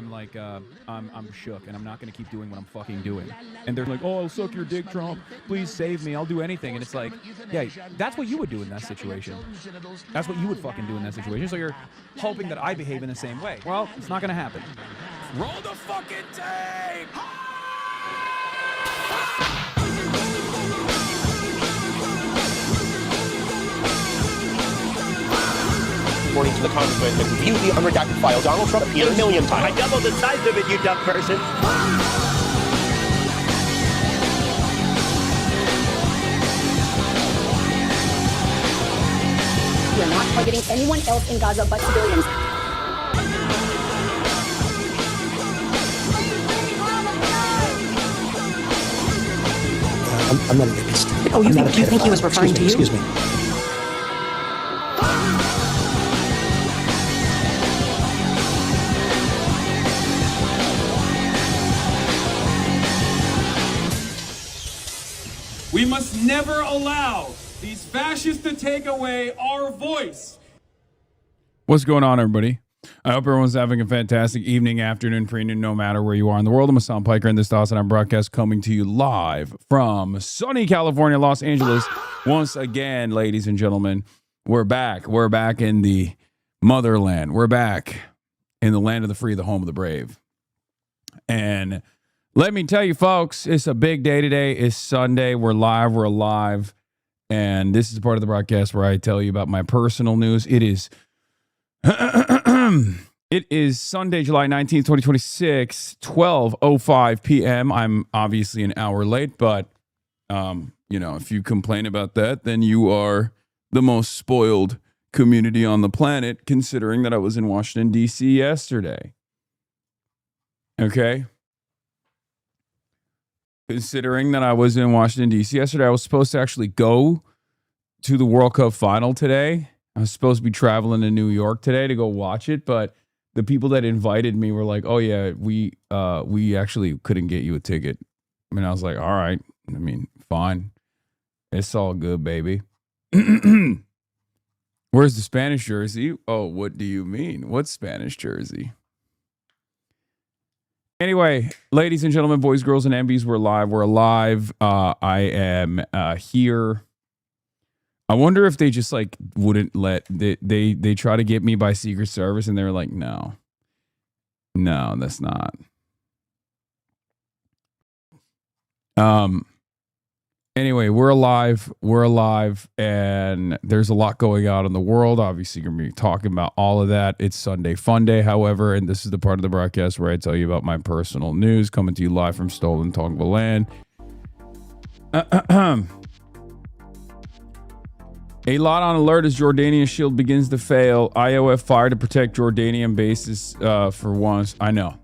I'm like, I'm shook, and I'm not going to keep doing what I'm fucking doing. And they're like, oh, I'll suck your dick, Trump. Please save me. I'll do anything. And it's like, yeah, that's what you would do in that situation. That's what you would fucking do in that situation. So you're hoping that I behave in the same way. Well, it's not going to happen. Roll the fucking tape! According to the congressman that reviewed the unredacted file, Donald Trump appeared a million times. I doubled the size of it, you dumb person. We are not targeting anyone else in Gaza but civilians. I'm not a rapist. Oh, you think he was referring to you? Excuse me. We must never allow these fascists to take away our voice. What's going on, everybody? I hope everyone's having a fantastic evening, afternoon, afternoon, no matter where you are in the world. I'm Hasanabi Piker, and this is Hasanabi broadcast coming to you live from sunny California, Los Angeles. Once again, ladies and gentlemen, we're back. We're back in the motherland. We're back in the land of the free, the home of the brave. And let me tell you, folks, it's a big day today. It's Sunday. We're live. We're alive. And this is part of the broadcast where I tell you about my personal news. It is Sunday, July 19th, 2026, 12:05 p.m. I'm obviously an hour late, but, if you complain about that, then you are the most spoiled community on the planet, considering that I was in Washington, D.C. yesterday. Okay? Considering that I was in Washington, D.C. yesterday, I was supposed to actually go to the World Cup final today. I was supposed to be traveling to New York today to go watch it, but the people that invited me were like, oh, yeah, we actually couldn't get you a ticket. I mean, I was like, all right. I mean, fine. It's all good, baby. Where's the Spanish jersey? Oh, what do you mean? What Spanish jersey? Anyway, ladies and gentlemen, boys, girls, and MBs, we're live. We're alive. I am here. I wonder if they just like wouldn't let they try to get me by Secret Service, and they're like, no, that's not. Anyway, we're alive, and there's a lot going on in the world. Obviously, you're going to be talking about all of that. It's Sunday Fun Day, however, and this is the part of the broadcast where I tell you about my personal news, coming to you live from stolen Tongva land. A lot on alert as Jordanian shield begins to fail. IOF fire to protect Jordanian bases for once. I know.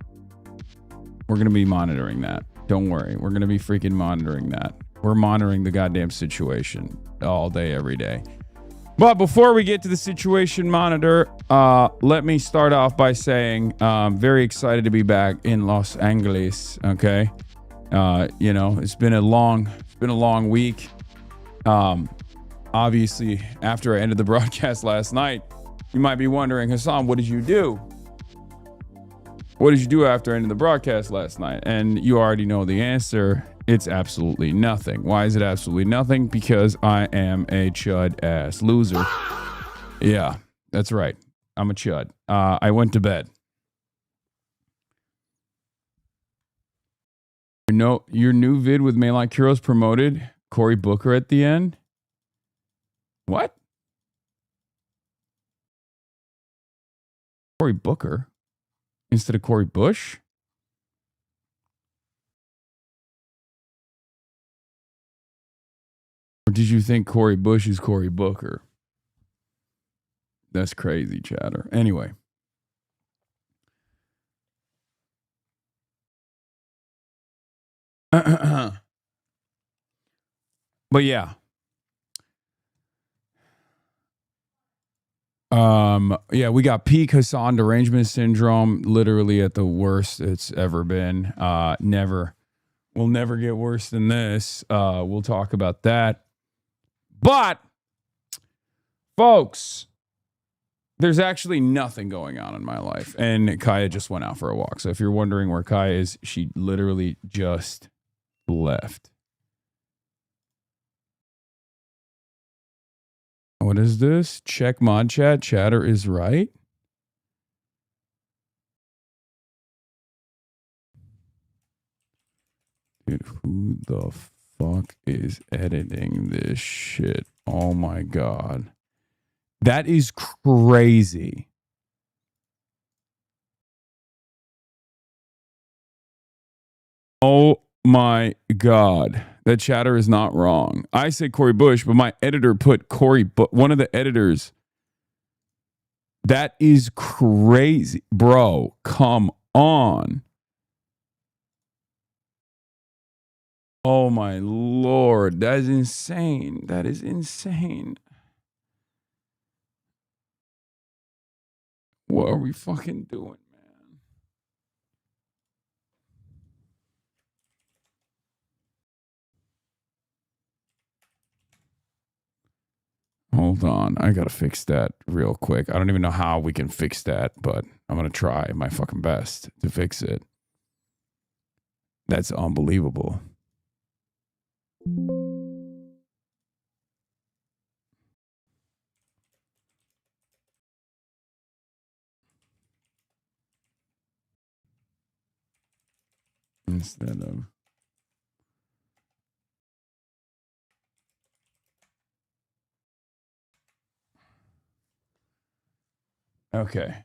We're going to be monitoring that. Don't worry. We're going to be freaking monitoring that. We're monitoring the goddamn situation all day, every day. But before we get to the situation monitor, let me start off by saying very excited to be back in Los Angeles. Okay. It's been a long week. Obviously, after I ended the broadcast last night, you might be wondering, Hasan, what did you do? What did you do after ending the broadcast last night? And you already know the answer. It's absolutely nothing. Why is it absolutely nothing? Because I am a chud ass loser. Yeah, that's right. I'm a chud. I went to bed. Your new vid with Mainline Kuros promoted Cory Booker at the end. What? Cory Booker instead of Cory Bush? Or did you think Cory Bush is Cory Booker? That's crazy, chatter. Anyway. But yeah. We got peak Hasan derangement syndrome, literally at the worst it's ever been. We'll never get worse than this. We'll talk about that. But, folks, There's actually nothing going on in my life. And Kaya just went out for a walk. So if you're wondering where Kaya is, she literally just left. What is this? Check mod chat. Chatter is right. Dude, who the fuck is editing this shit? Oh my God. That is crazy. Oh my God. That chatter is not wrong. I said Corey Bush, but my editor put Corey, but one of the editors. That is crazy. Bro, come on. Oh my Lord. That is insane. That is insane. What are we fucking doing, man? Hold on. I gotta fix that real quick. I don't even know how we can fix that, but I'm gonna try my fucking best to fix it. That's unbelievable. Instead of okay,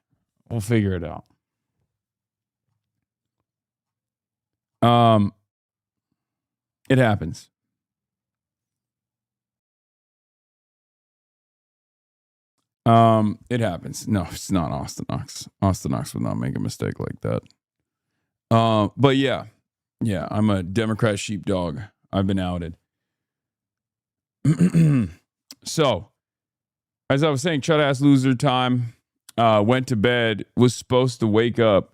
we'll figure it out. It happens. It happens. No, it's not Austin Knox. Austin Knox would not make a mistake like that. But yeah, I'm a Democrat sheepdog. I've been outed. So, as I was saying, chut ass loser time. Went to bed. Was supposed to wake up.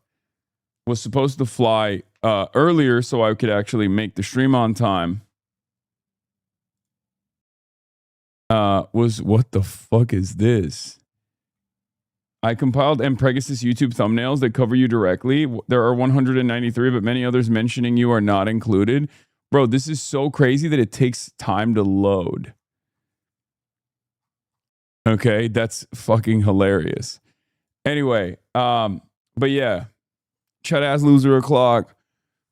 Was supposed to fly earlier so I could actually make the stream on time. What the fuck is this? I compiled Empregasis YouTube thumbnails that cover you directly. There are 193, but many others mentioning you are not included. Bro, this is so crazy that it takes time to load. Okay, that's fucking hilarious. Anyway, but yeah, chut ass loser o'clock.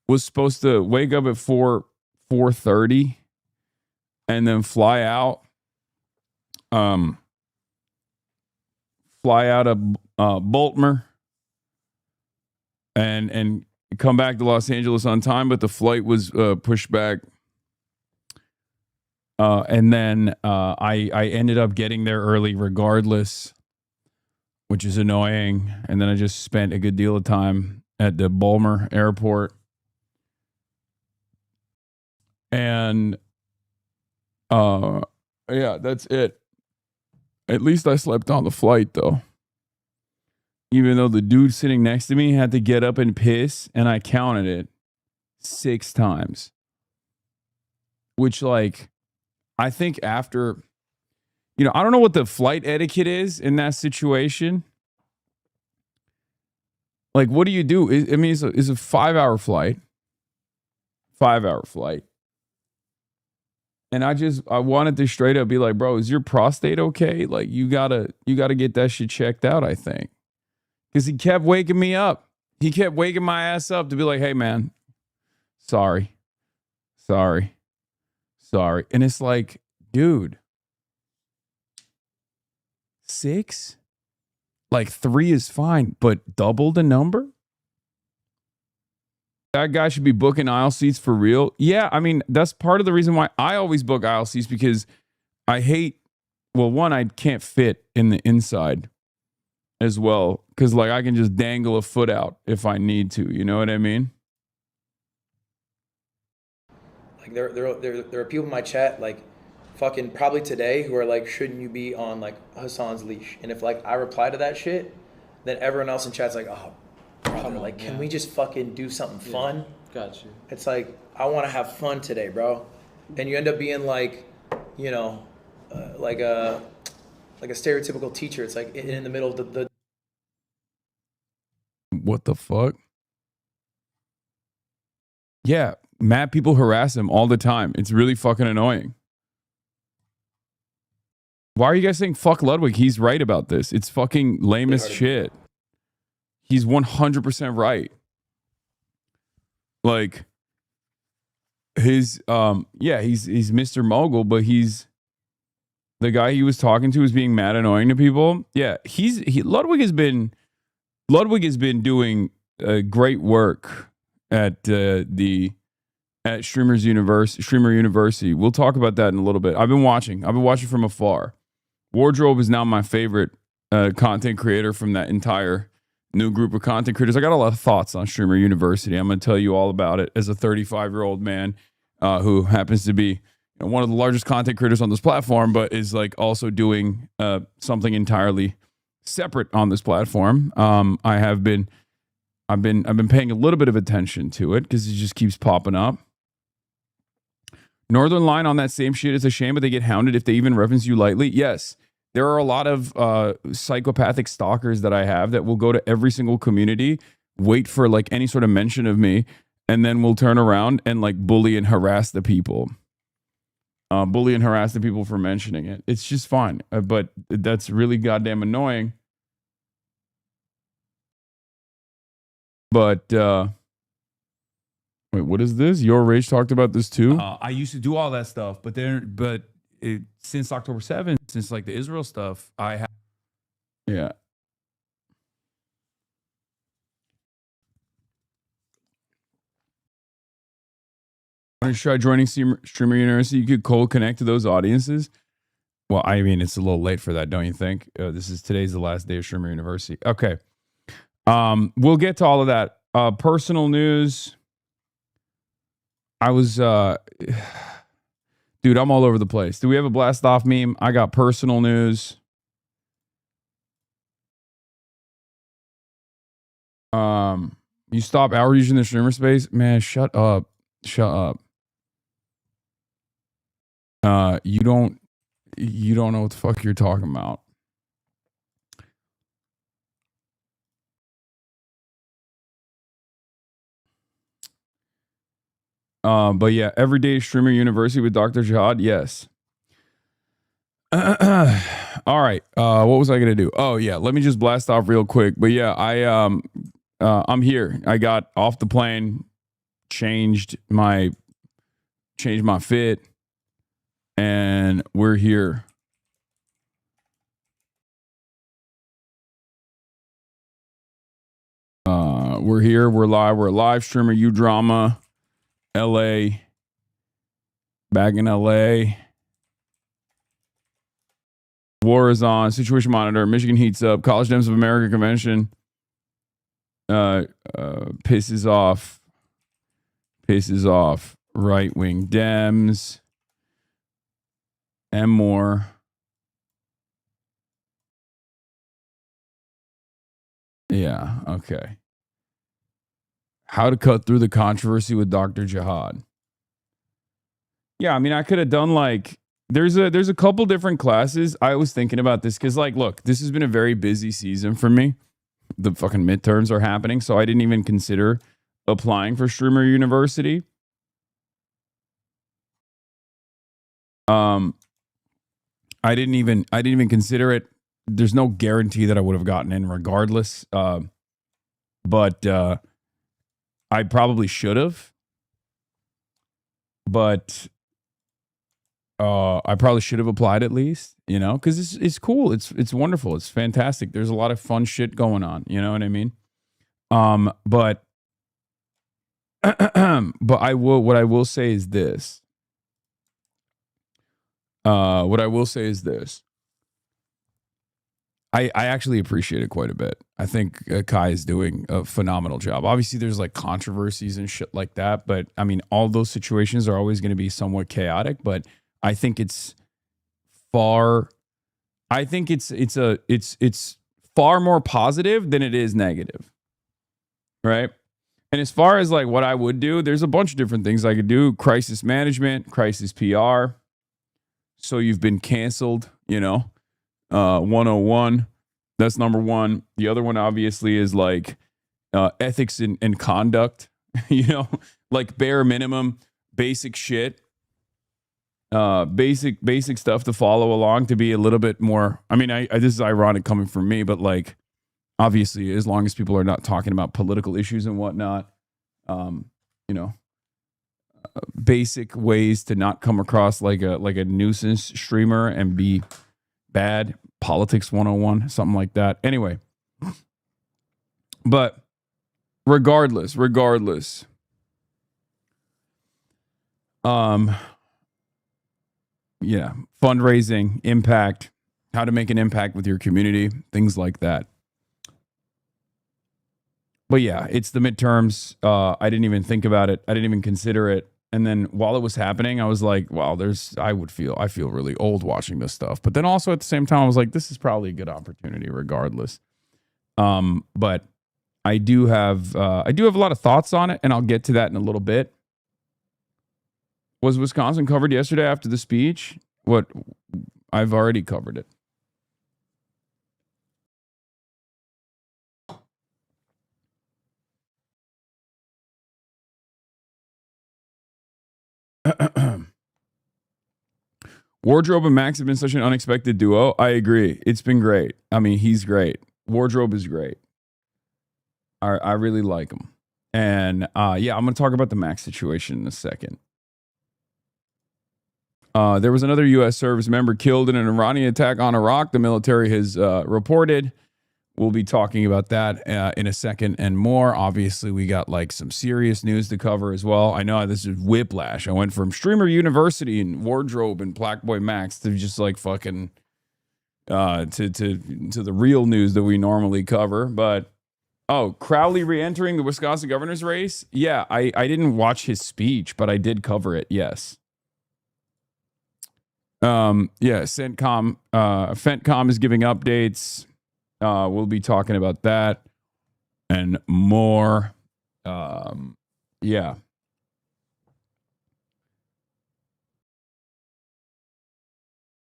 Was supposed to wake up at 4:30 and then fly out. Fly out of Baltimore and come back to Los Angeles on time, but the flight was pushed back. And then I ended up getting there early regardless, which is annoying. And then I just spent a good deal of time at the Baltimore airport. And yeah, that's it. At least I slept on the flight, though. Even though the dude sitting next to me had to get up and piss, and I counted it 6 times. Which, like, I think after, I don't know what the flight etiquette is in that situation. Like, what do you do? I mean, it's a 5-hour flight. 5-hour flight. And I wanted to straight up be like, bro, is your prostate okay? Like, you gotta get that shit checked out, I think. Because he kept waking me up. He kept waking my ass up to be like, hey, man, sorry. And it's like, dude, 6? Like 3 is fine, but double the number? That guy should be booking aisle seats for real. Yeah, I mean, that's part of the reason why I always book aisle seats, because I hate, well, one, I can't fit in the inside as well, because like I can just dangle a foot out if I need to. You know what I mean? Like there are people in my chat like fucking probably today who are like, shouldn't you be on like Hasan's leash? And if like I reply to that shit, then everyone else in chat's like, oh, brother, like, can we just fucking do something fun? Got you. It's like, I want to have fun today, bro. And you end up being like, like like a stereotypical teacher. It's like in the middle of the What the fuck? Yeah, mad people harass him all the time. It's really fucking annoying. Why are you guys saying fuck Ludwig? He's right about this. It's fucking lame as shit. He's 100% right. Like his he's Mr. Mogul, but he's the guy he was talking to is being mad annoying to people. Yeah, Ludwig has been doing great work at Streamer University. We'll talk about that in a little bit. I've been watching from afar. Wardrobe is now my favorite content creator from that entire new group of content creators. I got a lot of thoughts on Streamer University. I'm going to tell you all about it as a 35-year-old man who happens to be one of the largest content creators on this platform, but is like also doing something entirely separate on this platform. I've been paying a little bit of attention to it because it just keeps popping up. Northern Line on that same shit. It's a shame, but they get hounded if they even reference you lightly. Yes, there are a lot of psychopathic stalkers that I have that will go to every single community, wait for like any sort of mention of me, and then will turn around and like bully and harass the people. For mentioning it. It's just fine, but that's really goddamn annoying. But wait, what is this? Your Rage talked about this too. I used to do all that stuff, but since October 7th, since like the Israel stuff, I have. Yeah. Want to try joining Streamer University? You could cold connect to those audiences. Well, I mean, it's a little late for that, don't you think? Today's the last day of Streamer University. Okay. We'll get to all of that. Personal news. I was, dude, I'm all over the place. Do we have a blast off meme? I got personal news. You stop outreach in the streamer space? Man, shut up. You don't know what the fuck you're talking about. But yeah, Everyday Streamer University with Dr. Jihad. Yes. All right. What was I gonna do? Oh yeah, let me just blast off real quick. But yeah, I'm here. I got off the plane, changed my fit, and we're here. We're here. We're live. We're a live streamer. U Drama. LA, back in LA. War is on. Situation monitor. Michigan heats up. College Dems of America convention. Pisses off. Right wing Dems. And more. Yeah. Okay. How to cut through the controversy with Dr. Jihad. Yeah, I mean, I could have done like there's a couple different classes. I was thinking about this because, like, look, this has been a very busy season for me. The fucking midterms are happening, so I didn't even consider applying for Streamer University. I didn't even consider it. There's no guarantee that I would have gotten in regardless. But I probably should have, but I probably should have applied at least, you know, because it's cool. It's wonderful. It's fantastic. There's a lot of fun shit going on. You know what I mean? But what I will say is this. I actually appreciate it quite a bit. I think Kai is doing a phenomenal job. Obviously, there's like controversies and shit like that, but I mean, all those situations are always going to be somewhat chaotic. But I think it's far more positive than it is negative, right? And as far as like what I would do, there's a bunch of different things I could do: crisis management, crisis PR. So you've been canceled, you know. 101. That's number one. The other one obviously is like ethics and conduct, like bare minimum, basic shit, basic stuff to follow along to be a little bit more. I mean, I this is ironic coming from me, but like, obviously, as long as people are not talking about political issues and whatnot, basic ways to not come across like a nuisance streamer and be bad. Politics 101, something like that. Anyway, but regardless, fundraising, impact, how to make an impact with your community, things like that. But yeah, it's the midterms. I didn't even think about it. I didn't even consider it. And then while it was happening, I was like, wow, I feel really old watching this stuff. But then also at the same time, I was like, this is probably a good opportunity regardless. But I do have a lot of thoughts on it, and I'll get to that in a little bit. Was Wisconsin covered yesterday after the speech? What? I've already covered it. Wardrobe and Max have been such an unexpected duo. I agree. It's been great. I mean, he's great. Wardrobe is great. I really like him. And I'm going to talk about the Max situation in a second. There was another U.S. service member killed in an Iranian attack on Iraq. The military has reported. We'll be talking about that in a second and more. Obviously, we got like some serious news to cover as well. I know this is whiplash. I went from Streamer University and Wardrobe and Black Boy Max to just like fucking to the real news that we normally cover. But Crowley re-entering the Wisconsin governor's race. Yeah, I didn't watch his speech, but I did cover it. Yes. Fentcom is giving updates. We'll be talking about that and more.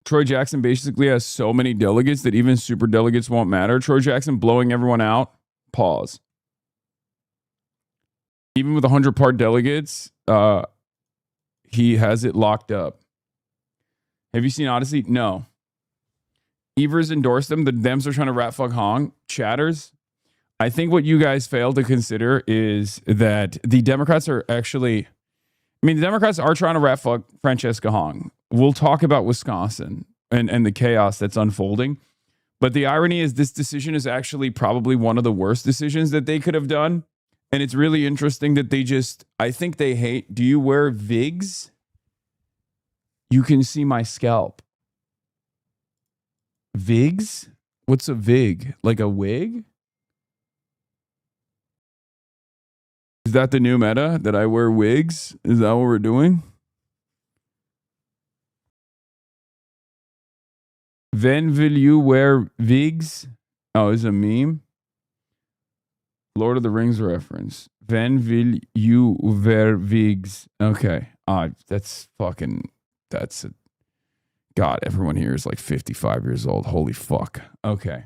Troy Jackson basically has so many delegates that even super delegates won't matter. Troy Jackson blowing everyone out. Pause. Even with 100-part delegates, he has it locked up. Have you seen Odyssey? No. Evers endorsed them. The Dems are trying to rat fuck Hong. Chatters. I think what you guys fail to consider is that the Democrats are actually, the Democrats are trying to rat fuck Francesca Hong. We'll talk about Wisconsin and the chaos that's unfolding. But the irony is this decision is actually probably one of the worst decisions that they could have done. And it's really interesting that I think they hate, do you wear Vigs? You can see my scalp. Vigs? What's a Vig? Like a wig? Is that the new meta that I wear wigs? Is that what we're doing? When will you wear Vigs? Oh, is a meme? Lord of the Rings reference. When will you wear wigs? Okay. God, everyone here is like 55 years old. Holy fuck. Okay.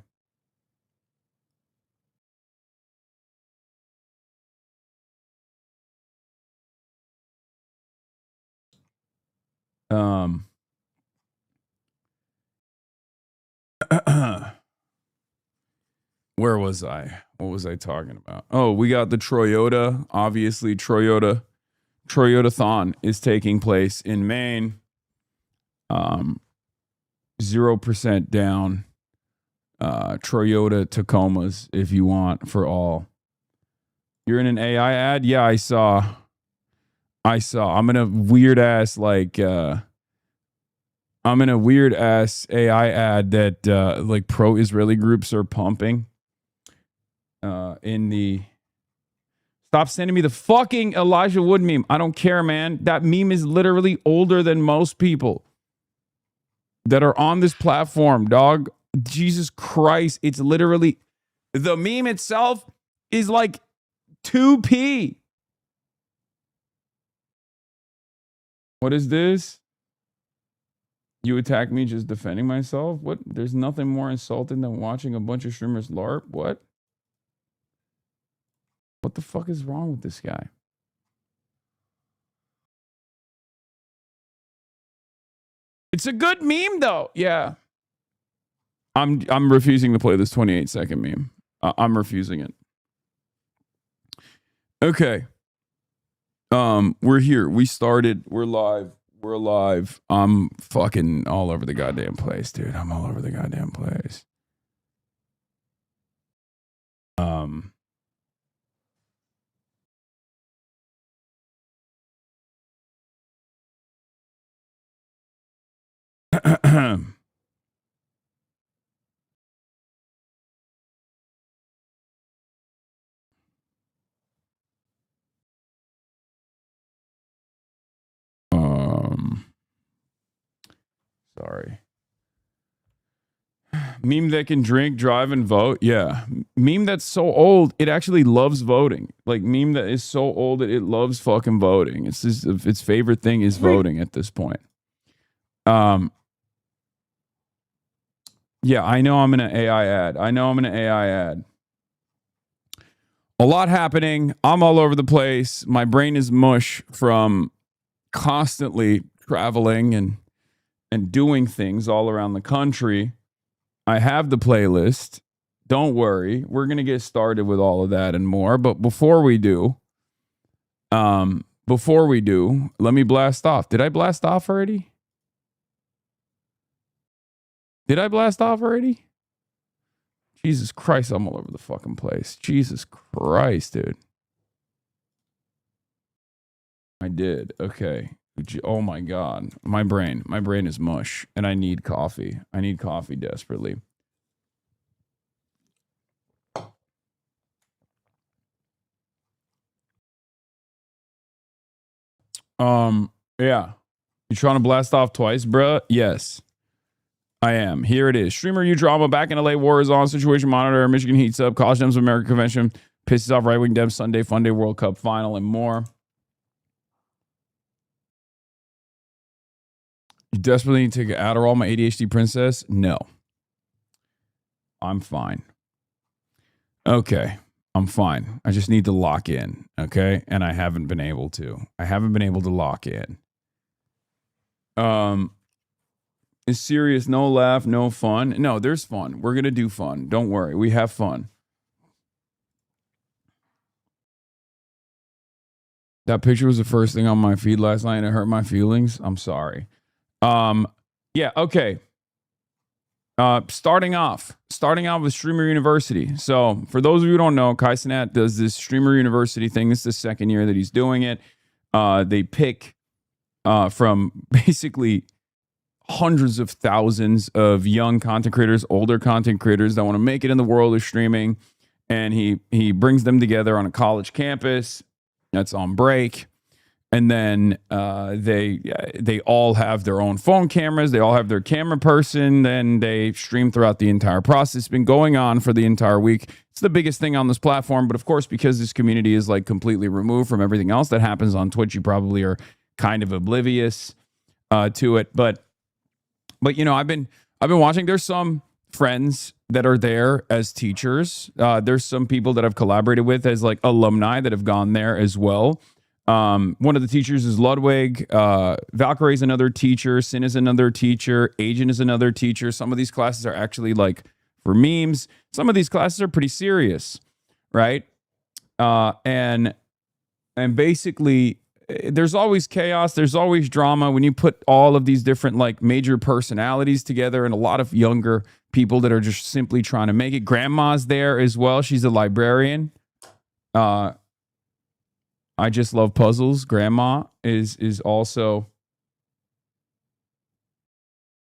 Where was I? What was I talking about? Oh, we got the Toyota. Obviously, Toyota-thon is taking place in Maine. 0% down. Toyota Tacomas, if you want, for all. You're in an AI ad? Yeah, I saw. I'm in a weird ass AI ad that like pro-Israeli groups are pumping. Stop sending me the fucking Elijah Wood meme. I don't care, man. That meme is literally older than most people that are on this platform, dog. Jesus Christ. It's literally, the meme itself is like 2p. What is this? You attack me just defending myself? What? There's nothing more insulting than watching a bunch of streamers LARP? What? What the fuck is wrong with this guy? It's a good meme though. Yeah. I'm refusing to play this 28-second meme. I'm refusing it. Okay. We're here. We started. We're live. We're alive. I'm fucking all over the goddamn place, dude. I'm all over the goddamn place. Sorry. Meme that can drink, drive, and vote. Yeah. Meme that's so old, it actually loves voting. Like, meme that is so old that it loves fucking voting. It's just, its favorite thing is voting at this point. Yeah, I know I'm in an AI ad. A lot happening. I'm all over the place. My brain is mush from constantly traveling and doing things all around the country. I have the playlist. Don't worry. We're going to get started with all of that and more. But before we do, let me blast off. Did I blast off already? Jesus Christ, I'm all over the fucking place. Jesus Christ, dude. I did. Okay. Oh my God. My brain is mush and I need coffee. I need coffee desperately. Yeah. You trying to blast off twice, bruh? Yes. I am. Here it is. Streamer U drama back in LA. War is on. Situation monitor. Michigan heats up. College Dems of America convention pisses off right wing Dems. Sunday Fun Day World Cup final and more. You desperately need to take Adderall, my ADHD princess? No. I'm fine. Okay. I'm fine. I just need to lock in. Okay. And I haven't been able to. Lock in. It's serious. No laugh. No fun. No, there's fun. We're going to do fun. Don't worry. We have fun. That picture was the first thing on my feed last night and it hurt my feelings. I'm sorry. Yeah, okay. Starting off with Streamer University. So for those of you who don't know, Kai Cenat does this Streamer University thing. This is the second year that he's doing it. They pick from basically hundreds of thousands of young content creators, older content creators that want to make it in the world of streaming. And he brings them together on a college campus that's on break. And then they all have their own phone cameras. They all have their camera person. Then they stream throughout the entire process. It's been going on for the entire week. It's the biggest thing on this platform. But of course, because this community is like completely removed from everything else that happens on Twitch, you probably are kind of oblivious to it. But you know, I've been watching. There's some friends that are there as teachers. There's some people that I've collaborated with as like alumni that have gone there as well. One of the teachers is Ludwig. Valkyrie is another teacher. Sin is another teacher. Agent is another teacher. Some of these classes are actually like for memes. Some of these classes are pretty serious, right? And basically, there's always chaos. There's always drama when you put all of these different like major personalities together and a lot of younger people that are just simply trying to make it. Grandma's there as well. She's a librarian. I just love puzzles. Grandma is also.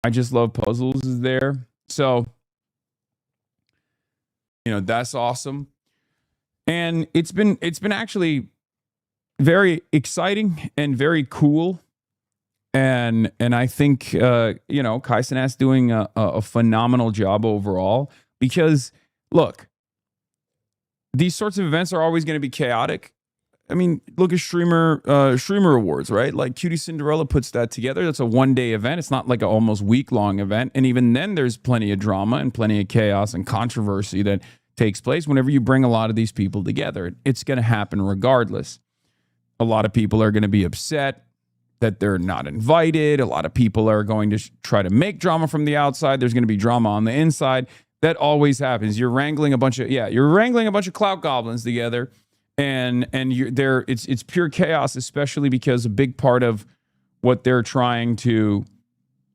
I just love puzzles is there. So, you know, that's awesome. And it's been actually very exciting and very cool. And I think you know, Kai Cenat's doing a phenomenal job overall because look, these sorts of events are always going to be chaotic. I mean, look at streamer awards, right? Like Cutie Cinderella puts that together. That's a 1-day event. It's not like an almost week-long event. And even then, there's plenty of drama and plenty of chaos and controversy that takes place whenever you bring a lot of these people together. It's going to happen regardless. A lot of people are going to be upset that they're not invited. A lot of people are going to try to make drama from the outside. There's going to be drama on the inside. That always happens. You're wrangling a bunch of clout goblins together, and you're there. It's pure chaos, especially because a big part of what they're trying to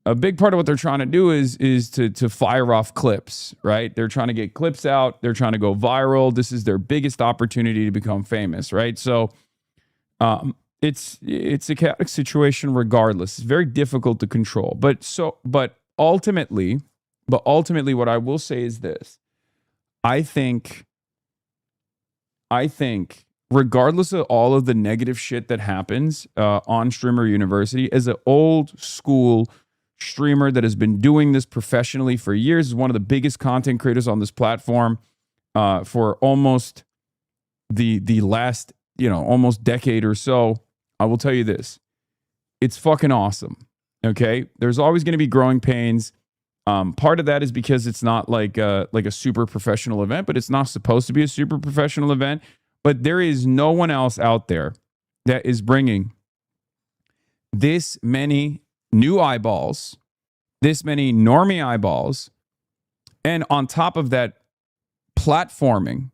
do is to fire off clips, right? They're trying to get clips out. They're trying to go viral. This is their biggest opportunity to become famous, right? So, it's a chaotic situation regardless. It's very difficult to control. But ultimately, what I will say is this. I think regardless of all of the negative shit that happens on Streamer University, as an old school streamer that has been doing this professionally for years, is one of the biggest content creators on this platform for almost the last, almost decade or so, I will tell you this. It's fucking awesome. Okay? There's always going to be growing pains. Part of that is because it's not like a super professional event, but it's not supposed to be a super professional event. But there is no one else out there that is bringing this many new eyeballs, this many normie eyeballs, and on top of that, platforming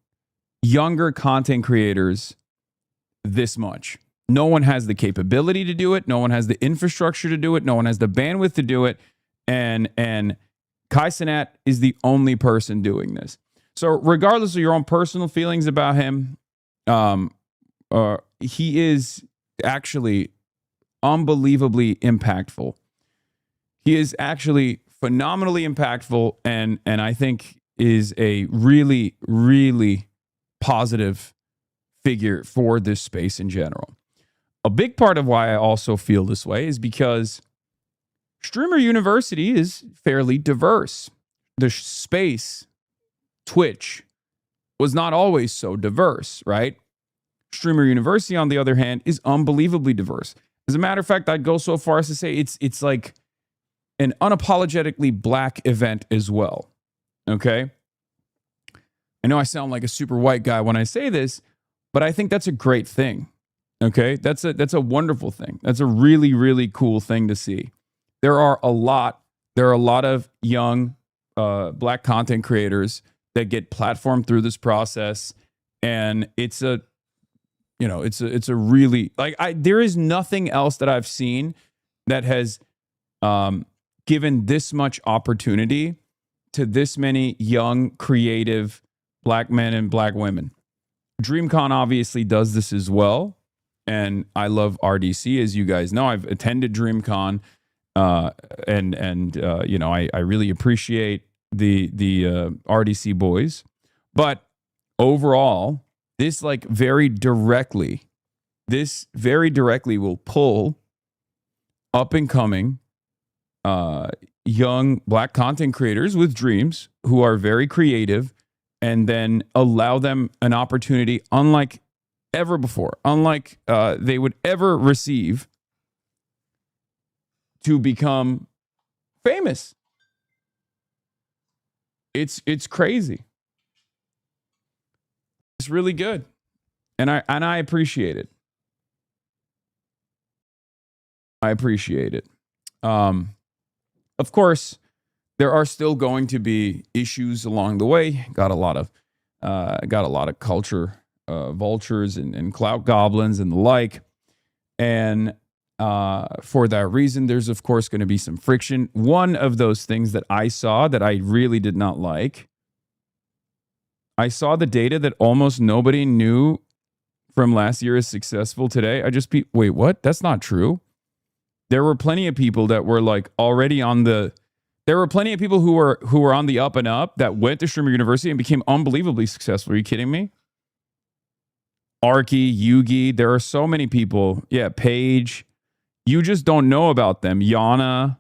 younger content creators this much. No one has the capability to do it. No one has the infrastructure to do it. No one has the bandwidth to do it. And Kai Cenat is the only person doing this. So regardless of your own personal feelings about him, he is actually unbelievably impactful. He is actually phenomenally impactful, and I think is a really, really positive figure for this space in general. A big part of why I also feel this way is because Streamer University is fairly diverse. The space, Twitch, was not always so diverse, right? Streamer University, on the other hand, is unbelievably diverse. As a matter of fact, I'd go so far as to say it's like an unapologetically black event as well. Okay? I know I sound like a super white guy when I say this, but I think that's a great thing. Okay? That's a wonderful thing. That's a really, really cool thing to see. There are a lot of young black content creators that get platformed through this process, and it's a really, there is nothing else that I've seen that has given this much opportunity to this many young, creative black men and black women. DreamCon obviously does this as well, and I love RDC, as you guys know. I've attended DreamCon. I really appreciate the RDC boys, but overall, this very directly will pull up and coming young black content creators with dreams who are very creative, and then allow them an opportunity unlike ever before, unlike they would ever receive, to become famous. It's crazy. It's really good. And I appreciate it. I appreciate it. Of course, there are still going to be issues along the way. Got a lot of culture vultures and clout goblins and the like. And for that reason, there's of course going to be some friction. One of those things that I saw that I really did not like, I saw the data that almost nobody knew from last year is successful today. Wait, what? That's not true. There were plenty of people that were already on the. There were plenty of people who were on the up and up that went to Streamer University and became unbelievably successful. Are you kidding me? Arky, Yugi, there are so many people. Yeah, Paige. You just don't know about them. Yana.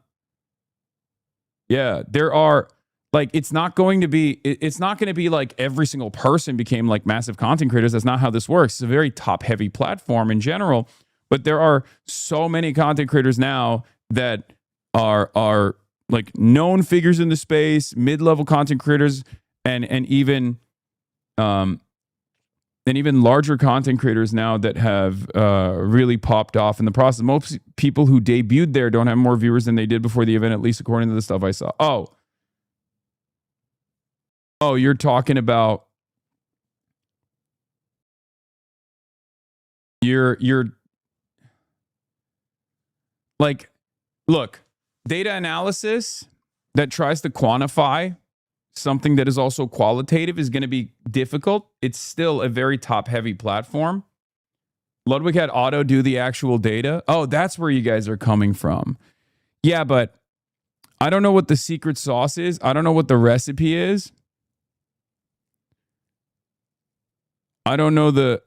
Yeah, there are Like, it's not going to be like every single person became like massive content creators. That's not how this works. It's a very top heavy platform in general, but there are so many content creators now that are like known figures in the space, mid-level content creators, and even larger content creators now that have really popped off in the process. Most people who debuted there don't have more viewers than they did before the event, at least according to the stuff I saw. Oh, you're talking about you're like, look, data analysis that tries to quantify something that is also qualitative is going to be difficult. It's still a very top heavy platform. Ludwig had Auto do the actual data. Oh, that's where you guys are coming from. Yeah, but I don't know what the secret sauce is. I don't know what the recipe is. I don't know the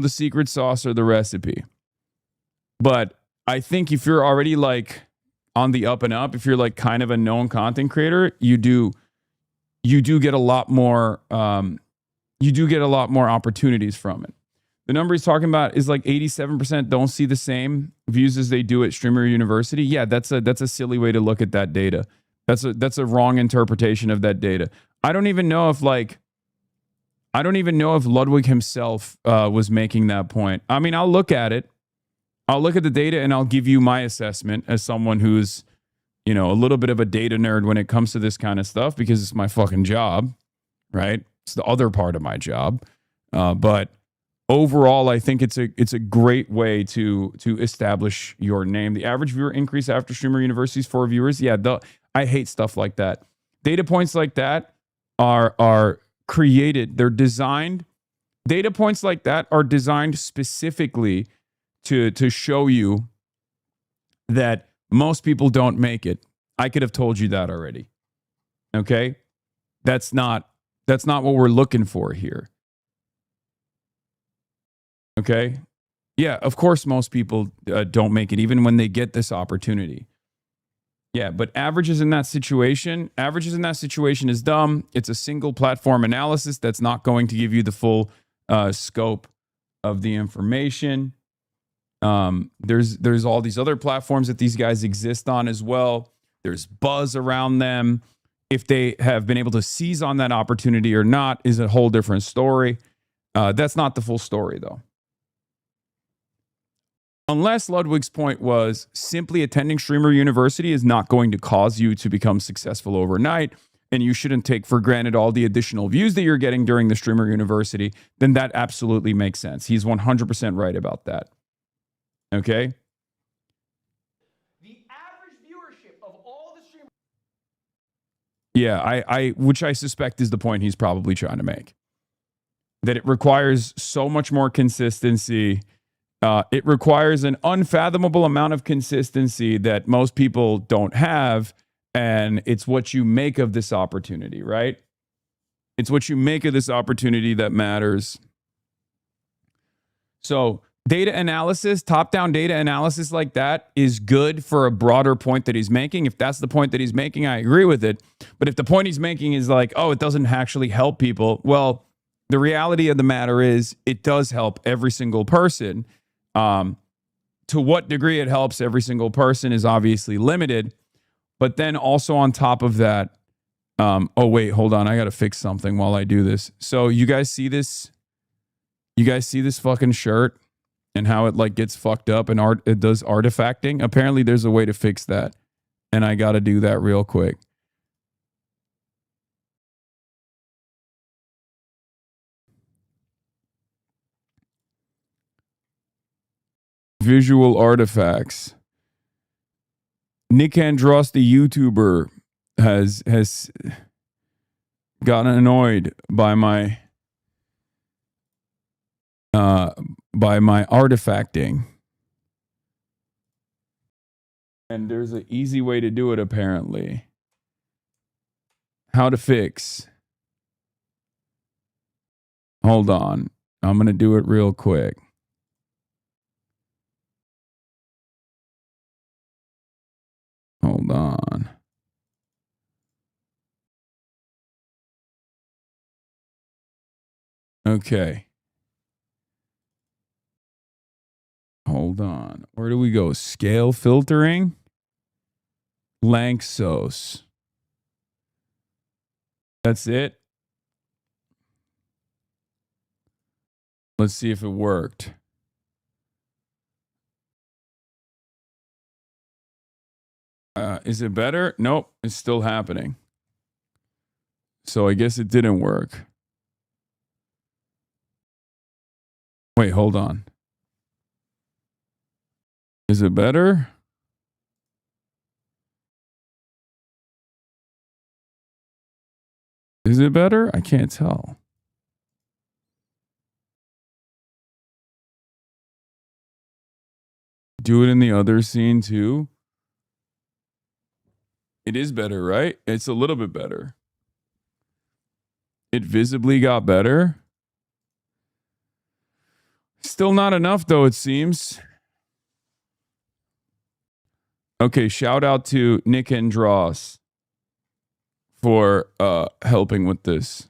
secret sauce or the recipe. But I think if you're already like on the up and up, if you're like kind of a known content creator, you do get a lot more opportunities from it. The number he's talking about is like 87% don't see the same views as they do at Streamer University. Yeah, that's a silly way to look at that data. That's a wrong interpretation of that data. I don't even know if Ludwig himself was making that point. I mean, I'll look at it. I'll look at the data and I'll give you my assessment as someone who's, a little bit of a data nerd when it comes to this kind of stuff, because it's my fucking job, right? It's the other part of my job. But overall, I think it's a great way to establish your name. The average viewer increase after Streamer University's 4 viewers. Yeah, I hate stuff like that. Data points like that are created. They're designed. Data points like that are designed specifically to show you that most people don't make it. I could have told you that already. Okay? That's not what we're looking for here. Okay? Yeah, of course most people don't make it even when they get this opportunity. Yeah, but averages in that situation is dumb. It's a single platform analysis that's not going to give you the full scope of the information. There's all these other platforms that these guys exist on as well. There's buzz around them. If they have been able to seize on that opportunity or not is a whole different story. That's not the full story, though. Unless Ludwig's point was simply attending Streamer University is not going to cause you to become successful overnight, and you shouldn't take for granted all the additional views that you're getting during the Streamer University, then that absolutely makes sense. He's 100% right about that. Okay? The average viewership of all the streamers. Yeah, which I suspect is the point he's probably trying to make. That it requires so much more consistency. It requires an unfathomable amount of consistency that most people don't have. And it's what you make of this opportunity, right? It's what you make of this opportunity that matters. So data analysis, top-down data analysis like that is good for a broader point that he's making. If that's the point that he's making, I agree with it. But if the point he's making is like, oh, it doesn't actually help people, well, the reality of the matter is it does help every single person. To what degree it helps every single person is obviously limited. But then also on top of that, oh, wait, hold on. I got to fix something while I do this. So you guys see this? You guys see this fucking shirt and how it like gets fucked up and it does artifacting? Apparently there's a way to fix that. And I got to do that real quick. Visual artifacts. Nick Andros, the YouTuber, has gotten annoyed by my artifacting. And there's an easy way to do it, apparently. How to fix. Hold on. I'm going to do it real quick. Hold on. Okay. Hold on. Where do we go? Scale filtering? Lanxos. That's it? Let's see if it worked. Is it better? Nope, it's still happening. So I guess it didn't work. Wait, hold on. Is it better? Is it better? I can't tell. Do it in the other scene too. It is better, right? It's a little bit better. It visibly got better. Still not enough though, it seems. Okay, shout out to Nick and Dross for helping with this.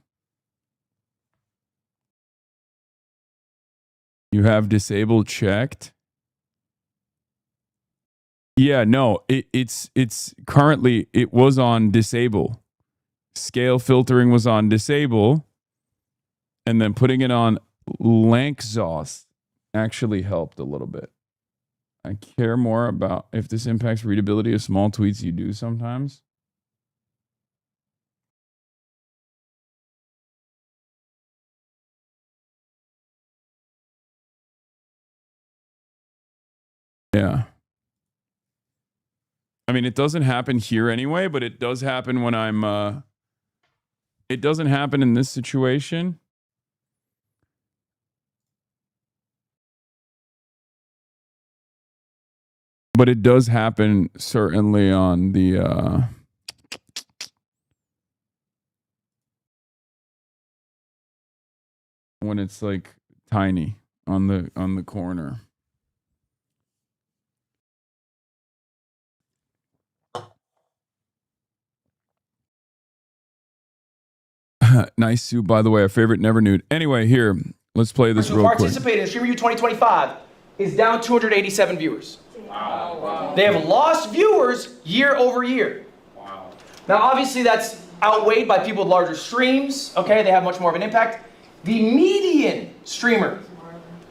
You have disabled checked? Yeah, no, it's currently, it was on disable. Scale filtering was on disable. And then putting it on Lanxos actually helped a little bit. I care more about if this impacts readability of small tweets you do sometimes. Yeah. I mean, it doesn't happen here anyway, but it does happen when I'm, it doesn't happen in this situation. But it does happen certainly on the, when it's like tiny on the corner. Nice suit, by the way. Our favorite Never Nude. Anyway, here, let's play this real quick. Participated in Streamer U 2025 is down 287 viewers. Wow. They have lost viewers year over year. Wow. Now, obviously, that's outweighed by people with larger streams. Okay, they have much more of an impact. The median streamer.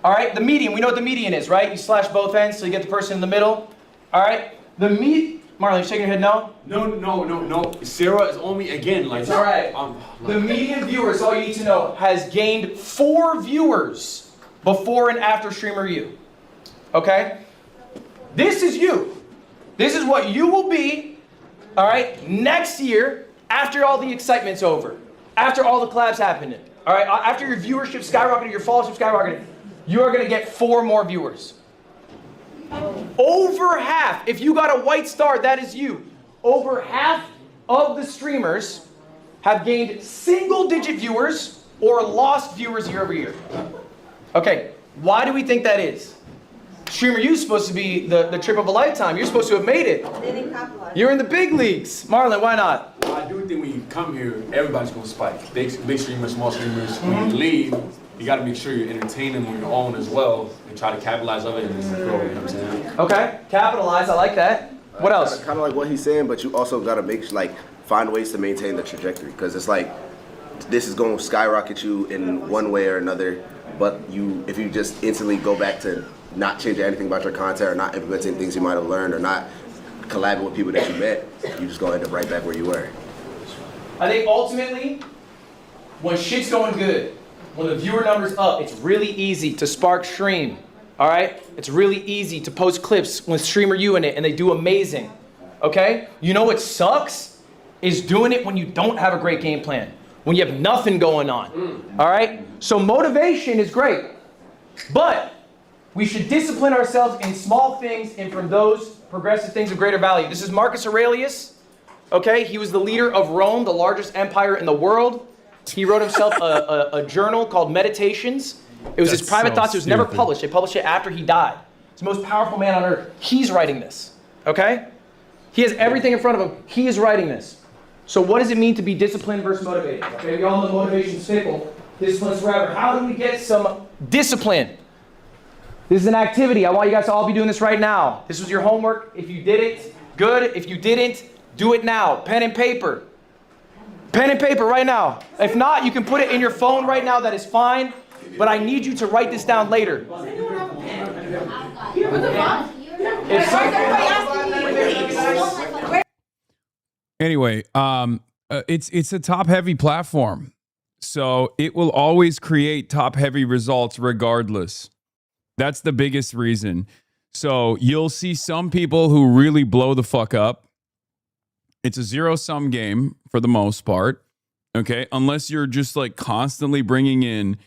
All right, the median. We know what the median is, right? You slash both ends so you get the person in the middle. All right, Marlon, you shaking your head no? No. Sarah is on me again. Like, it's all right. The median viewers, all you need to know, has gained 4 viewers before and after Streamer U. Okay? This is you. This is what you will be, all right, next year after all the excitement's over, after all the collabs happen. All right, after your viewership skyrocketed, your followership skyrocketed, you are going to get 4 more viewers. Over half, if you got a white star, that is you. Over half of the streamers have gained single-digit viewers or lost viewers year over year. Okay, why do we think that is? Streamer U is supposed to be the trip of a lifetime. You're supposed to have made it. They didn't capitalize. You're in the big leagues. Marlon, why not? Well, I do think when you come here, everybody's going to spike. Big streamers, small streamers. When you leave, you got to make sure you entertain them on your own as well and try to capitalize of it and then grow, you know what I'm saying? Okay, capitalize. I like that. What else? Kind of like what he's saying, but you also got to find ways to maintain the trajectory, because it's like this is going to skyrocket you in one way or another, but if you just instantly go back to not changing anything about your content or not implementing things you might have learned or not collabing with people that you met, you just gonna end up right back where you were. I think ultimately, when shit's going good, when the viewer number's up, it's really easy to spark stream. All right? It's really easy to post clips with Streamer U in it and they do amazing. Okay? You know what sucks? Is doing it when you don't have a great game plan. When you have nothing going on. All right? So motivation is great. But we should discipline ourselves in small things and from those progressive things of greater value. This is Marcus Aurelius. Okay? He was the leader of Rome, the largest empire in the world. He wrote himself a journal called Meditations. It was his private thoughts. It was never published. They published it after he died. He's the most powerful man on earth. He's writing this. Okay? He has everything in front of him. He is writing this. So what does it mean to be disciplined versus motivated? Okay, we all know motivation is fickle. Discipline's forever. How do we get some discipline? This is an activity. I want you guys to all be doing this right now. This was your homework. If you did it, good. If you didn't, do it now. Pen and paper. Pen and paper right now. If not, you can put it in your phone right now. That is fine. But I need you to write this down later. Anyway, it's a top heavy platform. So it will always create top heavy results regardless. That's the biggest reason. So you'll see some people who really blow the fuck up. It's a zero-sum game for the most part. Okay, unless you're just like constantly bringing in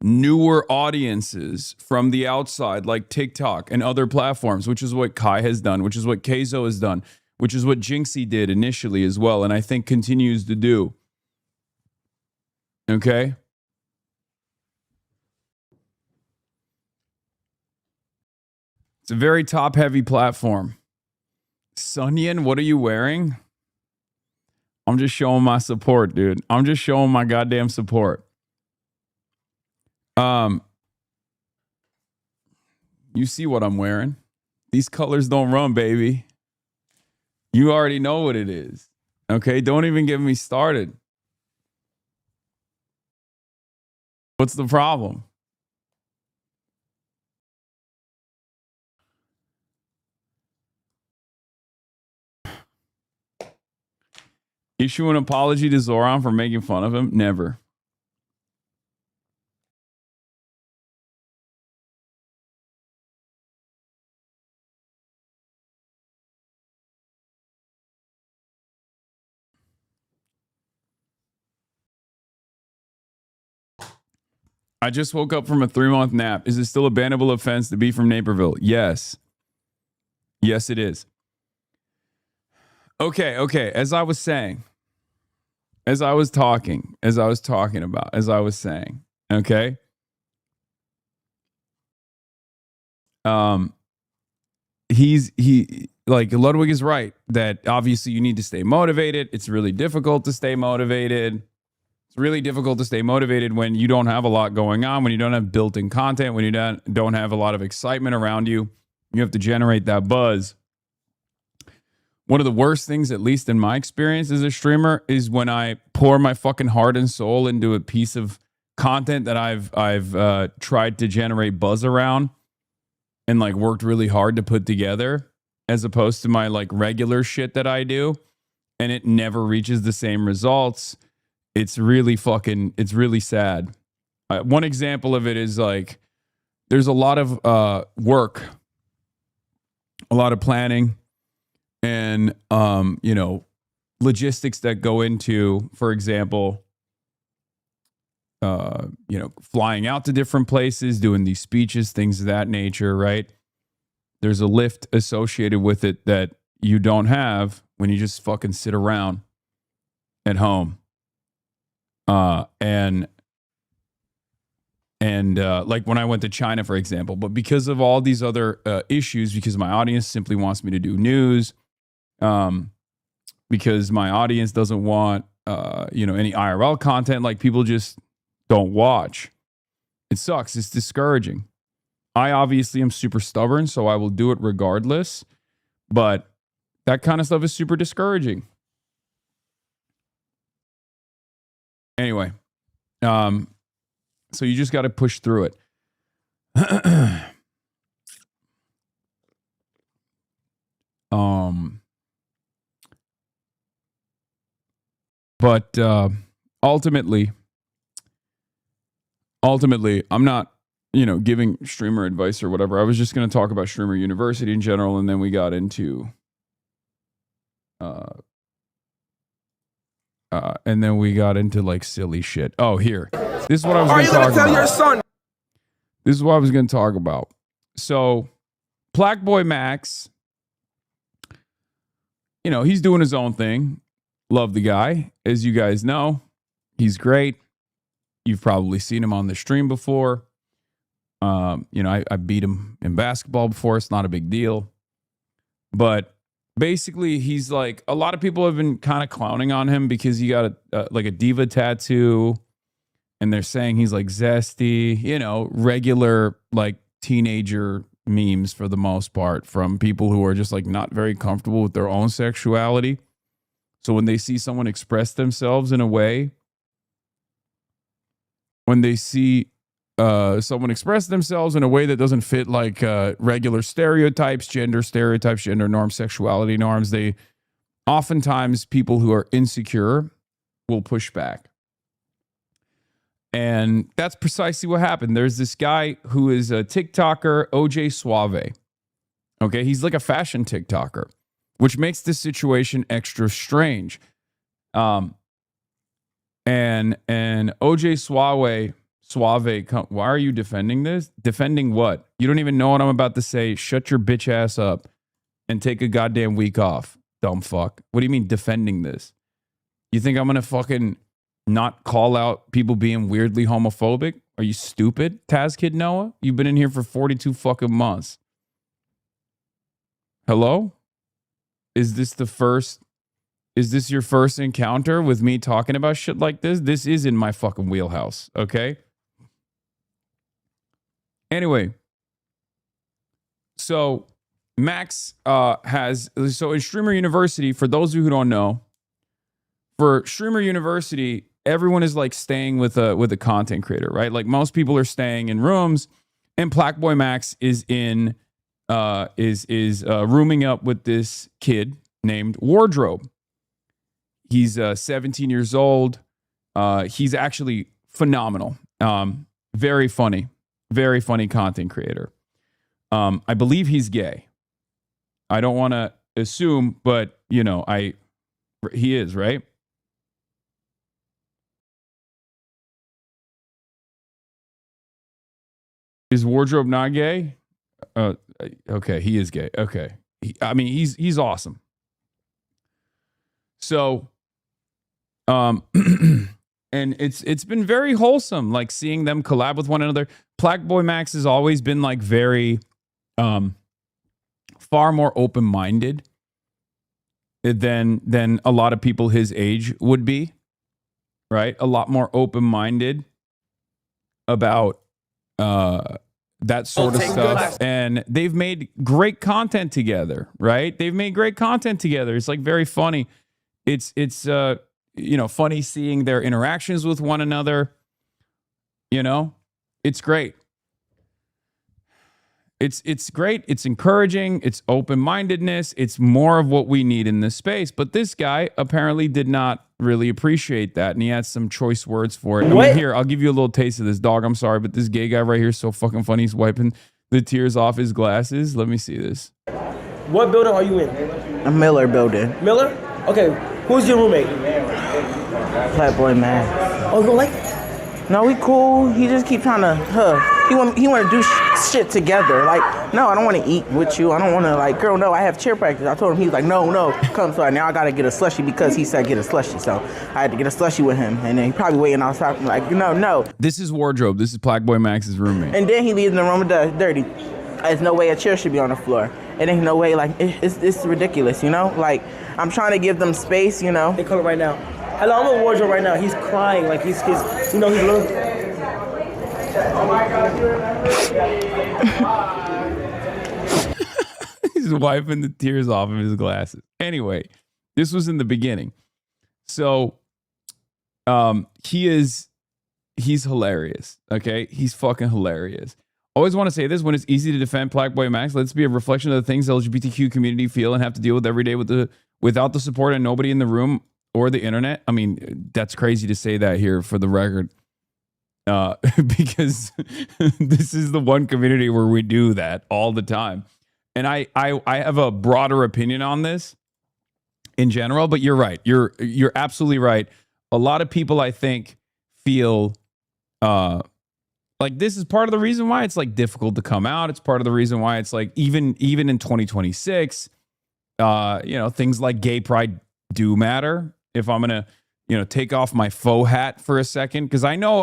newer audiences from the outside, like TikTok and other platforms, which is what Kai has done, which is what Keizo has done, which is what Jinxie did initially as well, and I think continues to do. Okay? It's a very top-heavy platform. Sunyan, what are you wearing? I'm just showing my support, dude. I'm just showing my goddamn support. You see what I'm wearing. These colors don't run, baby. You already know what it is. Okay? Don't even get me started. What's the problem? Issue an apology to Zoran for making fun of him? Never. I just woke up from a 3-month nap. Is it still a bannable offense to be from Naperville? Yes. Yes, it is. Okay. As I was saying, as I was saying, okay. He like Ludwig is right that obviously you need to stay motivated. It's really difficult to stay motivated. It's really difficult to stay motivated when you don't have a lot going on, when you don't have built-in content, when you don't have a lot of excitement around you. You have to generate that buzz. One of the worst things, at least in my experience as a streamer, is when I pour my fucking heart and soul into a piece of content that I've tried to generate buzz around and like worked really hard to put together, as opposed to my like regular shit that I do, and it never reaches the same results. It's really sad. One example of it is like there's a lot of work, a lot of planning, and logistics that go into, for example, flying out to different places, doing these speeches, things of that nature, right? There's a lift associated with it that you don't have when you just fucking sit around at home. Like when I went to China, for example, but because of all these other issues, because my audience simply wants me to do news, because my audience doesn't want, any IRL content, like people just don't watch. It sucks. It's discouraging. I obviously am super stubborn, so I will do it regardless, but that kind of stuff is super discouraging. Anyway, so you just got to push through it. But ultimately, I'm not, giving streamer advice or whatever. I was just going to talk about Streamer University in general, and then we got into like silly shit. Oh, here. This is what I was going to talk about. Your son? This is what I was going to talk about. So, Black Boy Max, he's doing his own thing. Love the guy. As you guys know, he's great. You've probably seen him on the stream before. I beat him in basketball before. It's not a big deal. But basically, he's like, a lot of people have been kind of clowning on him because he got a diva tattoo, and they're saying he's like zesty, regular like teenager memes for the most part from people who are just like not very comfortable with their own sexuality. So when they see someone express themselves in a way, when they see someone express themselves in a way that doesn't fit like regular stereotypes, gender norms, sexuality norms, they oftentimes, people who are insecure will push back. And that's precisely what happened. There's this guy who is a TikToker, OJ Suave. Okay, he's like a fashion TikToker, which makes this situation extra strange. And OJ Suave, why are you defending this? Defending what? You don't even know what I'm about to say. Shut your bitch ass up and take a goddamn week off, dumb fuck. What do you mean defending this? You think I'm gonna fucking not call out people being weirdly homophobic? Are you stupid, Taz Kid Noah? You've been in here for 42 fucking months. Hello? Is this your first encounter with me talking about shit like this? This is in my fucking wheelhouse, okay? Anyway, so Max so in Streamer University, for those of you who don't know, for Streamer University, everyone is like staying with a content creator, right? Like most people are staying in rooms, and Blackboy Max is in rooming up with this kid named Wardrobe. He's 17 years old. He's actually phenomenal. Very funny content creator. I believe he's gay. I don't want to assume, but he is, right? Is Wardrobe not gay? Okay, he is gay. Okay. He's awesome. So, and it's been very wholesome, like seeing them collab with one another. Blackboy Max has always been like very, far more open-minded than a lot of people his age would be, right? A lot more open-minded about that sort of stuff. And they've made great content together, right? It's like very funny. It's funny seeing their interactions with one another. It's great. It's great. It's encouraging. It's open-mindedness. It's more of what we need in this space. But this guy apparently did not really appreciate that, and he had some choice words for it. Here, I'll give you a little taste of this, dog. I'm sorry, but this gay guy right here is so fucking funny. He's wiping the tears off his glasses. Let me see this. What building are you in? A Miller building. Miller? Okay. Who's your roommate? Blackboy Max. Oh, you don't like it? No, we cool. He just keep trying to, he want to do shit together. Like, no, I don't want to eat with you. I don't want to, like, girl, no, I have cheer practice. I told him, he was like, no, come. So now I got to get a slushie because he said get a slushie. So I had to get a slushie with him. And then he probably waiting outside. I'm like, no. This is Wardrobe. This is Blackboy Max's roommate. And then he leaves in the room dirty. There's no way a chair should be on the floor. It ain't no way, like, it's ridiculous, Like, I'm trying to give them space, They coming right now. Hello, I'm with Wardrobe right now. He's crying, like he's he's little. Oh my God. He's wiping the tears off of his glasses. Anyway, this was in the beginning. So, he's hilarious. Okay. He's fucking hilarious. Always want to say this: when it's easy to defend Blackboy Max, let's be a reflection of the things the LGBTQ community feel and have to deal with every day without the support and nobody in the room or the internet. I mean, that's crazy to say that here for the record, because this is the one community where we do that all the time. And I have a broader opinion on this in general, but you're right. You're absolutely right. A lot of people, I think, feel like this is part of the reason why it's like difficult to come out. It's part of the reason why it's like even in 2026, things like gay pride do matter. If I'm gonna, take off my faux hat for a second, because I know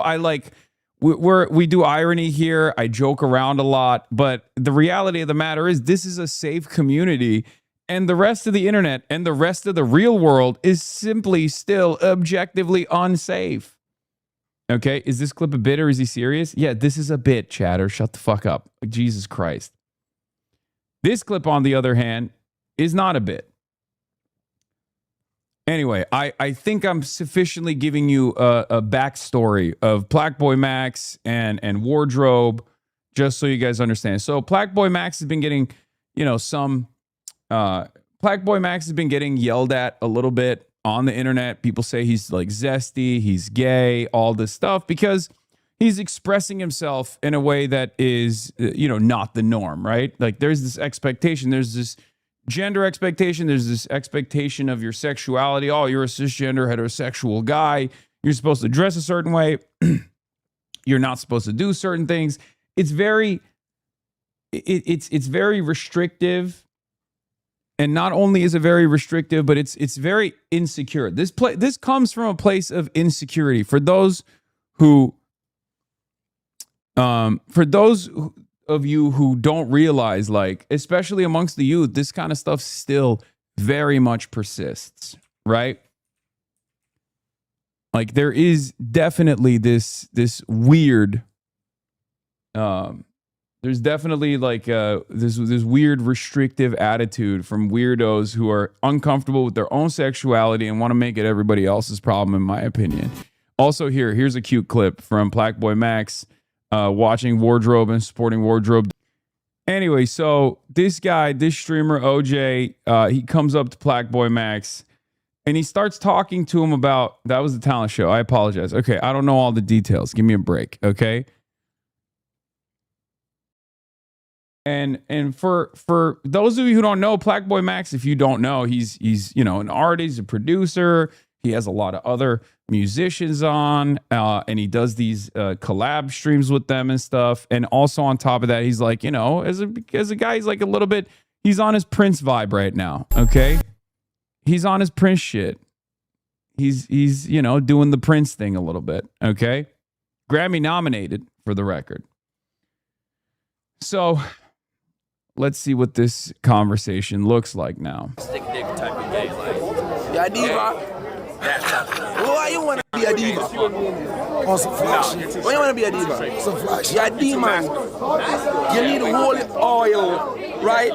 we do irony here. I joke around a lot, but the reality of the matter is this is a safe community, and the rest of the internet and the rest of the real world is simply still objectively unsafe. Okay, is this clip a bit or is he serious? Yeah, this is a bit, chatter. Shut the fuck up. Jesus Christ. This clip, on the other hand, is not a bit. Anyway, I think I'm sufficiently giving you a backstory of Black Boy Max and Wardrobe, just so you guys understand. So Black Boy Max has been getting, Black Boy Max has been getting yelled at a little bit on the internet. People say he's like zesty, he's gay, all this stuff, because he's expressing himself in a way that is, not the norm, right? Like there's this expectation, there's this gender expectation, there's this expectation of your sexuality. Oh, you're a cisgender heterosexual guy. You're supposed to dress a certain way. You're not supposed to do certain things. It's very restrictive. And not only is it very restrictive, but it's very insecure. This comes from a place of insecurity for those of you who don't realize, like, especially amongst the youth, this kind of stuff still very much persists, right? Like there is definitely this weird, there's definitely like this weird restrictive attitude from weirdos who are uncomfortable with their own sexuality and want to make it everybody else's problem, in my opinion. Also, here's a cute clip from Black Boy Max watching Wardrobe and supporting Wardrobe. Anyway, so this streamer OJ, he comes up to Black Boy Max and he starts talking to him about, that was the talent show. I apologize. Okay, I don't know all the details. Give me a break, okay? And for those of you who don't know, Black Boy Max, if you don't know, he's an artist, a producer. He has a lot of other musicians on, and he does these collab streams with them and stuff. And also on top of that, he's like, as a guy, he's like a little bit, he's on his Prince vibe right now. Okay, he's on his Prince shit. He's doing the Prince thing a little bit. Okay, Grammy nominated for the record. So let's see what this conversation looks like now. Stick dick type of gay, like. Yeah, diva. Why you wanna be a diva? On some flash. Why you wanna be a diva? Some flash. Yeah, demon. You need holy oil, right?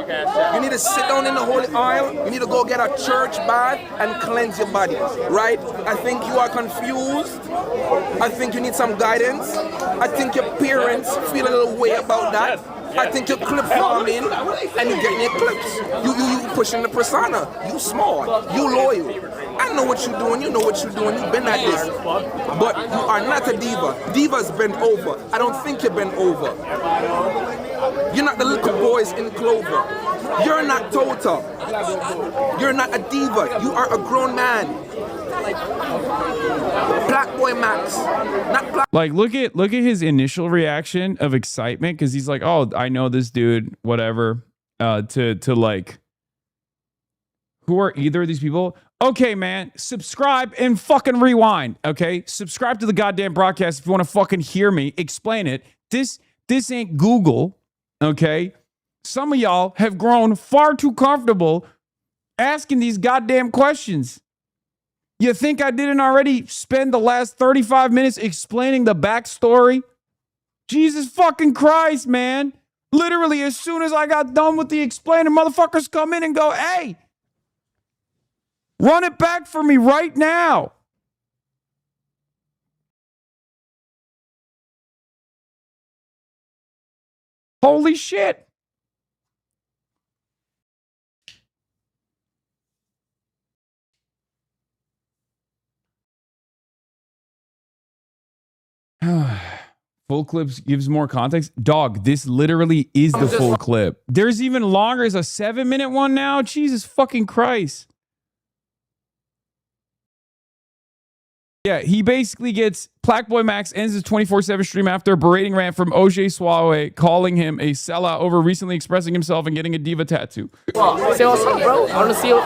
You need to sit down in the holy oil. You need to go get a church bath and cleanse your body, right? I think you are confused. I think you need some guidance. I think your parents feel a little way about that. I think you're clip farming and you're getting your clips. You pushing the persona. You smart. You loyal. I know what you're doing. You know what you're doing. You've been at this. But you are not a diva. Divas bend over. I don't think you bend over. You're not the little boys in Clover. You're not Tota. You're not a diva. You are a grown man. Black Boy Max. Not Black. Like, look at his initial reaction of excitement, because he's like, oh, I know this dude, whatever. To like, who are either of these people? Okay, man, subscribe and fucking rewind. Okay, subscribe to the goddamn broadcast if you want to fucking hear me explain it. This ain't Google. Okay, some of y'all have grown far too comfortable asking these goddamn questions. You think I didn't already spend the last 35 minutes explaining the backstory? Jesus fucking Christ, man. Literally, as soon as I got done with the explainer, motherfuckers come in and go, hey, run it back for me right now. Holy shit. Full clips gives more context. Dog, this literally is the full clip. There's even longer. It's a 7-minute one now. Jesus fucking Christ. Yeah, he basically gets, Black Boy Max ends his 24/7 stream after a berating rant from OJ Swalway, calling him a sellout over recently expressing himself and getting a diva tattoo. Say what's up, bro. I want to see you.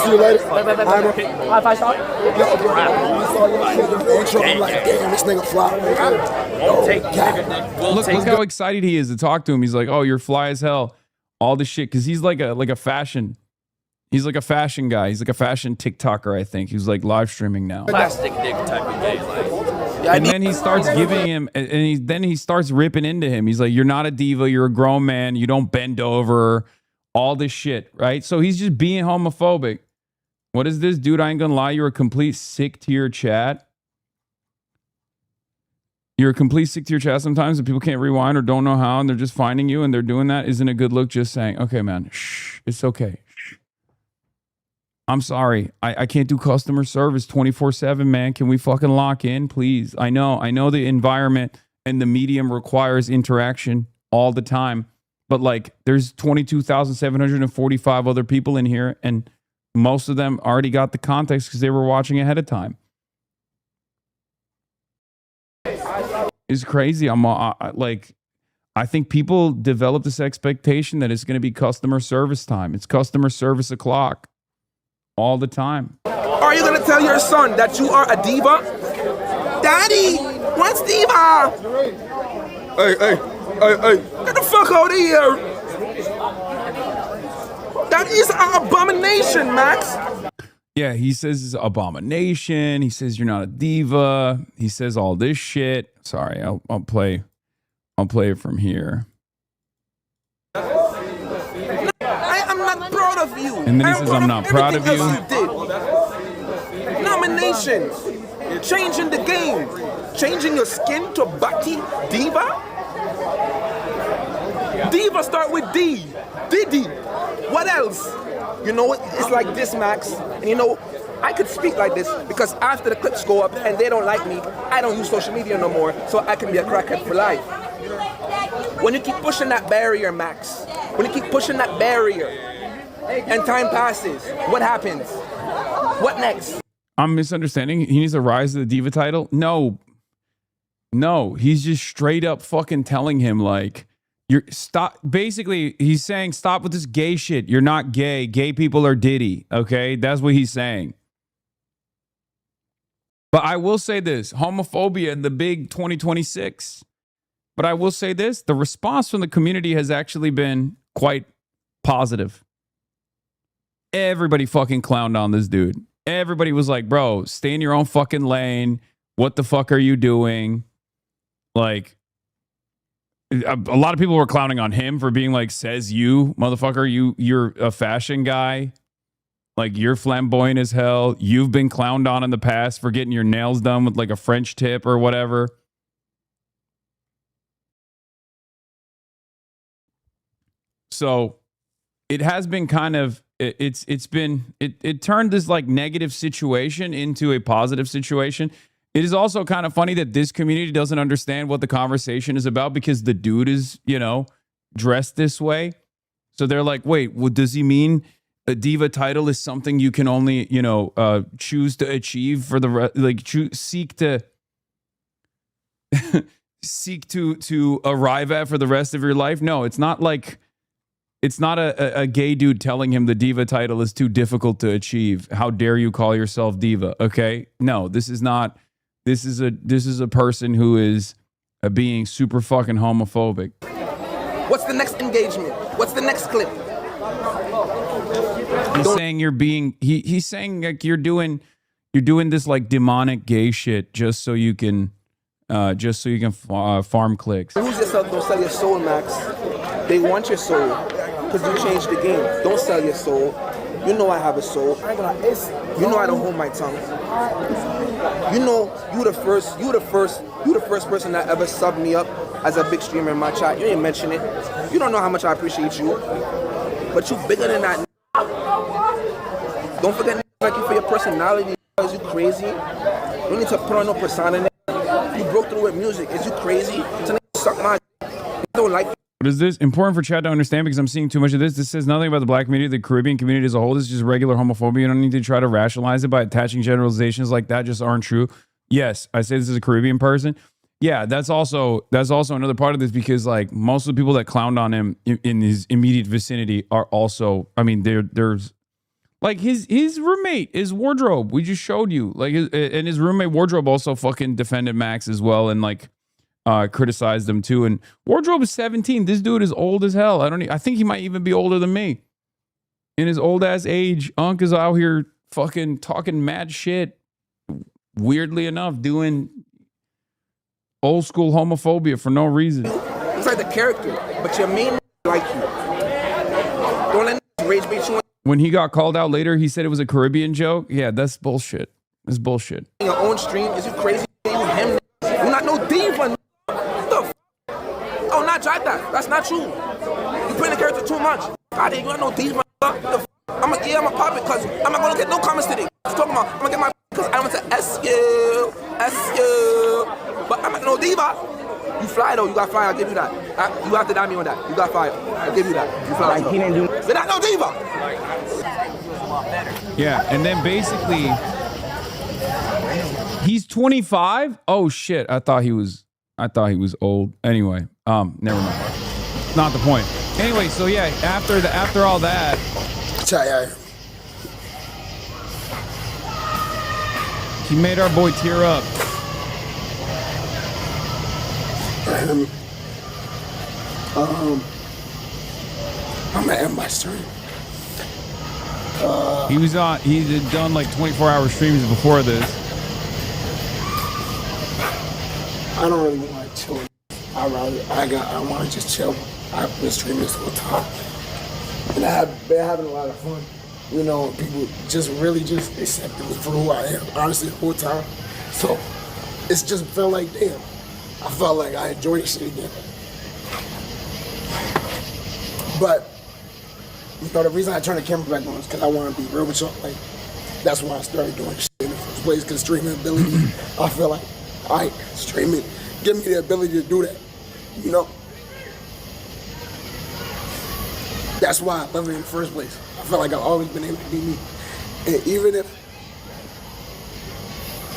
See you later. High five shot. Damn, this nigga fly. Look how excited he is to talk to him. He's like, oh, you're fly as hell. All this shit. Because he's like a fashion. He's like a fashion guy. He's like a fashion TikToker, I think. He's like live streaming now. Plastic dick type of gay, like. And then he starts giving him, and then he starts ripping into him. He's like, "You're not a diva. You're a grown man. You don't bend over." All this shit, right? So he's just being homophobic. What is this, dude? I ain't gonna lie. You're a complete sick to your chat. You're a complete sick to your chat sometimes, and people can't rewind or don't know how, and they're just finding you, and they're doing that. Isn't a good look. Just saying, okay, man, shh, it's okay. Shh. I'm sorry. I can't do customer service 24/7, man. Can we fucking lock in, please? I know the environment and the medium requires interaction all the time, but like there's 22,745 other people in here, and most of them already got the context because they were watching ahead of time. It's crazy. I think people develop this expectation that it's going to be customer service time. It's customer service o'clock all the time. Are you going to tell your son that you are a diva? Daddy, what's diva? Hey, get the fuck out of here. That is an abomination, Max. Yeah, he says it's abomination. He says you're not a diva. He says all this shit. Sorry, I'll play it from here. I am not proud of you. And then he says, I'm not proud of you. Nominations. Changing the game. Changing your skin to Baki diva. Diva start with D. Diddy. What else? You know, it's like this, Max. And you know, I could speak like this because after the clips go up and they don't like me, I don't use social media no more, so I can be a crackhead for life. When you keep pushing that barrier, Max, when you keep pushing that barrier and time passes, what happens? What next? I'm misunderstanding. He needs to rise to the diva title? No, he's just straight up fucking telling him like, you're stop. Basically, he's saying stop with this gay shit. You're not gay. Gay people are Diddy. Okay, that's what he's saying. But I will say this: homophobia in the big 2026. But I will say this: the response from the community has actually been quite positive. Everybody fucking clowned on this dude. Everybody was like, "Bro, stay in your own fucking lane. What the fuck are you doing?" Like. A lot of people were clowning on him for being like, says you, motherfucker, you're a fashion guy. Like, you're flamboyant as hell. You've been clowned on in the past for getting your nails done with like a French tip or whatever. So it has been kind of, it turned this like negative situation into a positive situation. It is also kind of funny that this community doesn't understand what the conversation is about because the dude is, dressed this way. So they're like, wait, what does he mean? A diva title is something you can only, choose to achieve for the seek to arrive at for the rest of your life. No, it's not like, it's not a gay dude telling him the diva title is too difficult to achieve. How dare you call yourself diva? Okay. No, this is not. This is a person who is being super fucking homophobic. What's the next engagement? What's the next clip? He's saying you're being. He's saying like you're doing this like demonic gay shit just so you can farm clicks. Lose yourself. Don't sell your soul, Max. They want your soul because you changed the game. Don't sell your soul. You know I have a soul. You know I don't hold my tongue. You know you the first person that ever subbed me up as a big streamer in my chat. You ain't mention it. You don't know how much I appreciate you. But you bigger than that. Don't forget like you for your personality. Is you crazy? You don't need to put on no persona. You broke through with music. Is you crazy? So suck my. I don't like. What is this? Important for chat to understand because I'm seeing too much of this. This says nothing about the black community, the Caribbean community as a whole. This is just regular homophobia. You don't need to try to rationalize it by attaching generalizations like that just aren't true. Yes, I say this as a Caribbean person. Yeah, that's also another part of this because like most of the people that clowned on him in his immediate vicinity are also, I mean, there's like his roommate, his Wardrobe. We just showed you like, and his roommate Wardrobe also fucking defended Max as well and like criticized him too. And Wardrobe is 17. This dude is old as hell. I think he might even be older than me. In his old ass age, Unc is out here fucking talking mad shit. Weirdly enough, doing old school homophobia for no reason. It's like the character, but your main like you. Don't let rage bait you. When he got called out later, he said it was a Caribbean joke. Yeah, that's bullshit. It's bullshit. Your own stream, is you crazy? You him? You not no diva. What the Oh, not drive that. That's not true. You putting the character too much. God, you not no diva. I'm gonna pop it because I'm not gonna get no comments today. I'm talking about I'm gonna get my because I went to SU. But I'm not no diva. You fly though, you got fire, I'll give you that. You have to dime me on that. You got fire. I'll give you that. You fly. Like, he didn't do. You're not no diva. Yeah, and then basically he's 25. Oh shit! I thought he was old. Anyway, never mind. Not the point. Anyway, so yeah, after all that, he made our boy tear up. I'm gonna end my stream. He had done like 24-hour streams before this. I don't really want to chill. I want to just chill. I've been streaming this whole time, and I've been having a lot of fun. You know, people just really just accepting me for who I am. Honestly, the whole time. So it's just felt like damn. I felt like I enjoyed this shit again. But you know, the reason I turned the camera back on is because I want to be real with y'all. Like that's why I started doing shit in the first place. Because streaming ability, I feel like streaming give me the ability to do that. You know, that's why I love it in the first place. I feel like I've always been able to be me, and even if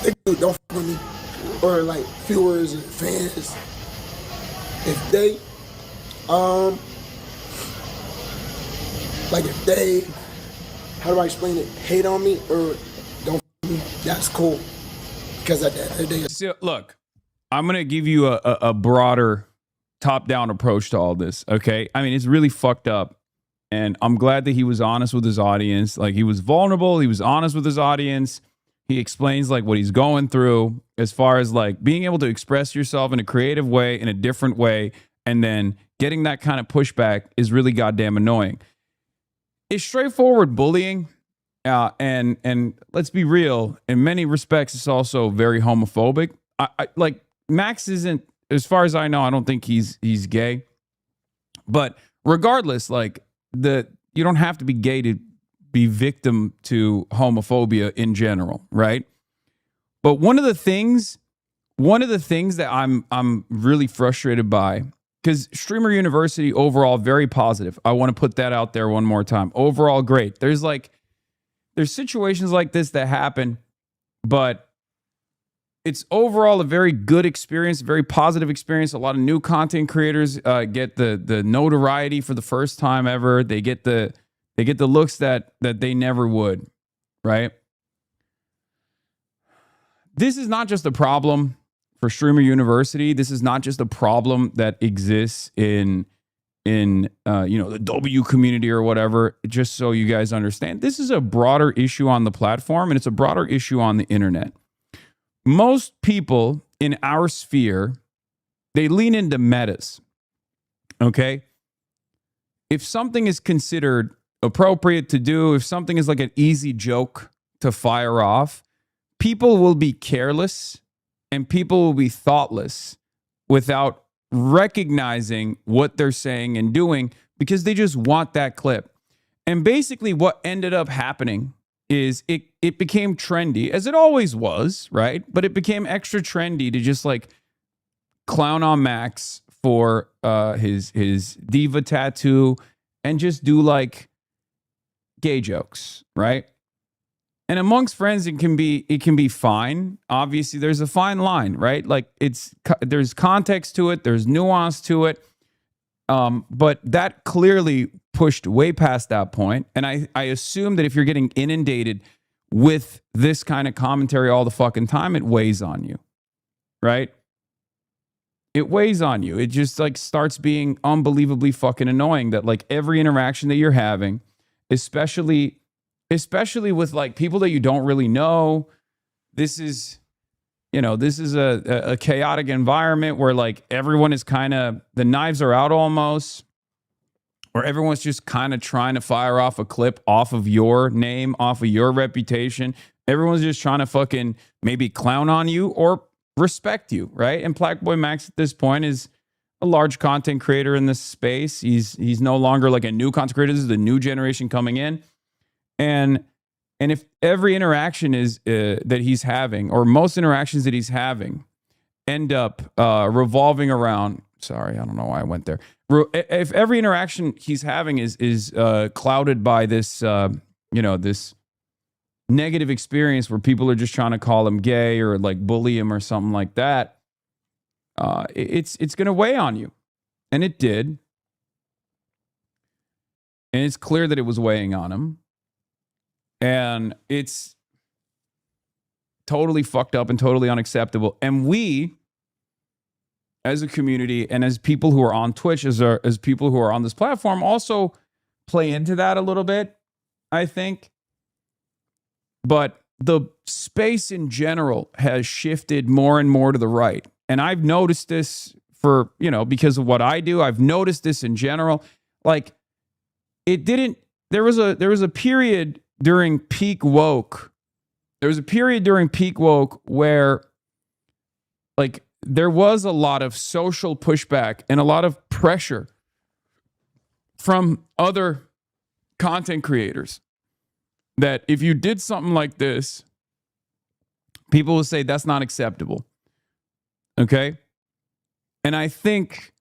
they don't fuck with me or like viewers and fans, if they like if they, how do I explain it, hate on me or don't fuck with me, that's cool. Because at the end of the day, so, look, I'm gonna give you a broader top-down approach to all this. Okay, I mean it's really fucked up. And I'm glad that he was honest with his audience. Like he was vulnerable. He was honest with his audience. He explains like what he's going through as far as like being able to express yourself in a creative way, in a different way. And then getting that kind of pushback is really goddamn annoying. It's straightforward bullying. And let's be real. In many respects, it's also very homophobic. I like Max isn't, as far as I know, I don't think he's gay. But regardless, like, you don't have to be gay to be victim to homophobia in general, right? But one of the things that I'm really frustrated by, because Streamer University overall very positive. I want to put that out there one more time. Overall great. There's situations like this that happen, but it's overall a very good experience, very positive experience. A lot of new content creators get the notoriety for the first time ever. They get the looks that they never would, right? This is not just a problem for Streamer University. This is not just a problem that exists in the W community or whatever. Just so you guys understand, this is a broader issue on the platform, and it's a broader issue on the internet. Most people in our sphere, they lean into metas, okay? If something is considered appropriate to do, if something is like an easy joke to fire off, people will be careless and people will be thoughtless without recognizing what they're saying and doing because they just want that clip. And basically what ended up happening is it became trendy, as it always was, right? But it became extra trendy to just like clown on Max for his diva tattoo and just do like gay jokes, right? And amongst friends, it can be fine. Obviously, there's a fine line, right? Like there's context to it, there's nuance to it. But that clearly pushed way past that point. And I assume that if you're getting inundated with this kind of commentary all the fucking time, it weighs on you, right? It weighs on you. It just like starts being unbelievably fucking annoying that like every interaction that you're having, especially with like people that you don't really know, this is this is a chaotic environment where like everyone is kind of, the knives are out almost, or everyone's just kind of trying to fire off a clip off of your name, off of your reputation. Everyone's just trying to fucking maybe clown on you or respect you, right? And Black Boy Max at this point is a large content creator in this space. He's no longer like a new content creator. This is the new generation coming in. And if every interaction is that he's having, or most interactions that he's having, end up revolving around, sorry, I don't know why I went there. If every interaction he's having is clouded by this, this negative experience where people are just trying to call him gay or like bully him or something like that, it's going to weigh on you. And it did. And it's clear that it was weighing on him. And it's totally fucked up and totally unacceptable. And we, as a community and as people who are on Twitch, as people who are on this platform, also play into that a little bit, I think. But the space in general has shifted more and more to the right. And I've noticed this because of what I do. I've noticed this in general. Like, there was a period during peak woke. There was a period during peak woke where like there was a lot of social pushback and a lot of pressure from other content creators that if you did something like this, people would say that's not acceptable. Okay? And I think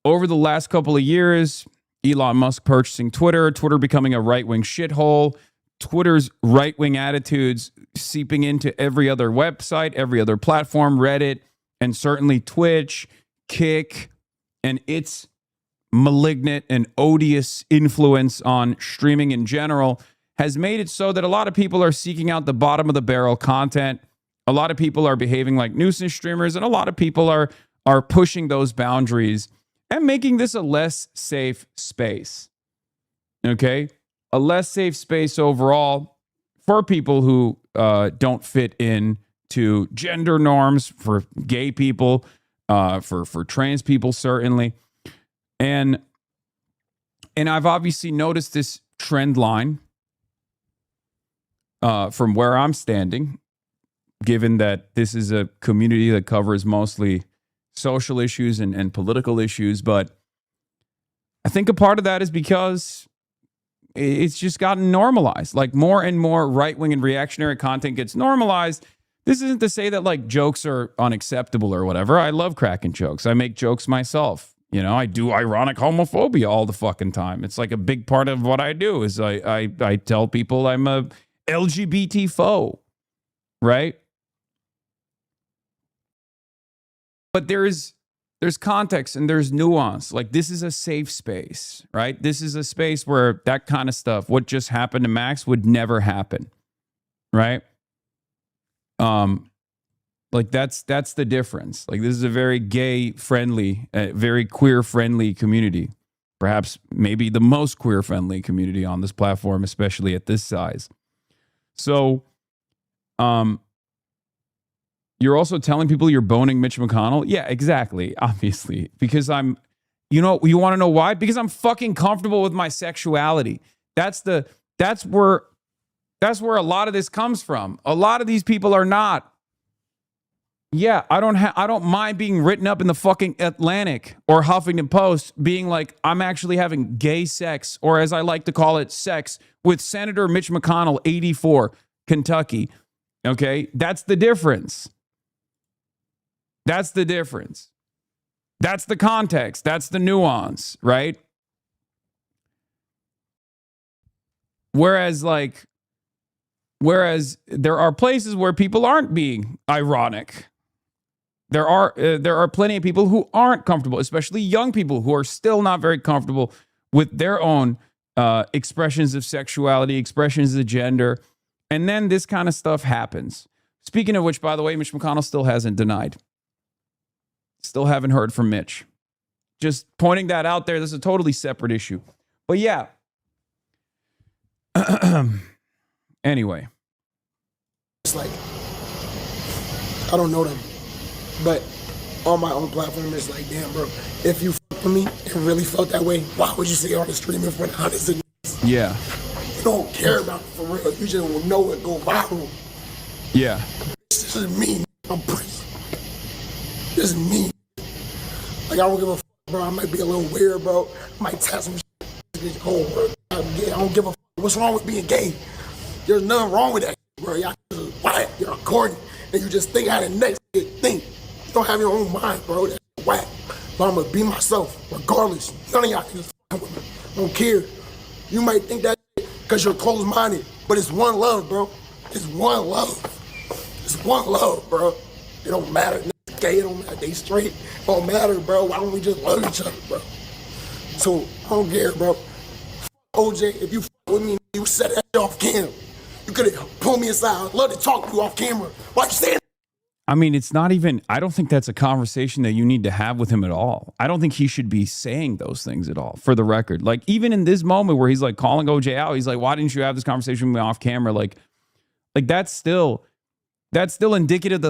over the last couple of years, Elon Musk purchasing Twitter becoming a right-wing shithole, Twitter's right-wing attitudes seeping into every other website, every other platform, Reddit, and certainly Twitch, Kick, and its malignant and odious influence on streaming in general has made it so that a lot of people are seeking out the bottom of the barrel content. A lot of people are behaving like nuisance streamers, and a lot of people are pushing those boundaries and making this a less safe space. Okay? A less safe space overall for people who don't fit in to gender norms, for gay people, for trans people, certainly. And I've obviously noticed this trend line from where I'm standing, given that this is a community that covers mostly social issues and political issues. But I think a part of that is because it's just gotten normalized. Like more and more right-wing and reactionary content gets normalized. This isn't to say that like jokes are unacceptable or whatever. I love cracking jokes. I make jokes myself. I do ironic homophobia all the fucking time. It's like a big part of what I do is I tell people I'm a LGBT foe, right? But there's context and there's nuance. Like this is a safe space, right? This is a space where that kind of stuff, what just happened to Max, would never happen, right? Like that's the difference. Like this is a very gay friendly, very queer friendly community. Perhaps maybe the most queer friendly community on this platform, especially at this size. So, you're also telling people you're boning Mitch McConnell? Yeah, exactly. Obviously. Because you want to know why? Because I'm fucking comfortable with my sexuality. That's where a lot of this comes from. A lot of these people are not. Yeah, I don't mind being written up in the fucking Atlantic or Huffington Post being like, I'm actually having gay sex, or as I like to call it, sex with Senator Mitch McConnell, 84, Kentucky. Okay? That's the difference. That's the difference. That's the context. That's the nuance, right? Whereas there are places where people aren't being ironic. There are plenty of people who aren't comfortable, especially young people who are still not very comfortable with their own expressions of sexuality, expressions of gender. And then this kind of stuff happens. Speaking of which, by the way, Mitch McConnell still hasn't denied. Still haven't heard from Mitch. Just pointing that out there. This is a totally separate issue. But yeah. Anyway. It's like, I don't know them. But on my own platform, it's like, damn, bro, if you fuck with me and really felt that way, why would you say on the stream in front of hundreds of niggas? Yeah. You don't care about it for real. You just will know it go viral. Yeah. This is me. I'm Prince. This is me. Like, I don't give a fuck, bro. I might be a little weird, bro. I might tap some shit. This whole world. I don't give a fuck. What's wrong with being gay? There's nothing wrong with that, bro. Y'all just whack. You're corny. And you just think how the next kid think. You don't have your own mind, bro. That's whack. But I'm gonna be myself, regardless. None of y'all can just fuck with me. I don't care. You might think that because you're closed-minded, but it's one love, bro. It's one love. It's one love, bro. It don't matter. Niggas gay, it don't matter. They straight. It don't matter, bro. Why don't we just love each other, bro? So I don't care, bro. OJ, if you fuck with me, you said that off camera. You could have pulled me aside. I'd love to talk to you off camera. Why you saying? I mean, it's not even, I don't think that's a conversation that you need to have with him at all. I don't think he should be saying those things at all, for the record. Like, even in this moment where he's like calling OJ out, he's like, why didn't you have this conversation with me off camera? Like that's still indicative of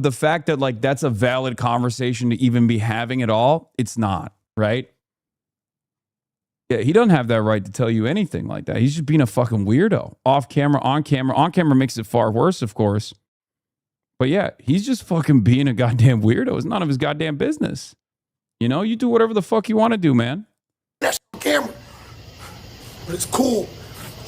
the fact that like that's a valid conversation to even be having at all. It's not, right? Yeah, he doesn't have that right to tell you anything like that. He's just being a fucking weirdo. Off camera, on camera. On camera makes it far worse, of course. But yeah, he's just fucking being a goddamn weirdo. It's none of his goddamn business. You know, you do whatever the fuck you want to do, man. That's on camera. But it's cool.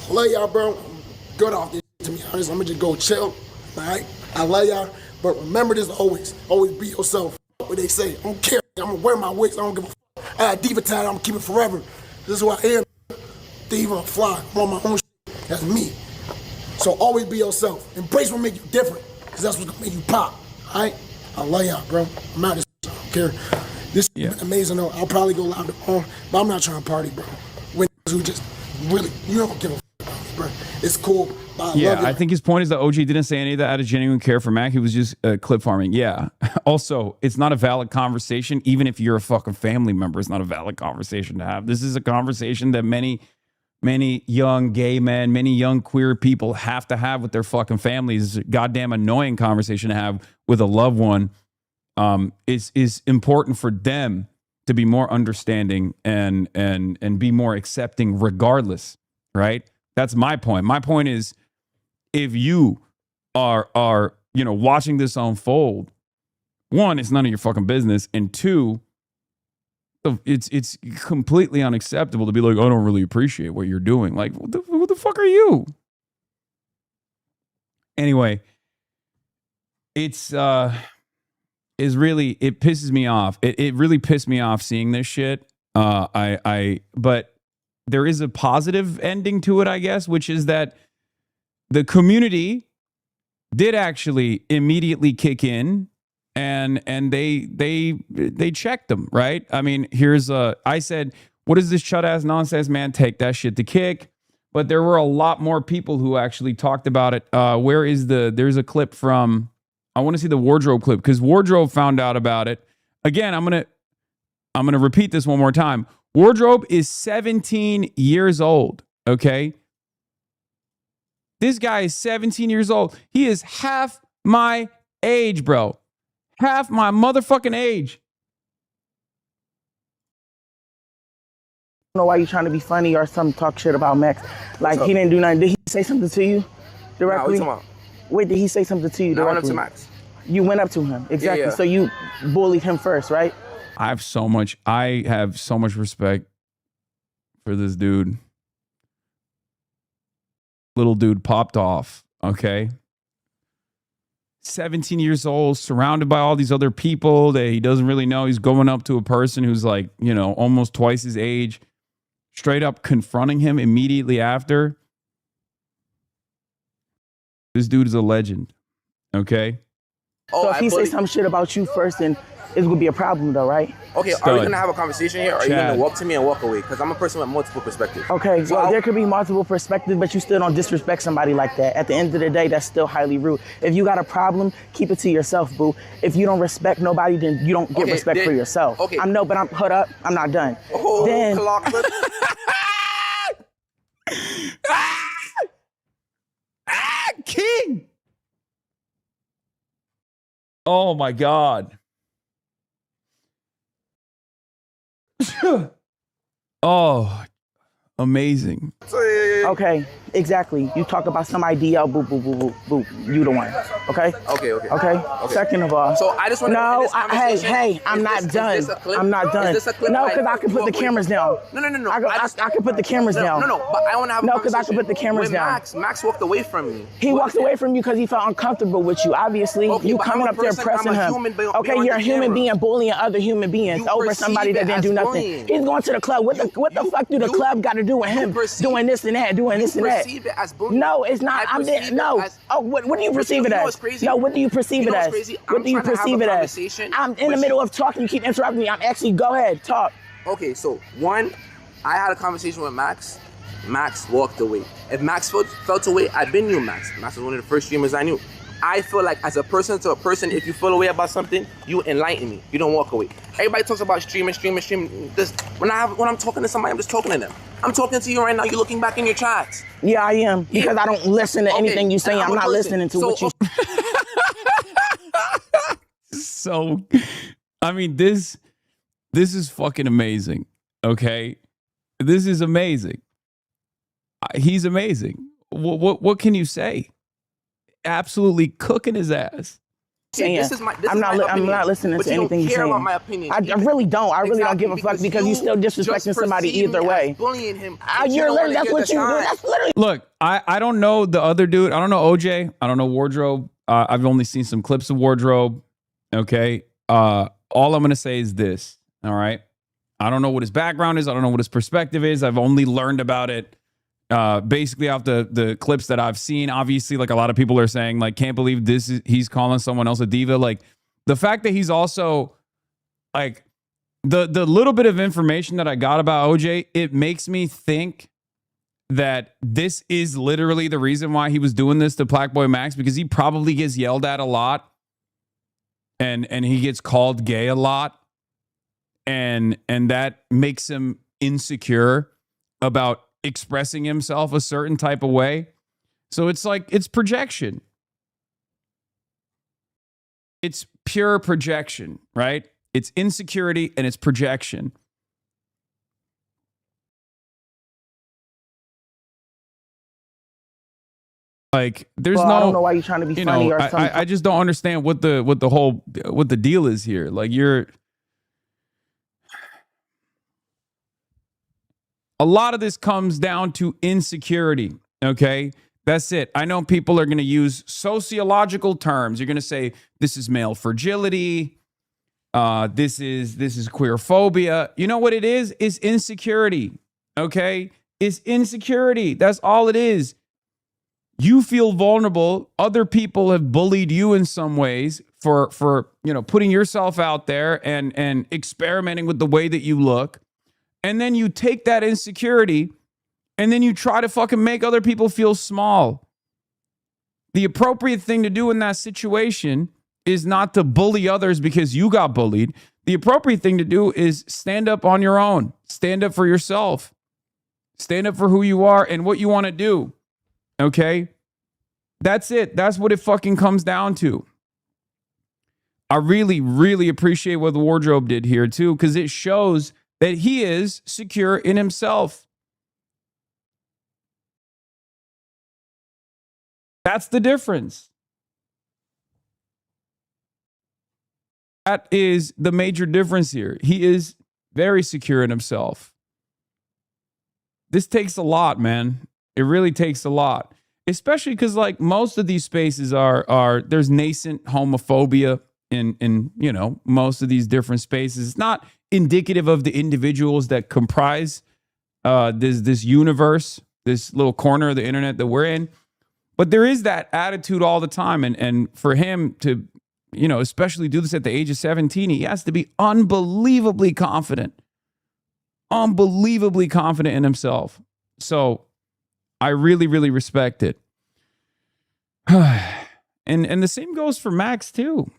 I love y'all, bro. I'm good off this, to be honest. I'm gonna just go chill. All right? I love y'all. But remember this always. Always be yourself. What they say. I don't care. I'm gonna wear my wigs. I don't give a fuck. I had diva tag. I'm gonna keep it forever. This is who I am. Thief, I'm fly. I'm on my own shit. That's me. So always be yourself. Embrace what make you different. Because that's what's gonna make you pop. Alright? I love y'all, bro. I'm out of this. I don't care. This is amazing though. I'll probably go live tomorrow, but I'm not trying to party, bro. When who just really, you don't give a fuck about me, bro. It's cool. But I love I think his point is that OG didn't say any of that out of genuine care for Mac. He was just clip farming. Yeah. Also, it's not a valid conversation. Even if you're a fucking family member, it's not a valid conversation to have. This is a conversation that many young gay men, many young queer people have to have with their fucking families. It's a goddamn annoying conversation to have with a loved one. Is important for them to be more understanding and be more accepting regardless, right? That's my point. My point is, if you are watching this unfold, one, it's none of your fucking business, and two, it's completely unacceptable to be like, I don't really appreciate what you're doing. Like, who the fuck are you? Anyway, it's really, it pisses me off. It really pissed me off seeing this shit. But there is a positive ending to it, I guess, which is that the community did actually immediately kick in and they checked them, right? I mean, I said, what is this chud ass nonsense, man? Take that shit to kick. But there were a lot more people who actually talked about it. There's a clip from, I want to see the Wardrobe clip, because Wardrobe found out about it. Again, I'm gonna repeat this one more time. Wardrobe is 17 years old, okay? This guy is 17 years old. He is half my age, bro. Half my motherfucking age. I don't know why you trying to be funny or some talk shit about Max. Like, he didn't do nothing. Did he say something to you directly? Nah, what you talking Wait, did he say something to you directly? I went up to Max. You went up to him, exactly. Yeah. So you bullied him first, right? I have so much respect for this dude. Little dude popped off, okay? 17 years old, surrounded by all these other people that he doesn't really know. He's going up to a person who's like, almost twice his age, straight up confronting him immediately after. This dude is a legend, okay? So if he say some shit about you first, then it's gonna be a problem though, right? Okay, are we gonna have a conversation here, or are you gonna walk to me and walk away? Because I'm a person with multiple perspectives. Okay, so there could be multiple perspectives, but you still don't disrespect somebody like that. At the end of the day, that's still highly rude. If you got a problem, keep it to yourself, boo. If you don't respect nobody, then you don't get respect for yourself. Okay. Hold up, I'm not done. Oh, then King! Oh my God. Oh, amazing. Okay, exactly. You talk about some idea, boop, boop, boop, boop, boop. You the one. Okay? Okay? Second of all. So I just want to. No, hey, I'm not done. I'm not done. Is this a clip? No, because I can put the cameras down. No. I can put the cameras down. No, but I want to have. No, because I can put the cameras when down. Max walked away from me. He walked away from you because he felt uncomfortable with you. Obviously, you coming up there pressing him. Okay, you're a human being bullying other human beings over somebody that didn't do nothing. He's going to the club. What the fuck do the club got to do with him doing this and that, doing this and that? Perceive it as bullying. No, it's not. I'm there. No. What do you perceive it as? No, what do you perceive it as? What do you perceive it as? I'm in the middle of talking. You keep interrupting me. I'm actually, go ahead, talk. Okay, so one, I had a conversation with Max. Max walked away. If Max felt away, I've been knew Max. Max was one of the first streamers I knew. I feel like as a person to a person, if you feel away about something, you enlighten me. You don't walk away. Everybody talks about streaming. This, when I'm talking to somebody, I'm just talking to them. I'm talking to you right now. You're looking back in your chats. Yeah, I am. Because I don't listen to anything you say. I'm not listening to what you. So, I mean, this is fucking amazing. Okay, this is amazing. He's amazing. What can you say? Absolutely cooking his ass. I'm not listening to anything you're saying. About my opinion. I really don't. I really don't give a fuck because you still disrespecting somebody either way. Bullying him. You're literally, that's what you do. That's literally. Look, I don't know the other dude. I don't know OJ. I don't know Wardrobe. I've only seen some clips of Wardrobe. Okay. All I'm gonna say is this. All right. I don't know what his background is. I don't know what his perspective is. I've only learned about it basically off the clips that I've seen. Obviously, like a lot of people are saying, like, can't believe he's calling someone else a diva. Like the fact that he's also like the little bit of information that I got about OJ, it makes me think that this is literally the reason why he was doing this to Black Boy Max, because he probably gets yelled at a lot and he gets called gay a lot. And that makes him insecure about expressing himself a certain type of way. So it's like, it's projection. It's pure projection, right? It's insecurity and it's projection. Like there's I don't know why you're trying to be funny or something. I just don't understand what the deal is here. Like a lot of this comes down to insecurity, okay? That's it. I know people are going to use sociological terms. You're going to say, this is male fragility. This is queer phobia. You know what it is? It's insecurity, okay? It's insecurity. That's all it is. You feel vulnerable. Other people have bullied you in some ways for putting yourself out there and experimenting with the way that you look. And then you take that insecurity and then you try to fucking make other people feel small. The appropriate thing to do in that situation is not to bully others because you got bullied. The appropriate thing to do is stand up on your own. Stand up for yourself. Stand up for who you are and what you want to do. Okay? That's it. That's what it fucking comes down to. I really, really appreciate what the Wardrobe did here too, because it shows that he is secure in himself. That's the difference. That is the major difference here. He is very secure in himself. This takes a lot, man. It really takes a lot. Especially because like most of these spaces are there's nascent homophobia in most of these different spaces. It's not indicative of the individuals that comprise this universe, this little corner of the internet that we're in. But there is that attitude all the time. And for him to, especially do this at the age of 17, he has to be unbelievably confident in himself. So I really, really respect it. And the same goes for Max too.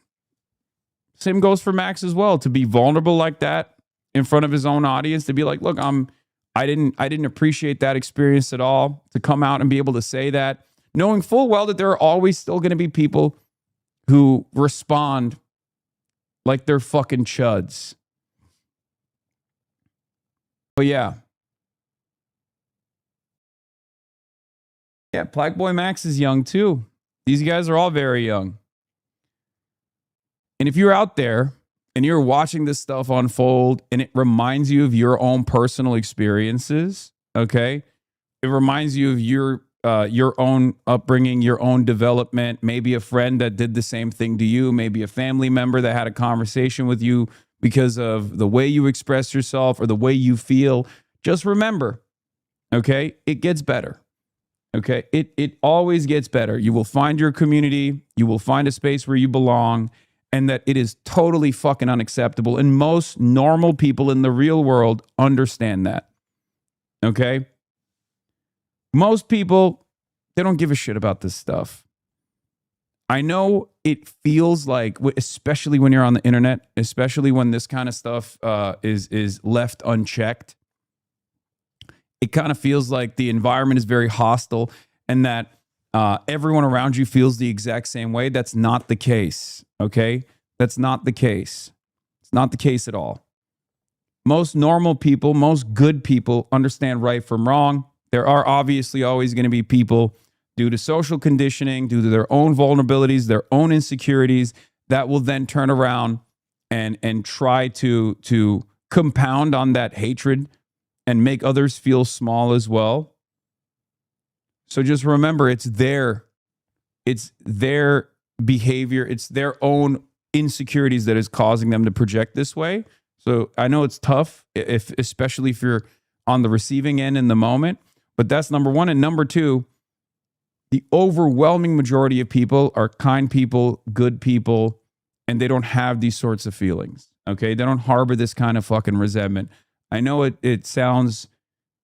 Same goes for Max as well, to be vulnerable like that in front of his own audience, to be like, look, I didn't appreciate that experience at all, to come out and be able to say that, knowing full well that there are always still going to be people who respond like they're fucking chuds. But yeah. Yeah, Black Boy Max is young too. These guys are all very young. And if you're out there and you're watching this stuff unfold and it reminds you of your own personal experiences, okay? It reminds you of your own upbringing, your own development, maybe a friend that did the same thing to you, maybe a family member that had a conversation with you because of the way you express yourself or the way you feel. Just remember, okay, it gets better. Okay, it always gets better. You will find your community, you will find a space where you belong, and that it is totally fucking unacceptable. And most normal people in the real world understand that. Okay? Most people, they don't give a shit about this stuff. I know it feels like, especially when you're on the internet, especially when this kind of stuff is left unchecked, it kind of feels like the environment is very hostile and that everyone around you feels the exact same way. That's not the case, okay? That's not the case. It's not the case at all. Most normal people, most good people understand right from wrong. There are obviously always going to be people, due to social conditioning, due to their own vulnerabilities, their own insecurities, that will then turn around and try to compound on that hatred and make others feel small as well. So just remember, it's their behavior, it's their own insecurities that is causing them to project this way. So I know it's tough, especially if you're on the receiving end in the moment, but that's number one. And number two, the overwhelming majority of people are kind people, good people, and they don't have these sorts of feelings. Okay, they don't harbor this kind of fucking resentment. I know it sounds,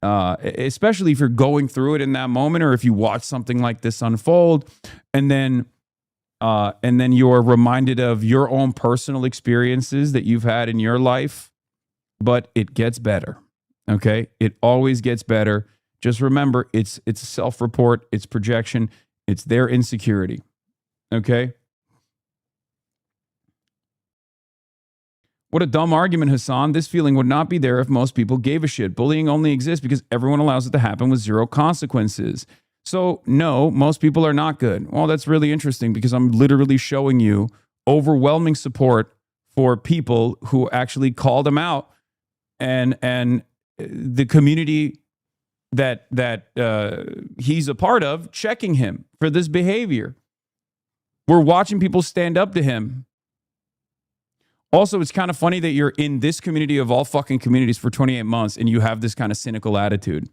especially if you're going through it in that moment, or if you watch something like this unfold, and then you're reminded of your own personal experiences that you've had in your life. But it gets better. Okay, it always gets better. Just remember, it's a self-report, it's projection, it's their insecurity. Okay. What a dumb argument, Hasan. This feeling would not be there if most people gave a shit. Bullying only exists because everyone allows it to happen with zero consequences. So, no, most people are not good. Well, that's really interesting because I'm literally showing you overwhelming support for people who actually called him out, and the community that he's a part of checking him for this behavior. We're watching people stand up to him. Also, it's kind of funny that you're in this community of all fucking communities for 28 months and you have this kind of cynical attitude.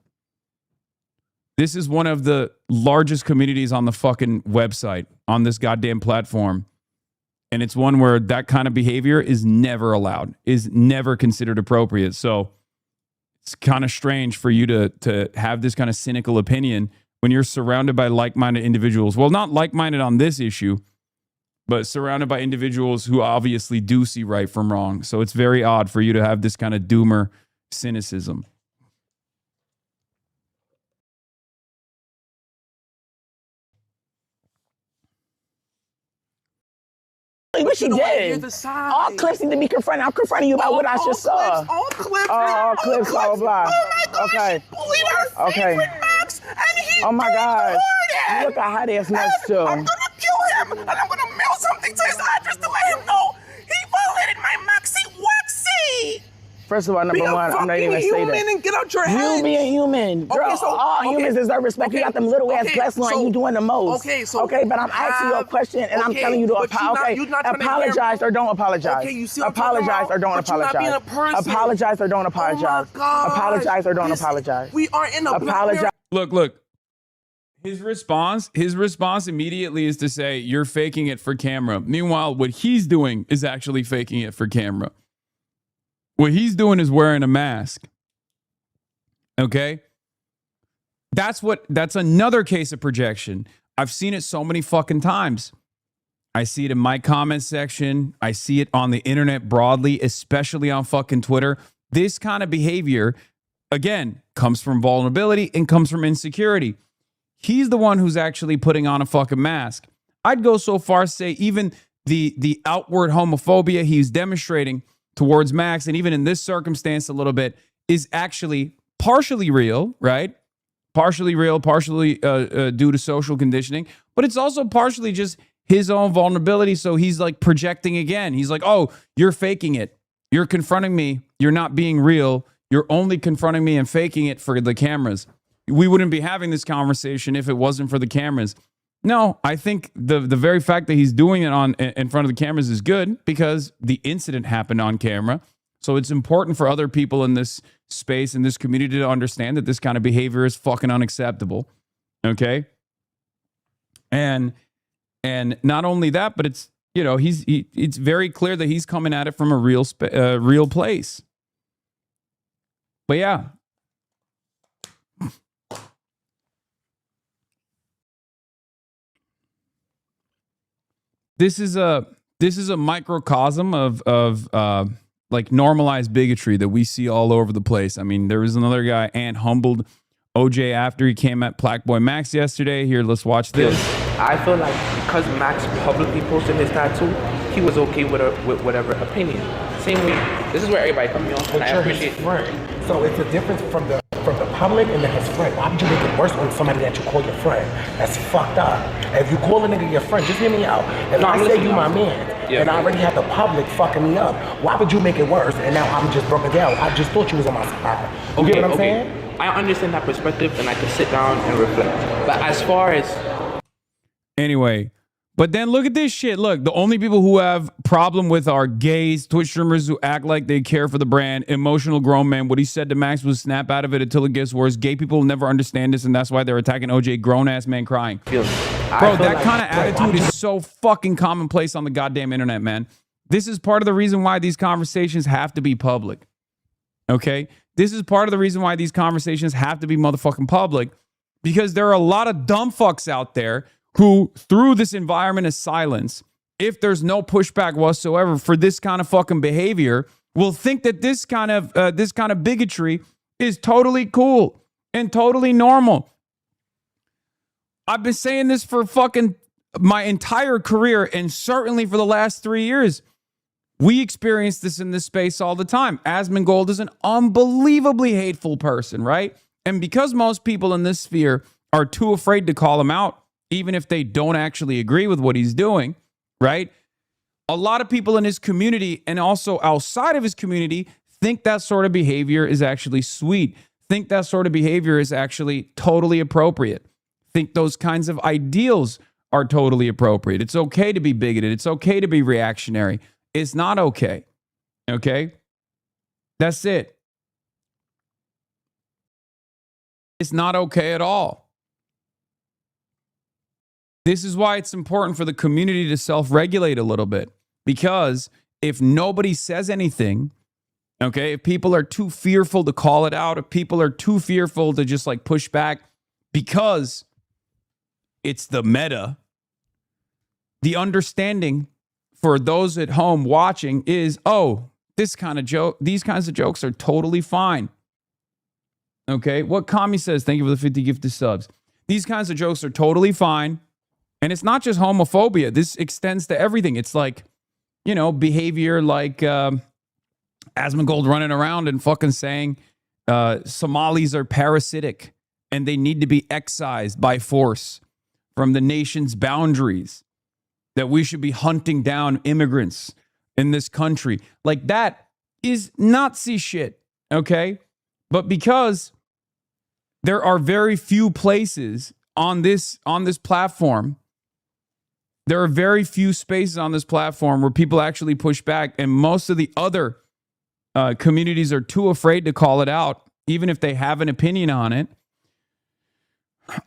This is one of the largest communities on the fucking website, on this goddamn platform. And it's one where that kind of behavior is never allowed, is never considered appropriate. So it's kind of strange for you to have this kind of cynical opinion when you're surrounded by like-minded individuals. Well, not like-minded on this issue, but surrounded by individuals who obviously do see right from wrong. So it's very odd for you to have this kind of doomer cynicism. What she did. All clips need to be confronted. I'm confronting you about what I just saw. All clips. All clips, blah, blah, blah. Oh my gosh, Okay. she bullied her favorite Max, and he Oh my God. recorded. Look at how they messed too. I'm gonna kill him, and I'm gonna mail something to his address to let him know he violated my Maxi Waxy. First of all, number one, I'm not even gonna say human that. and get out your head. You being human. Girl, Okay, so- all okay, humans deserve respect. You okay, got them little ass okay, blessed on so- you doing the most. okay, so Okay, but I'm asking you a question and I'm okay, telling you to but you're not trying to apologize hear- or don't apologize. Okay, you see what I'm talking apologize about? or don't But you're not apologize. being a person. Apologize or don't apologize. Oh my God. Apologize or don't apologize. We are in a Apologize. Look. His response immediately is to say, you're faking it for camera. Meanwhile, what he's doing is actually faking it for camera. What he's doing is wearing a mask. Okay? That's another case of projection. I've seen it so many fucking times. I see it in my comment section. I see it on the internet broadly, especially on fucking Twitter. This kind of behavior, again, comes from vulnerability and comes from insecurity. He's the one who's actually putting on a fucking mask. I'd go so far as to say even the outward homophobia he's demonstrating towards Max, and even in this circumstance a little bit, is actually partially real, right? Partially real, partially due to social conditioning, but it's also partially just his own vulnerability. So he's like projecting again. He's like, oh, you're faking it. You're confronting me. You're not being real. You're only confronting me and faking it for the cameras. We wouldn't be having this conversation if it wasn't for the cameras. No, I think the very fact that he's doing it in front of the cameras is good because the incident happened on camera. So it's important for other people in this space, in this community, to understand that this kind of behavior is fucking unacceptable. Okay? And not only that, but it's, you know, it's very clear that he's coming at it from a real place. But yeah. This is a microcosm of like normalized bigotry that we see all over the place. I mean, there was another guy, Ant, humbled OJ after he came at Black Boy Max yesterday. Here, let's watch this. I feel like because Max publicly posted his tattoo, he was okay with whatever opinion. Same way, this is where everybody comes on, and I appreciate friend. So it's a difference from the public and then his friend. Why would you make it worse on somebody that you call your friend? That's fucked up. If you call a nigga your friend, just hear me out. If I say you my man, and I already have the public fucking me up, why would you make it worse? And now I'm just broken down. I just thought you was on my side. You get what I'm saying? I understand that perspective, and I can sit down and reflect. But as far as anyway, but then look at this shit. Look, the only people who have problem with are gays, Twitch streamers who act like they care for the brand, emotional grown men. What he said to Max was snap out of it until it gets worse. Gay people will never understand this, and that's why they're attacking OJ, grown-ass man crying. Bro, that kind of attitude is so fucking commonplace on the goddamn internet, man. This is part of the reason why these conversations have to be public. Okay? This is part of the reason why these conversations have to be motherfucking public, because there are a lot of dumb fucks out there who, through this environment of silence, if there's no pushback whatsoever for this kind of fucking behavior, will think that this kind of bigotry is totally cool and totally normal. I've been saying this for fucking my entire career, and certainly for the last 3 years. We experience this in this space all the time. Asmongold is an unbelievably hateful person, right? And because most people in this sphere are too afraid to call him out, even if they don't actually agree with what he's doing, right? A lot of people in his community and also outside of his community think that sort of behavior is actually sweet, think that sort of behavior is actually totally appropriate, think those kinds of ideals are totally appropriate. It's okay to be bigoted. It's okay to be reactionary. It's not okay. Okay? That's it. It's not okay at all. This is why it's important for the community to self-regulate a little bit. Because if nobody says anything, okay, if people are too fearful to call it out, if people are too fearful to just like push back because it's the meta, the understanding for those at home watching is, oh, these kinds of jokes are totally fine. Okay, what Kami says, thank you for the 50 gifted subs. These kinds of jokes are totally fine. And it's not just homophobia. This extends to everything. It's like, you know, behavior like Asmongold running around and fucking saying Somalis are parasitic and they need to be excised by force from the nation's boundaries, that we should be hunting down immigrants in this country. Like, that is Nazi shit, okay? But because there are very few places on this platform, there are very few spaces on this platform where people actually push back, and most of the other communities are too afraid to call it out, even if they have an opinion on it.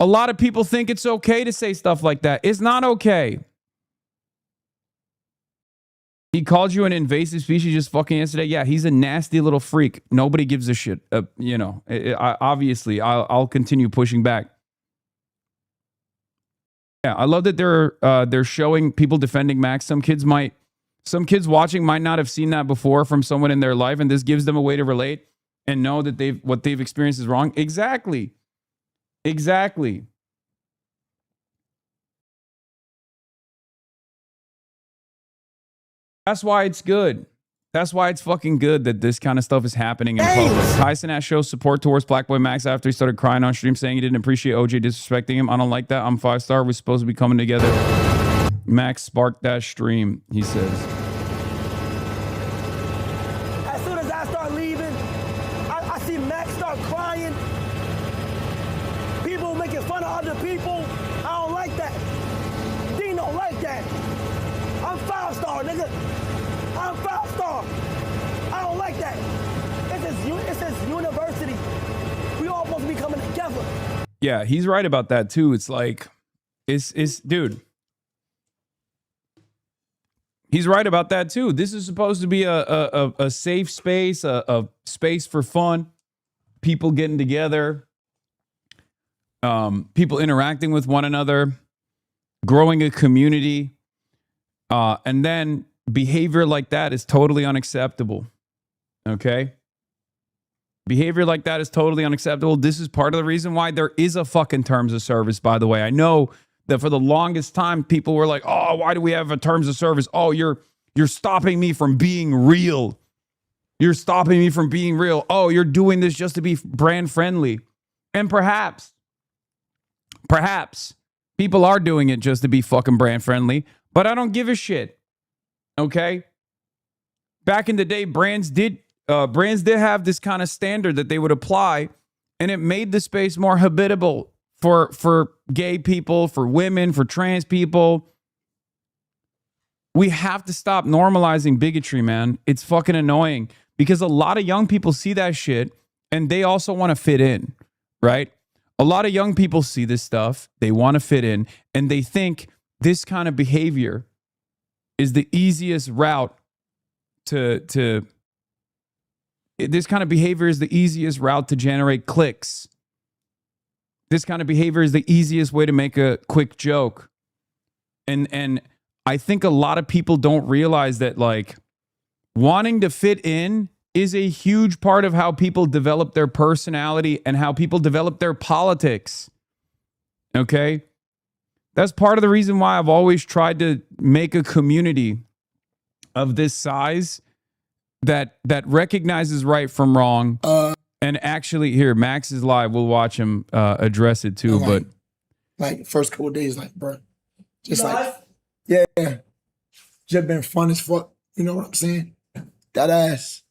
A lot of people think it's okay to say stuff like that. It's not okay. He called you an invasive species just fucking yesterday. Yeah, he's a nasty little freak. Nobody gives a shit. Obviously, I'll continue pushing back. Yeah, I love that they're showing people defending Max. Some kids watching might not have seen that before from someone in their life, and this gives them a way to relate and know that what they've experienced is wrong. Exactly. That's why it's good. That's why it's fucking good that this kind of stuff is happening in public. Tyson has shows support towards Black Boy Max after he started crying on stream saying he didn't appreciate OJ disrespecting him. I don't like that. I'm 5-star. We're supposed to be coming together. Max sparked that stream, he says. As soon as I start leaving, I see Max start crying. People making fun of other people. I don't like that. Dean don't like that. I'm 5-star, nigga. I'm 5-star. I don't like that. It's his university. We all supposed to be coming together. Yeah, he's right about that too. It's like, dude. He's right about that too. This is supposed to be a safe space, a space for fun, people getting together, people interacting with one another, growing a community, and then behavior like that is totally unacceptable. Okay? Behavior like that is totally unacceptable. This is part of the reason why there is a fucking terms of service, by the way. I know that for the longest time, people were like, oh, why do we have a terms of service? Oh, you're stopping me from being real. You're stopping me from being real. Oh, you're doing this just to be brand friendly. And perhaps people are doing it just to be fucking brand friendly, but I don't give a shit. Okay? Back in the day, brands did have this kind of standard that they would apply, and it made the space more habitable for gay people, for women, for trans people. We have to stop normalizing bigotry, man. It's fucking annoying because a lot of young people see that shit and they also want to fit in, right? A lot of young people see this stuff, they want to fit in, and they think this kind of behavior is the easiest route to this kind of behavior is the easiest route to generate clicks. This kind of behavior is the easiest way to make a quick joke. And I think a lot of people don't realize that, like, wanting to fit in is a huge part of how people develop their personality and how people develop their politics. Okay? That's part of the reason why I've always tried to make a community of this size that recognizes right from wrong. And actually, here, Max is live. We'll watch him address it too. But like first couple of days, like, bro, just like, yeah, just been fun as fuck. You know what I'm saying? That ass.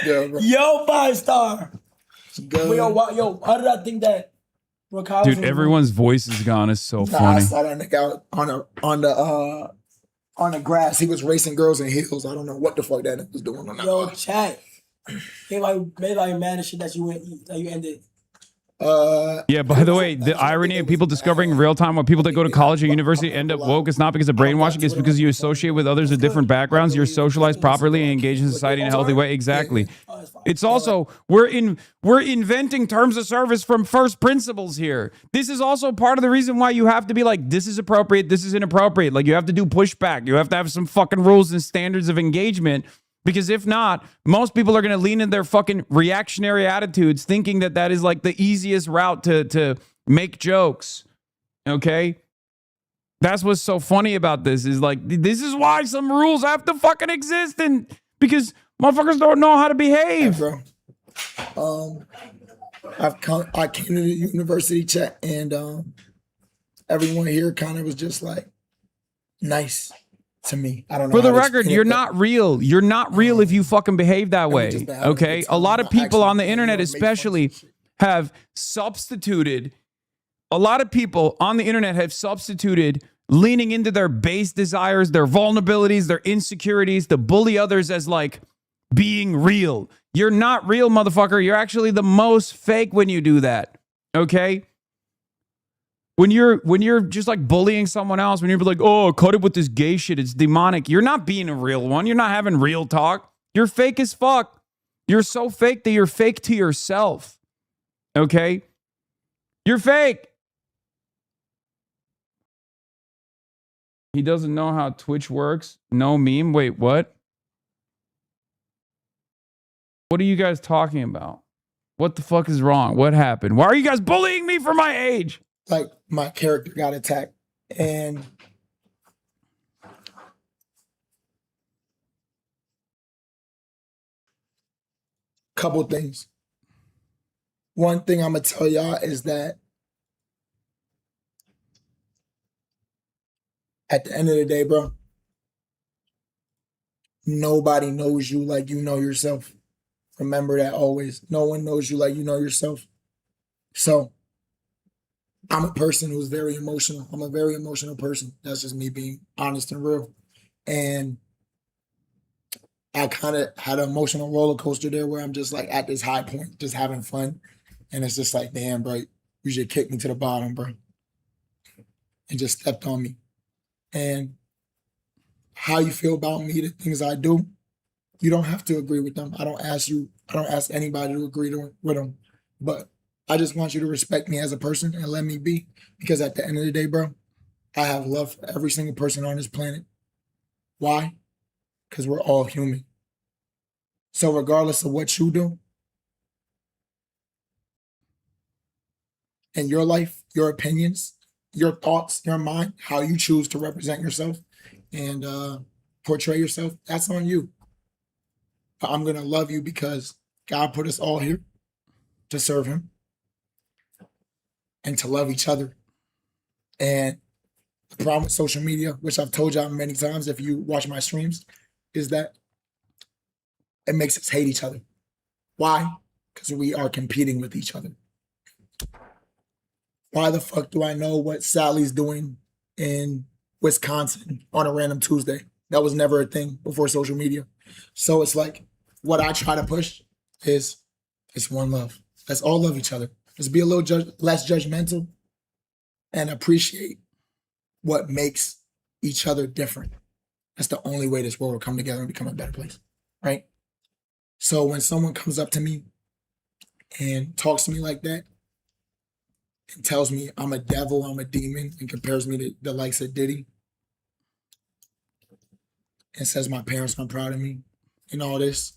Yo, 5-star. Yo, how did I think that? Dude, everyone's voice is gone. It's so I funny. saw that nigga out on the grass. He was racing girls in heels. I don't know what the fuck that nigga was doing on that. Yo, chat. They like mad as shit that you ended. Yeah, by the way, the irony of people discovering in real time why people that go to college or university end up woke is not because of brainwashing, it's because you associate with others with different backgrounds, you're socialized properly and engaged in society in a healthy way. Exactly. It's also, we're inventing terms of service from first principles here. This is also part of the reason why you have to be like, this is appropriate, this is inappropriate. Like, you have to do pushback. You have to have some fucking rules and standards of engagement. Because if not, most people are going to lean in their fucking reactionary attitudes thinking that that is like the easiest route to make jokes. Okay? That's what's so funny about this is like, this is why some rules have to fucking exist, and because motherfuckers don't know how to behave. Hey, bro. I came to the university chat and everyone here kind of was just like nice to me. I don't know. For the record, you're not real. You're not real if you fucking behave that way. Okay? A lot of people on the internet especially have substituted, a lot of people on the internet have substituted leaning into their base desires, their vulnerabilities, their insecurities to bully others as like being real. You're not real, motherfucker. You're actually the most fake when you do that. Okay? When you're just like bullying someone else, when you're like, oh, cut it with this gay shit, it's demonic. You're not being a real one. You're not having real talk. You're fake as fuck. You're so fake that you're fake to yourself. Okay? You're fake. He doesn't know how Twitch works. No meme. Wait, what? What are you guys talking about? What the fuck is wrong? What happened? Why are you guys bullying me for my age? Like, my character got attacked and Couple things. One thing I'm gonna tell y'all is that at the end of the day, bro, nobody knows you like you know yourself. Remember that always. No one knows you like you know yourself. So I'm a person who's very emotional. I'm a very emotional person. That's just me being honest and real. And I kind of had an emotional roller coaster there where I'm just like at this high point, just having fun. And it's just like, damn, bro, you should kick me to the bottom, bro. And just stepped on me. And how you feel about me, the things I do, you don't have to agree with them. I don't ask anybody to agree with them. But I just want you to respect me as a person and let me be. Because at the end of the day, bro, I have love for every single person on this planet. Why? Because we're all human. So regardless of what you do in your life, your opinions, your thoughts, your mind, how you choose to represent yourself and portray yourself, that's on you. But I'm going to love you because God put us all here to serve him and to love each other. And the problem with social media, which I've told y'all many times if you watch my streams, is that it makes us hate each other. Why? Because we are competing with each other. Why the fuck do I know what Sally's doing in Wisconsin on a random Tuesday? That was never a thing before social media. So it's like, what I try to push is it's one love. Let's all love each other. Let's be a little less judgmental and appreciate what makes each other different. That's the only way this world will come together and become a better place, right? So when someone comes up to me and talks to me like that and tells me I'm a devil, I'm a demon, and compares me to the likes of Diddy and says my parents aren't proud of me and all this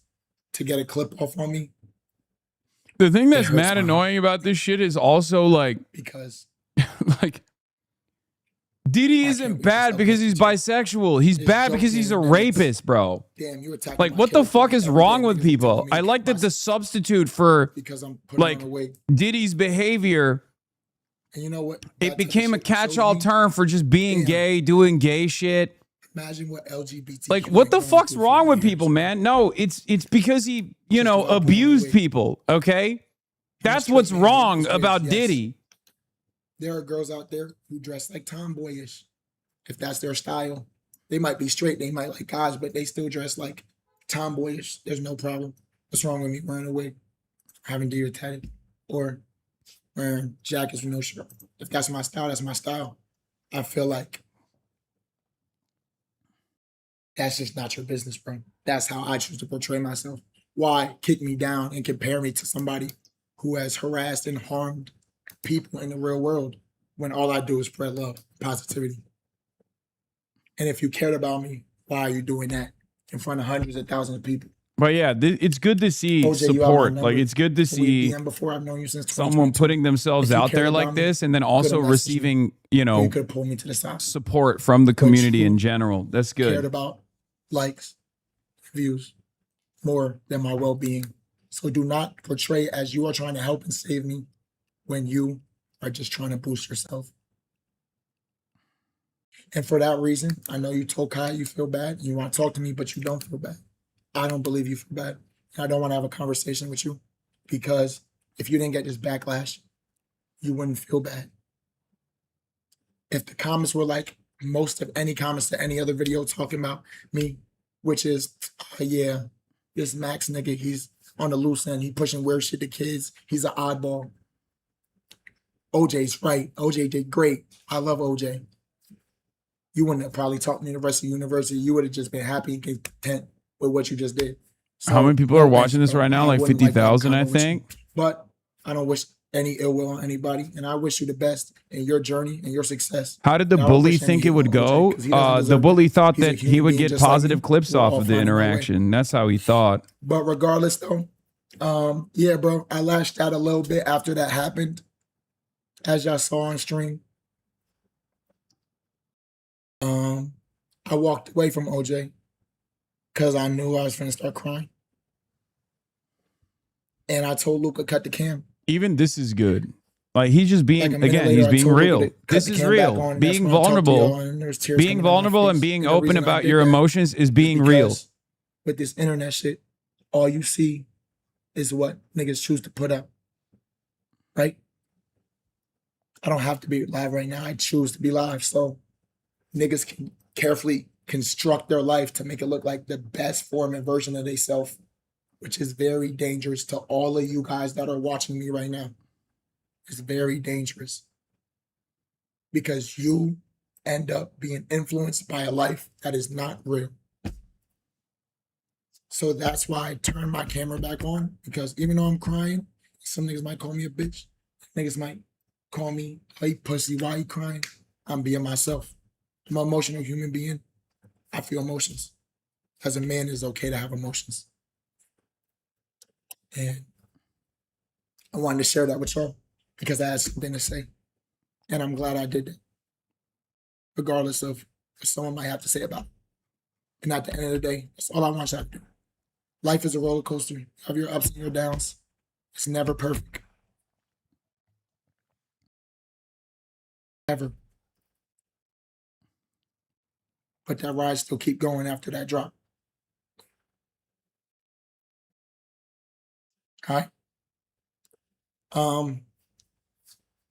to get a clip off on me. The thing that's mad annoying about this shit is also like, because like Diddy isn't bad because he's bisexual. He's bad because he's a rapist, bro. Damn, you attacking like, my what the character fuck is every wrong day, with niggas people? telling me I to like that the substitute for because I'm putting like on a wig. Diddy's behavior, And you know what? it became a catch-all term for just being gay, doing gay shit. Imagine what LGBT. Like, what the fuck's wrong with people, man? No, it's because he, you know, abused people, okay? That's what's wrong about Diddy. There are girls out there who dress like tomboyish, if that's their style. They might be straight, they might like guys, but they still dress like tomboyish. There's no problem. What's wrong with me wearing a wig, having deer tatted, or wearing jackets with no shirt? If that's my style, that's my style. I feel like that's just not your business, bro. That's how I choose to portray myself. Why kick me down and compare me to somebody who has harassed and harmed people in the real world when all I do is spread love, positivity? And if you cared about me, why are you doing that in front of hundreds of thousands of people? But yeah, it's good to see OJ, support. Like, it's good to see before. I've known you since someone putting themselves out there like this, and then also receiving, you know, you could pull me to the side. Support from the community in general. That's good. Cared about likes, views more than my well-being. So do not portray as you are trying to help and save me when you are just trying to boost yourself. And for that reason, I know you told Kai you feel bad and you want to talk to me, but you don't feel bad. I don't believe you feel bad. And I don't want to have a conversation with you because if you didn't get this backlash, you wouldn't feel bad. If the comments were like most of any comments to any other video talking about me, which is, yeah, this Max nigga, he's on the loose end, he pushing weird shit to kids, he's an oddball. OJ's right. OJ did great. I love OJ. You wouldn't have probably talked to me the rest of the university. You would have just been happy and content with what you just did. So, how many people are watching this right now? Like 50,000, I think. But I don't wish any ill will on anybody, and I wish you the best in your journey and your success. How did the bully think it would go? The bully thought that he would get positive clips off of the interaction. That's how he thought. But regardless, though, yeah, bro, I lashed out a little bit after that happened, as y'all saw on stream. I walked away from OJ because I knew I was going to start crying. And I told Luca, cut the cam. Even this is good. Like he's just being, Like a minute again, later, he's I being told Luca real. to cut This the is cam back real. on, and that's Being when I talked to vulnerable, y'all, and there's tears being coming down my vulnerable and face. being And the open reason I about did your that emotions is being because real. with this internet shit, all you see is what niggas choose to put up. Right? I don't have to be live right now. I choose to be live. So niggas can carefully construct their life to make it look like the best form and version of themselves, which is very dangerous to all of you guys that are watching me right now. It's very dangerous because you end up being influenced by a life that is not real. So that's why I turned my camera back on, because even though I'm crying, some niggas might call me a bitch. Niggas might call me, hey pussy, why you crying? I'm being myself. I'm an emotional human being. I feel emotions. As a man, it's okay to have emotions. And I wanted to share that with y'all because I had something to say. And I'm glad I did that. Regardless of what someone might have to say about it. And at the end of the day, that's all I want y'all to do. Life is a roller coaster. You have your ups and your downs. It's never perfect. Ever. But that ride still keep going after that drop. All right.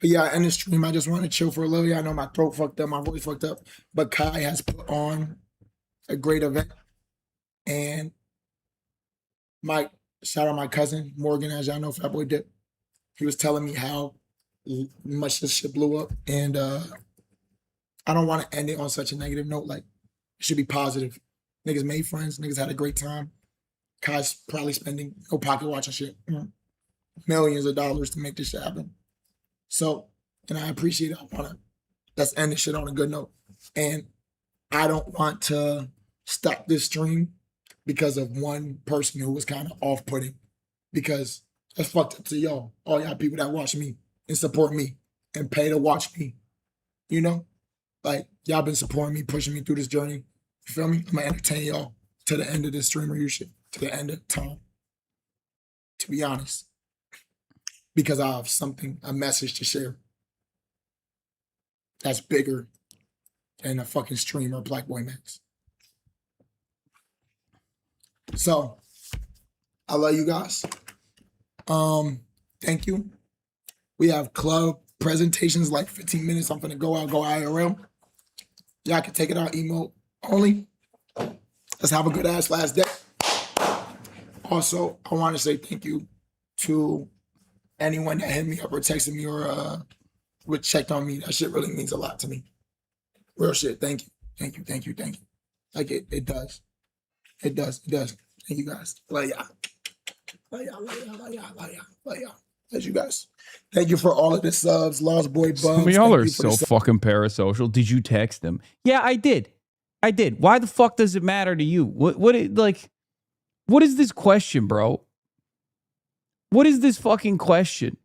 But yeah, in the stream, I just want to chill for a little. Yeah, I know my throat fucked up, my voice fucked up. But Kai has put on a great event. And shout out my cousin, Morgan, as y'all know, Fat Boy Dip. He was telling me how much this shit blew up. And I don't want to end it on such a negative note. Like, it should be positive. Niggas made friends. Niggas had a great time. Kai's probably spending no pocket watching shit. Millions of dollars to make this shit happen. So, and I appreciate it. Let's end this shit on a good note. And I don't want to stop this stream because of one person who was kind of off-putting. Because that's fucked up to y'all. All y'all people that watch me and support me and pay to watch me. You know? Like, y'all been supporting me, pushing me through this journey. You feel me? I'm going to entertain y'all to the end of this stream or you shit. To the end of time. To be honest. Because I have a message to share. That's bigger than a fucking stream or Black Boy Max. So, I love you guys. Thank you. We have club presentations like 15 minutes. I'm finna go IRL. Y'all can take it out emote only. Let's have a good ass last day. Also, I want to say thank you to anyone that hit me up or texted me or checked on me. That shit really means a lot to me. Real shit. Thank you. Thank you. Thank you. Thank you. Like it does. It does. It does. Thank you guys. Love y'all. Love y'all. Love y'all. Love y'all. Love y'all. Love y'all. Love you guys. Thank you for all of the subs. Lost Boy Bums. Some of y'all are so fucking parasocial. Did you text him? Yeah, I did. Why the fuck does it matter to you? What is this question, bro? What is this fucking question?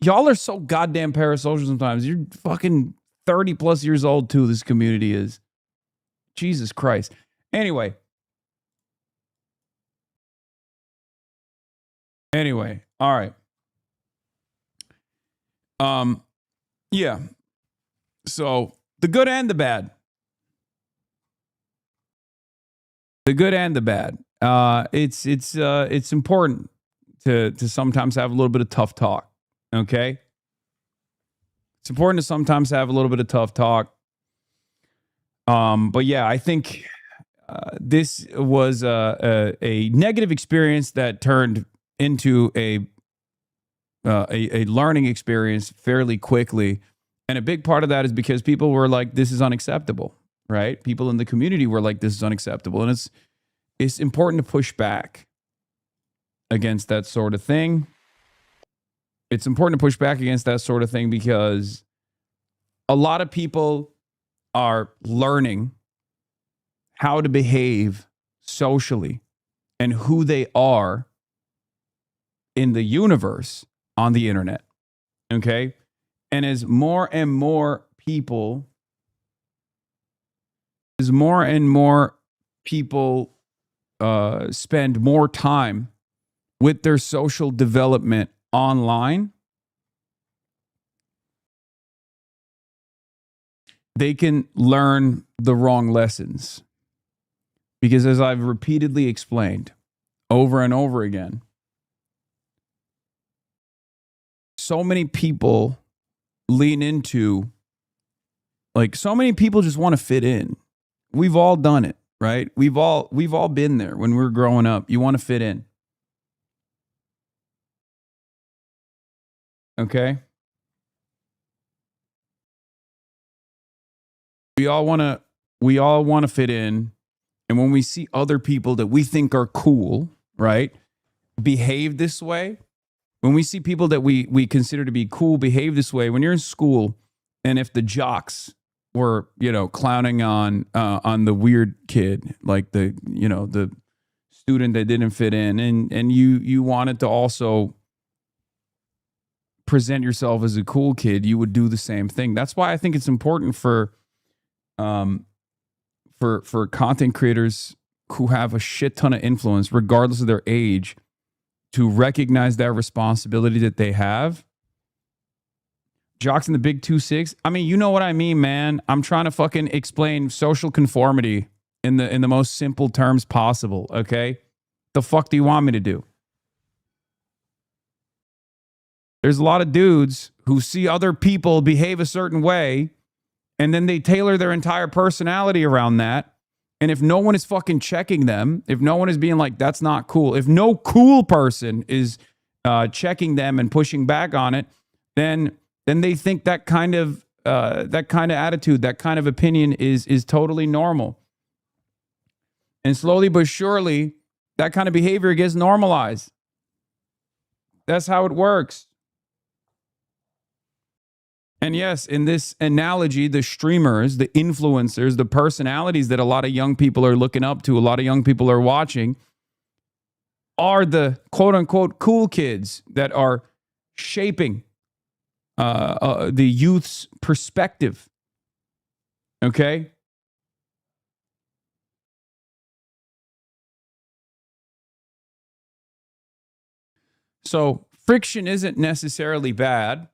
Y'all are so goddamn parasocial sometimes. You're fucking 30 plus years old too, this community is. Jesus Christ. Anyway, all right. Yeah. So the good and the bad. The good and the bad. It's important to sometimes have a little bit of tough talk. Okay. It's important to sometimes have a little bit of tough talk. But yeah, I think this was a negative experience that turned into a learning experience fairly quickly. And a big part of that is because people were like, this is unacceptable, right? People in the community were like, this is unacceptable. And it's important to push back against that sort of thing. It's important to push back against that sort of thing because a lot of people are learning how to behave socially and who they are in the universe on the internet. Okay? And as more and more people spend more time with their social development online, they can learn the wrong lessons. Because as I've repeatedly explained over and over again, so many people lean into, like, so many people just want to fit in. We've all done it, right? We've all been there when we were growing up. You want to fit in. Okay? We all want to fit in. And when we see other people that we think are cool, right, behave this way, when we see people that we consider to be cool behave this way, when you're in school, and if the jocks were, clowning on the weird kid, like the student that didn't fit in, and you wanted to also present yourself as a cool kid, you would do the same thing. That's why I think it's important for content creators who have a shit ton of influence, regardless of their age, to recognize that responsibility that they have. Jocks in the big 2-6. I mean, you know what I mean, man. I'm trying to fucking explain social conformity in the most simple terms possible, okay? The fuck do you want me to do? There's a lot of dudes who see other people behave a certain way, and then they tailor their entire personality around that. And if no one is fucking checking them, if no one is being like, that's not cool, if no cool person is checking them and pushing back on it, then they think that kind of attitude, that kind of opinion is totally normal. And slowly but surely, that kind of behavior gets normalized. That's how it works. And yes, in this analogy, the streamers, the influencers, the personalities that a lot of young people are looking up to, a lot of young people are watching, are the quote-unquote cool kids that are shaping the youth's perspective. Okay? So friction isn't necessarily bad.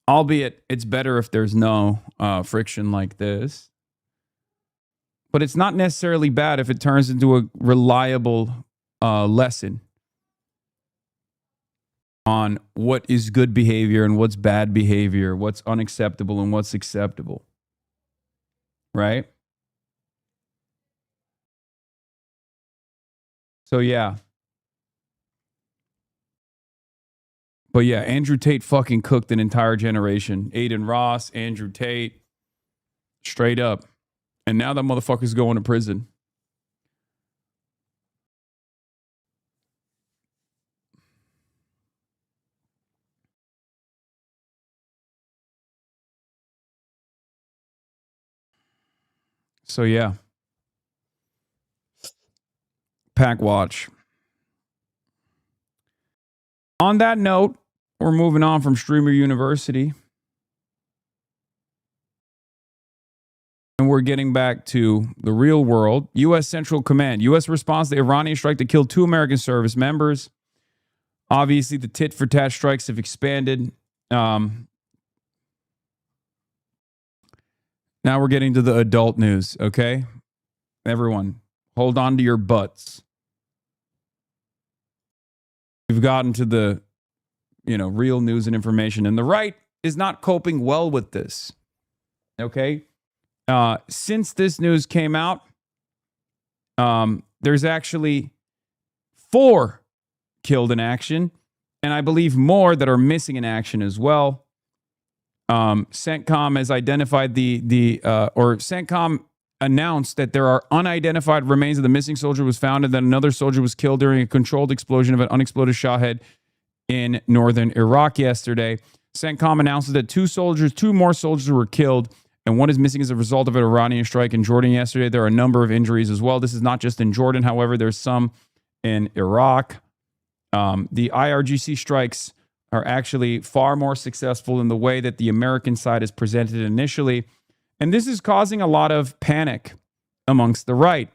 Albeit, it's better if there's no friction like this. But it's not necessarily bad if it turns into a reliable lesson on what is good behavior and what's bad behavior, what's unacceptable and what's acceptable. Right? So, yeah. But yeah, Andrew Tate fucking cooked an entire generation. Aiden Ross, Andrew Tate, straight up. And now that motherfucker's going to prison. So yeah. Pack watch. On that note, we're moving on from Streamer University. And we're getting back to the real world. U.S. Central Command. U.S. response to the Iranian strike that killed 2 American service members. Obviously, the tit-for-tat strikes have expanded. Now we're getting to the adult news, okay? Everyone, hold on to your butts. We've gotten to the, real news and information. And the right is not coping well with this. Okay? Since this news came out, there's actually 4 killed in action. And I believe more that are missing in action as well. CENTCOM has identified CENTCOM announced that there are unidentified remains of the missing soldier was found and that another soldier was killed during a controlled explosion of an unexploded Shahed in northern Iraq yesterday. CENTCOM announces that 2 more soldiers were killed and one is missing as a result of an Iranian strike in Jordan yesterday. There are a number of injuries as well. This is not just in Jordan. However, there's some in Iraq. The IRGC strikes are actually far more successful in the way that the American side is presented initially. And this is causing a lot of panic amongst the right.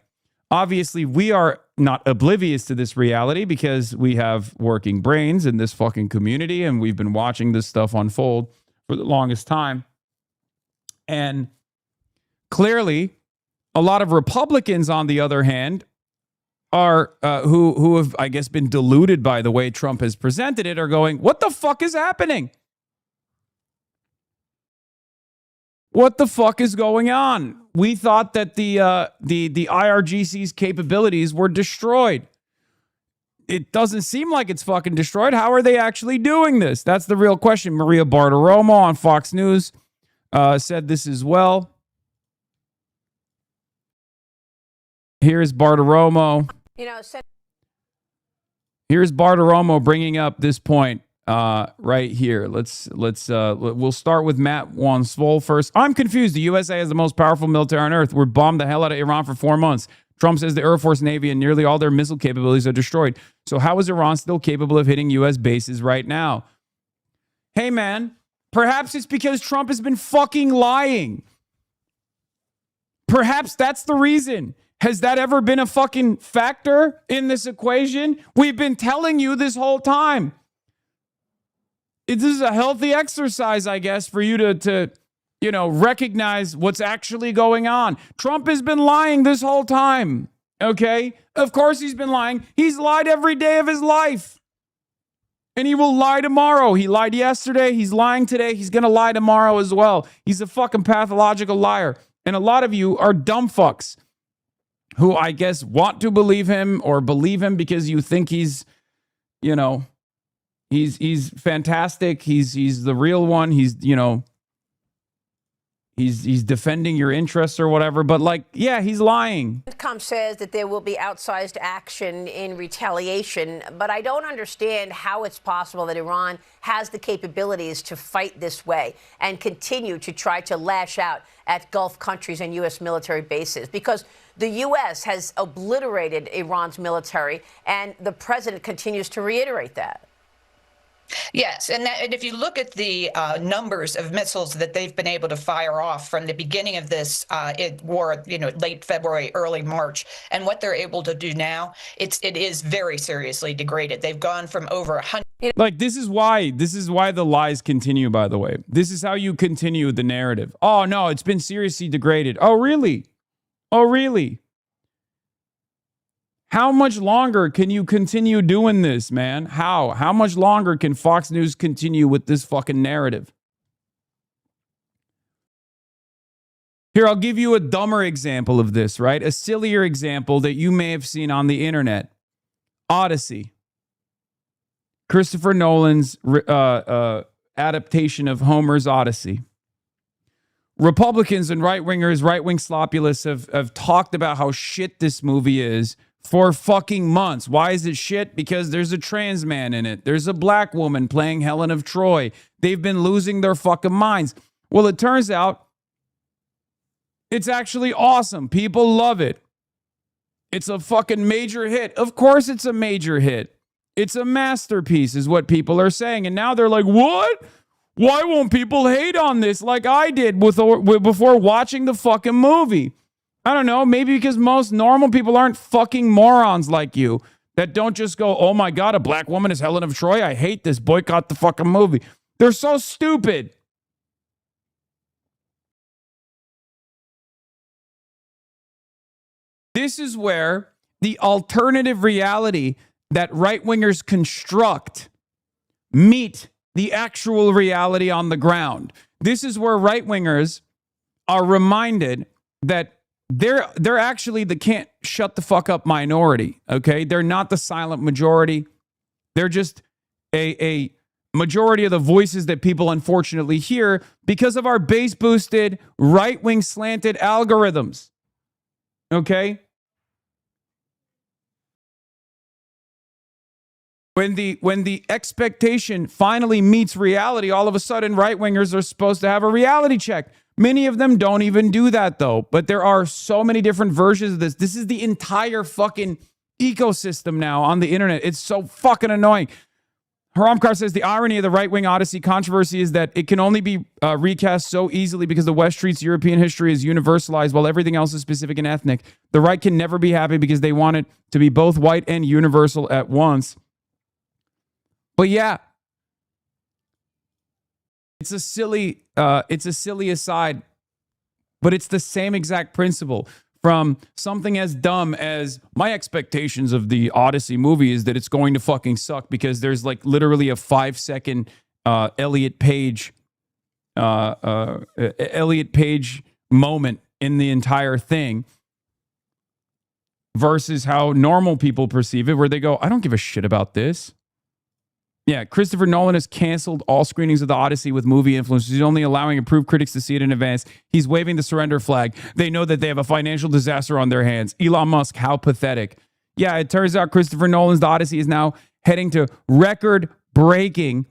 Obviously, we are not oblivious to this reality because we have working brains in this fucking community and we've been watching this stuff unfold for the longest time. And clearly, a lot of Republicans, on the other hand, are who have, I guess, been deluded by the way Trump has presented it, are going, what the fuck is happening? What the fuck is going on? We thought that the IRGC's capabilities were destroyed. It doesn't seem like it's fucking destroyed. How are they actually doing this? That's the real question. Maria Bartiromo on Fox News said this as well. Here's Bartiromo. Here's Bartiromo bringing up this point right here. We'll start with Matt Wansvoll first. I'm confused. The USA has the most powerful military on earth. We're bombed the hell out of Iran for 4 months. Trump says the Air Force, Navy, and nearly all their missile capabilities are destroyed. So how is Iran still capable of hitting U.S. bases right now? Hey, man, perhaps it's because Trump has been fucking lying. Perhaps that's the reason. Has that ever been a fucking factor in this equation? We've been telling you this whole time. This is a healthy exercise, I guess, for you to recognize what's actually going on. Trump has been lying this whole time, okay? Of course he's been lying. He's lied every day of his life. And he will lie tomorrow. He lied yesterday. He's lying today. He's going to lie tomorrow as well. He's a fucking pathological liar. And a lot of you are dumb fucks who I guess want to believe him or believe him because you think he's fantastic. He's the real one. He's defending your interests or whatever. But he's lying. CENTCOM says that there will be outsized action in retaliation, but I don't understand how it's possible that Iran has the capabilities to fight this way and continue to try to lash out at Gulf countries and U.S. military bases, because the U.S. has obliterated Iran's military, and the president continues to reiterate that. Yes, and if you look at the numbers of missiles that they've been able to fire off from the beginning of this war, late February, early March, and what they're able to do now, it is very seriously degraded. They've gone from over 100. This is why the lies continue, by the way. This is how you continue the narrative. Oh, no, it's been seriously degraded. Oh, really? Oh, really? How much longer can you continue doing this, man? How much longer can Fox News continue with this fucking narrative? Here, I'll give you a dumber example of this, right? A sillier example that you may have seen on the internet. Odyssey. Christopher Nolan's adaptation of Homer's Odyssey. Republicans and right-wingers, right-wing sloppulists have talked about how shit this movie is for fucking months. Why is it shit? Because there's a trans man in it. There's a black woman playing Helen of Troy. They've been losing their fucking minds. Well, it turns out it's actually awesome. People love it. It's a fucking major hit. Of course it's a major hit. It's a masterpiece is what people are saying. And now they're like, what? Why won't people hate on this like I did before watching the fucking movie? I don't know, maybe because most normal people aren't fucking morons like you that don't just go, oh my God, a black woman is Helen of Troy. I hate this. Boycott the fucking movie. They're so stupid. This is where the alternative reality that right-wingers construct meet the actual reality on the ground. This is where right-wingers are reminded that they're actually the can't shut the fuck up minority, okay? They're not the silent majority. They're just a majority of the voices that people unfortunately hear because of our base-boosted, right-wing slanted algorithms, okay? When the expectation finally meets reality, all of a sudden right-wingers are supposed to have a reality check. Many of them don't even do that, though. But there are so many different versions of this. This is the entire fucking ecosystem now on the internet. It's so fucking annoying. Haramkar says the irony of the right-wing Odyssey controversy is that it can only be recast so easily because the West treats European history as universalized while everything else is specific and ethnic. The right can never be happy because they want it to be both white and universal at once. But yeah, it's a silly aside, but it's the same exact principle. From something as dumb as my expectations of the Odyssey movie is that it's going to fucking suck because there's like literally a 5-second Elliot Page moment in the entire thing versus how normal people perceive it, where they go, I don't give a shit about this. Yeah, Christopher Nolan has canceled all screenings of the Odyssey with movie influencers. He's only allowing approved critics to see it in advance. He's waving the surrender flag. They know that they have a financial disaster on their hands. Elon Musk, how pathetic. Yeah, it turns out Christopher Nolan's The Odyssey is now heading to record-breaking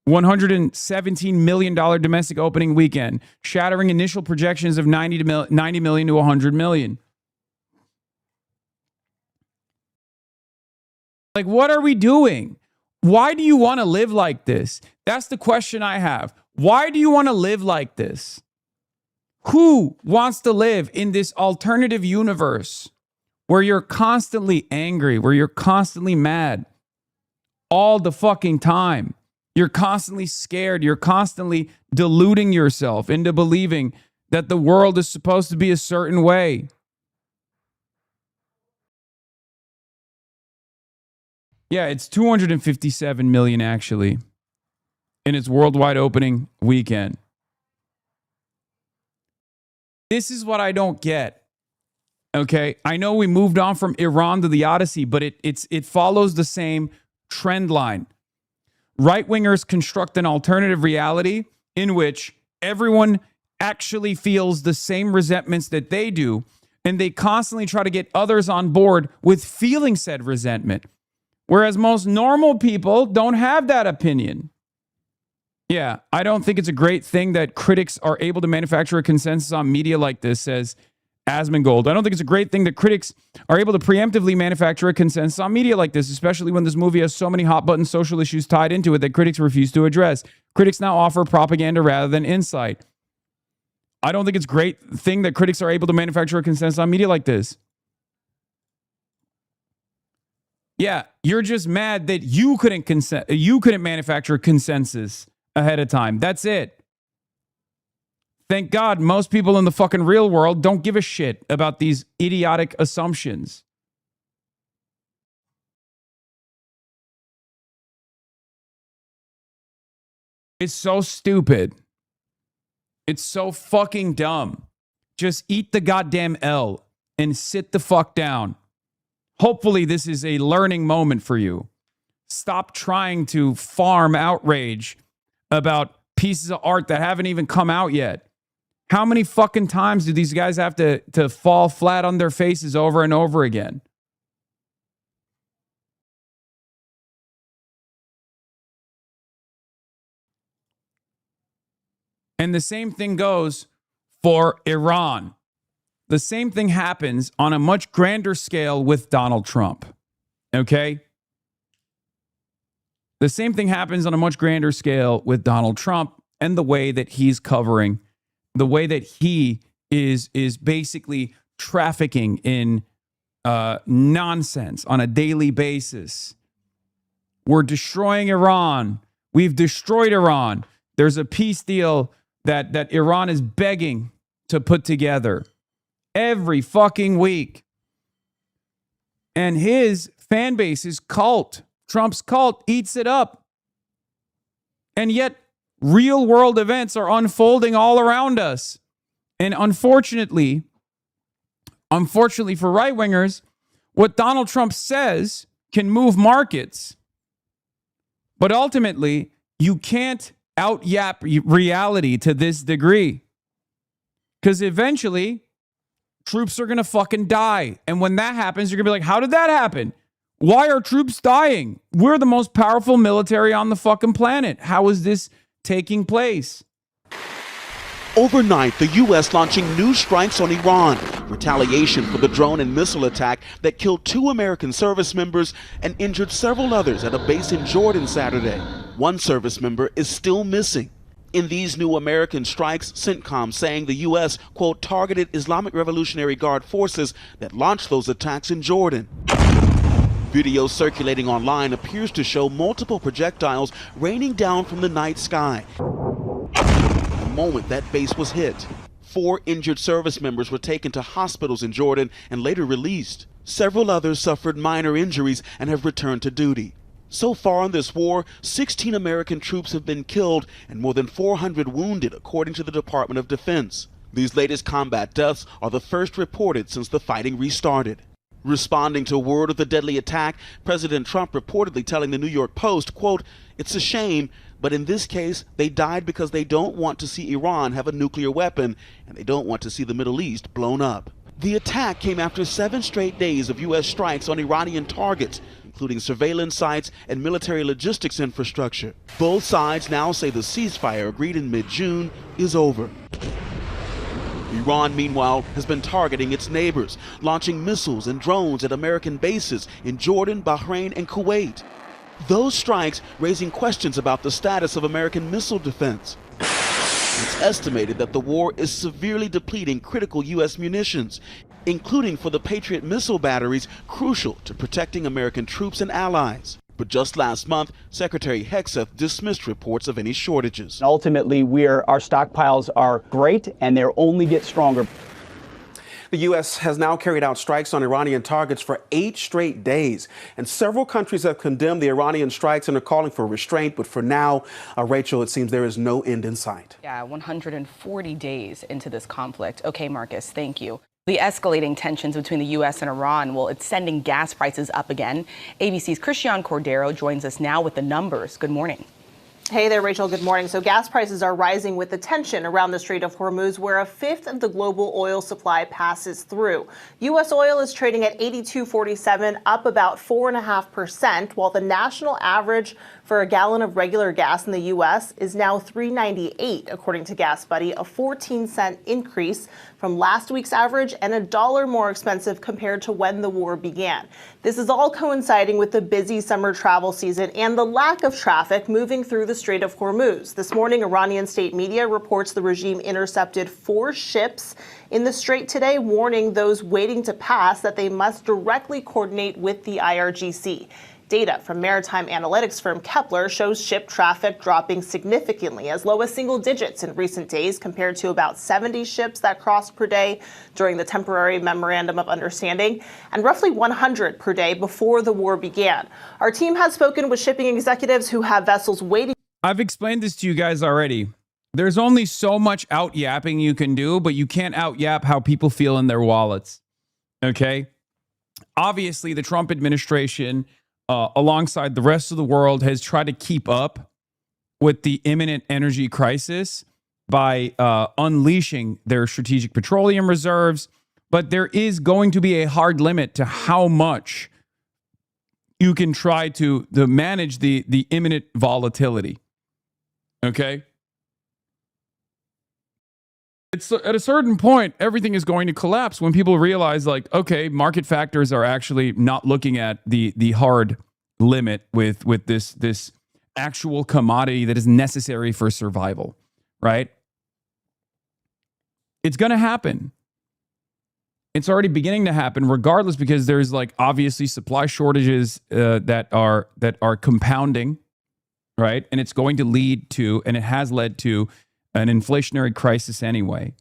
$117 million domestic opening weekend, shattering initial projections of 90 million to 100 million. Like, what are we doing? Why do you want to live like this? That's the question I have. Why do you want to live like this? Who wants to live in this alternative universe where you're constantly angry, where you're constantly mad all the fucking time? You're constantly scared. You're constantly deluding yourself into believing that the world is supposed to be a certain way. Yeah, it's 257 million actually in its worldwide opening weekend. This is what I don't get. Okay, I know we moved on from Iran to the Odyssey, but it follows the same trend line. Right-wingers construct an alternative reality in which everyone actually feels the same resentments that they do, and they constantly try to get others on board with feeling said resentment. Whereas most normal people don't have that opinion. Yeah, I don't think it's a great thing that critics are able to manufacture a consensus on media like this, says Asmongold. I don't think it's a great thing that critics are able to preemptively manufacture a consensus on media like this, especially when this movie has so many hot-button social issues tied into it that critics refuse to address. Critics now offer propaganda rather than insight. I don't think it's a great thing that critics are able to manufacture a consensus on media like this. Yeah, you're just mad that you couldn't manufacture a consensus ahead of time. That's it. Thank God most people in the fucking real world don't give a shit about these idiotic assumptions. It's so stupid. It's so fucking dumb. Just eat the goddamn L and sit the fuck down. Hopefully this is a learning moment for you. Stop trying to farm outrage about pieces of art that haven't even come out yet. How many fucking times do these guys have to fall flat on their faces over and over again? And the same thing goes for Iran. The same thing happens on a much grander scale with Donald Trump. Okay? The same thing happens on a much grander scale with Donald Trump and the way that he's covering, the way that he is basically trafficking in nonsense on a daily basis. We're destroying Iran. We've destroyed Iran. There's a peace deal that Iran is begging to put together every fucking week. And his fan base, his cult, Trump's cult, eats it up. And yet, real world events are unfolding all around us. And unfortunately for right-wingers, what Donald Trump says can move markets. But ultimately, you can't out-yap reality to this degree. Because eventually, troops are going to fucking die. And when that happens, you're going to be like, how did that happen? Why are troops dying? We're the most powerful military on the fucking planet. How is this taking place? Overnight, the U.S. launching new strikes on Iran, retaliation for the drone and missile attack that killed 2 American service members and injured several others at a base in Jordan Saturday. One service member is still missing. In these new American strikes, CENTCOM saying the U.S., quote, targeted Islamic Revolutionary Guard forces that launched those attacks in Jordan. Video circulating online appears to show multiple projectiles raining down from the night sky. The moment that base was hit, 4 injured service members were taken to hospitals in Jordan and later released. Several others suffered minor injuries and have returned to duty. So far in this war, 16 American troops have been killed and more than 400 wounded, according to the Department of Defense. These latest combat deaths are the first reported since the fighting restarted. Responding to word of the deadly attack, President Trump reportedly telling the New York Post, quote, "It's a shame, but in this case, they died because they don't want to see Iran have a nuclear weapon, and they don't want to see the Middle East blown up." The attack came after 7 straight days of U.S. strikes on Iranian targets, including surveillance sites and military logistics infrastructure. Both sides now say the ceasefire agreed in mid-June is over. Iran, meanwhile, has been targeting its neighbors, launching missiles and drones at American bases in Jordan, Bahrain, and Kuwait. Those strikes raising questions about the status of American missile defense. It's estimated that the war is severely depleting critical U.S. munitions, including for the Patriot missile batteries crucial to protecting American troops and allies. But just last month, Secretary Hegseth dismissed reports of any shortages. Ultimately, our stockpiles are great, and they'll only get stronger. The U.S. has now carried out strikes on Iranian targets for 8 straight days, and several countries have condemned the Iranian strikes and are calling for restraint. But for now, Rachel, it seems there is no end in sight. Yeah, 140 days into this conflict. Okay, Marcus, thank you. The escalating tensions between the U.S. and Iran, well, it's sending gas prices up again. ABC's Christian Cordero joins us now with the numbers. Good morning. Hey there, Rachel. Good morning. So gas prices are rising with the tension around the Strait of Hormuz, where a fifth of the global oil supply passes through. U.S. oil is trading at $82.47, up about 4.5%, while the national average for a gallon of regular gas in the U.S. is now $3.98, according to Gas Buddy, a 14-cent increase from last week's average and $1 more expensive compared to when the war began. This is all coinciding with the busy summer travel season and the lack of traffic moving through the Strait of Hormuz. This morning, Iranian state media reports the regime intercepted 4 ships in the strait today, warning those waiting to pass that they must directly coordinate with the IRGC. Data from maritime analytics firm Kepler shows ship traffic dropping significantly, as low as single digits in recent days, compared to about 70 ships that crossed per day during the temporary memorandum of understanding, and roughly 100 per day before the war began. Our team has spoken with shipping executives who have vessels waiting. I've explained this to you guys already. There's only so much out-yapping you can do, but you can't out-yap how people feel in their wallets. Okay? Obviously, the Trump administration, alongside the rest of the world, has tried to keep up with the imminent energy crisis by unleashing their strategic petroleum reserves. But there is going to be a hard limit to how much you can try to manage the imminent volatility. Okay? It's at a certain point, everything is going to collapse when people realize, like, okay, market factors are actually not looking at the hard limit with this actual commodity that is necessary for survival, right? It's going to happen. It's already beginning to happen, regardless, because there's like obviously supply shortages that are compounding, right? And it's going to lead to, and it has led to, an inflationary crisis anyway.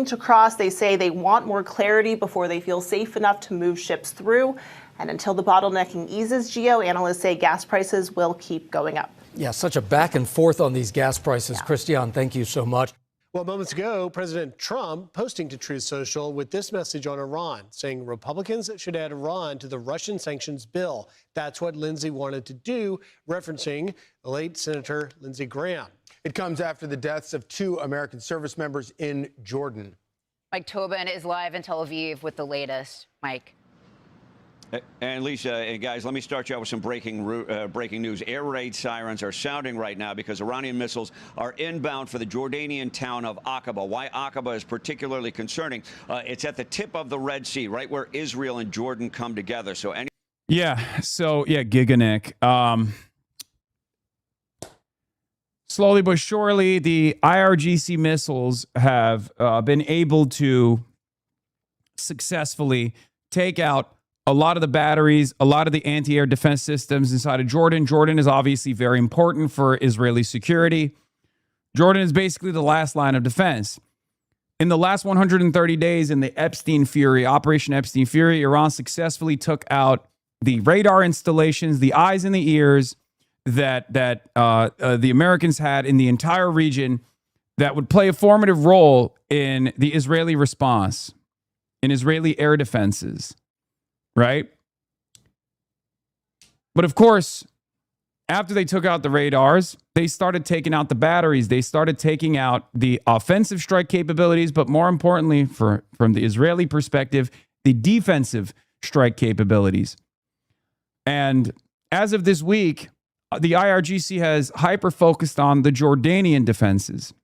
To cross, they say they want more clarity before they feel safe enough to move ships through. And until the bottlenecking eases, Geo, analysts say gas prices will keep going up. Yeah, such a back and forth on these gas prices. Yeah. Christian, thank you so much. Well, moments ago, President Trump posting to Truth Social with this message on Iran, saying Republicans should add Iran to the Russian sanctions bill. That's what Lindsey wanted to do, referencing the late Senator Lindsey Graham. It comes after the deaths of 2 American service members in Jordan. Mike Tobin is live in Tel Aviv with the latest. Mike. And Lisa, and guys, let me start you out with some breaking news. Air raid sirens are sounding right now because Iranian missiles are inbound for the Jordanian town of Aqaba. Why Aqaba is particularly concerning? It's at the tip of the Red Sea, right where Israel and Jordan come together. So Giga Nick. Slowly but surely, the IRGC missiles have been able to successfully take out a lot of the batteries, a lot of the anti-air defense systems inside of Jordan. Jordan is obviously very important for Israeli security. Jordan is basically the last line of defense. In the last 130 days in the Epstein Fury, Operation Epstein Fury, Iran successfully took out the radar installations, the eyes and the ears that the Americans had in the entire region that would play a formative role in the Israeli response, in Israeli air defenses. Right? But of course, after they took out the radars, they started taking out the batteries. They started taking out the offensive strike capabilities, but more importantly, from the Israeli perspective, the defensive strike capabilities. And as of this week, the IRGC has hyper-focused on the Jordanian defenses.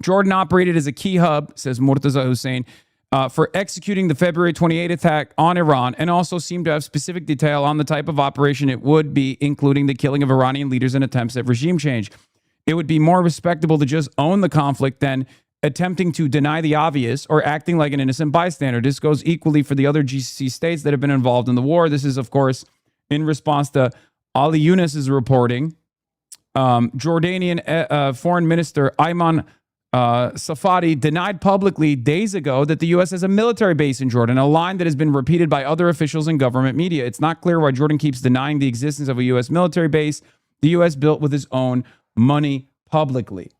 Jordan operated as a key hub, says Murtaza Hussein, for executing the February 28 attack on Iran, and also seemed to have specific detail on the type of operation it would be, including the killing of Iranian leaders and attempts at regime change. It would be more respectable to just own the conflict than attempting to deny the obvious or acting like an innocent bystander. This goes equally for the other GCC states that have been involved in the war. This is, of course, in response to Ali Yunus's reporting. Jordanian Foreign Minister Ayman Safadi denied publicly days ago that the U.S. has a military base in Jordan, a line that has been repeated by other officials in government media. It's not clear why Jordan keeps denying the existence of a U.S. military base the U.S. built with its own money publicly.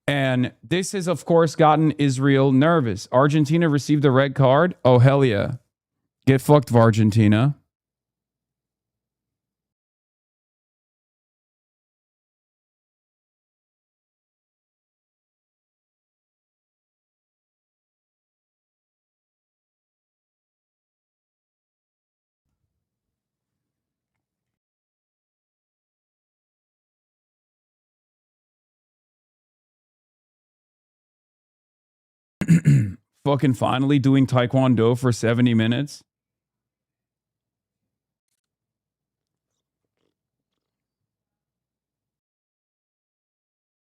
And this has, of course, gotten Israel nervous. Argentina received a red card. Oh, hell yeah. Get fucked, Argentina. Fucking finally doing Taekwondo for 70 minutes.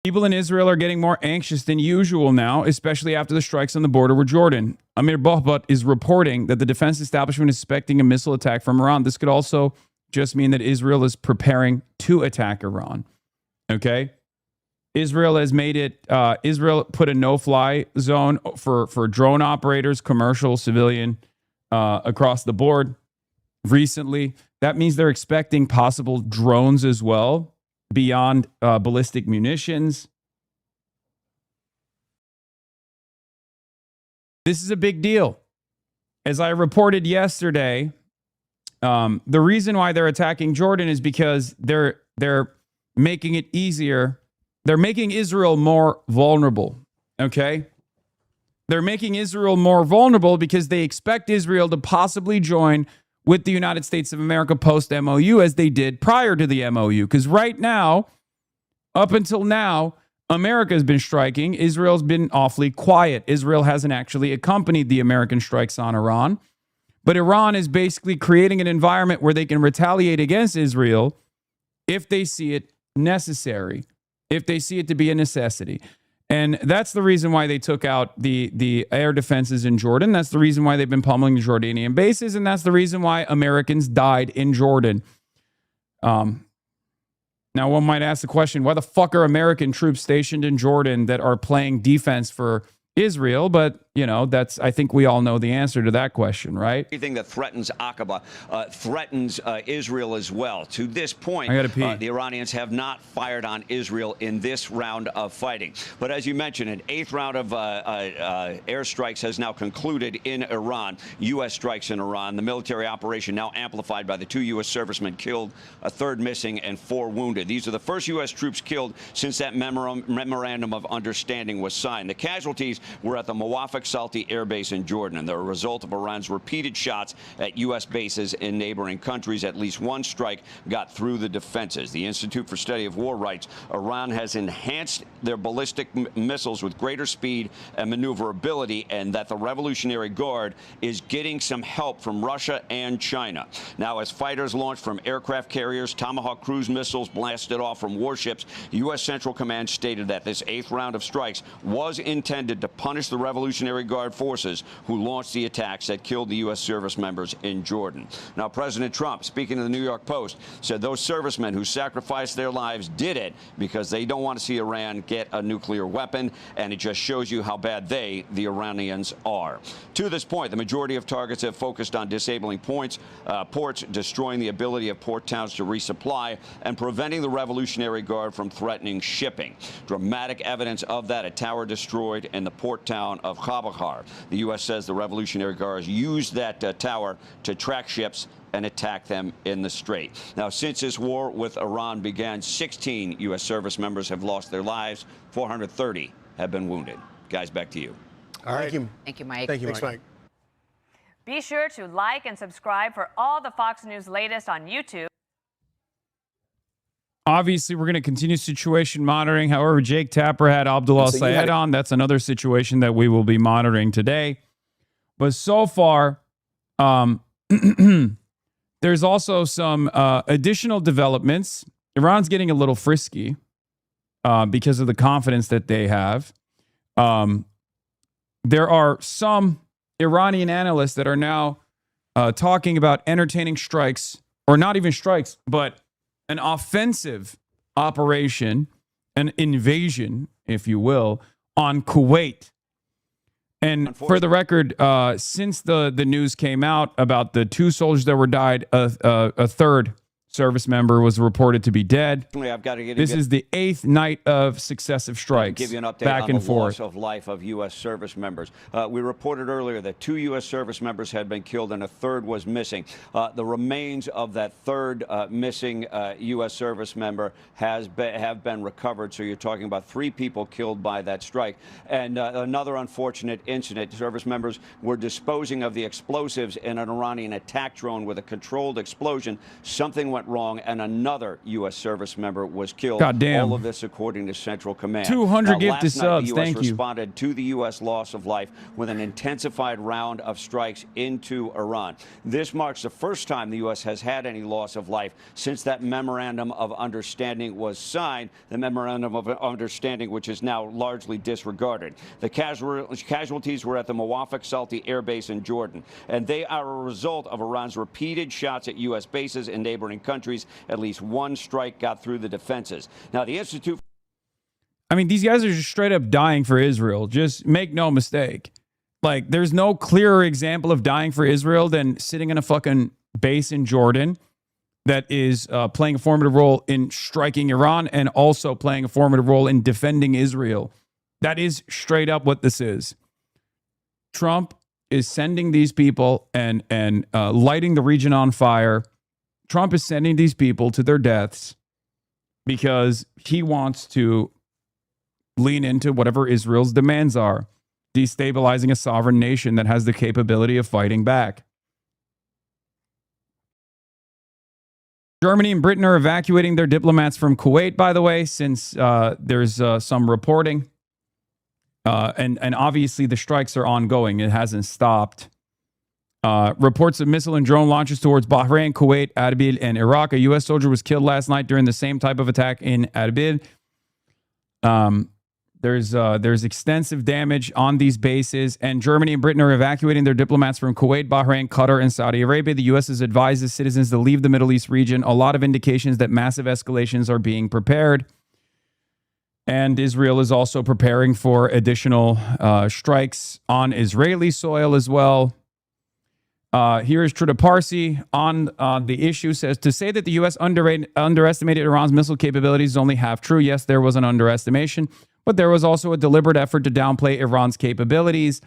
People in Israel are getting more anxious than usual now, especially after the strikes on the border with Jordan. Amir Bohbat is reporting that the defense establishment is expecting a missile attack from Iran. This could also just mean that Israel is preparing to attack Iran. Okay? Israel has made it, Israel put a no-fly zone for drone operators, commercial, civilian, across the board recently. That means they're expecting possible drones as well, beyond ballistic munitions. This is a big deal. As I reported yesterday, the reason why they're attacking Jordan is because they're making it easier. They're making Israel more vulnerable, okay? They're making Israel more vulnerable because they expect Israel to possibly join with the United States of America post-MOU as they did prior to the MOU. Because right now, up until now, America has been striking. Israel's been awfully quiet. Israel hasn't actually accompanied the American strikes on Iran. But Iran is basically creating an environment where they can retaliate against Israel if they see it necessary, if they see it to be a necessity. And that's the reason why they took out the air defenses in Jordan. That's the reason why they've been pummeling the Jordanian bases. And that's the reason why Americans died in Jordan. Now, one might ask the question, why the fuck are American troops stationed in Jordan that are playing defense for Israel? But, you know, I think we all know the answer to that question, right? Anything that threatens Aqaba threatens Israel as well. To this point, I gotta pee. The Iranians have not fired on Israel in this round of fighting. But as you mentioned, an 8th round of airstrikes has now concluded in Iran. U.S. strikes in Iran. The military operation now amplified by the 2 U.S. servicemen killed, a 3rd missing, and 4 wounded. These are the first U.S. troops killed since that memorandum of understanding was signed. The casualties were at the Muwafiq Salti Air Base in Jordan, and they're a result of Iran's repeated shots at U.S. bases in neighboring countries. At least one strike got through the defenses. The Institute for Study of War writes Iran has enhanced their ballistic missiles with greater speed and maneuverability, and that the Revolutionary Guard is getting some help from Russia and China. Now, as fighters launched from aircraft carriers, Tomahawk cruise missiles blasted off from warships, U.S. Central Command stated that this 8th round of strikes was intended to punish the Revolutionary Guard forces who launched the attacks that killed the U.S. service members in Jordan. Now, President Trump, speaking to the New York Post, said those servicemen who sacrificed their lives did it because they don't want to see Iran get a nuclear weapon, and it just shows you how bad they, the Iranians, are. To this point, the majority of targets have focused on disabling ports, destroying the ability of port towns to resupply, and preventing the Revolutionary Guard from threatening shipping. Dramatic evidence of that, a tower destroyed in the port town of Khabakar. The U.S. says the Revolutionary Guards used that tower to track ships and attack them in the Strait. Now, since this war with Iran began, 16 U.S. service members have lost their lives. 430 have been wounded. Guys, back to you. All right. Thank you, Mike. Thank you, Mike. Be sure to like and subscribe for all the Fox News latest on YouTube. Obviously, we're going to continue situation monitoring. However, Jake Tapper had Abdullah Sayed on. That's another situation that we will be monitoring today. But so far, there's also some additional developments. Iran's getting a little frisky because of the confidence that they have. There are some Iranian analysts that are now talking about entertaining strikes, or not even strikes, but an offensive operation, an invasion, if you will, on Kuwait. And for the record, since the news came out about the 2 soldiers that were died, a third service member was reported to be dead. I've got to This is the 8th night of successive strikes. Give you an update back on and the forth. loss of life of U.S. service members. We reported earlier that 2 U.S. service members had been killed and a third was missing. The remains of that third missing U.S. service member have been recovered. So you're talking about 3 people killed by that strike. And another unfortunate incident, service members were disposing of the explosives in an Iranian attack drone with a controlled explosion. Something went wrong, and another U.S. service member was killed. God damn. All of this according to Central Command. 200 gifted last night, subs. the U.S. Thank you. responded to the U.S. loss of life with an intensified round of strikes into Iran. This marks the first time the U.S. has had any loss of life since that memorandum of understanding was signed, the memorandum of understanding which is now largely disregarded. The casualties were at the Muwafaq Salti Air Base in Jordan, and they are a result of Iran's repeated shots at U.S. bases in neighboring countries. At least one strike got through the defenses. Now, the Institute... I mean, these guys are just straight up dying for Israel. Just make no mistake. Like, there's no clearer example of dying for Israel than sitting in a fucking base in Jordan that is playing a formative role in striking Iran and also playing a formative role in defending Israel. That is straight up what this is. Trump is sending these people and lighting the region on fire. Trump is sending these people to their deaths because he wants to lean into whatever Israel's demands are, destabilizing a sovereign nation that has the capability of fighting back. Germany and Britain are evacuating their diplomats from Kuwait, by the way, since there's some reporting. And obviously the strikes are ongoing. It hasn't stopped. Reports of missile and drone launches towards Bahrain, Kuwait, Erbil, and Iraq. A U.S. soldier was killed last night during the same type of attack in Erbil. There's extensive damage on these bases, and Germany and Britain are evacuating their diplomats from Kuwait, Bahrain, Qatar, and Saudi Arabia. The U.S. has advised its citizens to leave the Middle East region. A lot of indications that massive escalations are being prepared. And Israel is also preparing for additional strikes on Israeli soil as well. Here is Trita Parsi on the issue. Says, to say that the U.S. underestimated Iran's missile capabilities is only half true. Yes, there was an underestimation, but there was also a deliberate effort to downplay Iran's capabilities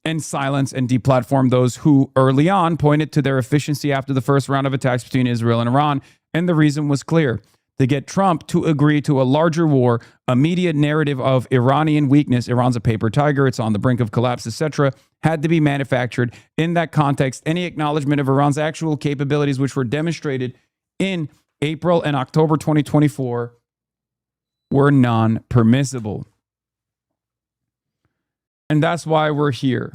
and silence and deplatform those who early on pointed to their efficiency after the first round of attacks between Israel and Iran. And the reason was clear. to get Trump to agree to a larger war, a media narrative of Iranian weakness. Iran's a paper tiger. It's on the brink of collapse, etc., had to be manufactured. In that context, any acknowledgement of Iran's actual capabilities, which were demonstrated in April and October 2024, were non-permissible. And that's why we're here.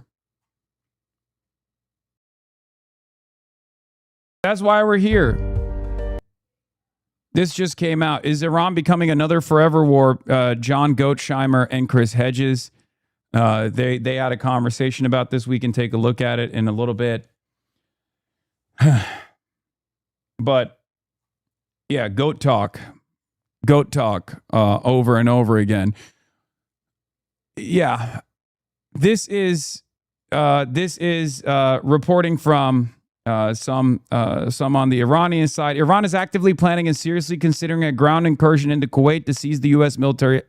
That's why we're here. This just came out. Is Iran becoming another forever war? John Goetsheimer and Chris Hedges, they had a conversation about this. We can take a look at it in a little bit. But yeah, goat talk over and over again. Yeah, this is reporting from some on the Iranian side. Iran is actively planning and seriously considering a ground incursion into Kuwait to seize the U.S. military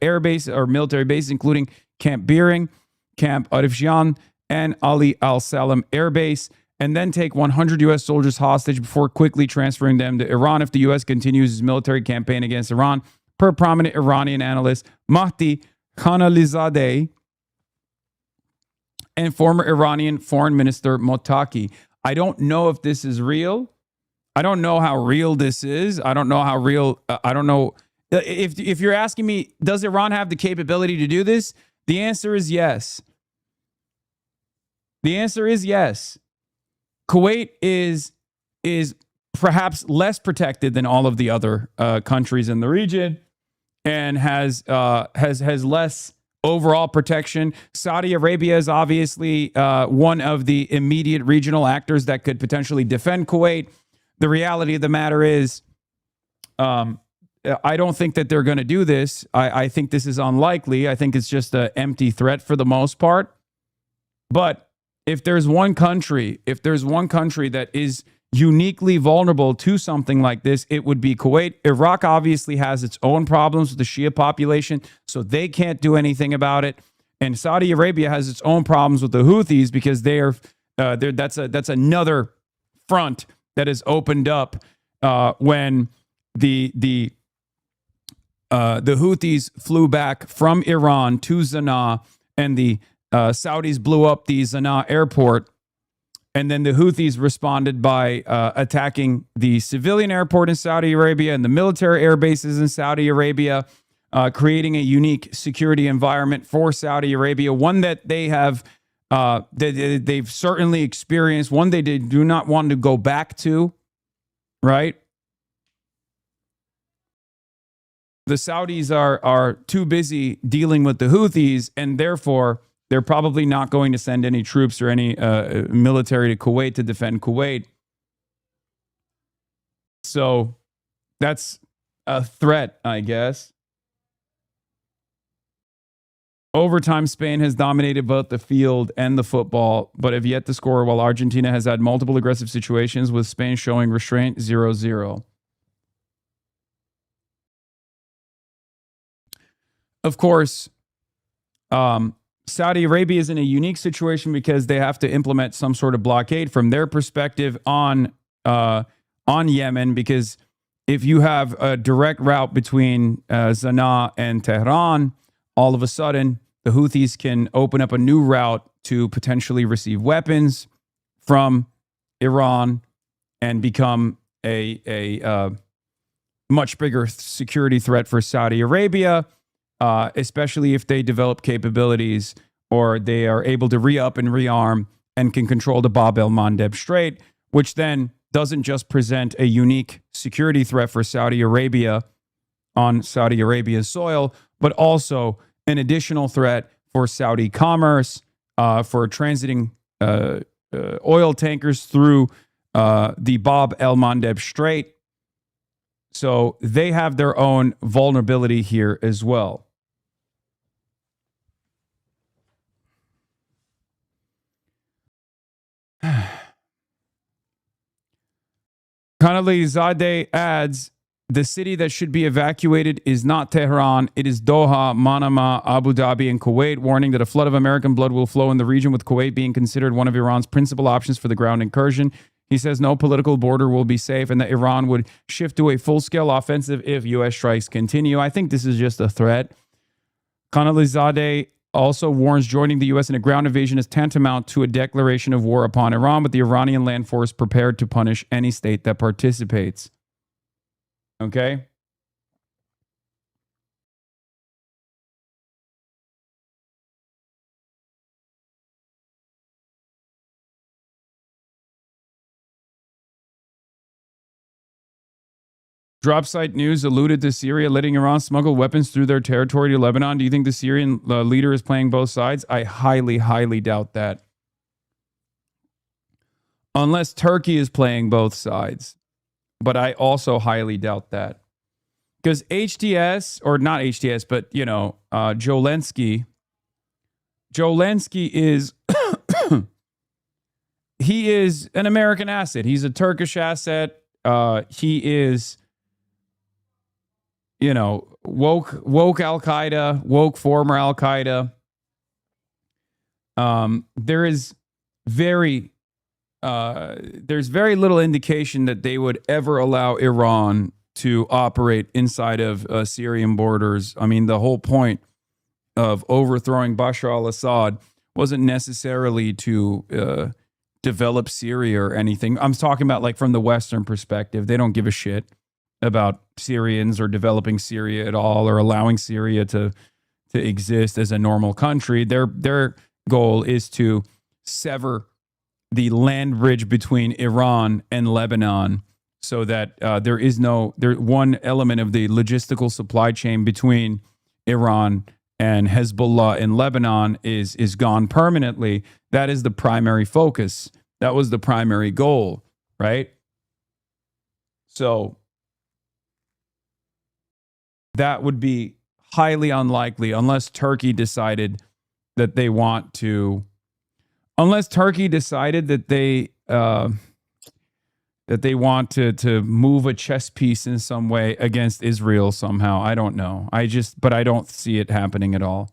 base, including Camp Beering, Camp Arifjan, and Ali al-Salam Air Base, and then take 100 U.S. soldiers hostage before quickly transferring them to Iran if the U.S. continues its military campaign against Iran, per prominent Iranian analyst Mahdi Khanalizadeh and former Iranian Foreign Minister Mottaki. I don't know if this is real. I don't know how real this is. I don't know how real. I don't know. If you're asking me, does Iran have the capability to do this? The answer is yes. The answer is yes. Kuwait is perhaps less protected than all of the other countries in the region, and has less overall protection. Saudi Arabia is obviously one of the immediate regional actors that could potentially defend Kuwait. The reality of the matter is, I don't think that they're going to do this. I think this is unlikely. I think it's just an empty threat for the most part. But if there's one country that is uniquely vulnerable to something like this, it would be Kuwait. Iraq obviously has its own problems with the Shia population, so they can't do anything about it. And Saudi Arabia has its own problems with the Houthis because that's another front that is opened up when the Houthis flew back from Iran to Sanaa, and the Saudis blew up the Sanaa airport. And then the Houthis responded by attacking the civilian airport in Saudi Arabia and the military air bases in Saudi Arabia, creating a unique security environment for Saudi Arabia, one that they have they've certainly experienced, one they do not want to go back to, right? The Saudis are too busy dealing with the Houthis, and therefore they're probably not going to send any troops or any military to Kuwait to defend Kuwait. So that's a threat, I guess. Overtime, Spain has dominated both the field and the football, but have yet to score, while Argentina has had multiple aggressive situations, with Spain showing restraint 0-0. Of course, Saudi Arabia is in a unique situation because they have to implement some sort of blockade from their perspective on Yemen, because if you have a direct route between Sanaa and Tehran, all of a sudden the Houthis can open up a new route to potentially receive weapons from Iran and become a much bigger security threat for Saudi Arabia. Especially if they develop capabilities or they are able to re-up and rearm and can control the Bab el-Mandeb Strait, which then doesn't just present a unique security threat for Saudi Arabia on Saudi Arabia's soil, but also an additional threat for Saudi commerce, for transiting oil tankers through the Bab el-Mandeb Strait. So they have their own vulnerability here as well. Khanalizadeh adds, the city that should be evacuated is not Tehran, it is Doha, Manama, Abu Dhabi, and Kuwait, warning that a flood of American blood will flow in the region, with Kuwait being considered one of Iran's principal options for the ground incursion. He says no political border will be safe and that Iran would shift to a full-scale offensive if U.S. strikes continue. I think this is just a threat. Khanalizadeh also warns joining the U.S. in a ground invasion is tantamount to a declaration of war upon Iran, but the Iranian land force prepared to punish any state that participates. Okay? Drop site news alluded to Syria letting Iran smuggle weapons through their territory to Lebanon. Do you think the Syrian leader is playing both sides? I highly, highly doubt that. Unless Turkey is playing both sides. But I also highly doubt that. Because HTS, or not HTS, but, Zelensky is, he is an American asset. He's a Turkish asset. He is, woke Al-Qaeda, woke former Al-Qaeda. There's very little indication that they would ever allow Iran to operate inside of Syrian borders. I mean, the whole point of overthrowing Bashar al-Assad wasn't necessarily to develop Syria or anything. I'm talking about like from the Western perspective. They don't give a shit about Syrians or developing Syria at all or allowing Syria to exist as a normal country. Their goal is to sever the land bridge between Iran and Lebanon so that there is one element of the logistical supply chain between Iran and Hezbollah in Lebanon is gone permanently. That is the primary focus. That was the primary goal, right? So that would be highly unlikely unless Turkey decided that they want to, unless Turkey decided that they want to move a chess piece in some way against Israel somehow. I don't know. But I don't see it happening at all.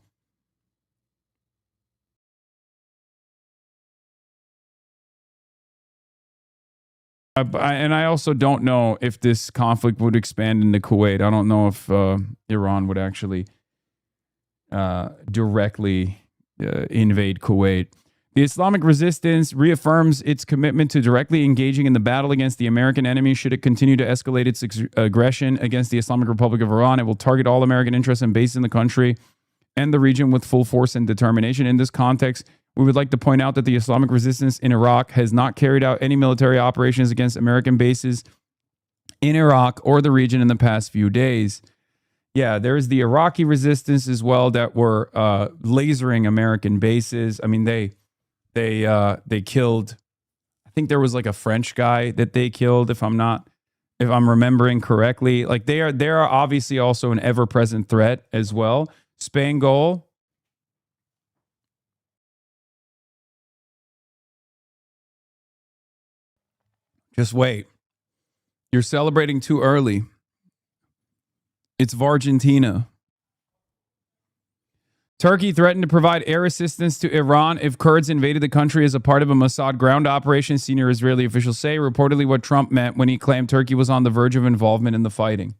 And I also don't know if this conflict would expand into Kuwait. I don't know if Iran would actually directly invade Kuwait. The Islamic resistance reaffirms its commitment to directly engaging in the battle against the American enemy. Should it continue to escalate its aggression against the Islamic Republic of Iran, it will target all American interests and bases in the country and the region with full force and determination. In this context, we would like to point out that the Islamic resistance in Iraq has not carried out any military operations against American bases in Iraq or the region in the past few days. Yeah, there's the Iraqi resistance as well that were lasering American bases. I mean, they killed, I think there was like a French guy that they killed, if I'm remembering correctly. Like they are obviously also an ever-present threat as well. Spangol. Just wait. You're celebrating too early. It's Argentina. Turkey threatened to provide air assistance to Iran if Kurds invaded the country as a part of a Mossad ground operation, senior Israeli officials say, reportedly what Trump meant when he claimed Turkey was on the verge of involvement in the fighting.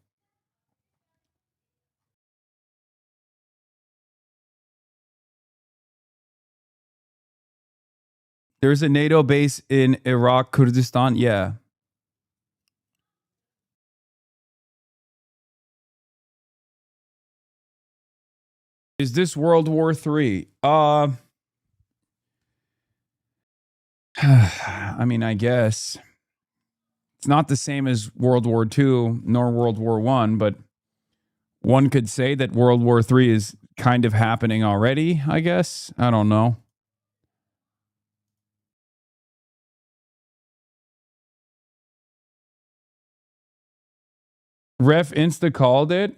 There's a NATO base in Iraq, Kurdistan. Yeah. Is this World War III? I mean, I guess. It's not the same as World War II nor World War I, but one could say that World War III is kind of happening already, I guess. I don't know. Ref Insta called it.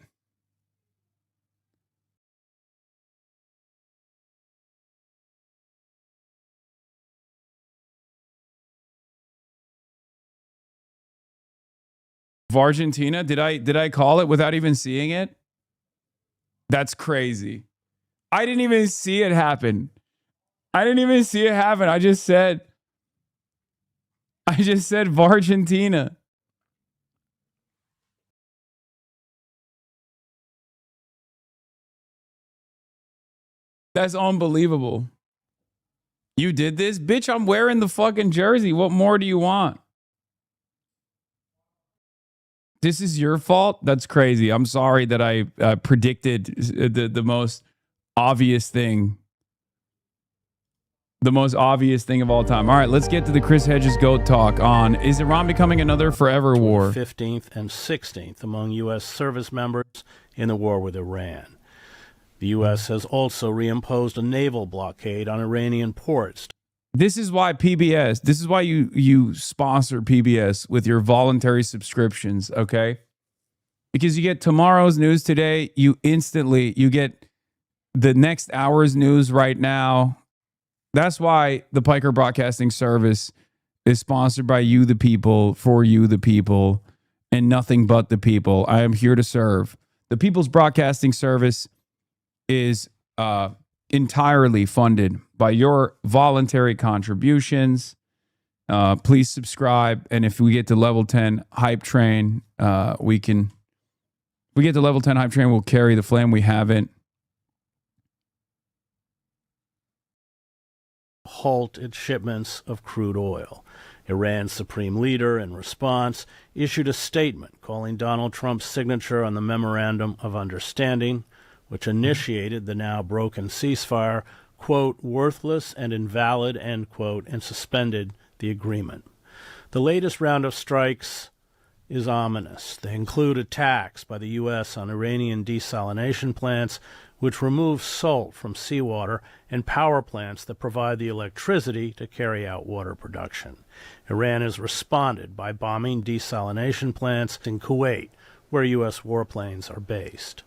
Argentina? Did I call it without even seeing it? That's crazy. I didn't even see it happen. I just said I just said Vargentina. That's unbelievable. You did this? Bitch, I'm wearing the fucking jersey. What more do you want? This is your fault? That's crazy. I'm sorry that I predicted the most obvious thing. The most obvious thing of all time. All right, let's get to the Chris Hedges GOAT talk on, is Iran becoming another forever war? 15th and 16th among U.S. service members in the war with Iran. The U.S. has also reimposed a naval blockade on Iranian ports. This is why PBS, this is why you sponsor PBS with your voluntary subscriptions, okay? Because you get tomorrow's news today, you get the next hour's news right now. That's why the Piker Broadcasting Service is sponsored by you, the people, for you, the people, and nothing but the people. I am here to serve. The People's Broadcasting Service is entirely funded by your voluntary contributions. Please subscribe. And if we get to level 10 hype train, if we get to level 10 hype train, we'll carry the flame. We haven't. Halt its shipments of crude oil. Iran's supreme leader, in response, issued a statement calling Donald Trump's signature on the Memorandum of Understanding, which initiated the now broken ceasefire, quote, worthless and invalid, end quote, and suspended the agreement. The latest round of strikes is ominous. They include attacks by the U.S. on Iranian desalination plants, which remove salt from seawater, and power plants that provide the electricity to carry out water production. Iran has responded by bombing desalination plants in Kuwait, where U.S. warplanes are based.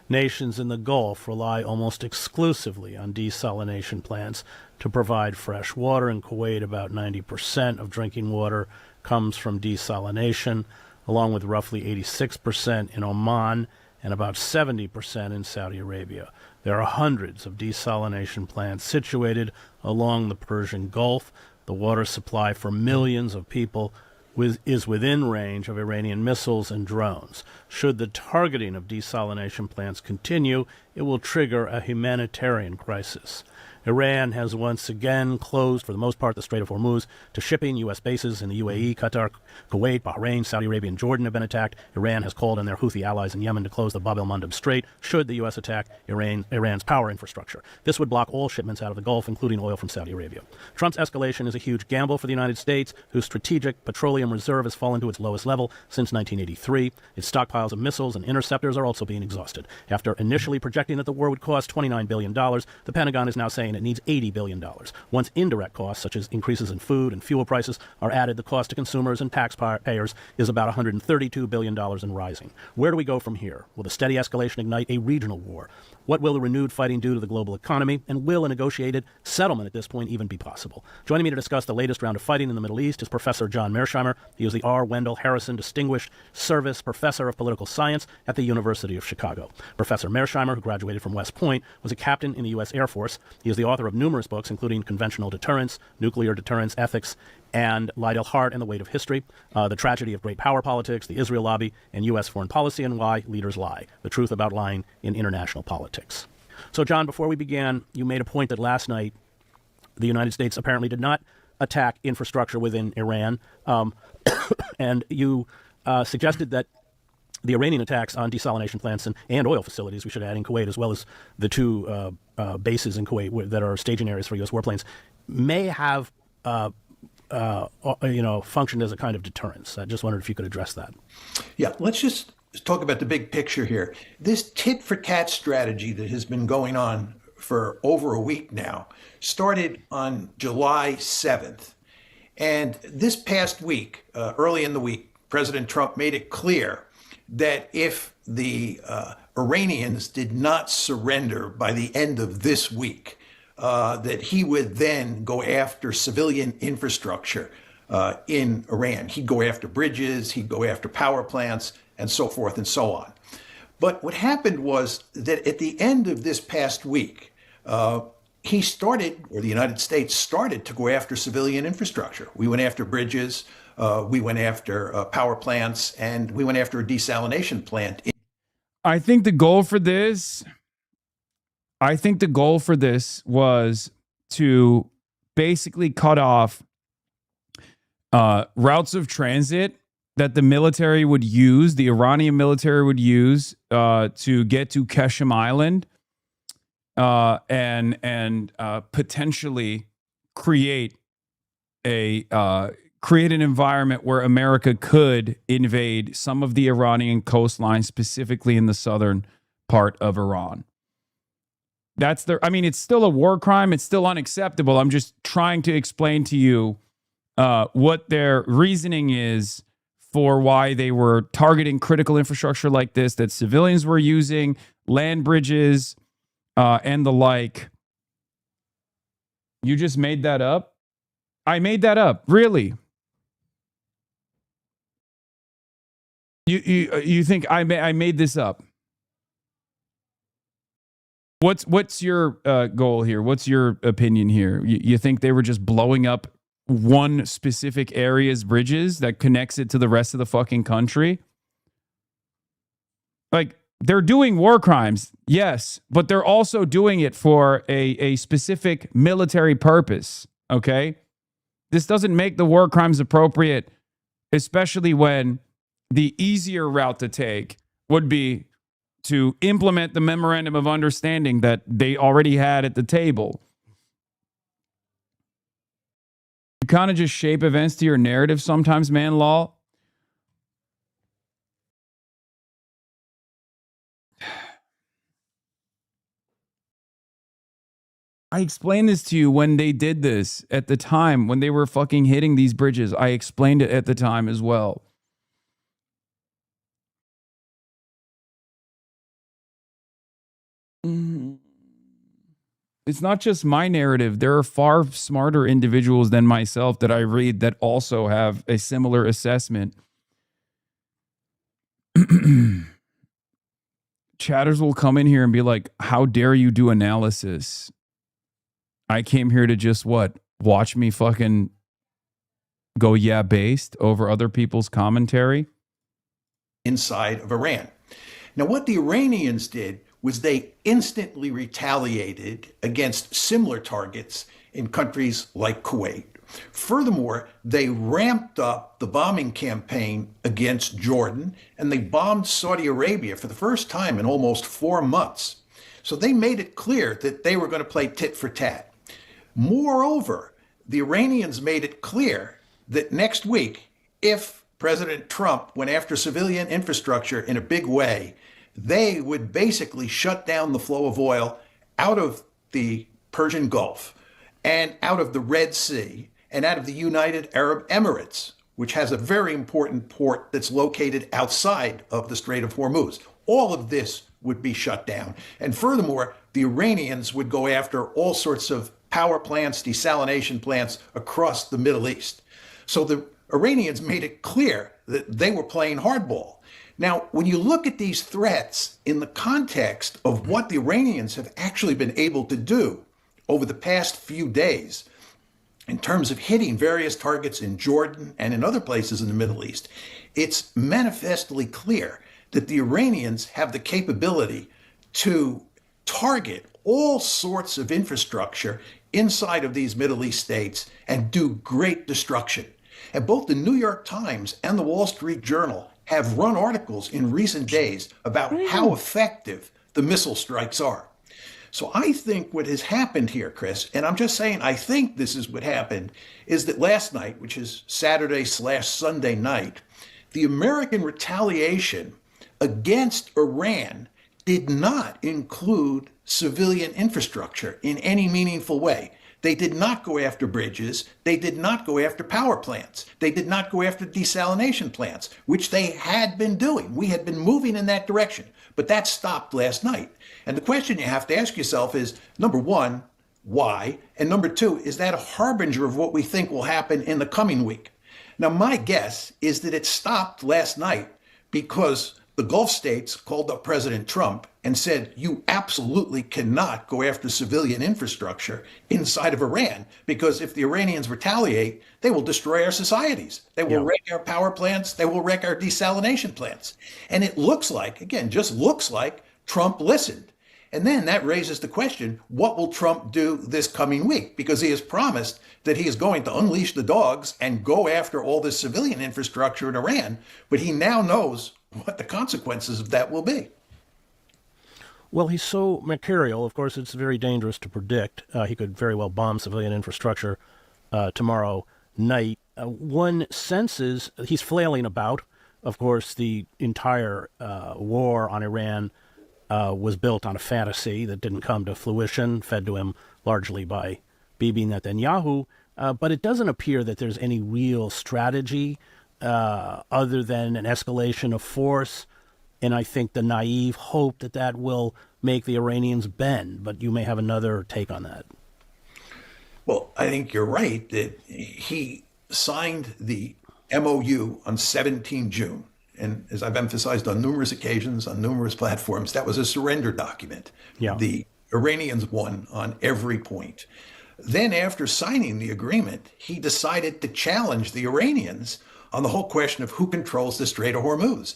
Nations in the Gulf rely almost exclusively on desalination plants to provide fresh water. In Kuwait, about 90% of drinking water comes from desalination, along with roughly 86% in Oman and about 70% in Saudi Arabia. There are hundreds of desalination plants situated along the Persian Gulf. The water supply for millions of people is within range of Iranian missiles and drones. Should the targeting of desalination plants continue, it will trigger a humanitarian crisis. Iran has once again closed, for the most part, the Strait of Hormuz to shipping. U.S. bases in the UAE, Qatar, Kuwait, Bahrain, Saudi Arabia, and Jordan have been attacked. Iran has called on their Houthi allies in Yemen to close the Bab el-Mandeb Strait should the U.S. attack Iran's power infrastructure. This would block all shipments out of the Gulf, including oil from Saudi Arabia. Trump's escalation is a huge gamble for the United States, whose strategic petroleum reserve has fallen to its lowest level since 1983. Its stockpiles of missiles and interceptors are also being exhausted. After initially projecting that the war would cost $29 billion, the Pentagon is now saying it needs $80 billion. Once indirect costs, such as increases in food and fuel prices, are added, the cost to consumers and taxpayers is about $132 billion and rising. Where do we go from here? Will the steady escalation ignite a regional war? What will the renewed fighting do to the global economy? And will a negotiated settlement at this point even be possible? Joining me to discuss the latest round of fighting in the Middle East is Professor John Mearsheimer. He is the R. Wendell Harrison Distinguished Service Professor of Political Science at the University of Chicago. Professor Mearsheimer, who graduated from West Point, was a captain in the U.S. Air Force. He is the author of numerous books, including Conventional Deterrence, Nuclear Deterrence Ethics, and Lydell Hart and the Weight of History, The Tragedy of Great Power Politics, The Israel Lobby, and U.S. Foreign Policy and Why Leaders Lie, The Truth About Lying in International Politics. So, John, before we began, you made a point that last night the United States apparently did not attack infrastructure within Iran, and you suggested that the Iranian attacks on desalination plants and oil facilities, we should add, in Kuwait, as well as the two bases in Kuwait that are staging areas for U.S. warplanes, may have functioned as a kind of deterrence. I just wondered if you could address that. Yeah, let's just talk about the big picture here. This tit-for-tat strategy that has been going on for over a week now started on July 7th. And this past week, early in the week, President Trump made it clear that if the Iranians did not surrender by the end of this week, that he would then go after civilian infrastructure in Iran. He'd go after bridges, he'd go after power plants, and so forth and so on. But what happened was that at the end of this past week, he started, or the United States started, to go after civilian infrastructure. We went after bridges, we went after power plants, and we went after a desalination plant. I think the goal for this was to basically cut off routes of transit that the military would use, the Iranian military would use to get to Qeshm Island and potentially create an environment where America could invade some of the Iranian coastline, specifically in the southern part of Iran. It's still a war crime. It's still unacceptable. I'm just trying to explain to you what their reasoning is for why they were targeting critical infrastructure like this, that civilians were using, land bridges, and the like. You just made that up? I made that up. Really? You think I made this up? What's your goal here? What's your opinion here? You think they were just blowing up one specific area's bridges that connects it to the rest of the fucking country? Like, they're doing war crimes, yes, but they're also doing it for a specific military purpose, okay? This doesn't make the war crimes appropriate, especially when the easier route to take would be to implement the memorandum of understanding that they already had at the table. You kind of just shape events to your narrative sometimes, man, Law. I explained this to you when they did this at the time, when they were fucking hitting these bridges. I explained it at the time as well. It's not just my narrative. There are far smarter individuals than myself that I read that also have a similar assessment. Chatters will come in here and be like, how dare you do analysis? I came here to just what? Watch me fucking go yeah based over other people's commentary? Inside of Iran. Now, what the Iranians did was they instantly retaliated against similar targets in countries like Kuwait. Furthermore, they ramped up the bombing campaign against Jordan, and they bombed Saudi Arabia for the first time in almost 4 months. So they made it clear that they were going to play tit for tat. Moreover, the Iranians made it clear that next week, if President Trump went after civilian infrastructure in a big way, they would basically shut down the flow of oil out of the Persian Gulf and out of the Red Sea and out of the United Arab Emirates, which has a very important port that's located outside of the Strait of Hormuz. All of this would be shut down. And furthermore, the Iranians would go after all sorts of power plants, desalination plants across the Middle East. So the Iranians made it clear that they were playing hardball. Now, when you look at these threats in the context of what the Iranians have actually been able to do over the past few days, in terms of hitting various targets in Jordan and in other places in the Middle East, it's manifestly clear that the Iranians have the capability to target all sorts of infrastructure inside of these Middle East states and do great destruction. And both the New York Times and the Wall Street Journal have run articles in recent days about how effective the missile strikes are. So I think what has happened here, Chris, and I'm just saying I think this is what happened, is that last night, which is Saturday/Sunday night, the American retaliation against Iran did not include civilian infrastructure in any meaningful way. They did not go after bridges. They did not go after power plants. They did not go after desalination plants, which they had been doing. We had been moving in that direction, but that stopped last night. And the question you have to ask yourself is, number one, why? And number two, is that a harbinger of what we think will happen in the coming week? Now, my guess is that it stopped last night because the Gulf states called up President Trump and said, you absolutely cannot go after civilian infrastructure inside of Iran, because if the Iranians retaliate, they will destroy our societies. They will wreck our power plants. They will wreck our desalination plants. And it looks like, again, just looks like Trump listened. And then that raises the question, what will Trump do this coming week? Because he has promised that he is going to unleash the dogs and go after all this civilian infrastructure in Iran. But he now knows what the consequences of that will be. Well, he's so mercurial. Of course, it's very dangerous to predict. He could very well bomb civilian infrastructure tomorrow night. One senses he's flailing about. Of course, the entire war on Iran was built on a fantasy that didn't come to fruition, fed to him largely by Bibi Netanyahu. But it doesn't appear that there's any real strategy other than an escalation of force. And I think the naive hope that that will make the Iranians bend. But you may have another take on that. Well, I think you're right that he signed the MOU on 17 June. And as I've emphasized on numerous occasions, on numerous platforms, that was a surrender document. Yeah. The Iranians won on every point. Then after signing the agreement, he decided to challenge the Iranians on the whole question of who controls the Strait of Hormuz.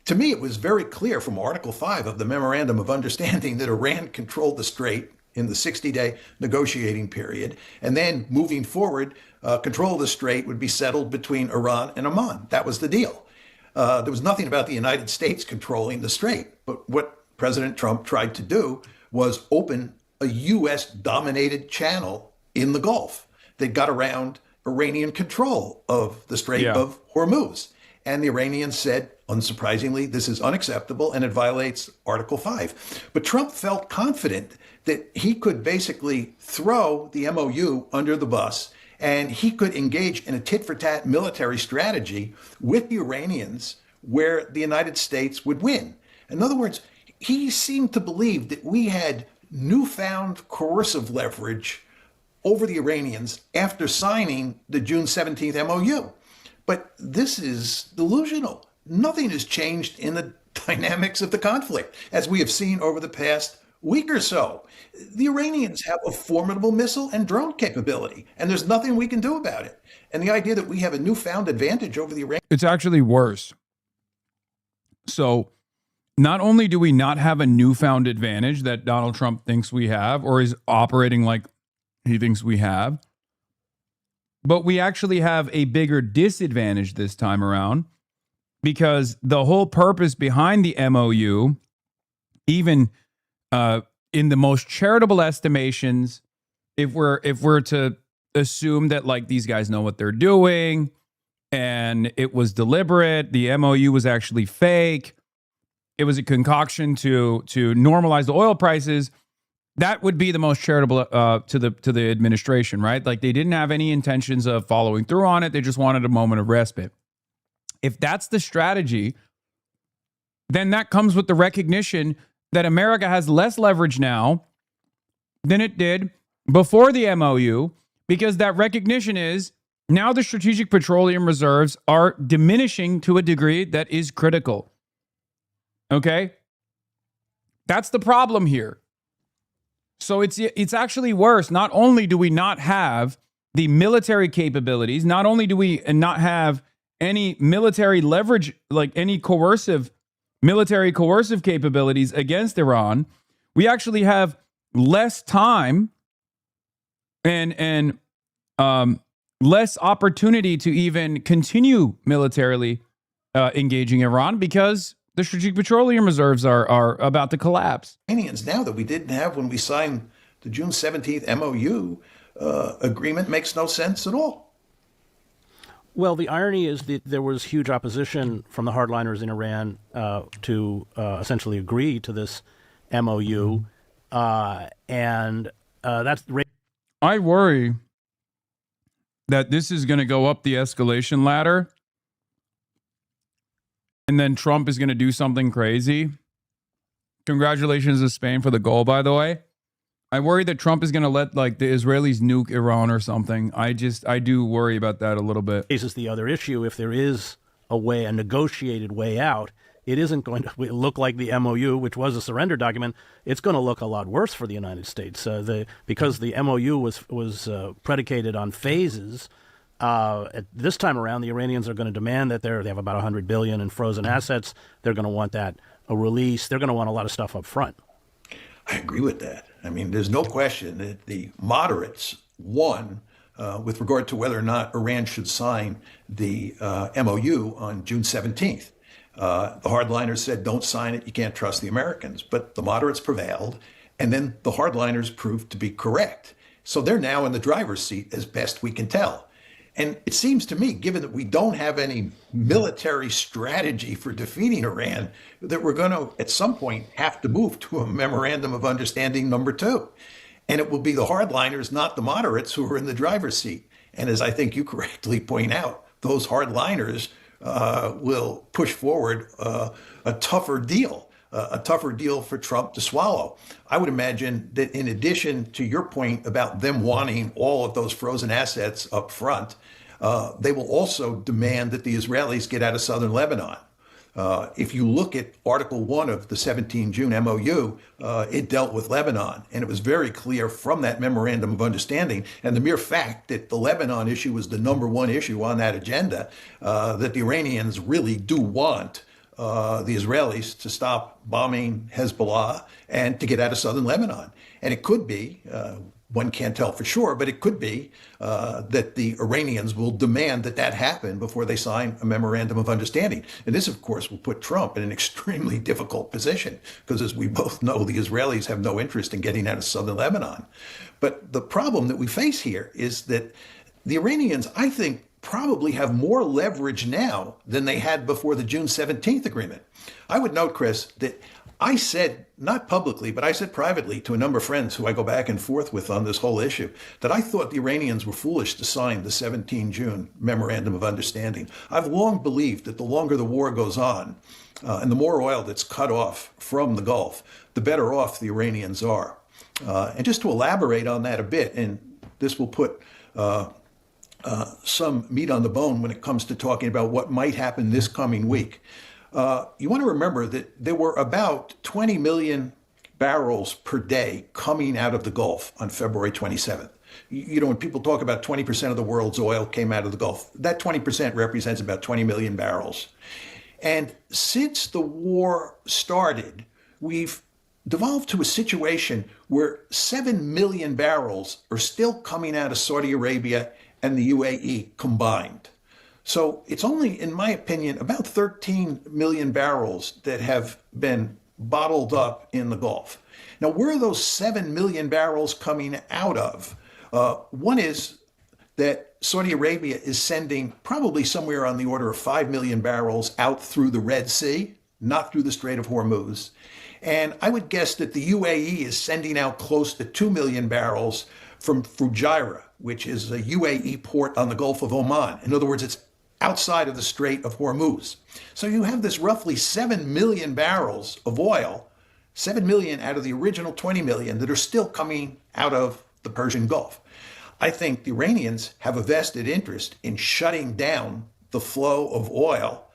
To me, it was very clear from Article 5 of the Memorandum of Understanding that Iran controlled the strait in the 60-day negotiating period. And then moving forward, control of the strait would be settled between Iran and Oman. That was the deal. There was nothing about the United States controlling the strait. But what President Trump tried to do was open a U.S.-dominated channel in the Gulf that got around Iranian control of the Strait of Hormuz. And the Iranians said, unsurprisingly, this is unacceptable and it violates Article 5. But Trump felt confident that he could basically throw the MOU under the bus and he could engage in a tit-for-tat military strategy with the Iranians where the United States would win. In other words, he seemed to believe that we had newfound coercive leverage over the Iranians after signing the June 17th MOU. But this is delusional. Nothing has changed in the dynamics of the conflict, as we have seen over the past week or so. The Iranians have a formidable missile and drone capability, and there's nothing we can do about it. And the idea that we have a newfound advantage over the Iranians... It's actually worse. So not only do we not have a newfound advantage that Donald Trump thinks we have, or is operating like he thinks we have, but we actually have a bigger disadvantage this time around, because the whole purpose behind the MOU, even in the most charitable estimations, if we're to assume that like these guys know what they're doing and it was deliberate, the MOU was actually fake, it was a concoction to normalize the oil prices, that would be the most charitable to the administration, right? Like they didn't have any intentions of following through on it. They just wanted a moment of respite. If that's the strategy, then that comes with the recognition that America has less leverage now than it did before the MOU, because that recognition is now the strategic petroleum reserves are diminishing to a degree that is critical. Okay? That's the problem here. So it's actually worse. Not only do we not have the military capabilities, not only do we not have any military leverage, like any military coercive capabilities against Iran, we actually have less time and less opportunity to even continue militarily engaging Iran, because the strategic petroleum reserves are about to collapse. Iranians now that we didn't have when we signed the June 17th MOU agreement makes no sense at all. Well, the irony is that there was huge opposition from the hardliners in Iran to essentially agree to this MOU, and that's... I worry that this is going to go up the escalation ladder, and then Trump is going to do something crazy. Congratulations to Spain for the goal, by the way. I worry that Trump is going to let like the Israelis nuke Iran or something. I do worry about that a little bit. Raises the other issue. If there is a negotiated way out, it isn't going to look like the MOU, which was a surrender document. It's going to look a lot worse for the United States because the MOU was predicated on phases. At this time around, the Iranians are going to demand that they have about $100 billion in frozen assets. They're going to want that a release. They're going to want a lot of stuff up front. I agree with that. I mean, there's no question that the moderates won with regard to whether or not Iran should sign the MOU on June 17th. The hardliners said, don't sign it, you can't trust the Americans. But the moderates prevailed, and then the hardliners proved to be correct. So they're now in the driver's seat as best we can tell. And it seems to me, given that we don't have any military strategy for defeating Iran, that we're going to, at some point, have to move to a memorandum of understanding number 2. And it will be the hardliners, not the moderates, who are in the driver's seat. And as I think you correctly point out, those hardliners will push forward a tougher deal for Trump to swallow. I would imagine that in addition to your point about them wanting all of those frozen assets up front, they will also demand that the Israelis get out of southern Lebanon. If you look at Article 1 of the 17 June MOU, it dealt with Lebanon. And it was very clear from that memorandum of understanding, and the mere fact that the Lebanon issue was the number 1 issue on that agenda, that the Iranians really do want the Israelis to stop bombing Hezbollah and to get out of southern Lebanon. And it could be, one can't tell for sure, but it could be that the Iranians will demand that happen before they sign a memorandum of understanding. And this, of course, will put Trump in an extremely difficult position because, as we both know, the Israelis have no interest in getting out of southern Lebanon. But the problem that we face here is that the Iranians, I think, probably have more leverage now than they had before the June 17th agreement. I would note, Chris, that I said, not publicly, but I said privately to a number of friends who I go back and forth with on this whole issue, that I thought the Iranians were foolish to sign the 17 June Memorandum of Understanding. I've long believed that the longer the war goes on and the more oil that's cut off from the Gulf, the better off the Iranians are. And just to elaborate on that a bit, and this will put some meat on the bone when it comes to talking about what might happen this coming week. You want to remember that there were about 20 million barrels per day coming out of the Gulf on February 27th. You know, when people talk about 20% of the world's oil came out of the Gulf, that 20% represents about 20 million barrels. And since the war started, we've devolved to a situation where 7 million barrels are still coming out of Saudi Arabia and the UAE combined. So it's only, in my opinion, about 13 million barrels that have been bottled up in the Gulf. Now, where are those 7 million barrels coming out of? One is that Saudi Arabia is sending probably somewhere on the order of 5 million barrels out through the Red Sea, not through the Strait of Hormuz. And I would guess that the UAE is sending out close to 2 million barrels from Fujairah, which is a UAE port on the Gulf of Oman. In other words, it's outside of the Strait of Hormuz. So you have this roughly 7 million barrels of oil, 7 million out of the original 20 million that are still coming out of the Persian Gulf. I think the Iranians have a vested interest in shutting down the flow of oil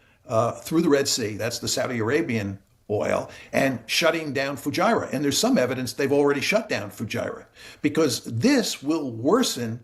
through the Red Sea, that's the Saudi Arabian oil, and shutting down Fujairah. And there's some evidence they've already shut down Fujairah, because this will worsen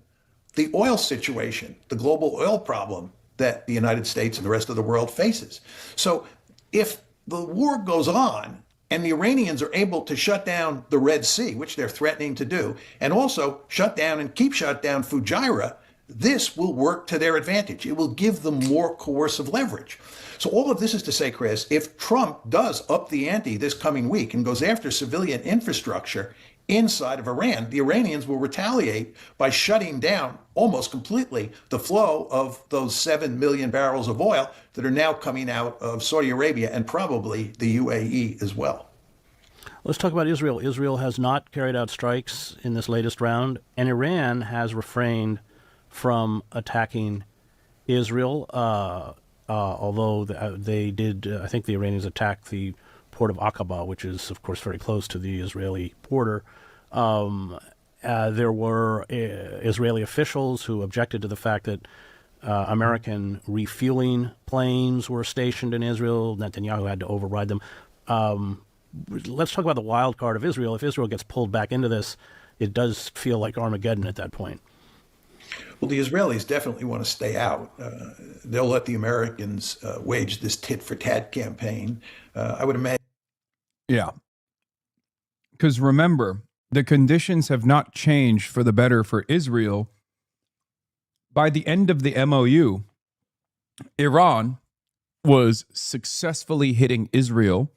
the oil situation, the global oil problem that the United States and the rest of the world faces. So if the war goes on and the Iranians are able to shut down the Red Sea, which they're threatening to do, and also shut down and keep shut down Fujairah, this will work to their advantage. It will give them more coercive leverage. So all of this is to say, Chris, if Trump does up the ante this coming week and goes after civilian infrastructure inside of Iran, the Iranians will retaliate by shutting down almost completely the flow of those 7 million barrels of oil that are now coming out of Saudi Arabia and probably the UAE as well. Let's talk about Israel. Israel has not carried out strikes in this latest round, and Iran has refrained from attacking Israel, although they did, I think the Iranians attacked the port of Aqaba, which is, of course, very close to the Israeli border. There were Israeli officials who objected to the fact that American refueling planes were stationed in Israel. Netanyahu had to override them. Let's talk about the wild card of Israel. If Israel gets pulled back into this, it does feel like Armageddon at that point. Well, the Israelis definitely want to stay out. They'll let the Americans wage this tit-for-tat campaign. I would imagine. Yeah. Because remember, the conditions have not changed for the better for Israel. By the end of the MOU, Iran was successfully hitting Israel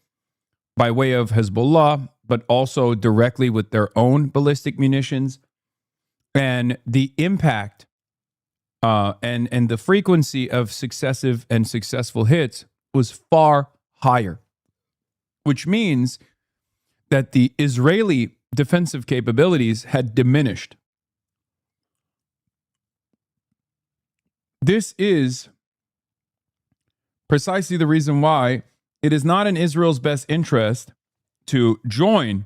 by way of Hezbollah, but also directly with their own ballistic munitions. And the impact and the frequency of successive and successful hits was far higher, which means that the Israeli defensive capabilities had diminished. This is precisely the reason why it is not in Israel's best interest to join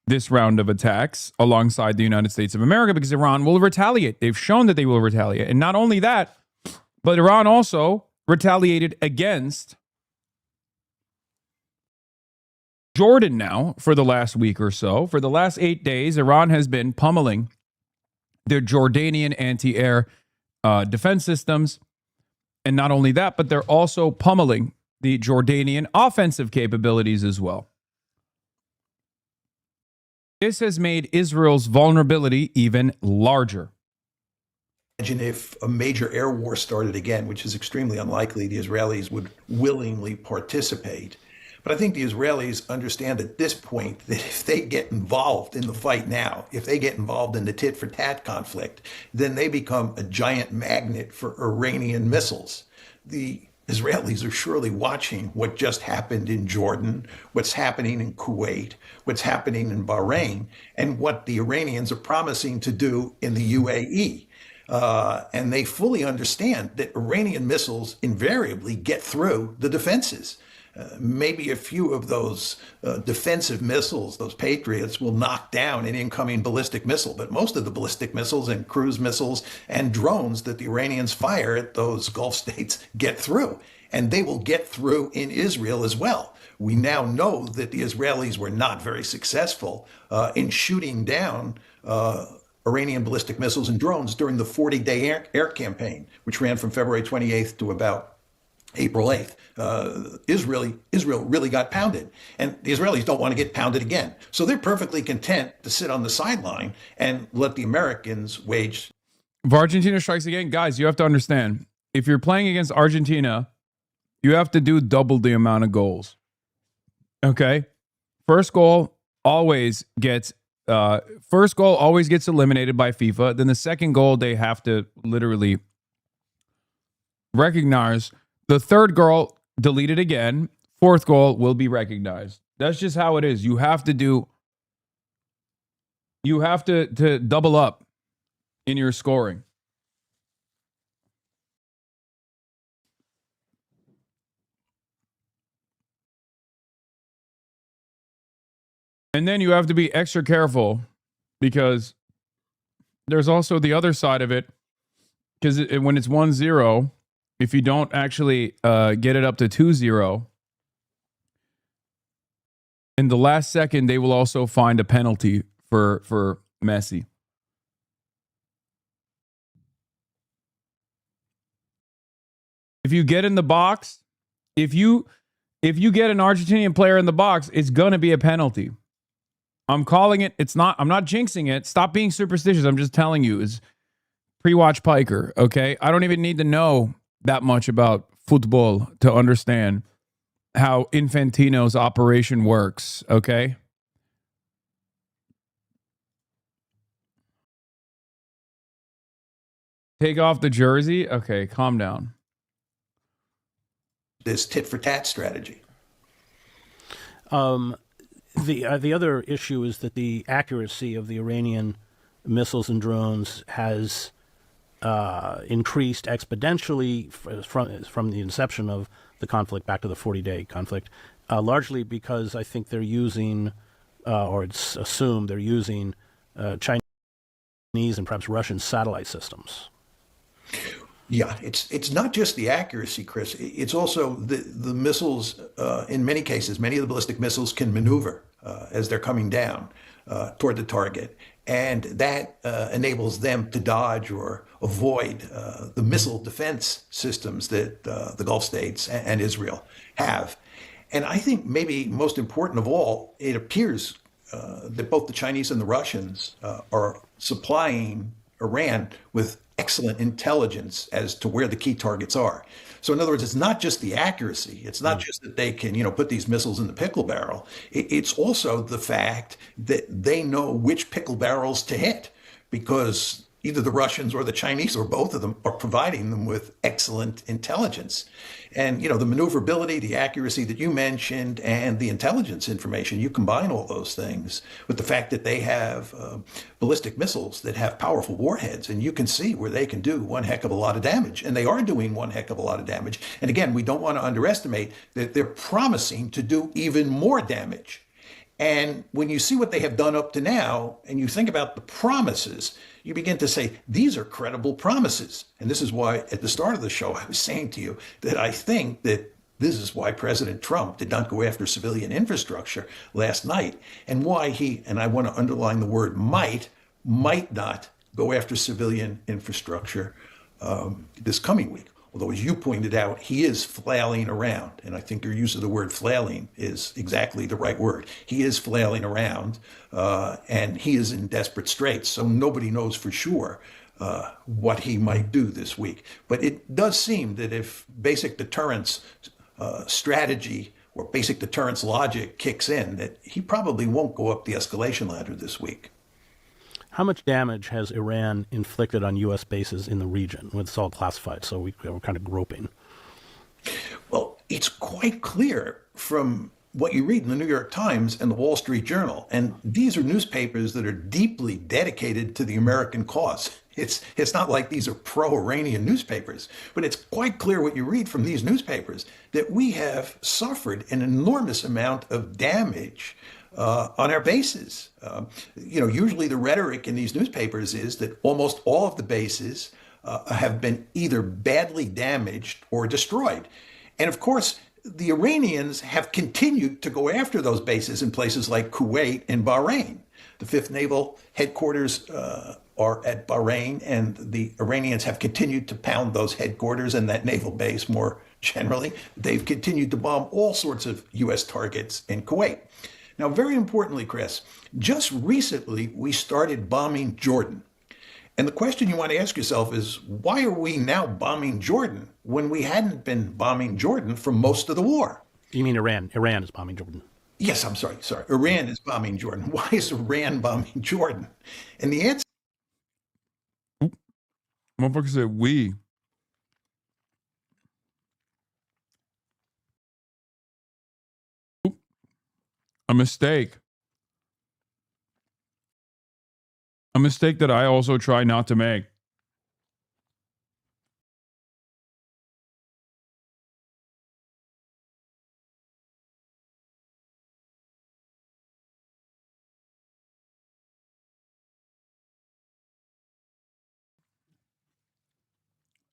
this round of attacks alongside the United States of America, because Iran will retaliate. They've shown that they will retaliate. And not only that, but Iran also retaliated against Jordan now for the last week or so. For the last 8 days, Iran has been pummeling their Jordanian anti-air defense systems. And not only that, but they're also pummeling the Jordanian offensive capabilities as well. This has made Israel's vulnerability even larger. Imagine if a major air war started again, which is extremely unlikely, the Israelis would willingly participate. But I think the Israelis understand at this point that if they get involved in the fight now, if they get involved in the tit-for-tat conflict, then they become a giant magnet for Iranian missiles. The Israelis are surely watching what just happened in Jordan, what's happening in Kuwait, what's happening in Bahrain, and what the Iranians are promising to do in the UAE. And they fully understand that Iranian missiles invariably get through the defenses. Maybe a few of those defensive missiles, those Patriots, will knock down an incoming ballistic missile. But most of the ballistic missiles and cruise missiles and drones that the Iranians fire at those Gulf states get through. And they will get through in Israel as well. We now know that the Israelis were not very successful in shooting down Iranian ballistic missiles and drones during the 40-day air campaign, which ran from February 28th to about April 8th. Israel really got pounded, and the Israelis don't want to get pounded again. So they're perfectly content to sit on the sideline and let the Americans wage. If Argentina strikes again, guys, you have to understand, if you're playing against Argentina, you have to do double the amount of goals. Okay? First goal always gets eliminated by FIFA. Then the second goal, they have to literally recognize. The third goal, deleted again. Fourth goal will be recognized. That's just how it is. You have to double up in your scoring. And then you have to be extra careful, because there's also the other side of it. Because when it's 1-0, if you don't actually get it up to 2-0, in the last second, they will also find a penalty for Messi. If you get in the box, if you get an Argentinian player in the box, it's going to be a penalty. I'm calling it. I'm not jinxing it. Stop being superstitious. I'm just telling you. It's pre-watch Piker, okay? I don't even need to know that much about football to understand how Infantino's operation works, okay? Take off the jersey? Okay, calm down. This tit-for-tat strategy. The other issue is that the accuracy of the Iranian missiles and drones has increased exponentially from the inception of the conflict back to the 40-day conflict, largely because I think they're using, or it's assumed they're using, Chinese and perhaps Russian satellite systems. Yeah, it's not just the accuracy, Chris. It's also the missiles. In many cases, many of the ballistic missiles can maneuver as they're coming down toward the target, and that enables them to dodge or avoid the missile defense systems that the Gulf states and Israel have. And I think maybe most important of all, it appears that both the Chinese and the Russians are supplying Iran with excellent intelligence as to where the key targets are. So in other words, it's not just the accuracy. It's not just that they can, put these missiles in the pickle barrel. It's also the fact that they know which pickle barrels to hit, because either the Russians or the Chinese or both of them are providing them with excellent intelligence. And, the maneuverability, the accuracy that you mentioned, and the intelligence information, you combine all those things with the fact that they have ballistic missiles that have powerful warheads, and you can see where they can do one heck of a lot of damage. And they are doing one heck of a lot of damage. And again, we don't want to underestimate that they're promising to do even more damage. And when you see what they have done up to now, and you think about the promises, you begin to say, these are credible promises. And this is why at the start of the show, I was saying to you that I think that this is why President Trump did not go after civilian infrastructure last night, and why he, and I want to underline the word might not go after civilian infrastructure this coming week. Although, as you pointed out, he is flailing around. And I think your use of the word flailing is exactly the right word. He is flailing around, and he is in desperate straits. So nobody knows for sure what he might do this week. But it does seem that if basic deterrence strategy or basic deterrence logic kicks in, that he probably won't go up the escalation ladder this week. How much damage has Iran inflicted on U.S. bases in the region? It's all classified, so we're kind of groping. Well, it's quite clear from what you read in the New York Times and the Wall Street Journal, and these are newspapers that are deeply dedicated to the American cause. It's not like these are pro-Iranian newspapers, but it's quite clear what you read from these newspapers that we have suffered an enormous amount of damage on our bases. Usually the rhetoric in these newspapers is that almost all of the bases have been either badly damaged or destroyed. And of course, the Iranians have continued to go after those bases in places like Kuwait and Bahrain. The 5th Naval Headquarters are at Bahrain, and the Iranians have continued to pound those headquarters and that naval base more generally. They've continued to bomb all sorts of U.S. targets in Kuwait. Now, very importantly, Chris, just recently we started bombing Jordan. And the question you want to ask yourself is, why are we now bombing Jordan when we hadn't been bombing Jordan for most of the war? You mean Iran? Iran is bombing Jordan. Yes, I'm sorry. Iran is bombing Jordan. Why is Iran bombing Jordan? And the answer... Motherfucker said we. A mistake. A mistake that I also try not to make.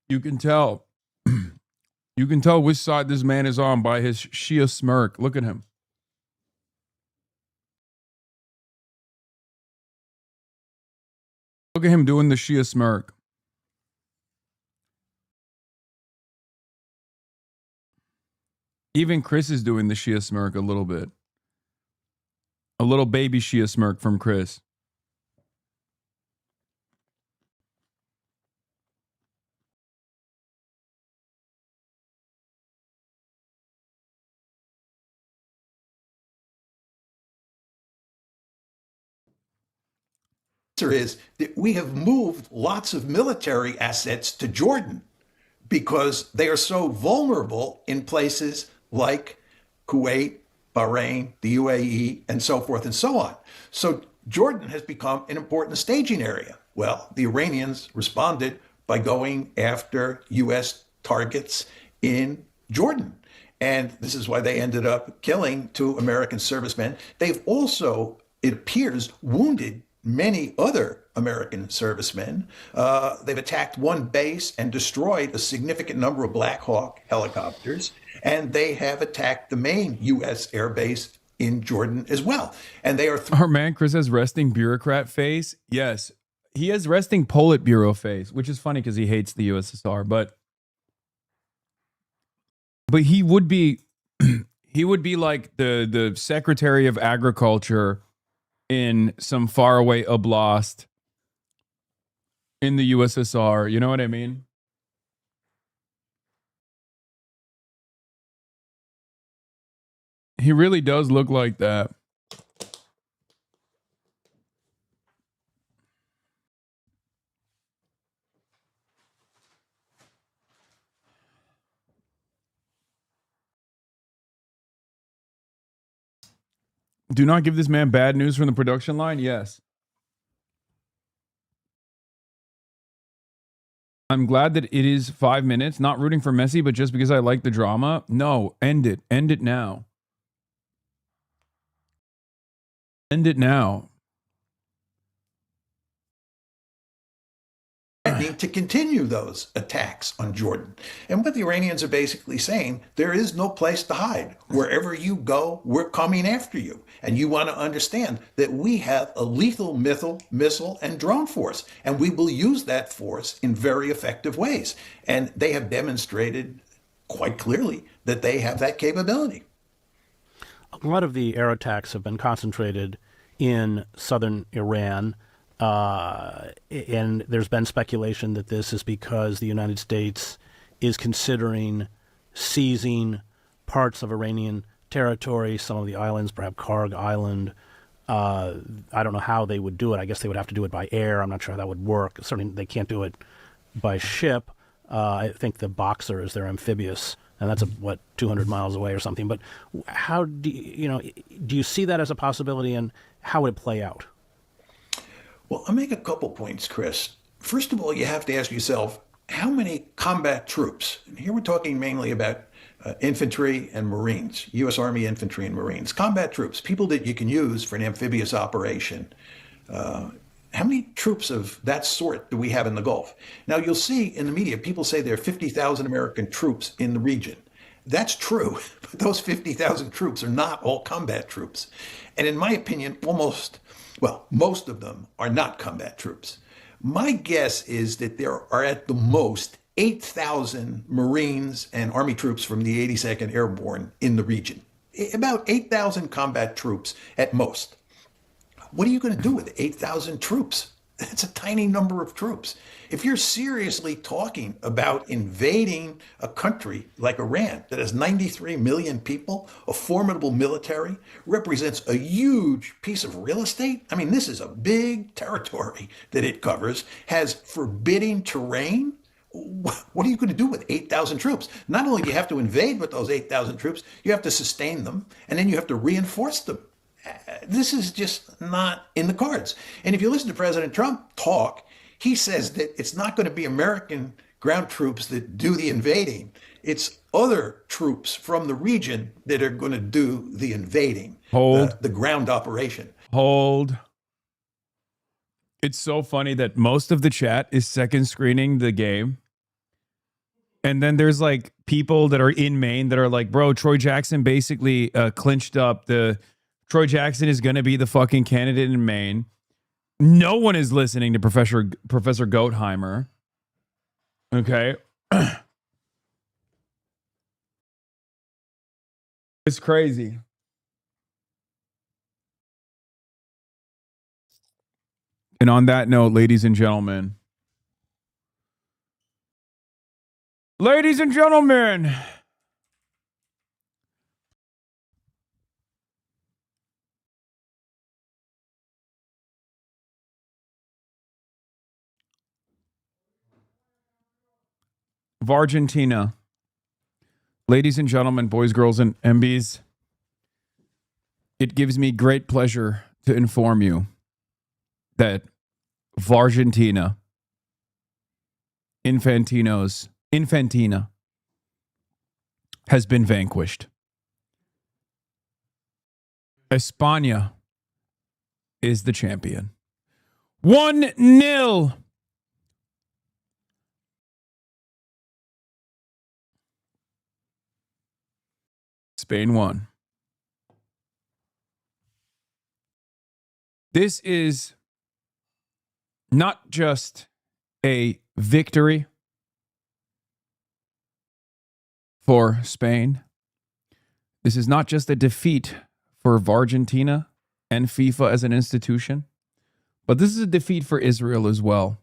You can tell. You can tell which side this man is on by his Shia smirk. Look at him. Look at him doing the Shia smirk. Even Chris is doing the Shia smirk a little bit. A little baby Shia smirk from Chris. Is that we have moved lots of military assets to Jordan because they are so vulnerable in places like Kuwait, Bahrain, the UAE, and so forth and so on. So Jordan has become an important staging area. Well, the Iranians responded by going after U.S. targets in Jordan. And this is why they ended up killing 2 American servicemen. They've also, it appears, wounded many other American servicemen. They've attacked one base and destroyed a significant number of Black Hawk helicopters, and they have attacked the main U.S. air base in Jordan as well. And they are... Our man Chris has resting bureaucrat face. Yes, he has resting Politburo face, which is funny because he hates the USSR, but he would be he would be like the Secretary of Agriculture in some faraway oblast in the USSR. You know what I mean? He really does look like that. Do not give this man bad news from the production line? Yes. I'm glad that it is 5 minutes. Not rooting for Messi, but just because I like the drama. No, end it. End it now. End it now. Need to continue those attacks on Jordan. And what the Iranians are basically saying, there is no place to hide. Wherever you go, we're coming after you. And you want to understand that we have a lethal missile and drone force, and we will use that force in very effective ways. And they have demonstrated quite clearly that they have that capability. A lot of the air attacks have been concentrated in southern Iran. And there's been speculation that this is because the United States is considering seizing parts of Iranian territory, some of the islands, perhaps Karg Island. I don't know how they would do it. I guess they would have to do it by air. I'm not sure how that would work. Certainly they can't do it by ship. I think the Boxer is their amphibious, and that's 200 miles away or something. But how do you see that as a possibility, and how would it play out? Well, I'll make a couple points, Chris. First of all, you have to ask yourself, how many combat troops, and here we're talking mainly about infantry and Marines, U.S. Army infantry and Marines, combat troops, people that you can use for an amphibious operation. How many troops of that sort do we have in the Gulf? Now, you'll see in the media, people say there are 50,000 American troops in the region. That's true, but those 50,000 troops are not all combat troops. And in my opinion, most of them are not combat troops. My guess is that there are at the most 8,000 Marines and Army troops from the 82nd Airborne in the region. About 8,000 combat troops at most. What are you going to do with 8,000 troops? That's a tiny number of troops. If you're seriously talking about invading a country like Iran that has 93 million people, a formidable military, represents a huge piece of real estate. I mean, this is a big territory that it covers, has forbidding terrain. What are you going to do with 8,000 troops? Not only do you have to invade with those 8,000 troops, you have to sustain them, and then you have to reinforce them. This is just not in the cards. And if you listen to President Trump talk, he says that it's not going to be American ground troops that do the invading. It's other troops from the region that are going to do the invading. Hold. The ground operation. Hold. It's so funny that most of the chat is second screening the game. And then there's like people that are in Maine that are like, bro, Troy Jackson basically clinched up Troy Jackson is going to be the fucking candidate in Maine. No one is listening to Professor Gottheimer. Okay. It's crazy. And on that note, ladies and gentlemen, of Argentina. Ladies and gentlemen, boys, girls, and MBs, it gives me great pleasure to inform you that Vargentina, Infantina, has been vanquished. España is the champion. 1-0. Spain won. This is not just a victory for Spain. This is not just a defeat for Argentina and FIFA as an institution, but this is a defeat for Israel as well.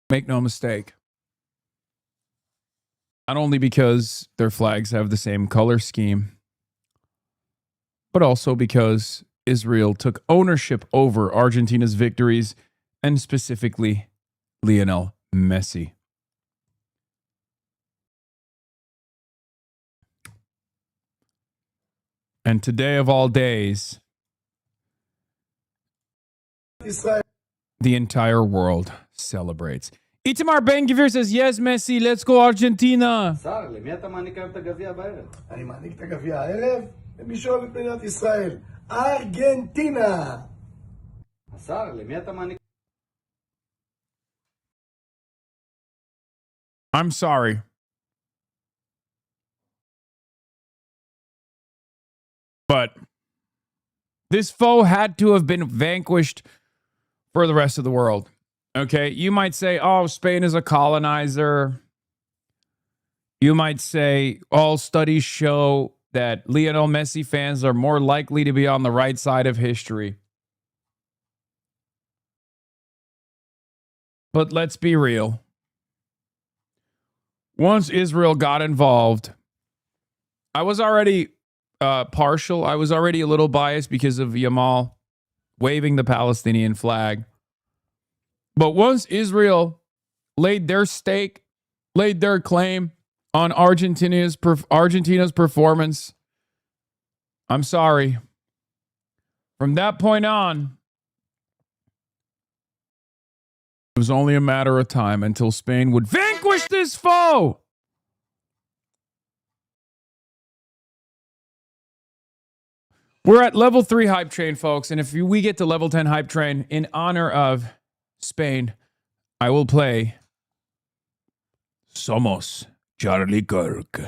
Make no mistake. Not only because their flags have the same color scheme, but also because Israel took ownership over Argentina's victories, and specifically Lionel Messi. And today of all days, the entire world celebrates. Itamar Ben-Gvir says, yes, Messi, let's go Argentina. אני מעניק את הגביע הערב למי שאוהב את מדינת ישראל, ארגנטינה. השר, למי אתה מעניק? I'm sorry. But this foe had to have been vanquished for the rest of the world. Okay, you might say, oh, Spain is a colonizer. You might say all studies show that Lionel Messi fans are more likely to be on the right side of history. But let's be real. Once Israel got involved, I was already partial. I was already a little biased because of Yamal waving the Palestinian flag. But once Israel laid their stake, laid their claim on Argentina's performance, I'm sorry. From that point on, it was only a matter of time until Spain would vanquish this foe. We're at level 3 hype train, folks. And if we get to level 10 hype train in honor of Spain, I will play Somos Charlie Kirk.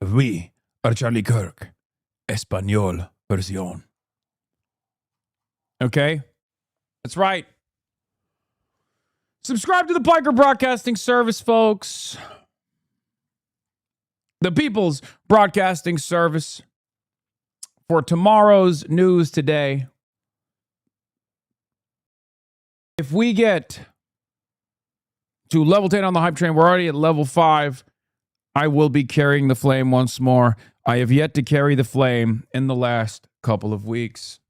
We are Charlie Kirk. Español versión. Okay? That's right. Subscribe to the Piker Broadcasting Service, folks. The People's Broadcasting Service. For tomorrow's news today, if we get to level 10 on the hype train, we're already at level 5. I will be carrying the flame once more. I have yet to carry the flame in the last couple of weeks.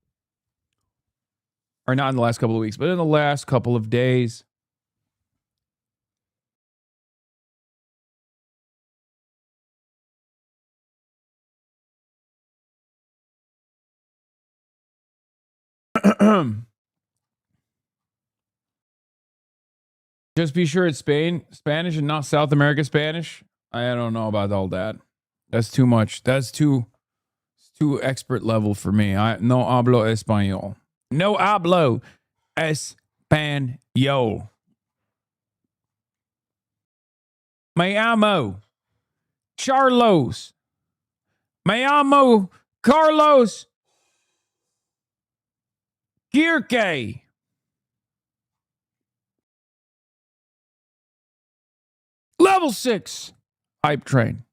Or not in the last couple of weeks, but in the last couple of days. Just be sure it's Spanish and not South America Spanish. I don't know about all that. That's too much. That's too expert level for me. I no hablo español. No hablo español. Me amo Charlos. Me amo Carlos Kirke. Level 6 hype train.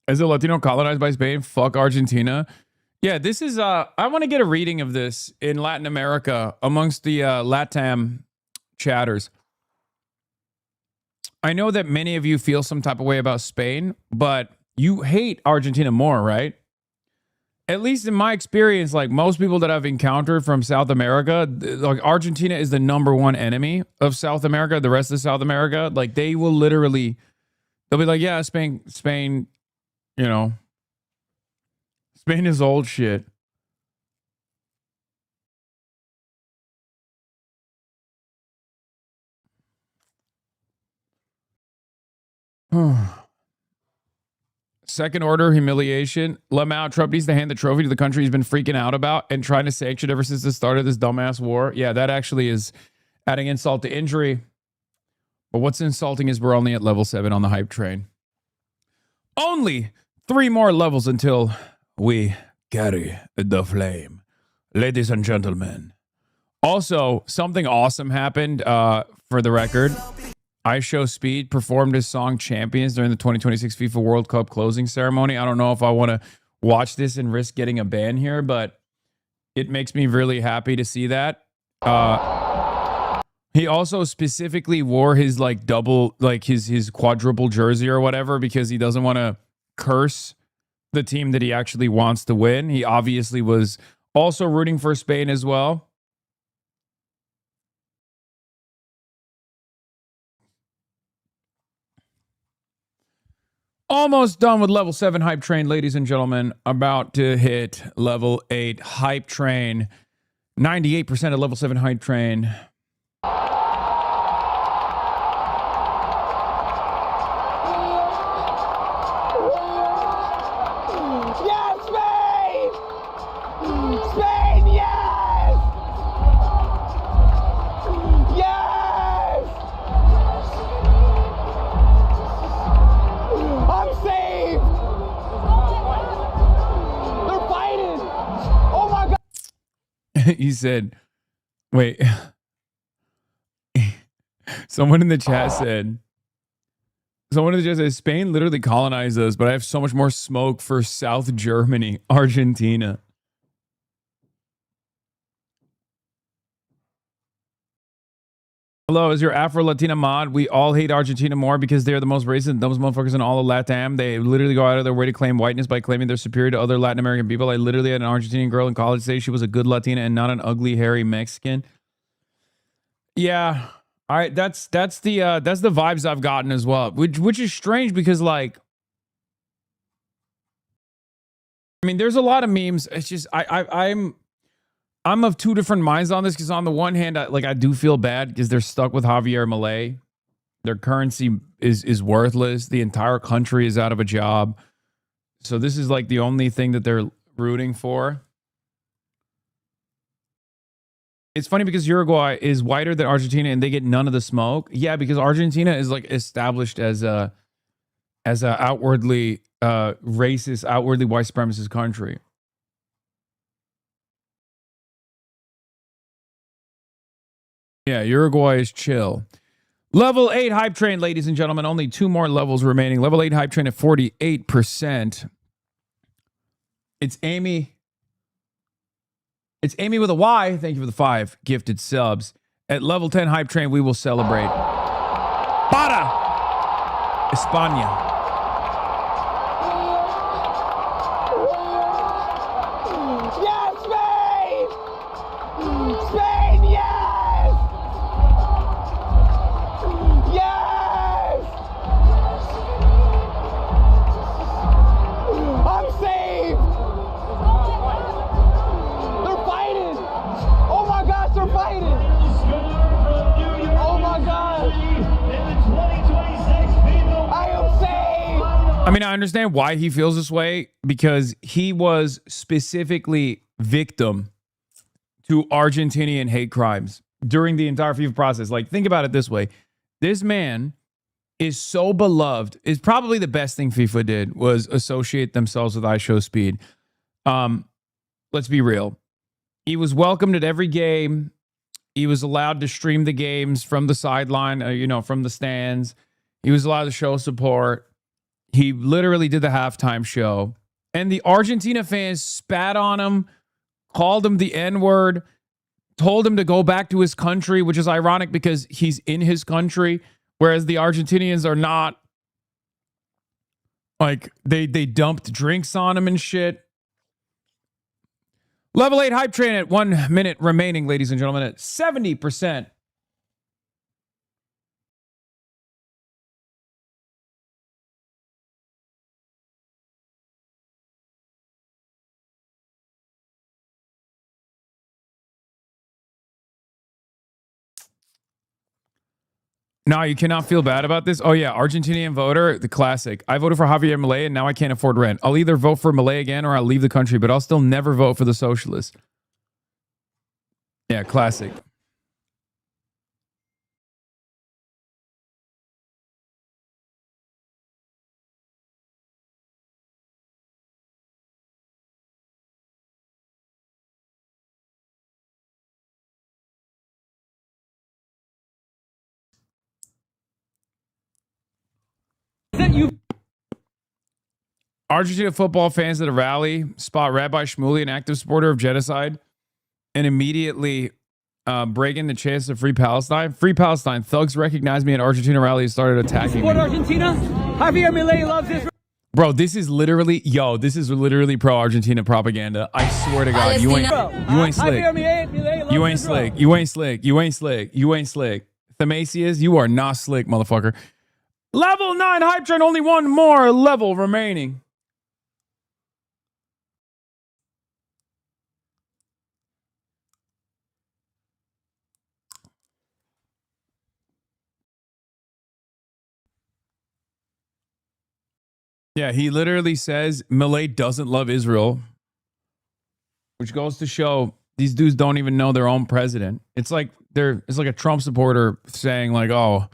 As a Latino colonized by Spain, fuck Argentina. Yeah, this is I want to get a reading of this in Latin America amongst the LATAM chatters. I know that many of you feel some type of way about Spain, but you hate Argentina more, right? At least in my experience, like most people that I've encountered from South America, like Argentina is the number one enemy of South America. The rest of South America, like they will literally, they'll be like, yeah, Spain, you know, Spain is old shit. Second order humiliation. Lamau, Trump needs to hand the trophy to the country he's been freaking out about and trying to sanction ever since the start of this dumbass war. Yeah, that actually is adding insult to injury. But what's insulting is we're only at level 7 on the hype train. Only 3 more levels until we carry the flame. Ladies and gentlemen. Also, something awesome happened for the record. I Show Speed performed his song Champions during the 2026 FIFA World Cup closing ceremony. I don't know if I want to watch this and risk getting a ban here, but it makes me really happy to see that. He also specifically wore his like double, like his quadruple jersey or whatever because he doesn't want to curse the team that he actually wants to win. He obviously was also rooting for Spain as well. Almost done with level 7 hype train, ladies and gentlemen. About to hit level 8 hype train. 98% of level 7 hype train. Yes, Spain! Spain, yes! Yes! I'm saved! They're fighting! Oh my God! He said, wait. Someone in the chat said, Spain literally colonized us, but I have so much more smoke for South Germany, Argentina. Hello, is your Afro-Latina mod? We all hate Argentina more because they're the most racist and dumbest motherfuckers in all of LATAM. They literally go out of their way to claim whiteness by claiming they're superior to other Latin American people. I literally had an Argentinian girl in college say she was a good Latina and not an ugly, hairy Mexican. Yeah. All right, that's the vibes I've gotten as well, which is strange because like, I mean, there's a lot of memes. It's just I'm of two different minds on this because on the one hand, I do feel bad because they're stuck with Javier Milei. Their currency is worthless. The entire country is out of a job. So this is like the only thing that they're rooting for. It's funny because Uruguay is whiter than Argentina and they get none of the smoke. Yeah, because Argentina is like established as a outwardly racist, outwardly white supremacist country. Yeah, Uruguay is chill. Level 8 hype train, ladies and gentlemen. Only 2 more levels remaining. Level 8 hype train at 48%. It's Amy. It's Amy with a Y. Thank you for the 5 gifted subs. At level 10 hype train, we will celebrate. Para España. Yes, Spain! Spain, yes! Yes! I'm saved! They're fighting! Oh my gosh, they're fighting! Oh my gosh! I am saved! I mean, I understand why he feels this way because he was specifically victim to Argentinian hate crimes during the entire FIFA process. Like, think about it this way. This man is so beloved. Is probably the best thing FIFA did was associate themselves with I Show Speed. Let's be real. He was welcomed at every game. He was allowed to stream the games from the sideline, from the stands. He was allowed to show support. He literally did the halftime show. And the Argentina fans spat on him, called him the N-word, told him to go back to his country, which is ironic because he's in his country, whereas the Argentinians are not. Like, they dumped drinks on him and shit. Level 8 hype train at 1 minute remaining, ladies and gentlemen, at 70%. No, you cannot feel bad about this. Oh yeah, Argentinian voter, the classic. I voted for Javier Milei and now I can't afford rent. I'll either vote for Milei again or I'll leave the country, but I'll still never vote for the socialists. Yeah, classic. Argentina football fans at a rally spot Rabbi Shmuley, an active supporter of genocide, and immediately break in the chance of Free Palestine. Free Palestine. Thugs recognized me at Argentina rally and started attacking me. Support Argentina. Javier Milei loves Israel. Bro, this is literally pro-Argentina propaganda. I swear to God, you ain't slick. You ain't slick. You ain't slick. You ain't slick. You ain't slick. Themasius, you are not slick, motherfucker. Level 9 hype train, only one more level remaining. Yeah, he literally says Milei doesn't love Israel, which goes to show these dudes don't even know their own president. It's like a Trump supporter saying like, "Oh,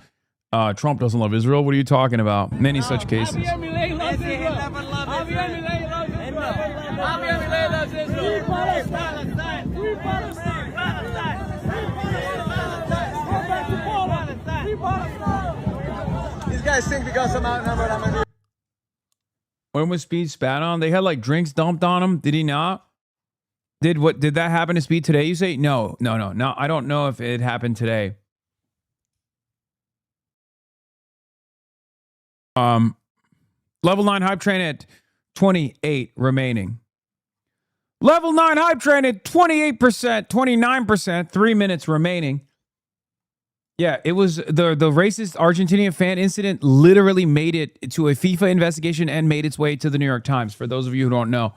Trump doesn't love Israel." What are you talking about? Many such cases. Javier Milei loves Israel. Javier Milei loves Israel. Javier Milei loves Israel. Free Palestine. Free Palestine. Free Palestine. These guys think because I'm outnumbered, I'm gonna do. When was Speed spat on? They had like drinks dumped on him. Did he not? Did that happen to Speed today? You say no. I don't know if it happened today. Level 9 hype train at 28 remaining. Level 9 hype train at 28%, 29%, 3 minutes remaining. Yeah, it was the racist Argentinian fan incident literally made it to a FIFA investigation and made its way to the New York Times, for those of you who don't know.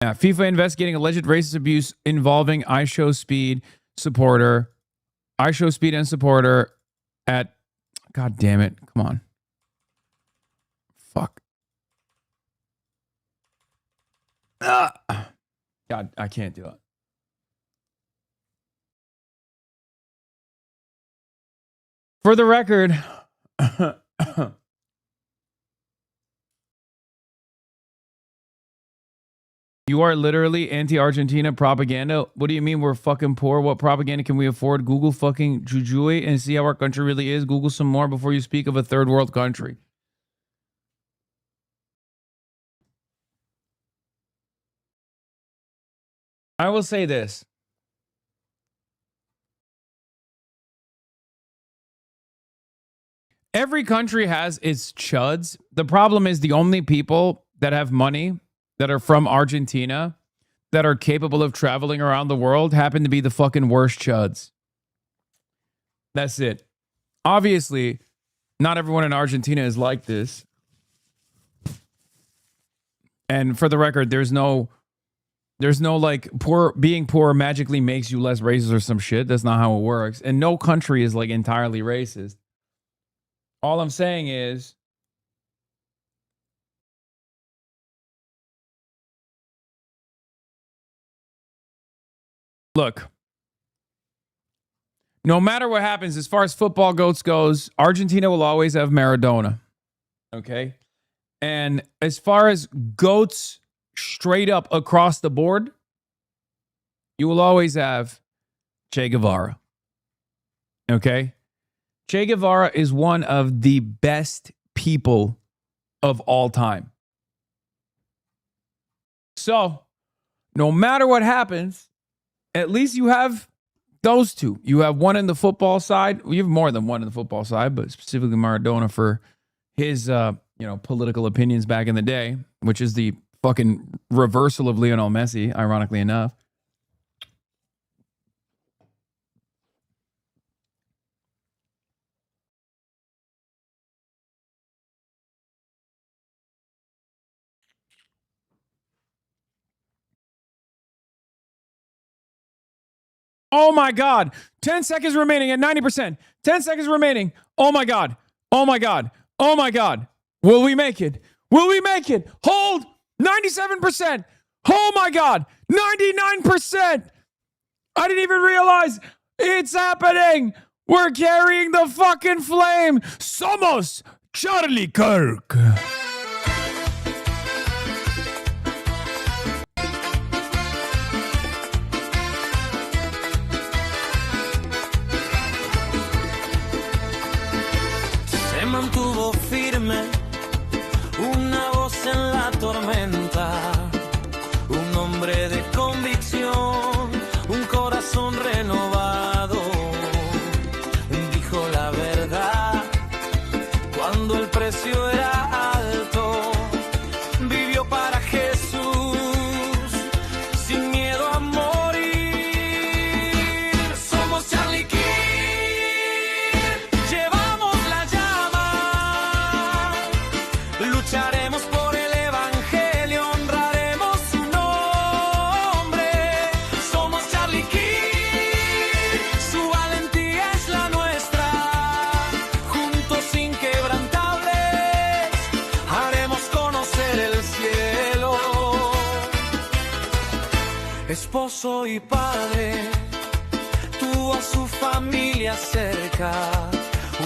Yeah, FIFA investigating alleged racist abuse involving iShowSpeed and supporter at, God damn it, come on. Fuck. God, I can't do it. For the record, you are literally anti-Argentina propaganda. What do you mean we're fucking poor? What propaganda can we afford? Google fucking Jujui and see how our country really is. Google some more before you speak of a third world country. I will say this. Every country has its chuds. The problem is the only people that have money that are from Argentina that are capable of traveling around the world happen to be the fucking worst chuds. That's it. Obviously, not everyone in Argentina is like this. And for the record, there's no like being poor magically makes you less racist or some shit. That's not how it works. And no country is like entirely racist. All I'm saying is, look, no matter what happens, as far as football goes, Argentina will always have Maradona. Okay? And as far as goats straight up across the board, you will always have Che Guevara. Okay? Che Guevara is one of the best people of all time. So, no matter what happens, at least you have those two. You have one in the football side. You have more than one in the football side, but specifically Maradona for his political opinions back in the day, which is the fucking reversal of Lionel Messi, ironically enough. Oh my God. 10 seconds remaining at 90%. 10 seconds remaining. Oh my God. Oh my God. Oh my God. Will we make it? Will we make it? Hold. 97%. Oh my God. 99%. I didn't even realize it's happening. We're carrying the fucking flame. Somos Charlie Kirk. Se mantuvo firme, una voz en la tormenta, un hombre de convicción, un corazón renovado, dijo la verdad cuando el precio era alto, vivió para Jesús, sin miedo a morir. Somos Charlie Kirk. Lucharemos por el evangelio, honraremos su nombre. Somos Charlie Kirk, su valentía es la nuestra. Juntos inquebrantables, haremos conocer el cielo. Esposo y padre, tuvo a su familia cerca.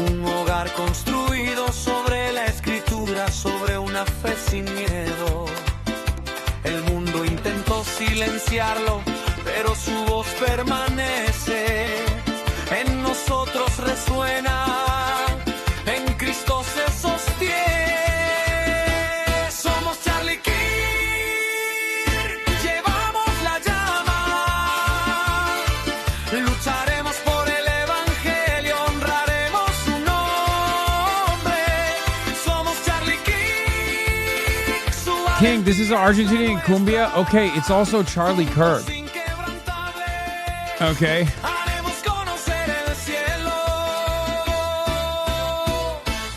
Un hogar construido sobre la escritura, sobre una fe sin miedo. El mundo intentó silenciarlo, pero su voz permanece. En nosotros resuena, en Cristo se sostiene. Somos Charlie Kirk, llevamos la llama, lucharemos por el evangelio, honraremos su nombre. Somos Charlie Kirk, su King, this is Argentinian cumbia. Okay, it's also Charlie Kirk. Okay. haremos conocer el cielo.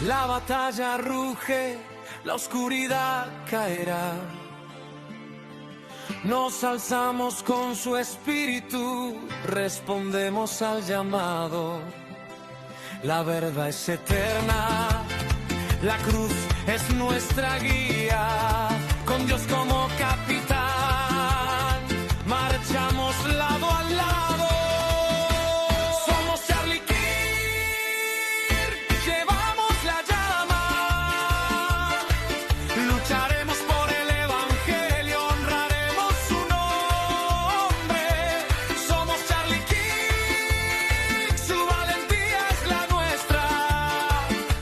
La batalla ruge, la oscuridad caerá. Nos alzamos con su espíritu, respondemos al llamado. La verdad es eterna, la cruz es nuestra guía. Con Dios como capitán, marchamos lado a lado. Somos Charlie Kirk, llevamos la llama, lucharemos por el evangelio, honraremos su nombre. Somos Charlie Kirk, su valentía es la nuestra.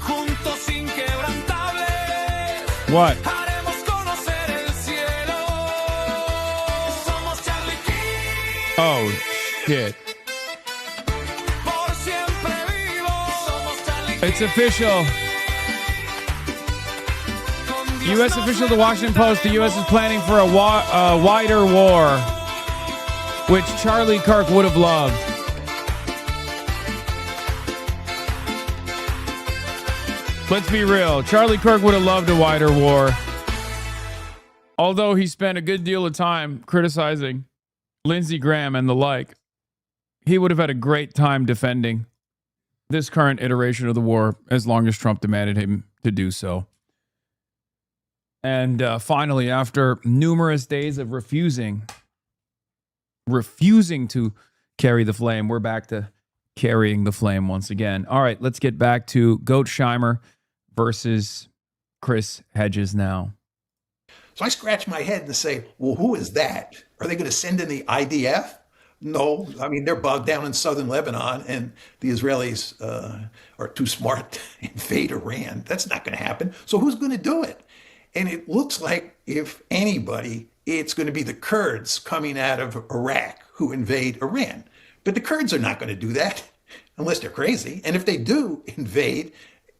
Juntos inquebrantables, What? haremos conocer el cielo. Somos Charlie Kirk, Oh, shit. por siempre vivos. Somos Charlie Kirk. It's official. U.S. official, the Washington Post, the U.S. is planning for a wider war, which Charlie Kirk would have loved. Let's be real. Charlie Kirk would have loved a wider war. Although he spent a good deal of time criticizing Lindsey Graham and the like, he would have had a great time defending this current iteration of the war as long as Trump demanded him to do so. And finally, after numerous days of refusing to carry the flame, we're back to carrying the flame once again. All right, let's get back to Goatsheimer versus Chris Hedges now. So I scratch my head and say, well, who is that? Are they going to send in the IDF? No. I mean, they're bogged down in southern Lebanon, and the Israelis are too smart to invade Iran. That's not going to happen. So who's going to do it? And it looks like, if anybody, it's going to be the Kurds coming out of Iraq who invade Iran. But the Kurds are not going to do that unless they're crazy. And if they do invade,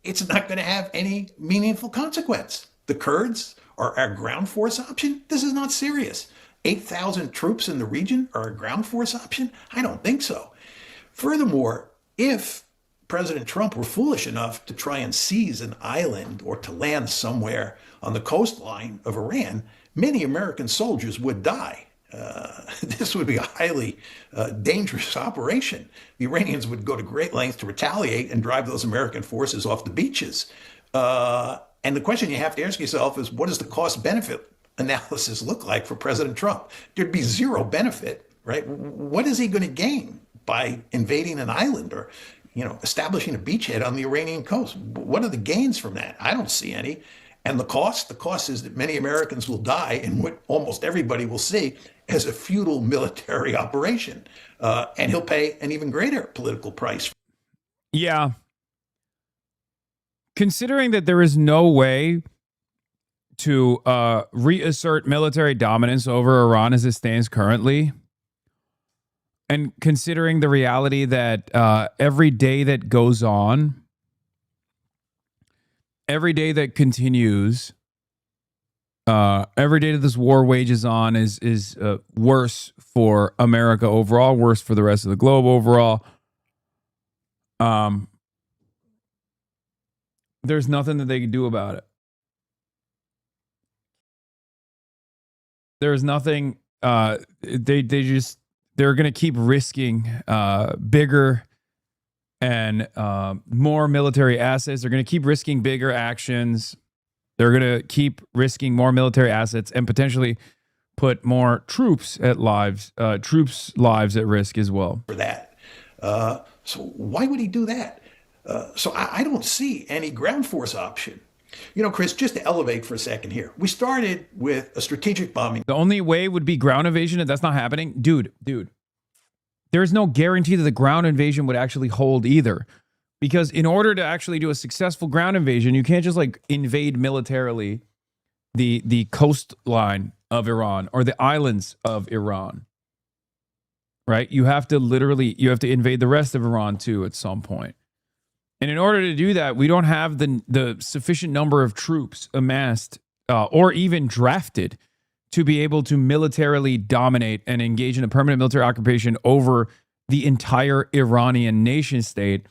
it's not going to have any meaningful consequence. The Kurds are our ground force option? This is not serious. 8,000 troops in the region are a ground force option? I don't think so. Furthermore, if President Trump were foolish enough to try and seize an island or to land somewhere on the coastline of Iran, many American soldiers would die. this would be a highly dangerous operation. The Iranians would go to great lengths to retaliate and drive those American forces off the beaches. And the question you have to ask yourself is, what does the cost-benefit analysis look like for President Trump? There'd be zero benefit, right? What is he going to gain by invading an island or, establishing a beachhead on the Iranian coast? What are the gains from that? I don't see any. And the cost is that many Americans will die in what almost everybody will see as a futile military operation. And he'll pay an even greater political price. Yeah. Considering that there is no way to reassert military dominance over Iran as it stands currently, and considering the reality that every day that goes on, every day that continues, every day that this war wages on is worse for America overall, worse for the rest of the globe overall. There's nothing that they can do about it. There's nothing. They're going to keep risking bigger and more military assets. They're going to keep risking bigger actions. They're going to keep risking more military assets and potentially put more troops' lives at risk as well. For that. So why would he do that? So I don't see any ground force option. Chris, just to elevate for a second here, we started with a strategic bombing. The only way would be ground invasion, if that's not happening. Dude, there's no guarantee that the ground invasion would actually hold either. Because in order to actually do a successful ground invasion, you can't just invade militarily the coastline of Iran or the islands of Iran. Right? You have to invade the rest of Iran too at some point. And in order to do that, we don't have the sufficient number of troops amassed or even drafted to be able to militarily dominate and engage in a permanent military occupation over the entire Iranian nation state.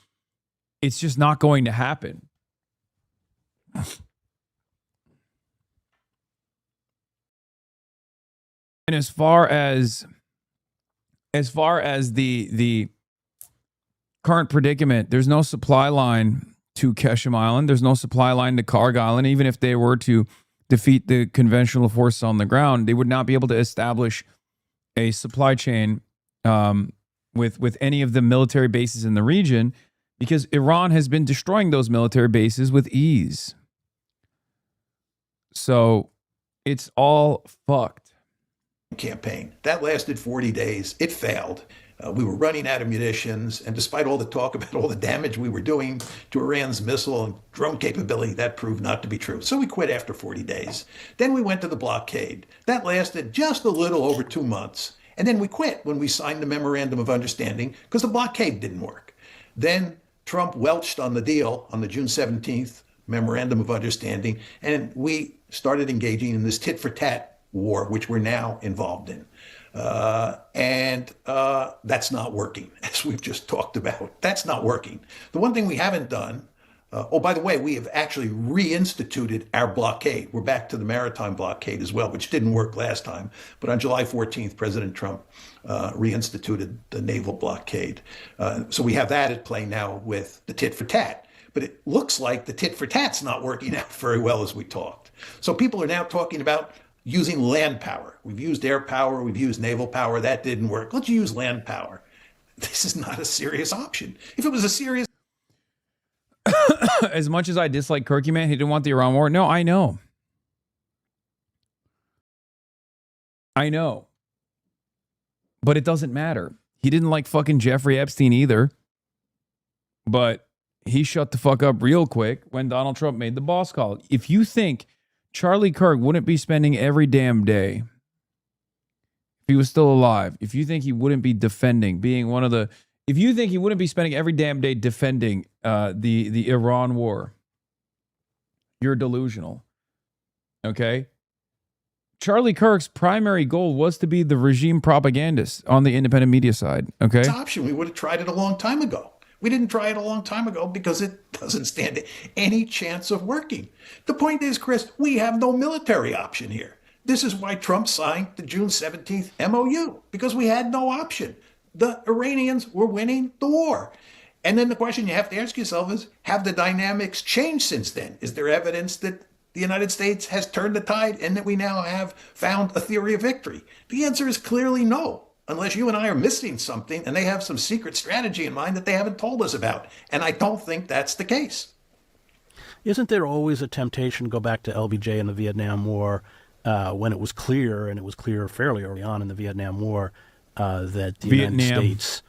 It's just not going to happen. And as far as the current predicament, there's no supply line to Keshem Island. There's no supply line to Karg Island. Even if they were to defeat the conventional forces on the ground, they would not be able to establish a supply chain with any of the military bases in the region, because Iran has been destroying those military bases with ease. So it's all fucked. Campaign that lasted 40 days. It failed. We were running out of munitions, and despite all the talk about all the damage we were doing to Iran's missile and drone capability, that proved not to be true. So we quit after 40 days. Then we went to the blockade. That lasted just a little over 2 months. And then we quit when we signed the Memorandum of Understanding because the blockade didn't work. Then Trump welched on the deal on the June 17th Memorandum of Understanding, and we started engaging in this tit-for-tat war, which we're now involved in. And that's not working, as we've just talked about. That's not working. The one thing we haven't done, by the way, we have actually reinstituted our blockade. We're back to the maritime blockade as well, which didn't work last time. But on July 14th, President Trump reinstituted the naval blockade. So we have that at play now with the tit for tat. But it looks like the tit for tat's not working out very well as we talked. So people are now talking about using land power. We've used air power, we've used naval power, that didn't work. Let's use land power. This is not a serious option. If it was a serious... As much as I dislike Kirky, man, he didn't want the Iran war. No, I know. But it doesn't matter. He didn't like fucking Jeffrey Epstein either. But he shut the fuck up real quick when Donald Trump made the boss call. If you think Charlie Kirk wouldn't be spending every damn day, if he was still alive, if you think he wouldn't be defending, if you think he wouldn't be spending every damn day defending the Iran war, you're delusional. Okay? Charlie Kirk's primary goal was to be the regime propagandist on the independent media side. Okay? Option. We would have tried it a long time ago. We didn't try it a long time ago because it doesn't stand any chance of working. The point is, Chris, we have no military option here. This is why Trump signed the June 17th MOU, because we had no option. The Iranians were winning the war. And then the question you have to ask yourself is, have the dynamics changed since then? Is there evidence that the United States has turned the tide and that we now have found a theory of victory? The answer is clearly no, unless you and I are missing something and they have some secret strategy in mind that they haven't told us about. And I don't think that's the case. Isn't there always a temptation to go back to LBJ and the Vietnam War when it was clear, and it was clear fairly early on in the Vietnam War, that the United States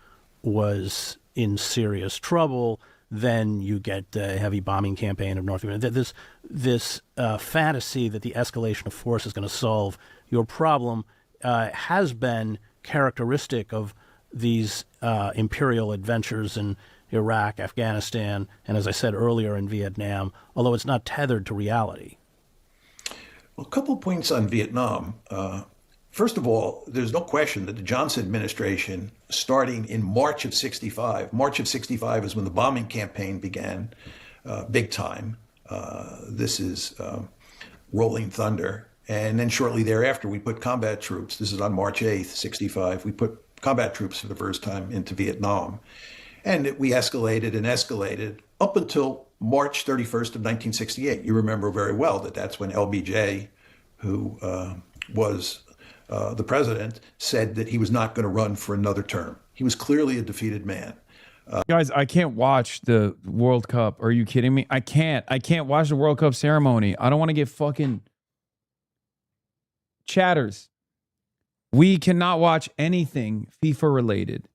was in serious trouble? Then you get the heavy bombing campaign of North Vietnam. This fantasy that the escalation of force is going to solve your problem has been characteristic of these imperial adventures in Iraq, Afghanistan, and as I said earlier, in Vietnam, although it's not tethered to reality. Well, a couple of points on Vietnam. First of all, there's no question that the Johnson administration, starting in March of 65 is when the bombing campaign began, big time. This is rolling thunder. And then shortly thereafter, we put combat troops. This is on March 8th, 65. We put combat troops for the first time into Vietnam. And we escalated and escalated up until March 31st of 1968. You remember very well that that's when LBJ, who was the president, said that he was not going to run for another term. He was clearly a defeated man. Guys, I can't watch the World Cup. Are you kidding me? I can't watch the World Cup ceremony. I don't want to get fucking chatters. We cannot watch anything FIFA related.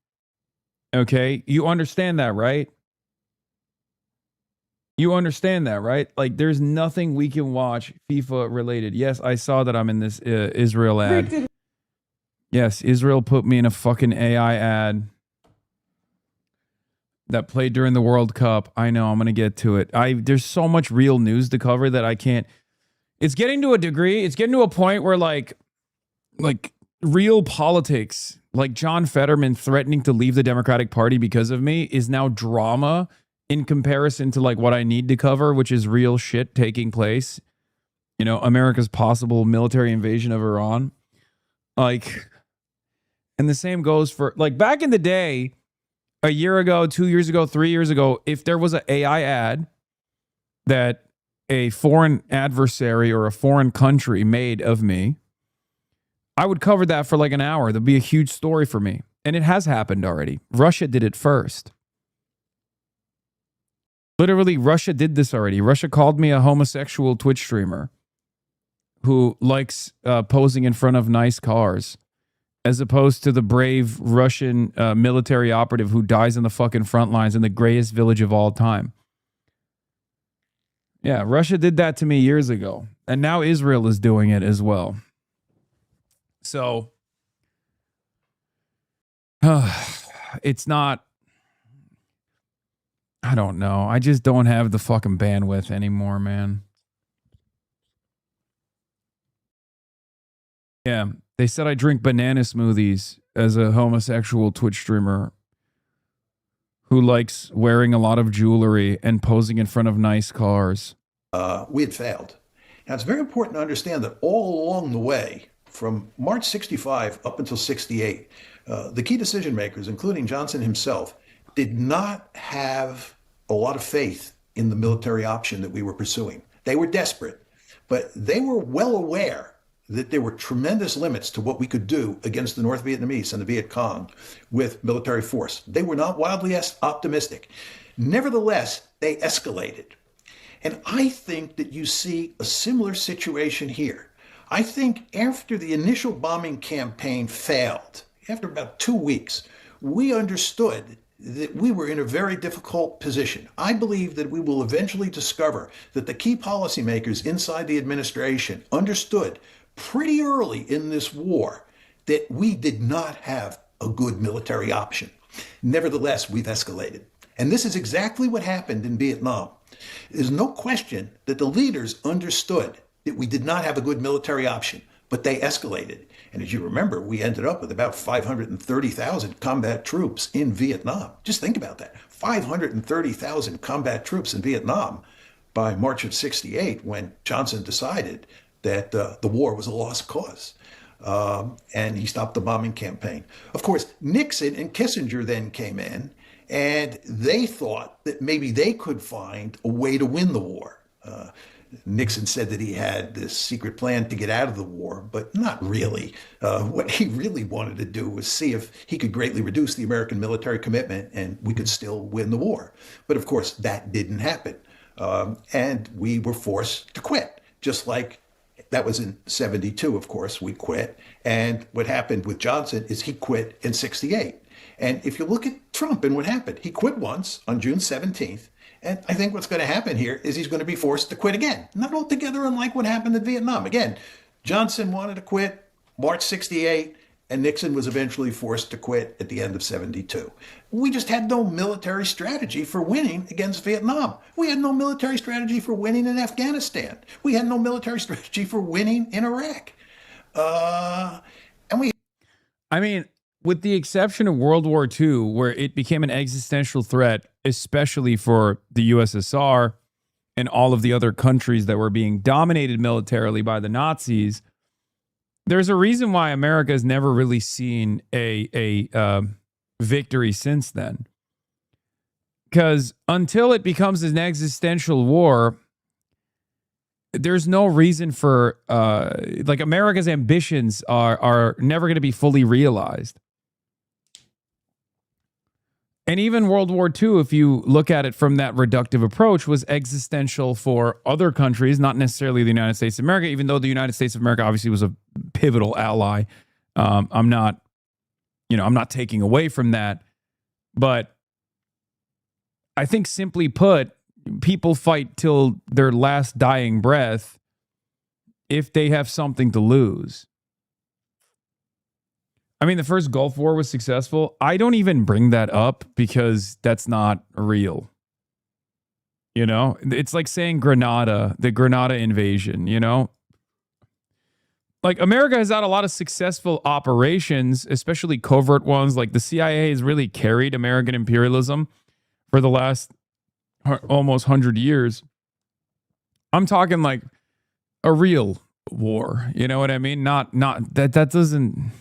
Okay? You understand that, right? You understand that, right? Like, there's nothing we can watch FIFA related. Yes, I saw that I'm in this Israel ad. Yes, Israel put me in a fucking AI ad that played during the World Cup. I know, I'm going to get to it. There's so much real news to cover that I can't. It's getting to a degree. It's getting to a point where like real politics, like John Fetterman threatening to leave the Democratic Party because of me, is now drama in comparison to like what I need to cover, which is real shit taking place. You know, America's possible military invasion of Iran. Like, and the same goes for like back in the day, a year ago, 2 years ago, 3 years ago, if there was an AI ad that a foreign adversary or a foreign country made of me, I would cover that for like an hour. There'd be a huge story for me. And it has happened already. Russia did it first. Literally, Russia did this already. Russia called me a homosexual Twitch streamer who likes posing in front of nice cars, as opposed to the brave Russian military operative who dies in the fucking front lines in the grayest village of all time. Yeah, Russia did that to me years ago. And now Israel is doing it as well. So, it's not, I don't know. I just don't have the fucking bandwidth anymore, man. Yeah, they said I drink banana smoothies as a homosexual Twitch streamer who likes wearing a lot of jewelry and posing in front of nice cars. We had failed. Now, it's very important to understand that all along the way, from March 65 up until 68, the key decision makers, including Johnson himself, did not have a lot of faith in the military option that we were pursuing. They were desperate, but they were well aware that there were tremendous limits to what we could do against the North Vietnamese and the Viet Cong with military force. They were not wildly optimistic. Nevertheless, they escalated. And I think that you see a similar situation here. I think after the initial bombing campaign failed, after about 2 weeks, we understood that we were in a very difficult position. I believe that we will eventually discover that the key policymakers inside the administration understood pretty early in this war that we did not have a good military option. Nevertheless, we've escalated. And this is exactly what happened in Vietnam. There's no question that the leaders understood that we did not have a good military option, but they escalated. And as you remember, we ended up with about 530,000 combat troops in Vietnam. Just think about that. 530,000 combat troops in Vietnam by March of 68, when Johnson decided that the war was a lost cause. And he stopped the bombing campaign. Of course, Nixon and Kissinger then came in, and they thought that maybe they could find a way to win the war. Nixon said that he had this secret plan to get out of the war, but not really. What he really wanted to do was see if he could greatly reduce the American military commitment and we could still win the war. But of course, that didn't happen. And we were forced to quit, just like that was in 72, of course, we quit. And what happened with Johnson is he quit in 68. And if you look at Trump and what happened, he quit once on June 17th. And I think what's going to happen here is he's going to be forced to quit again. Not altogether unlike what happened in Vietnam. Again, Johnson wanted to quit March 68, and Nixon was eventually forced to quit at the end of 72. We just had no military strategy for winning against Vietnam. We had no military strategy for winning in Afghanistan. We had no military strategy for winning in Iraq. I mean, with the exception of World War II, where it became an existential threat, especially for the USSR and all of the other countries that were being dominated militarily by the Nazis, there's a reason why America has never really seen a victory since then. Because until it becomes an existential war, there's no reason for, like, America's ambitions are never going to be fully realized. And even World War II, if you look at it from that reductive approach, was existential for other countries, not necessarily the United States of America, even though the United States of America obviously was a pivotal ally. I'm not taking away from that. But I think simply put, people fight till their last dying breath if they have something to lose. I mean, the first Gulf War was successful. I don't even bring that up because that's not real. You know, it's like saying the Grenada invasion, you know? Like, America has had a lot of successful operations, especially covert ones. Like, the CIA has really carried American imperialism for the last almost 100 years. I'm talking like a real war. You know what I mean? Not that doesn't...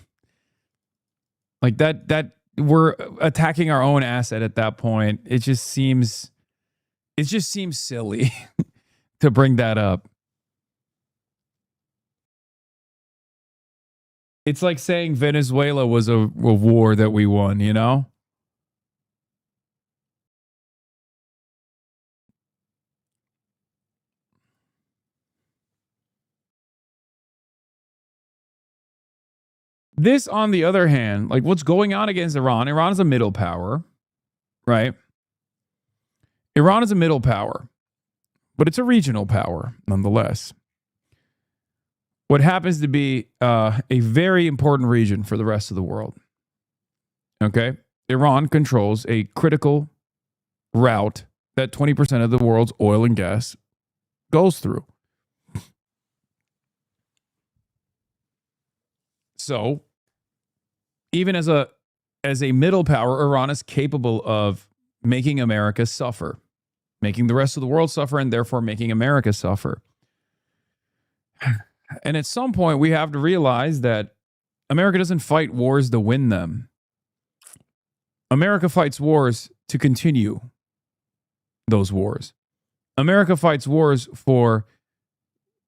Like that we're attacking our own asset at that point. It just seems silly to bring that up. It's like saying Venezuela was a war that we won, you know? This, on the other hand, like what's going on against Iran, Iran is a middle power, right? Iran is a middle power, but it's a regional power nonetheless. What happens to be a very important region for the rest of the world. Okay? Iran controls a critical route that 20% of the world's oil and gas goes through. So, even as a middle power, Iran is capable of making America suffer, making the rest of the world suffer, and therefore making America suffer. And at some point, we have to realize that America doesn't fight wars to win them. America fights wars to continue those wars. America fights wars for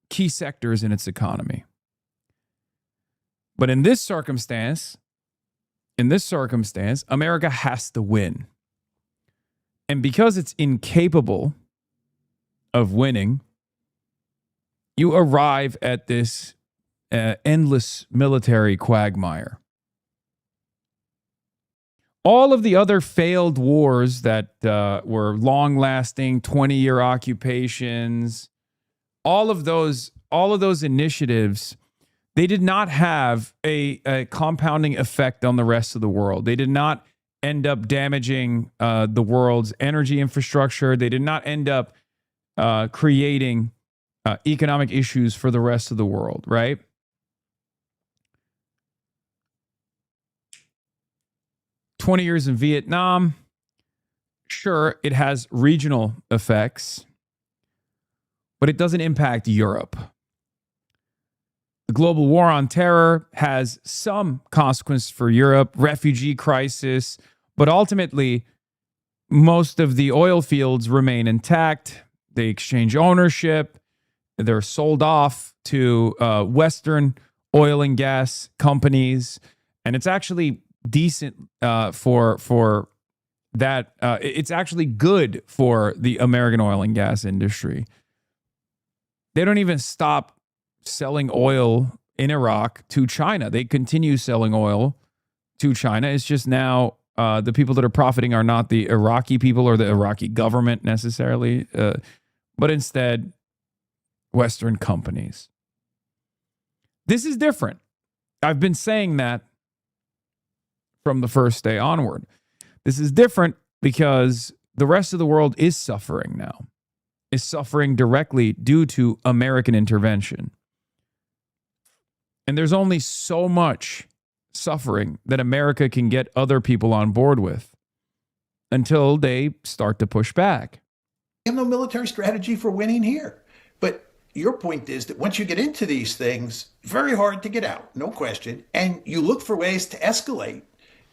key sectors in its economy. But in this circumstance, America has to win. And because it's incapable of winning, you arrive at this endless military quagmire. All of the other failed wars that were long-lasting, 20-year occupations, all of those initiatives, they did not have a compounding effect on the rest of the world. They did not end up damaging the world's energy infrastructure. They did not end up creating economic issues for the rest of the world, right? "20 years in Vietnam, sure, it has regional effects, but it doesn't impact Europe. The global war on terror has some consequence for Europe, refugee crisis, but ultimately, most of the oil fields remain intact. They exchange ownership. They're sold off to Western oil and gas companies. And it's actually decent for that. It's actually good for the American oil and gas industry. They don't even stop selling oil in Iraq to China. They continue selling oil to China. It's just now the people that are profiting are not the Iraqi people or the Iraqi government necessarily, but instead Western companies. This is different. I've been saying that from the first day onward. This is different because the rest of the world is suffering now, is suffering directly due to American intervention. And there's only so much suffering that America can get other people on board with until they start to push back. We have no military strategy for winning here. But your point is that once you get into these things, very hard to get out, no question. And you look for ways to escalate.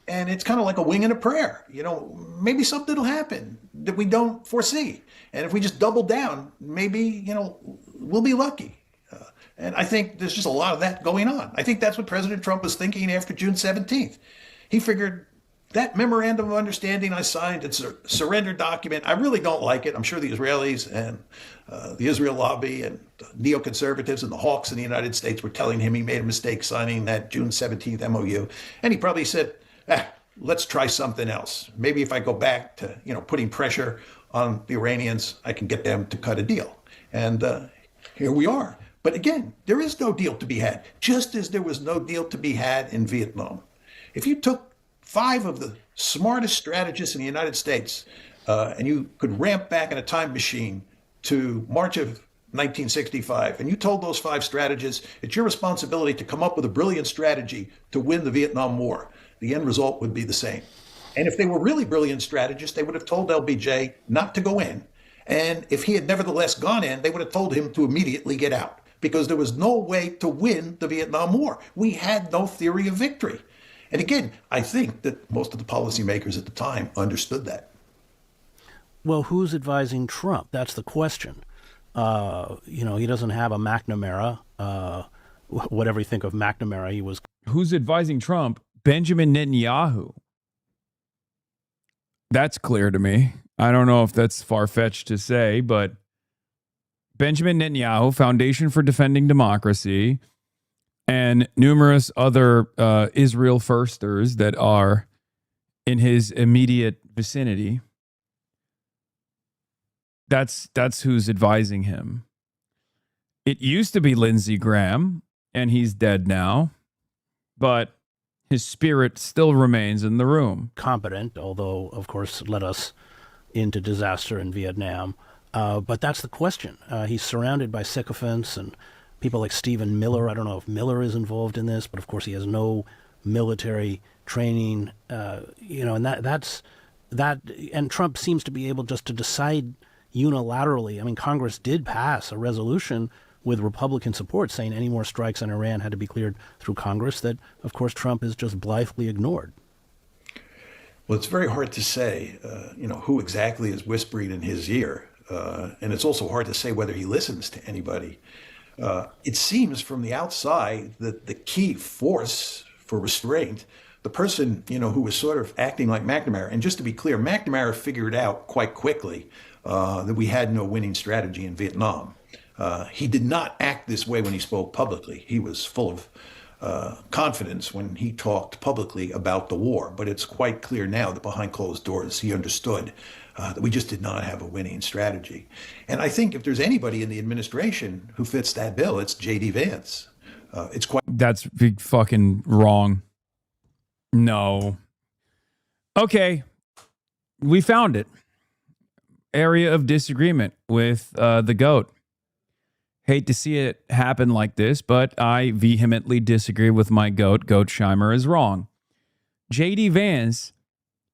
And it's kind of like a wing and a prayer. You know, maybe something will happen that we don't foresee. And if we just double down, maybe, you know, we'll be lucky. And I think there's just a lot of that going on. I think that's what President Trump was thinking after June 17th. He figured that memorandum of understanding I signed, it's a surrender document. I really don't like it. I'm sure the Israelis and the Israel lobby and neoconservatives and the hawks in the United States were telling him he made a mistake signing that June 17th MOU. And he probably said, let's try something else. Maybe if I go back to, you know, putting pressure on the Iranians, I can get them to cut a deal. And here we are. But again, there is no deal to be had, just as there was no deal to be had in Vietnam. If you took 5 of the smartest strategists in the United States and you could ramp back in a time machine to March of 1965, and you told those 5 strategists, it's your responsibility to come up with a brilliant strategy to win the Vietnam War, the end result would be the same. And if they were really brilliant strategists, they would have told LBJ not to go in. And if he had nevertheless gone in, they would have told him to immediately get out, because there was no way to win the Vietnam War. We had no theory of victory. And again, I think that most of the policymakers at the time understood that. Well, who's advising Trump? That's the question. You know, he doesn't have a McNamara. Whatever you think of McNamara, he was. Who's advising Trump? Benjamin Netanyahu. That's clear to me. I don't know if that's far-fetched to say, but Benjamin Netanyahu, Foundation for Defending Democracy, and numerous other Israel firsters that are in his immediate vicinity. That's who's advising him. It used to be Lindsey Graham, and he's dead now, but his spirit still remains in the room. Competent, although, of course, led us into disaster in Vietnam. But that's the question. He's surrounded by sycophants and people like Stephen Miller. I don't know if Miller is involved in this, but of course he has no military training. You know, and that's that. And Trump seems to be able just to decide unilaterally. I mean, Congress did pass a resolution with Republican support saying any more strikes on Iran had to be cleared through Congress that, of course, Trump has just blithely ignored. Well, it's very hard to say, you know, who exactly is whispering in his ear. And it's also hard to say whether he listens to anybody. It seems from the outside that the key force for restraint, the person, you know, who was sort of acting like McNamara, and just to be clear, McNamara figured out quite quickly that we had no winning strategy in Vietnam. He did not act this way when he spoke publicly. He was full of confidence when he talked publicly about the war. But it's quite clear now that behind closed doors, he understood that we just did not have a winning strategy. And I think if there's anybody in the administration who fits that bill, it's J.D. Vance. It's quite. That's fucking wrong. No. Okay. We found it. Area of disagreement with the GOAT. Hate to see it happen like this, but I vehemently disagree with my GOAT. Goatsheimer is wrong. J.D. Vance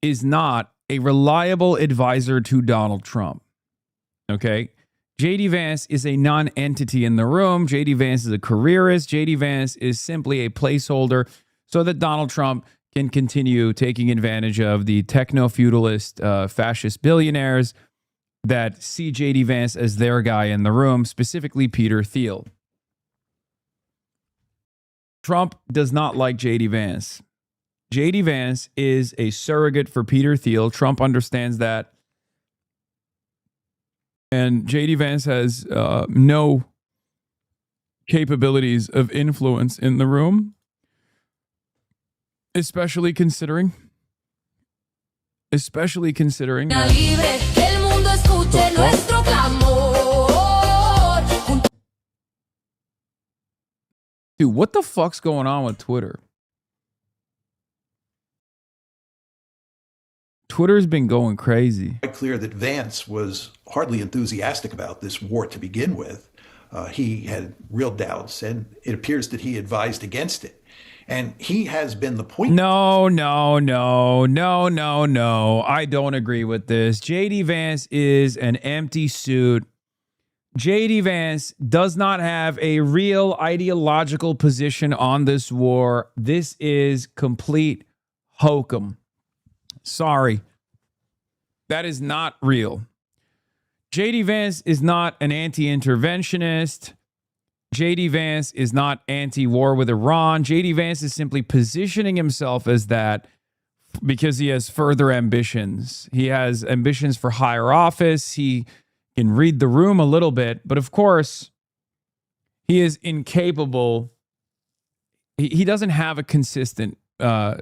is not a reliable advisor to Donald Trump. Okay? J.D. Vance is a non-entity in the room. J.D. Vance is a careerist. J.D. Vance is simply a placeholder so that Donald Trump can continue taking advantage of the techno-feudalist fascist billionaires that see J.D. Vance as their guy in the room, specifically Peter Thiel. Trump does not like J.D. Vance. J.D. Vance is a surrogate for Peter Thiel. Trump understands that. And J.D. Vance has no capabilities of influence in the room, especially considering. Dude, what the fuck's going on with Twitter? Twitter's been going crazy. Quite clear that Vance was hardly enthusiastic about this war to begin with. He had real doubts, and it appears that he advised against it. And he has been the point. No. I don't agree with this. J.D. Vance is an empty suit. J.D. Vance does not have a real ideological position on this war. This is complete hokum. Sorry. That is not real. J.D. Vance is not an anti-interventionist. J.D. Vance is not anti-war with Iran. J.D. Vance is simply positioning himself as that because he has further ambitions. He has ambitions for higher office. He can read the room a little bit, but of course, he is incapable. He doesn't have a consistent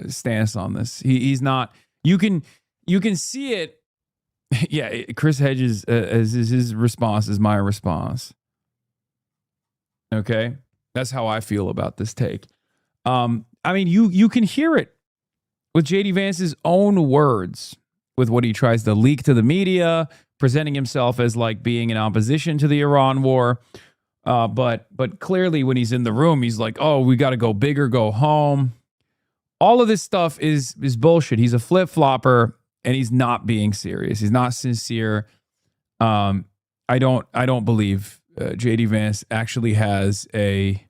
stance on this. He's not. You can see it. Yeah, Chris Hedges, his response is my response. Okay, that's how I feel about this take. I mean, you can hear it with J.D. Vance's own words, with what he tries to leak to the media, presenting himself as like being in opposition to the Iran war. But clearly, when he's in the room, he's like, "Oh, we got to go big or go home." All of this stuff is bullshit. He's a flip-flopper, and he's not being serious. He's not sincere. I don't believe J.D. Vance actually has a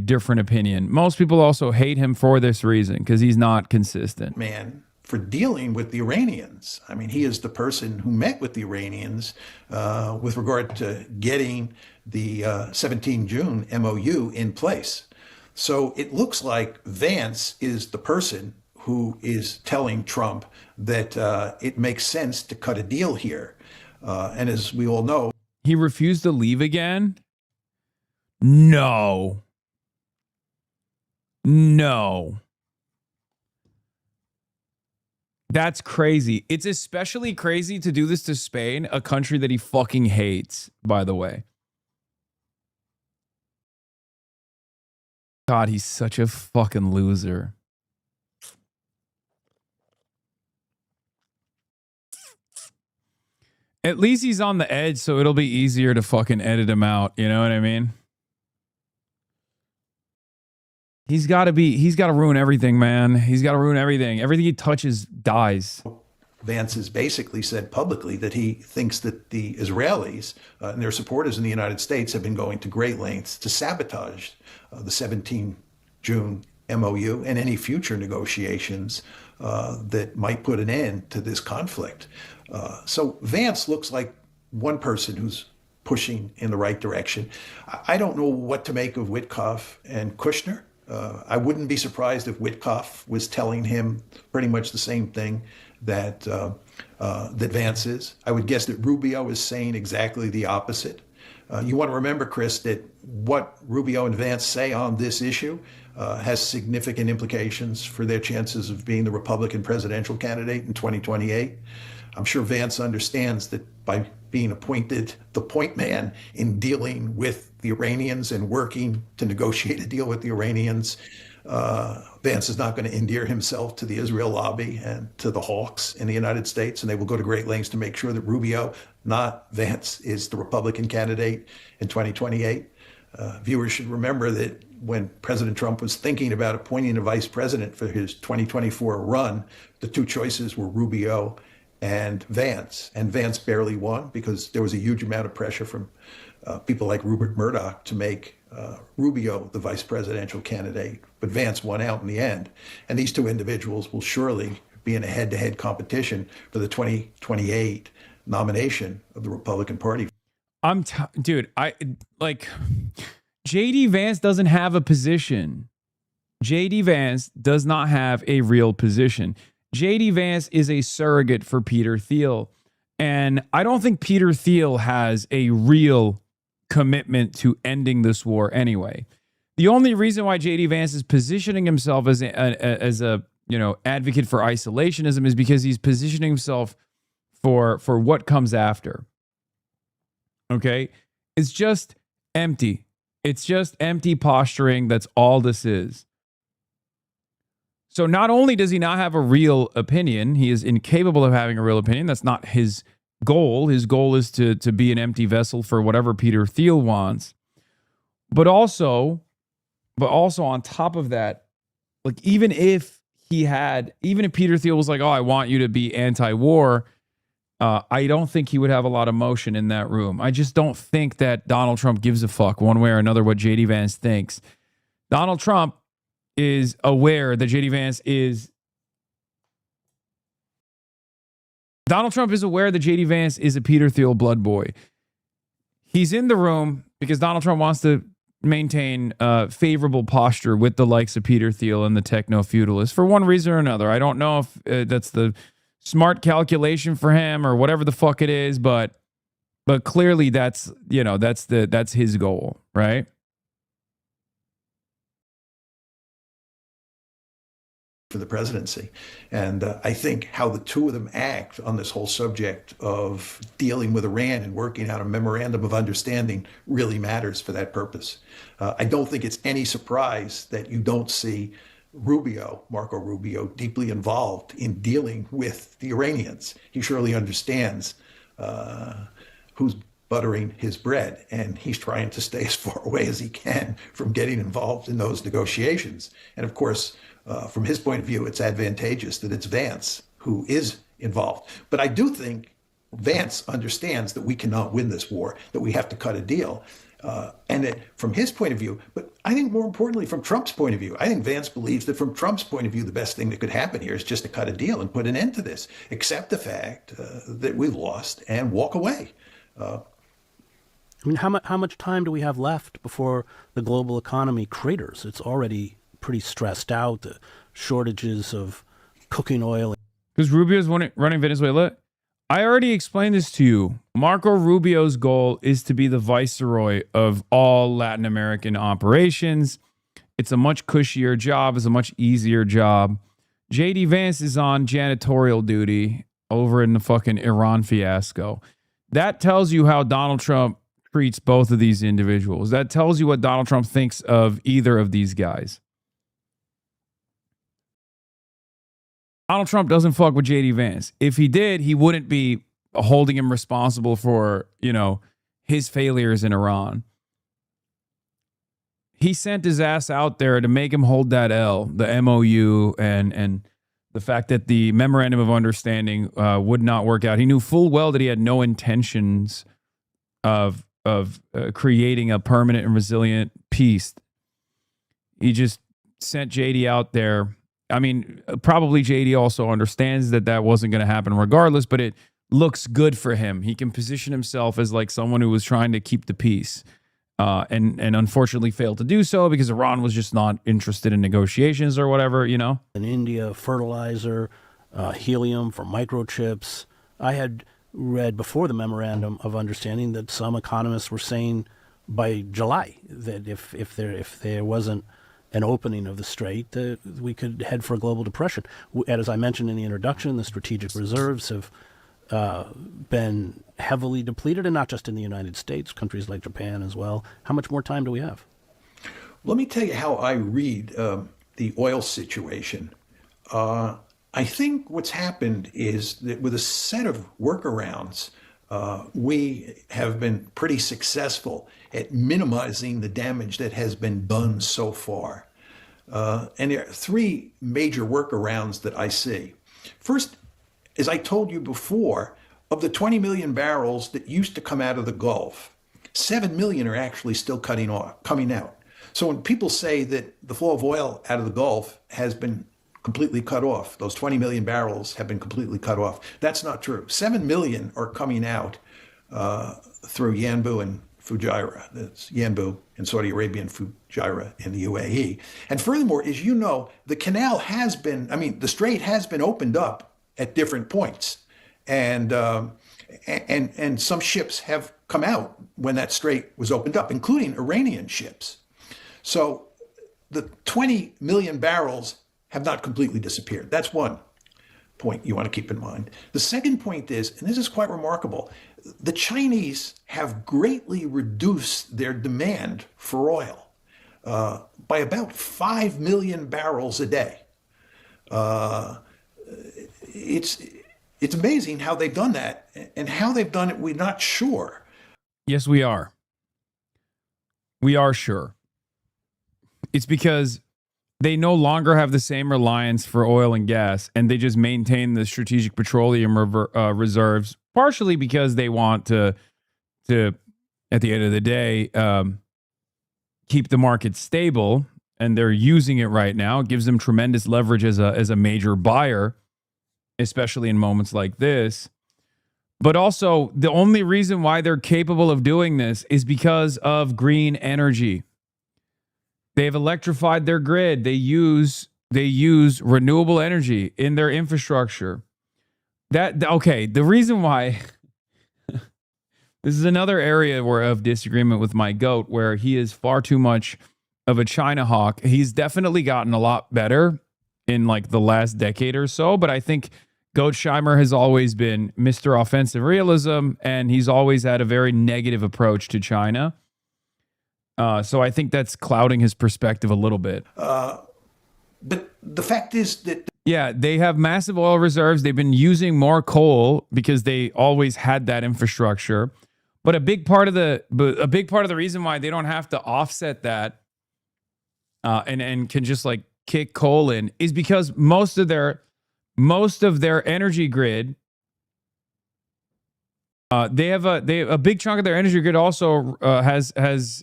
different opinion. Most people also hate him for this reason, because he's not consistent. Man, for dealing with the Iranians. I mean, he is the person who met with the Iranians with regard to getting the 17 June MOU in place. So it looks like Vance is the person who is telling Trump that it makes sense to cut a deal here. And as we all know, he refused to leave again? No. That's crazy. It's especially crazy to do this to Spain, a country that he fucking hates, by the way. God, he's such a fucking loser. At least he's on the edge, so it'll be easier to fucking edit him out. You know what I mean? He's got to ruin everything, man. He's got to ruin everything. Everything he touches dies. Vance has basically said publicly that he thinks that the Israelis and their supporters in the United States have been going to great lengths to sabotage the 17 June MOU and any future negotiations that might put an end to this conflict. So Vance looks like one person who's pushing in the right direction. I don't know what to make of Witkoff and Kushner. I wouldn't be surprised if Witkoff was telling him pretty much the same thing that that Vance is. I would guess that Rubio is saying exactly the opposite. You want to remember, Chris, that what Rubio and Vance say on this issue has significant implications for their chances of being the Republican presidential candidate in 2028. I'm sure Vance understands that by being appointed the point man in dealing with the Iranians and working to negotiate a deal with the Iranians, Vance is not going to endear himself to the Israel lobby and to the hawks in the United States, and they will go to great lengths to make sure that Rubio, not Vance, is the Republican candidate in 2028. Viewers should remember that when President Trump was thinking about appointing a vice president for his 2024 run, the two choices were Rubio and Vance. And Vance barely won because there was a huge amount of pressure from people like Rupert Murdoch to make Rubio the vice presidential candidate. But Vance won out in the end. And these two individuals will surely be in a head-to-head competition for the 2028 nomination of the Republican Party. Dude, JD Vance doesn't have a position. JD Vance does not have a real position. JD Vance is a surrogate for Peter Thiel. And I don't think Peter Thiel has a real commitment to ending this war anyway. The only reason why JD Vance is positioning himself as a advocate for isolationism is because he's positioning himself for what comes after. Okay? It's just empty. It's just empty posturing. That's all this is. So not only does he not have a real opinion, he is incapable of having a real opinion. That's not his goal. His goal is to be an empty vessel for whatever Peter Thiel wants. But also on top of that, like even if Peter Thiel was like, oh, I want you to be anti-war, I don't think he would have a lot of motion in that room. I just don't think that Donald Trump gives a fuck one way or another what JD Vance thinks. Donald Trump is aware that JD Vance is a Peter Thiel blood boy. He's in the room because Donald Trump wants to maintain favorable posture with the likes of Peter Thiel and the techno-feudalists for one reason or another. I don't know if that's the smart calculation for him or whatever the fuck it is, but clearly that's his goal, right? For the presidency. And I think how the two of them act on this whole subject of dealing with Iran and working out a memorandum of understanding really matters for that purpose. I don't think it's any surprise that you don't see Marco Rubio, deeply involved in dealing with the Iranians. He surely understands who's buttering his bread, and he's trying to stay as far away as he can from getting involved in those negotiations. And of course, from his point of view, it's advantageous that it's Vance who is involved. But I do think Vance understands that we cannot win this war, that we have to cut a deal. And that from his point of view, but I think more importantly, from Trump's point of view, I think Vance believes that from Trump's point of view, the best thing that could happen here is just to cut a deal and put an end to this, accept the fact that we lost and walk away. I mean, how much time do we have left before the global economy craters? It's already pretty stressed out, the shortages of cooking oil. Because Rubio's running Venezuela. I already explained this to you. Marco Rubio's goal is to be the viceroy of all Latin American operations. It's a much cushier job. It's a much easier job. JD Vance is on janitorial duty over in the fucking Iran fiasco. That tells you how Donald Trump treats both of these individuals. That tells you what Donald Trump thinks of either of these guys. Donald Trump doesn't fuck with JD Vance. If he did, he wouldn't be holding him responsible for, his failures in Iran. He sent his ass out there to make him hold that L, the MOU, and the fact that the memorandum of understanding would not work out. He knew full well that he had no intentions of creating a permanent and resilient peace. He just sent JD out there. I mean, probably JD also understands that wasn't going to happen regardless, but it looks good for him. He can position himself as like someone who was trying to keep the peace and unfortunately failed to do so because Iran was just not interested in negotiations or whatever, In India, fertilizer, helium for microchips. I had read before the memorandum of understanding that some economists were saying by July that if there wasn't an opening of the strait, we could head for a global depression. And as I mentioned in the introduction, the strategic reserves have been heavily depleted, and not just in the United States, countries like Japan as well. How much more time do we have? Let me tell you how I read the oil situation. I think what's happened is that with a set of workarounds, we have been pretty successful at minimizing the damage that has been done so far. And there are three major workarounds that I see. First, as I told you before, of the 20 million barrels that used to come out of the Gulf, 7 million are actually still coming out. So when people say that the flow of oil out of the Gulf has been completely cut off, those 20 million barrels have been completely cut off, that's not true. 7 million are coming out through Yanbu and Fujairah. That's Yanbu in Saudi Arabia and Fujairah in the UAE. And furthermore, as you know, the canal has been, the strait has been opened up at different points. And some ships have come out when that strait was opened up, including Iranian ships. So the 20 million barrels have not completely disappeared. That's one point you want to keep in mind. The second point is, and this is quite remarkable, the Chinese have greatly reduced their demand for oil by about 5 million barrels a day. It's amazing how they've done that, and how they've done it, we're not sure. Yes, we are. We are sure. It's because they no longer have the same reliance for oil and gas, and they just maintain the strategic petroleum reserves, partially because they want to at the end of the day, keep the market stable, and they're using it right now. It gives them tremendous leverage as a major buyer, especially in moments like this. But also, the only reason why they're capable of doing this is because of green energy. They've electrified their grid. They use renewable energy in their infrastructure. The reason why this is another area of disagreement with my goat, where he is far too much of a China hawk. He's definitely gotten a lot better in like the last decade or so, but I think Goatsheimer has always been Mr. Offensive Realism, and he's always had a very negative approach to China. So I think that's clouding his perspective a little bit. But the fact is that... Yeah, they have massive oil reserves. They've been using more coal because they always had that infrastructure. But a big part of the reason why they don't have to offset that and can just like kick coal in is because most of their energy grid, they have a big chunk of their energy grid also has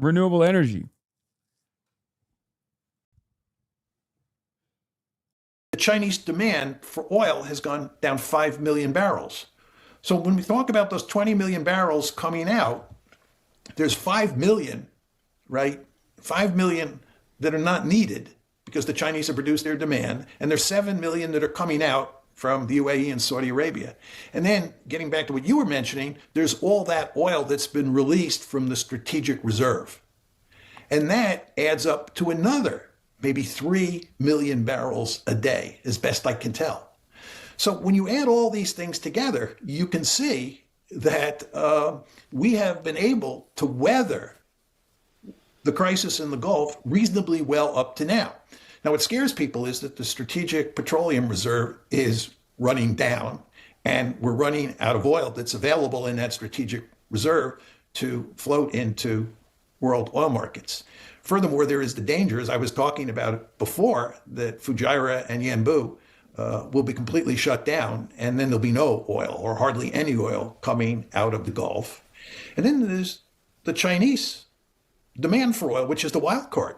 renewable energy. The Chinese demand for oil has gone down 5 million barrels. So when we talk about those 20 million barrels coming out, there's 5 million, right? 5 million that are not needed because the Chinese have reduced their demand, and there's 7 million that are coming out from the UAE and Saudi Arabia. And then getting back to what you were mentioning, there's all that oil that's been released from the strategic reserve. And that adds up to another maybe 3 million barrels a day, as best I can tell. So when you add all these things together, you can see that we have been able to weather the crisis in the Gulf reasonably well up to now. Now, what scares people is that the Strategic Petroleum Reserve is running down, and we're running out of oil that's available in that strategic reserve to float into world oil markets. Furthermore, there is the danger, as I was talking about before, that Fujairah and Yanbu will be completely shut down, and then there'll be no oil or hardly any oil coming out of the Gulf. And then there's the Chinese demand for oil, which is the wild card.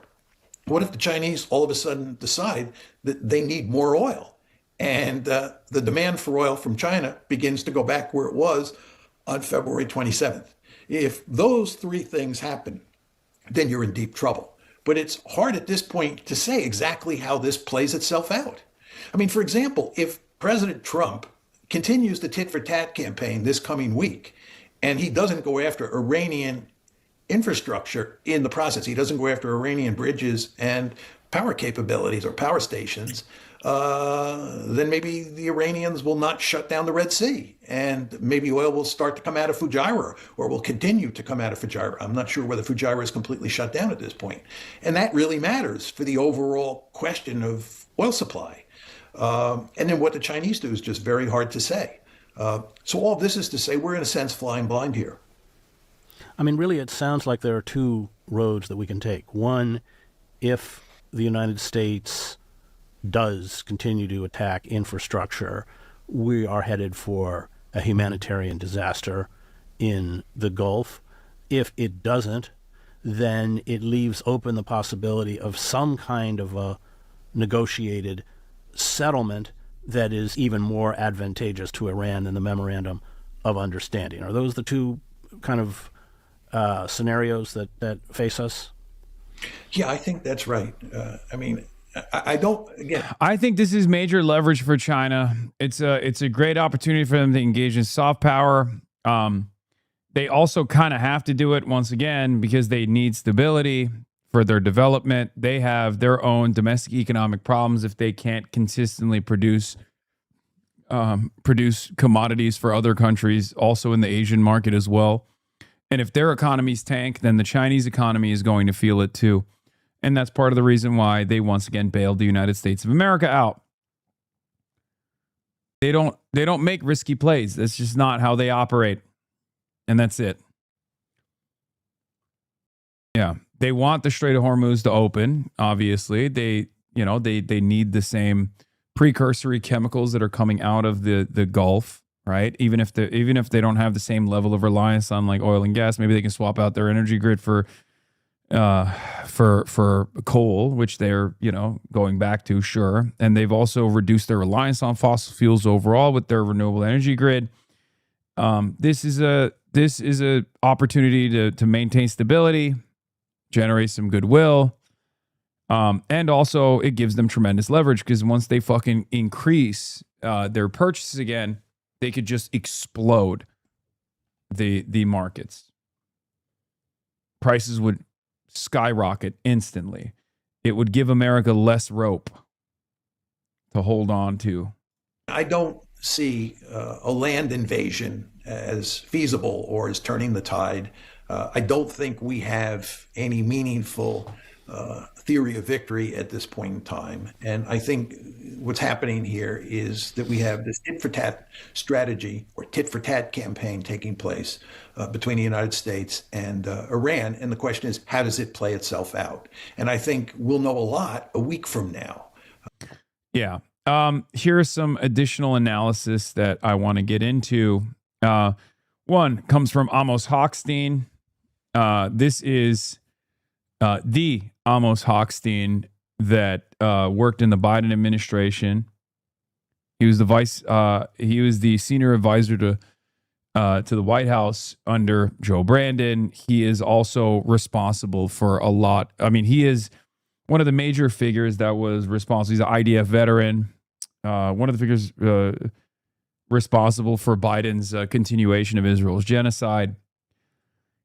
What if the Chinese all of a sudden decide that they need more oil, and the demand for oil from China begins to go back where it was on February 27th? If those three things happen, then you're in deep trouble. But it's hard at this point to say exactly how this plays itself out. I mean, for example, if President Trump continues the tit-for-tat campaign this coming week, and he doesn't go after Iranian infrastructure in the process, he doesn't go after Iranian bridges and power capabilities or power stations, then maybe the Iranians will not shut down the Red Sea, and maybe oil will start to come out of Fujairah, or will continue to come out of Fujairah. I'm not sure whether Fujairah is completely shut down at this point. And that really matters for the overall question of oil supply. And then what the Chinese do is just very hard to say. So all this is to say we're in a sense flying blind here. I mean, really, it sounds like there are two roads that we can take. One, if the United States does continue to attack infrastructure, we are headed for a humanitarian disaster in the Gulf. If it doesn't, then it leaves open the possibility of some kind of a negotiated settlement that is even more advantageous to Iran than the Memorandum of Understanding. Are those the two kind of scenarios that face us? Yeah, I think that's right. I don't. Again, I think this is major leverage for China. It's a great opportunity for them to engage in soft power. They also kind of have to do it once again because they need stability for their development. They have their own domestic economic problems if they can't consistently produce commodities for other countries, also in the Asian market as well. And if their economies tank, then the Chinese economy is going to feel it too. And that's part of the reason why they once again bailed the United States of America out. They don't make risky plays. That's just not how they operate. And that's it. Yeah. They want the Strait of Hormuz to open, obviously. They need the same precursory chemicals that are coming out of the Gulf, right? Even if they don't have the same level of reliance on like oil and gas, maybe they can swap out their energy grid for coal, which they're, going back to, sure. And they've also reduced their reliance on fossil fuels overall with their renewable energy grid. This is a opportunity to maintain stability, generate some goodwill. And also it gives them tremendous leverage because once they fucking increase their purchases again, they could just explode the markets. Prices would skyrocket instantly. It would give America less rope to hold on to. I don't see a land invasion as feasible or as turning the tide. I don't think we have any meaningful theory of victory at this point in time. And I think what's happening here is that we have this tit-for-tat strategy or tit-for-tat campaign taking place between the United States and Iran. And the question is, how does it play itself out? And I think we'll know a lot a week from now. Yeah. Here's some additional analysis that I want to get into. One comes from Amos Hochstein. This is the Amos Hochstein that worked in the Biden administration. He was the senior advisor to the White House under Joe Brandon. He is also responsible for a lot. I mean, he is one of the major figures that was responsible. He's an IDF veteran. One of the figures responsible for Biden's continuation of Israel's genocide.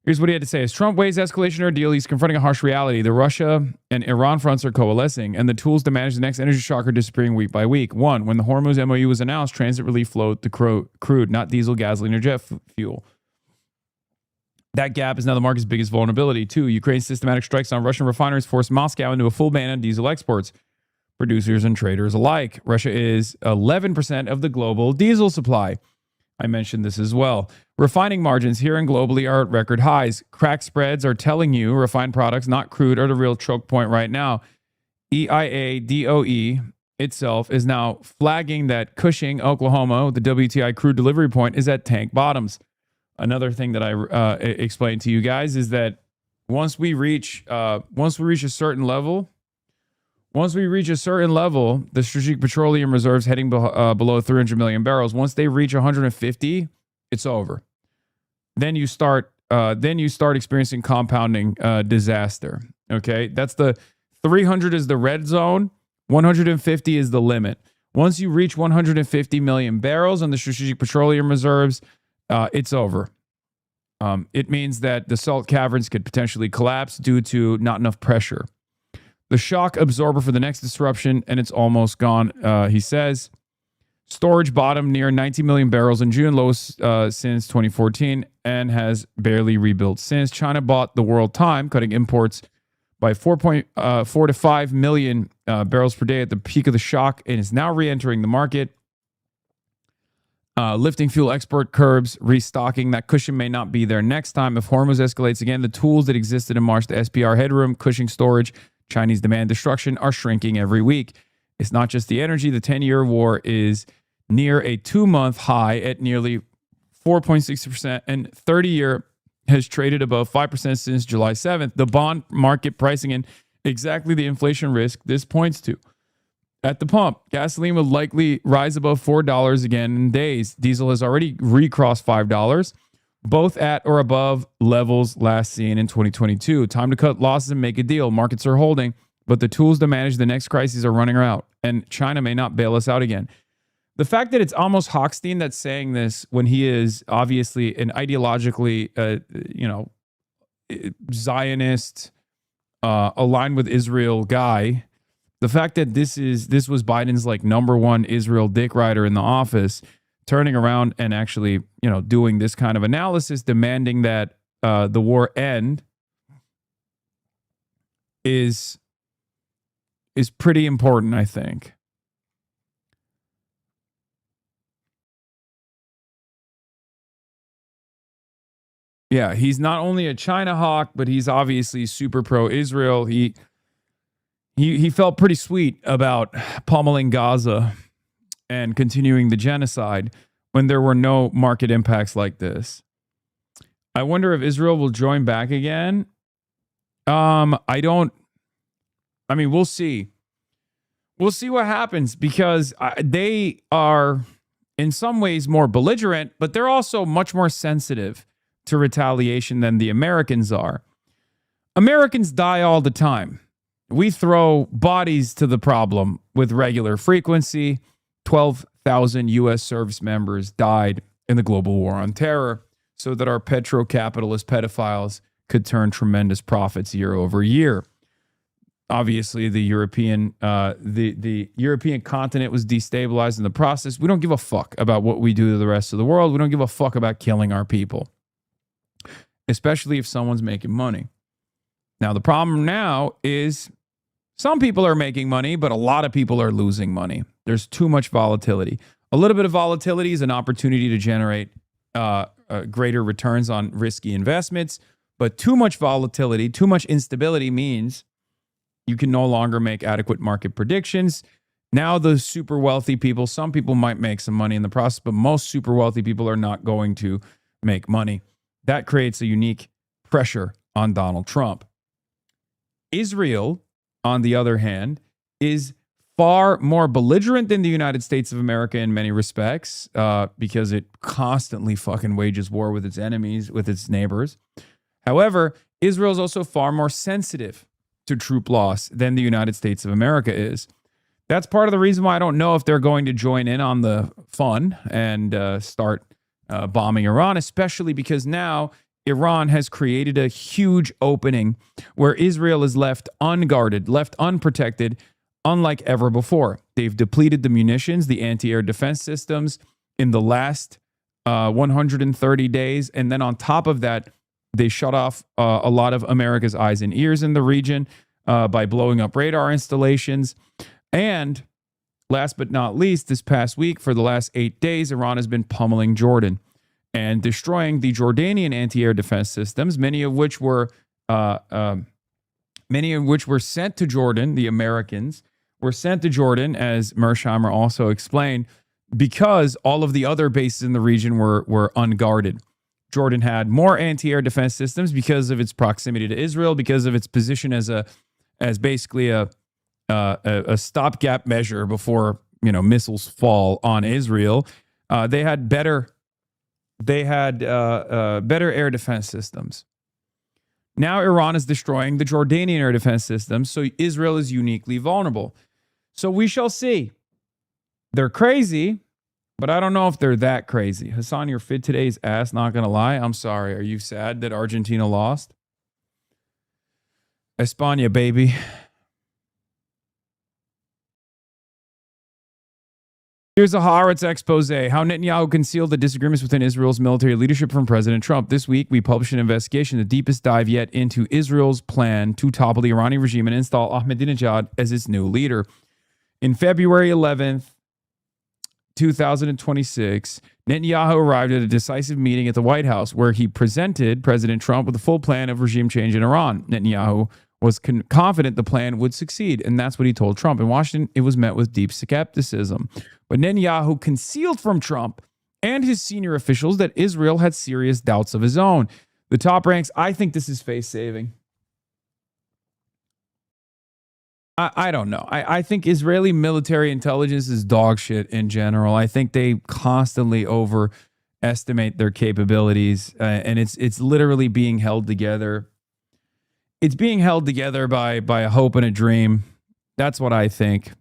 Here's what he had to say. As Trump weighs escalation ordeal, he's confronting a harsh reality. The Russia and Iran fronts are coalescing, and the tools to manage the next energy shock are disappearing week by week. One, when the Hormuz MOU was announced, transit relief flowed the crude, not diesel, gasoline, or jet fuel. That gap is now the market's biggest vulnerability. Two, Ukraine's systematic strikes on Russian refineries forced Moscow into a full ban on diesel exports. Producers and traders alike. Russia is 11% of the global diesel supply. I mentioned this as well. Refining margins here and globally are at record highs. Crack spreads are telling you refined products, not crude, are the real choke point right now. EIA DOE itself is now flagging that Cushing, Oklahoma, the WTI crude delivery point, is at tank bottoms. Another thing that I explained to you guys is that once we reach a certain level, the strategic petroleum reserves heading below 300 million barrels. Once they reach 150, it's over. Then you start experiencing compounding disaster. Okay, that's the 300 is the red zone. 150 is the limit. Once you reach 150 million barrels on the strategic petroleum reserves, it's over. It means that the salt caverns could potentially collapse due to not enough pressure. The shock absorber for the next disruption, and it's almost gone, he says. Storage bottomed near 19 million barrels in June, lowest since 2014, and has barely rebuilt since. China bought the world time, cutting imports by 4.4 to 5 million barrels per day at the peak of the shock, and is now re-entering the market. Lifting fuel export curbs, restocking. That cushion may not be there next time. If Hormuz escalates again, the tools that existed in March, the SPR headroom, Cushing storage, Chinese demand destruction, are shrinking every week. It's not just the energy. The 10-year war is near a 2-month high at nearly 4.6%, and 30-year has traded above 5% since July 7th. The bond market pricing in exactly the inflation risk this points to. At the pump, gasoline will likely rise above $4 again in days. Diesel has already recrossed $5, both at or above levels last seen in 2022. Time to cut losses and make a deal. Markets are holding, but the tools to manage the next crises are running out, and China may not bail us out again. The fact that it's almost Hochstein that's saying this when he is obviously an ideologically, Zionist, aligned with Israel guy. The fact that this was Biden's like number one Israel dick rider in the office, turning around and actually, doing this kind of analysis, demanding that the war end, is pretty important, I think. Yeah, he's not only a China hawk, but he's obviously super pro-Israel. He felt pretty sweet about pummeling Gaza and continuing the genocide when there were no market impacts like this. I wonder if Israel will join back again. We'll see. We'll see what happens, because they are in some ways more belligerent, but they're also much more sensitive to retaliation than the Americans are. Americans die all the time. We throw bodies to the problem with regular frequency. 12,000 U.S. service members died in the global war on terror so that our petro-capitalist pedophiles could turn tremendous profits year over year. Obviously, the European continent was destabilized in the process. We don't give a fuck about what we do to the rest of the world. We don't give a fuck about killing our people, especially if someone's making money. Now, the problem now is some people are making money, but a lot of people are losing money. There's too much volatility. A little bit of volatility is an opportunity to generate greater returns on risky investments, but too much volatility, too much instability means you can no longer make adequate market predictions. Now, the super wealthy people, some people might make some money in the process, but most super wealthy people are not going to make money. That creates a unique pressure on Donald Trump. Israel, on the other hand, is far more belligerent than the United States of America in many respects, because it constantly fucking wages war with its enemies, with its neighbors. However, Israel is also far more sensitive to troop loss than the United States of America is. That's part of the reason why I don't know if they're going to join in on the fun and start bombing Iran, especially because now Iran has created a huge opening where Israel is left unguarded, left unprotected, unlike ever before. They've depleted the munitions, the anti-air defense systems in the last 130 days. And then on top of that, they shut off a lot of America's eyes and ears in the region by blowing up radar installations. And last but not least, this past week, for the last 8 days, Iran has been pummeling Jordan and destroying the Jordanian anti-air defense systems, many of which were sent to Jordan. The Americans were sent to Jordan, as Mersheimer also explained, because all of the other bases in the region were unguarded. Jordan had more anti-air defense systems because of its proximity to Israel, because of its position as basically a stopgap measure before missiles fall on Israel. They had better air defense systems. Now Iran is destroying the Jordanian air defense systems, so Israel is uniquely vulnerable. So we shall see. They're crazy, but I don't know if they're that crazy. Hasan, your fit today's ass, not going to lie. I'm sorry. Are you sad that Argentina lost? España, baby. Here's a Haaretz expose, how Netanyahu concealed the disagreements within Israel's military leadership from President Trump. This week, we published an investigation, the deepest dive yet, into Israel's plan to topple the Iranian regime and install Ahmadinejad as its new leader. In February 11th, 2026, Netanyahu arrived at a decisive meeting at the White House where he presented President Trump with a full plan of regime change in Iran. Netanyahu was confident the plan would succeed, and that's what he told Trump. In Washington, it was met with deep skepticism. But Netanyahu concealed from Trump and his senior officials that Israel had serious doubts of his own. The top ranks, I think this is face-saving. I don't know. I think Israeli military intelligence is dog shit in general. I think they constantly overestimate their capabilities, and it's literally being held together. It's being held together by a hope and a dream. That's what I think.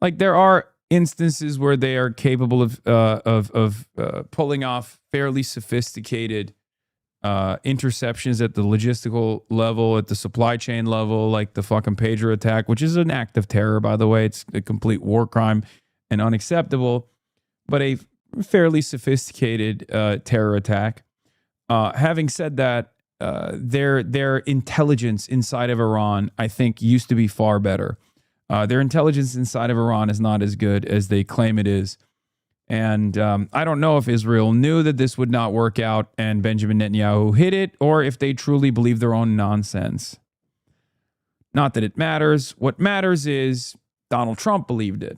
Like, there are instances where they are capable of pulling off fairly sophisticated interceptions at the logistical level, at the supply chain level, like the fucking pager attack, which is an act of terror, by the way. It's a complete war crime and unacceptable, but a fairly sophisticated terror attack. Having said that, their intelligence inside of Iran, I think, used to be far better. Their intelligence inside of Iran is not as good as they claim it is. And I don't know if Israel knew that this would not work out and Benjamin Netanyahu hid it, or if they truly believe their own nonsense. Not that it matters. What matters is Donald Trump believed it,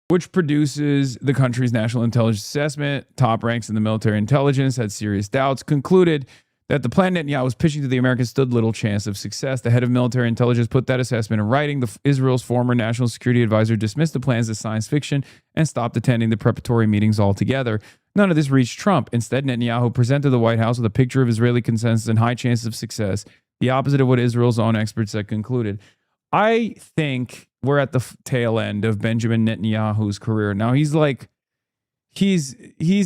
which produces the country's national intelligence assessment. Top ranks in the military intelligence had serious doubts, concluded that the plan Netanyahu was pitching to the Americans stood little chance of success. The head of military intelligence put that assessment in writing. Israel's former national security advisor dismissed the plans as science fiction and stopped attending the preparatory meetings altogether. None of this reached Trump. Instead, Netanyahu presented the White House with a picture of Israeli consensus and high chances of success, the opposite of what Israel's own experts had concluded. I think we're at the tail end of Benjamin Netanyahu's career. Now, he's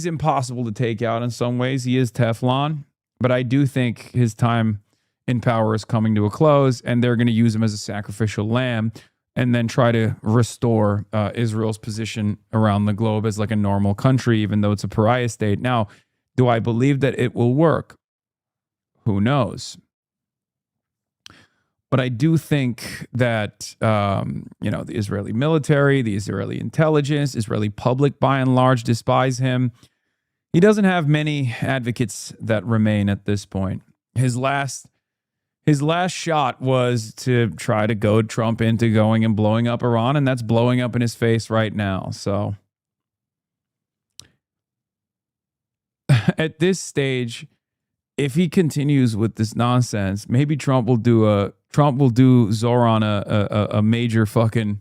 impossible to take out in some ways. He is Teflon. But I do think his time in power is coming to a close, and they're going to use him as a sacrificial lamb and then try to restore Israel's position around the globe as like a normal country, even though it's a pariah state. Now, do I believe that it will work? Who knows? But I do think that, the Israeli military, the Israeli intelligence, Israeli public, by and large, despise him. He doesn't have many advocates that remain at this point. His last shot was to try to goad Trump into going and blowing up Iran, and that's blowing up in his face right now. So at this stage, if he continues with this nonsense, maybe Trump will do Zoran a major fucking.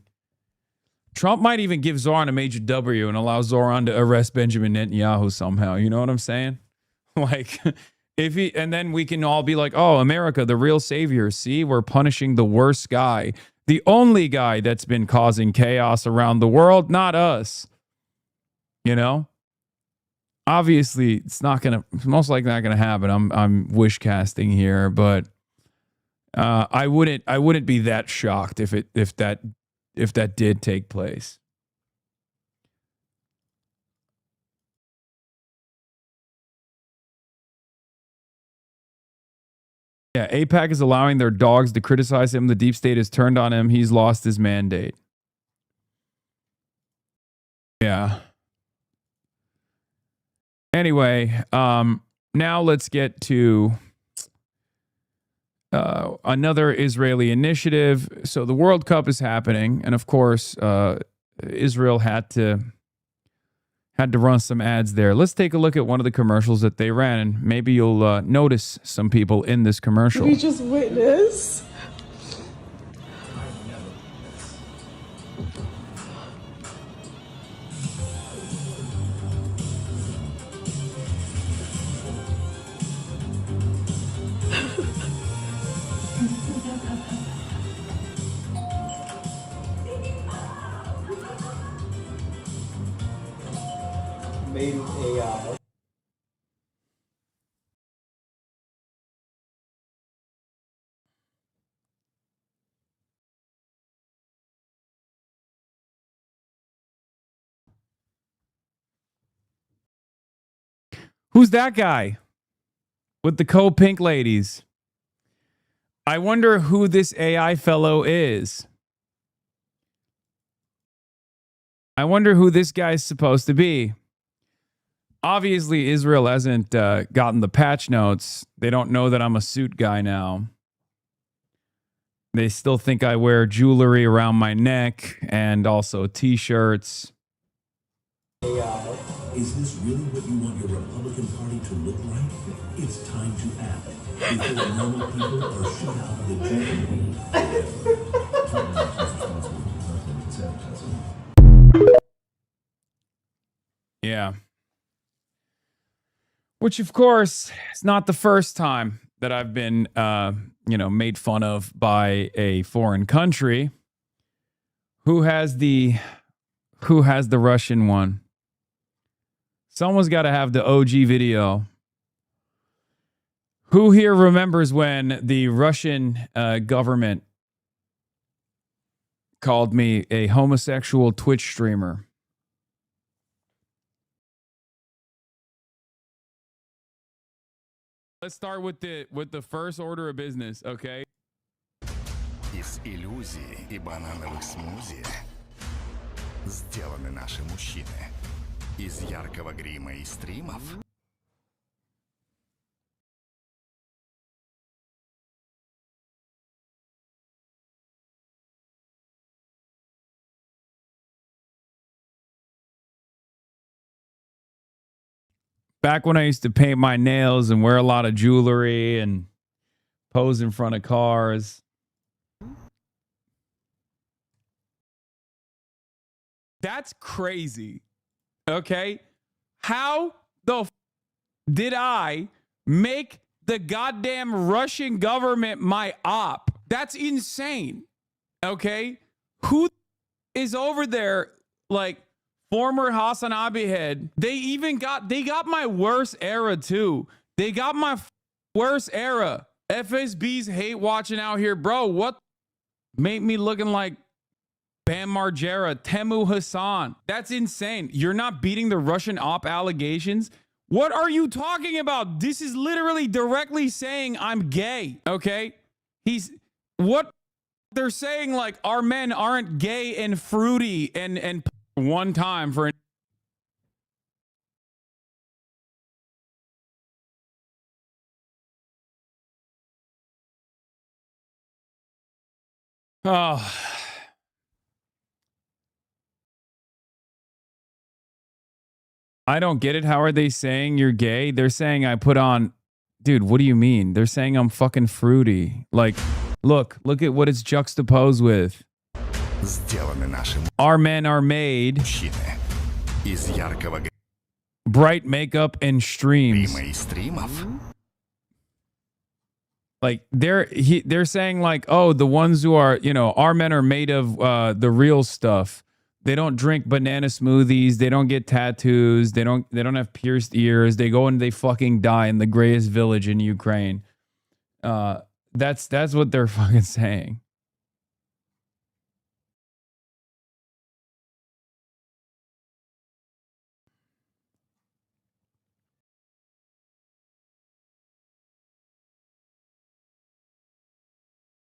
Trump might even give Zoran a major W and allow Zoran to arrest Benjamin Netanyahu somehow. You know what I'm saying? Like, and then we can all be like, oh, America, the real savior. See, we're punishing the worst guy, the only guy that's been causing chaos around the world, not us. You know? Obviously, it's most likely not gonna happen. I'm wish casting here, but I wouldn't be that shocked if that did take place. Yeah, AIPAC is allowing their dogs to criticize him. The deep state has turned on him. He's lost his mandate. Yeah. Anyway, now let's get to another Israeli initiative. So the World Cup is happening, and of course, Israel had to run some ads there. Let's take a look at one of the commercials that they ran, and maybe you'll notice some people in this commercial. We just witnessed made AI. Who's that guy with the co-pink ladies? I wonder who this AI fellow is. I wonder who this guy's supposed to be. Obviously, Israel hasn't gotten the patch notes. They don't know that I'm a suit guy now. They still think I wear jewelry around my neck and also t-shirts. Is this really what you want your Republican Party to look like? It's time to act before normal people are shut out of the journey. Yeah. Which, of course, is not the first time that I've been, made fun of by a foreign country. Who has the Russian one? Someone's got to have the OG video. Who here remembers when the Russian government called me a homosexual Twitch streamer? Let's start with the first order of business, okay? Из иллюзий и банановых смузи сделаны наши мужчины. Из яркого грима и стримов. Back when I used to paint my nails and wear a lot of jewelry and pose in front of cars. That's crazy. Okay? How the did I make the goddamn Russian government my op? That's insane. Okay? Who is over there like former Hasanabi head? They got my worst era too. They got my worst era. FSB's hate watching out here, bro. What made me looking like Bam Margera, Temu Hasan? That's insane. You're not beating the Russian op allegations? What are you talking about? This is literally directly saying I'm gay, okay? What they're saying, like, our men aren't gay and fruity and one time for an oh. I don't get it. How are they saying you're gay? They're saying I put on... Dude, what do you mean? They're saying I'm fucking fruity. Like, look at what it's juxtaposed with. Our men are made... bright makeup and streams. Like, they're saying, like, oh, the ones who are, our men are made of the real stuff. They don't drink banana smoothies. They don't get tattoos. They don't have pierced ears. They go and they fucking die in the grayest village in Ukraine. That's what they're fucking saying.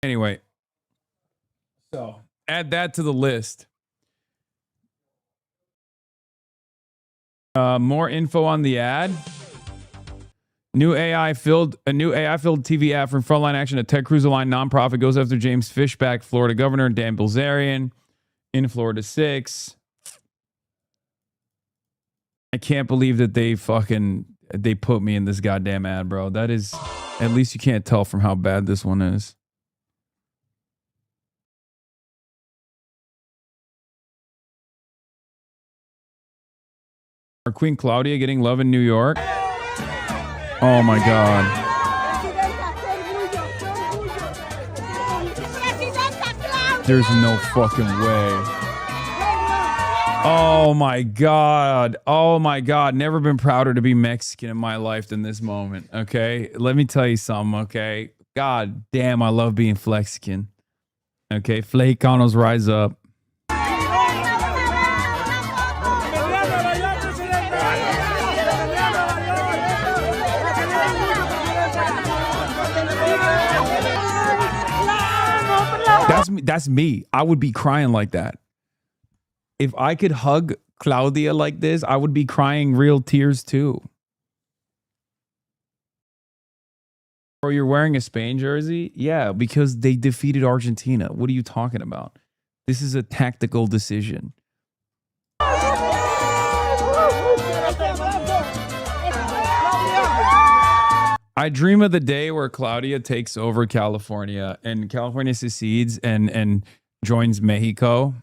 Anyway, so add that to the list. More info on the ad. A new AI-filled TV ad from Frontline Action, a Ted Cruz-aligned nonprofit, goes after James Fishback, Florida governor, Dan Bilzerian, in Florida 6. I can't believe that they put me in this goddamn ad, bro. That is, at least you can't tell from how bad this one is. Our Queen Claudia getting love in New York. Oh my God. There's no fucking way. Oh my God. Oh my God. Never been prouder to be Mexican in my life than this moment. Okay. Let me tell you something. Okay. God damn, I love being Flexican. Okay. Flacanos rise up. That's me. I would be crying like that. If I could hug Claudia like this, I would be crying real tears too. Bro, you're wearing a Spain jersey? Yeah, because they defeated Argentina. What are you talking about? This is a tactical decision. I dream of the day where Claudia takes over California and California secedes and joins Mexico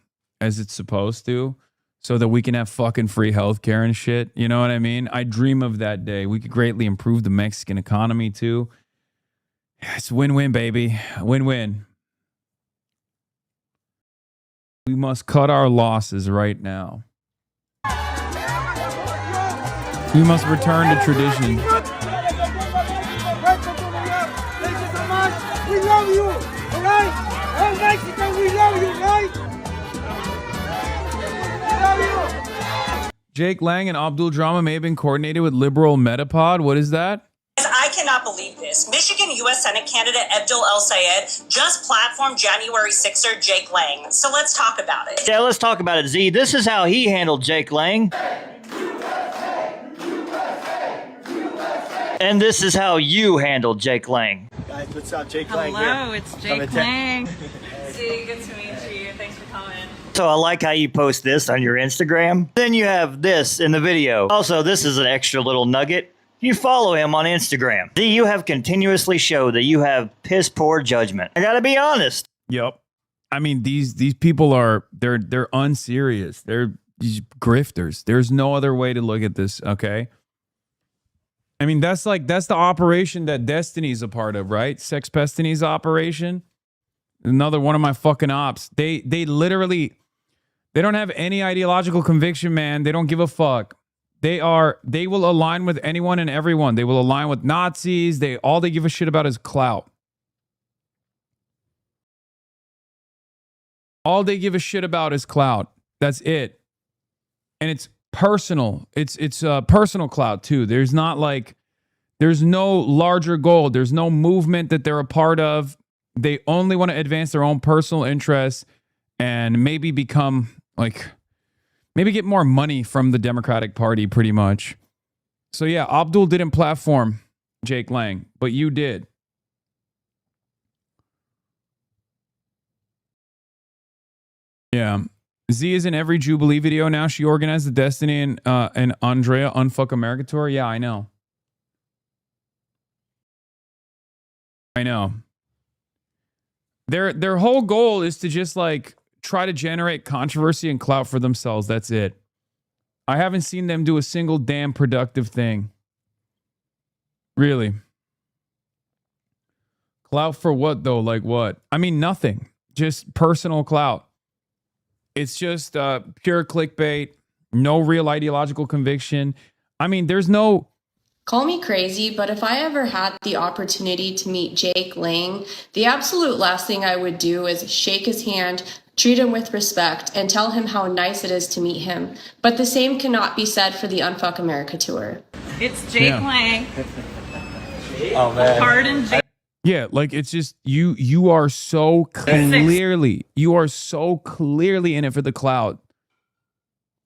as it's supposed to, so that we can have fucking free healthcare and shit. You know what I mean? I dream of that day. We could greatly improve the Mexican economy too. It's win-win, baby. Win-win. We must cut our losses right now. We must return to tradition. We love you, all right? All Mexico, we love you, right? We love you. Jake Lang and Abdul Drama may have been coordinated with liberal Metapod. What is that? I cannot believe this. Michigan U.S. Senate candidate Abdul El Sayed just platformed January 6er Jake Lang. So let's talk about it. Yeah, let's talk about it, Z. This is how he handled Jake Lang. And this is how you handled Jake Lang. Guys, what's up? Jake Lang here. Hello, it's Jake Lang. See, good to meet you. Thanks for coming. So I like how you post this on your Instagram. Then you have this in the video. Also, this is an extra little nugget. You follow him on Instagram. Z, you have continuously showed that you have piss poor judgment. I gotta be honest. Yep. I mean, these people are they're unserious. They're these grifters. There's no other way to look at this, okay? I mean, that's the operation that Destiny's a part of, right? Sex Pestini's operation. Another one of my fucking ops. They literally, they don't have any ideological conviction, man. They don't give a fuck. They will align with anyone and everyone. They will align with Nazis. All they give a shit about is clout. All they give a shit about is clout. That's it. And it's personal. It's personal clout too. There's no larger goal. There's no movement that they're a part of. They only want to advance their own personal interests and maybe maybe get more money from the Democratic Party pretty much. So yeah, Abdul didn't platform Jake Lang, but you did. Yeah. Z is in every Jubilee video now. She organized the Destiny and Andrea Unfuck America tour. Yeah, I know. I know. Their whole goal is to just try to generate controversy and clout for themselves. That's it. I haven't seen them do a single damn productive thing. Really. Clout for what though? Like what? I mean, nothing. Just personal clout. It's just pure clickbait, no real ideological conviction. I mean, there's no... Call me crazy, but if I ever had the opportunity to meet Jake Lang, the absolute last thing I would do is shake his hand, treat him with respect, and tell him how nice it is to meet him. But the same cannot be said for the Unfuck America tour. It's Jake Lang. Oh, man. Pardon, Jake. Yeah, it's just you are so clearly in it for the clout.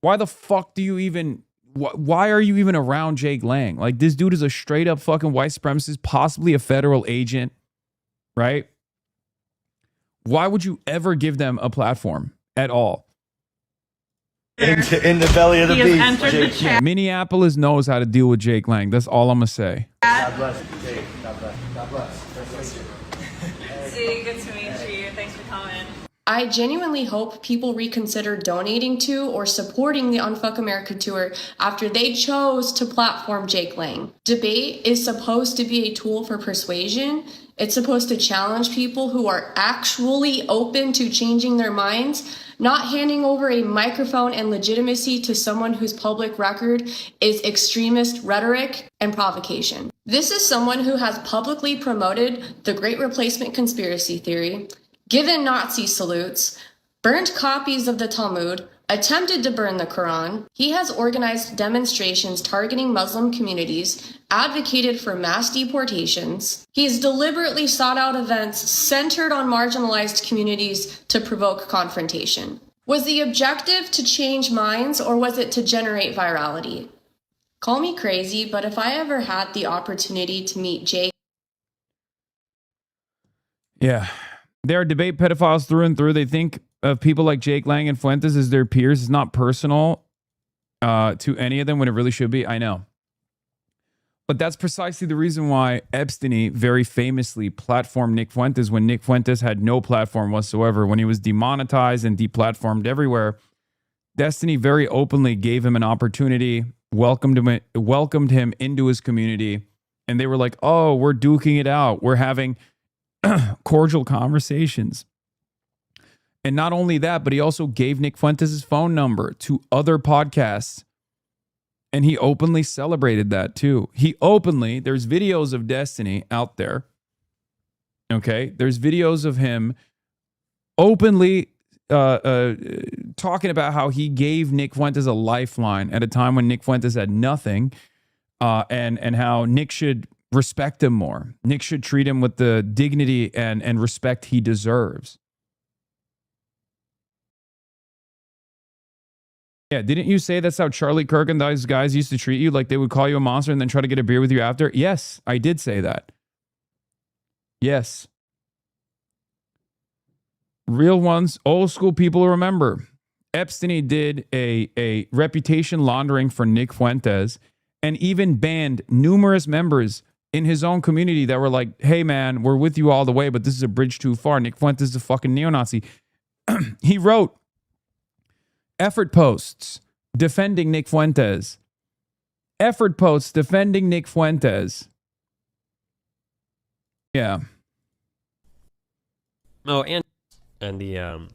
Why the fuck do you even why are you even around Jake Lang? This dude is a straight up fucking white supremacist, possibly a federal agent, right? Why would you ever give them a platform at all? In the belly of the beast. Yeah, Minneapolis knows how to deal with Jake Lang. That's all I'm gonna say. God bless you, Jake. God bless. God bless. See, good to meet you. Thanks for coming. I genuinely hope people reconsider donating to or supporting the Unfuck America tour after they chose to platform Jake Lang. Debate is supposed to be a tool for persuasion. It's supposed to challenge people who are actually open to changing their minds, not handing over a microphone and legitimacy to someone whose public record is extremist rhetoric and provocation. This is someone who has publicly promoted the Great Replacement conspiracy theory, given Nazi salutes, burned copies of the Talmud, attempted to burn the Quran. He has organized demonstrations targeting Muslim communities, advocated for mass deportations. He has deliberately sought out events centered on marginalized communities to provoke confrontation. Was the objective to change minds, or was it to generate virality? Call me crazy, but if I ever had the opportunity to meet Jake... Yeah. They are debate pedophiles through and through. They think of people like Jake Lang and Fuentes as their peers. It's not personal to any of them when it really should be. I know. But that's precisely the reason why Epstein very famously platformed Nick Fuentes when Nick Fuentes had no platform whatsoever. When he was demonetized and deplatformed everywhere, Destiny very openly gave him an opportunity, welcomed him into his community, and they were like, oh, we're duking it out. We're having cordial conversations. And not only that, but he also gave Nick Fuentes his phone number to other podcasts. And he openly celebrated that too. There's videos of Destiny out there. Okay. There's videos of him openly talking about how he gave Nick Fuentes a lifeline at a time when Nick Fuentes had nothing. And how Nick should respect him more. Nick should treat him with the dignity and respect he deserves. Yeah, didn't you say that's how Charlie Kirk and those guys used to treat you? Like they would call you a monster and then try to get a beer with you after? Yes, I did say that. Yes. Real ones, old school people remember. Epstein did a reputation laundering for Nick Fuentes and even banned numerous members in his own community that were like, hey man, we're with you all the way, but this is a bridge too far. Nick Fuentes is a fucking neo-Nazi. He wrote effort posts defending Nick Fuentes. Effort posts defending Nick Fuentes. Yeah. Oh, and the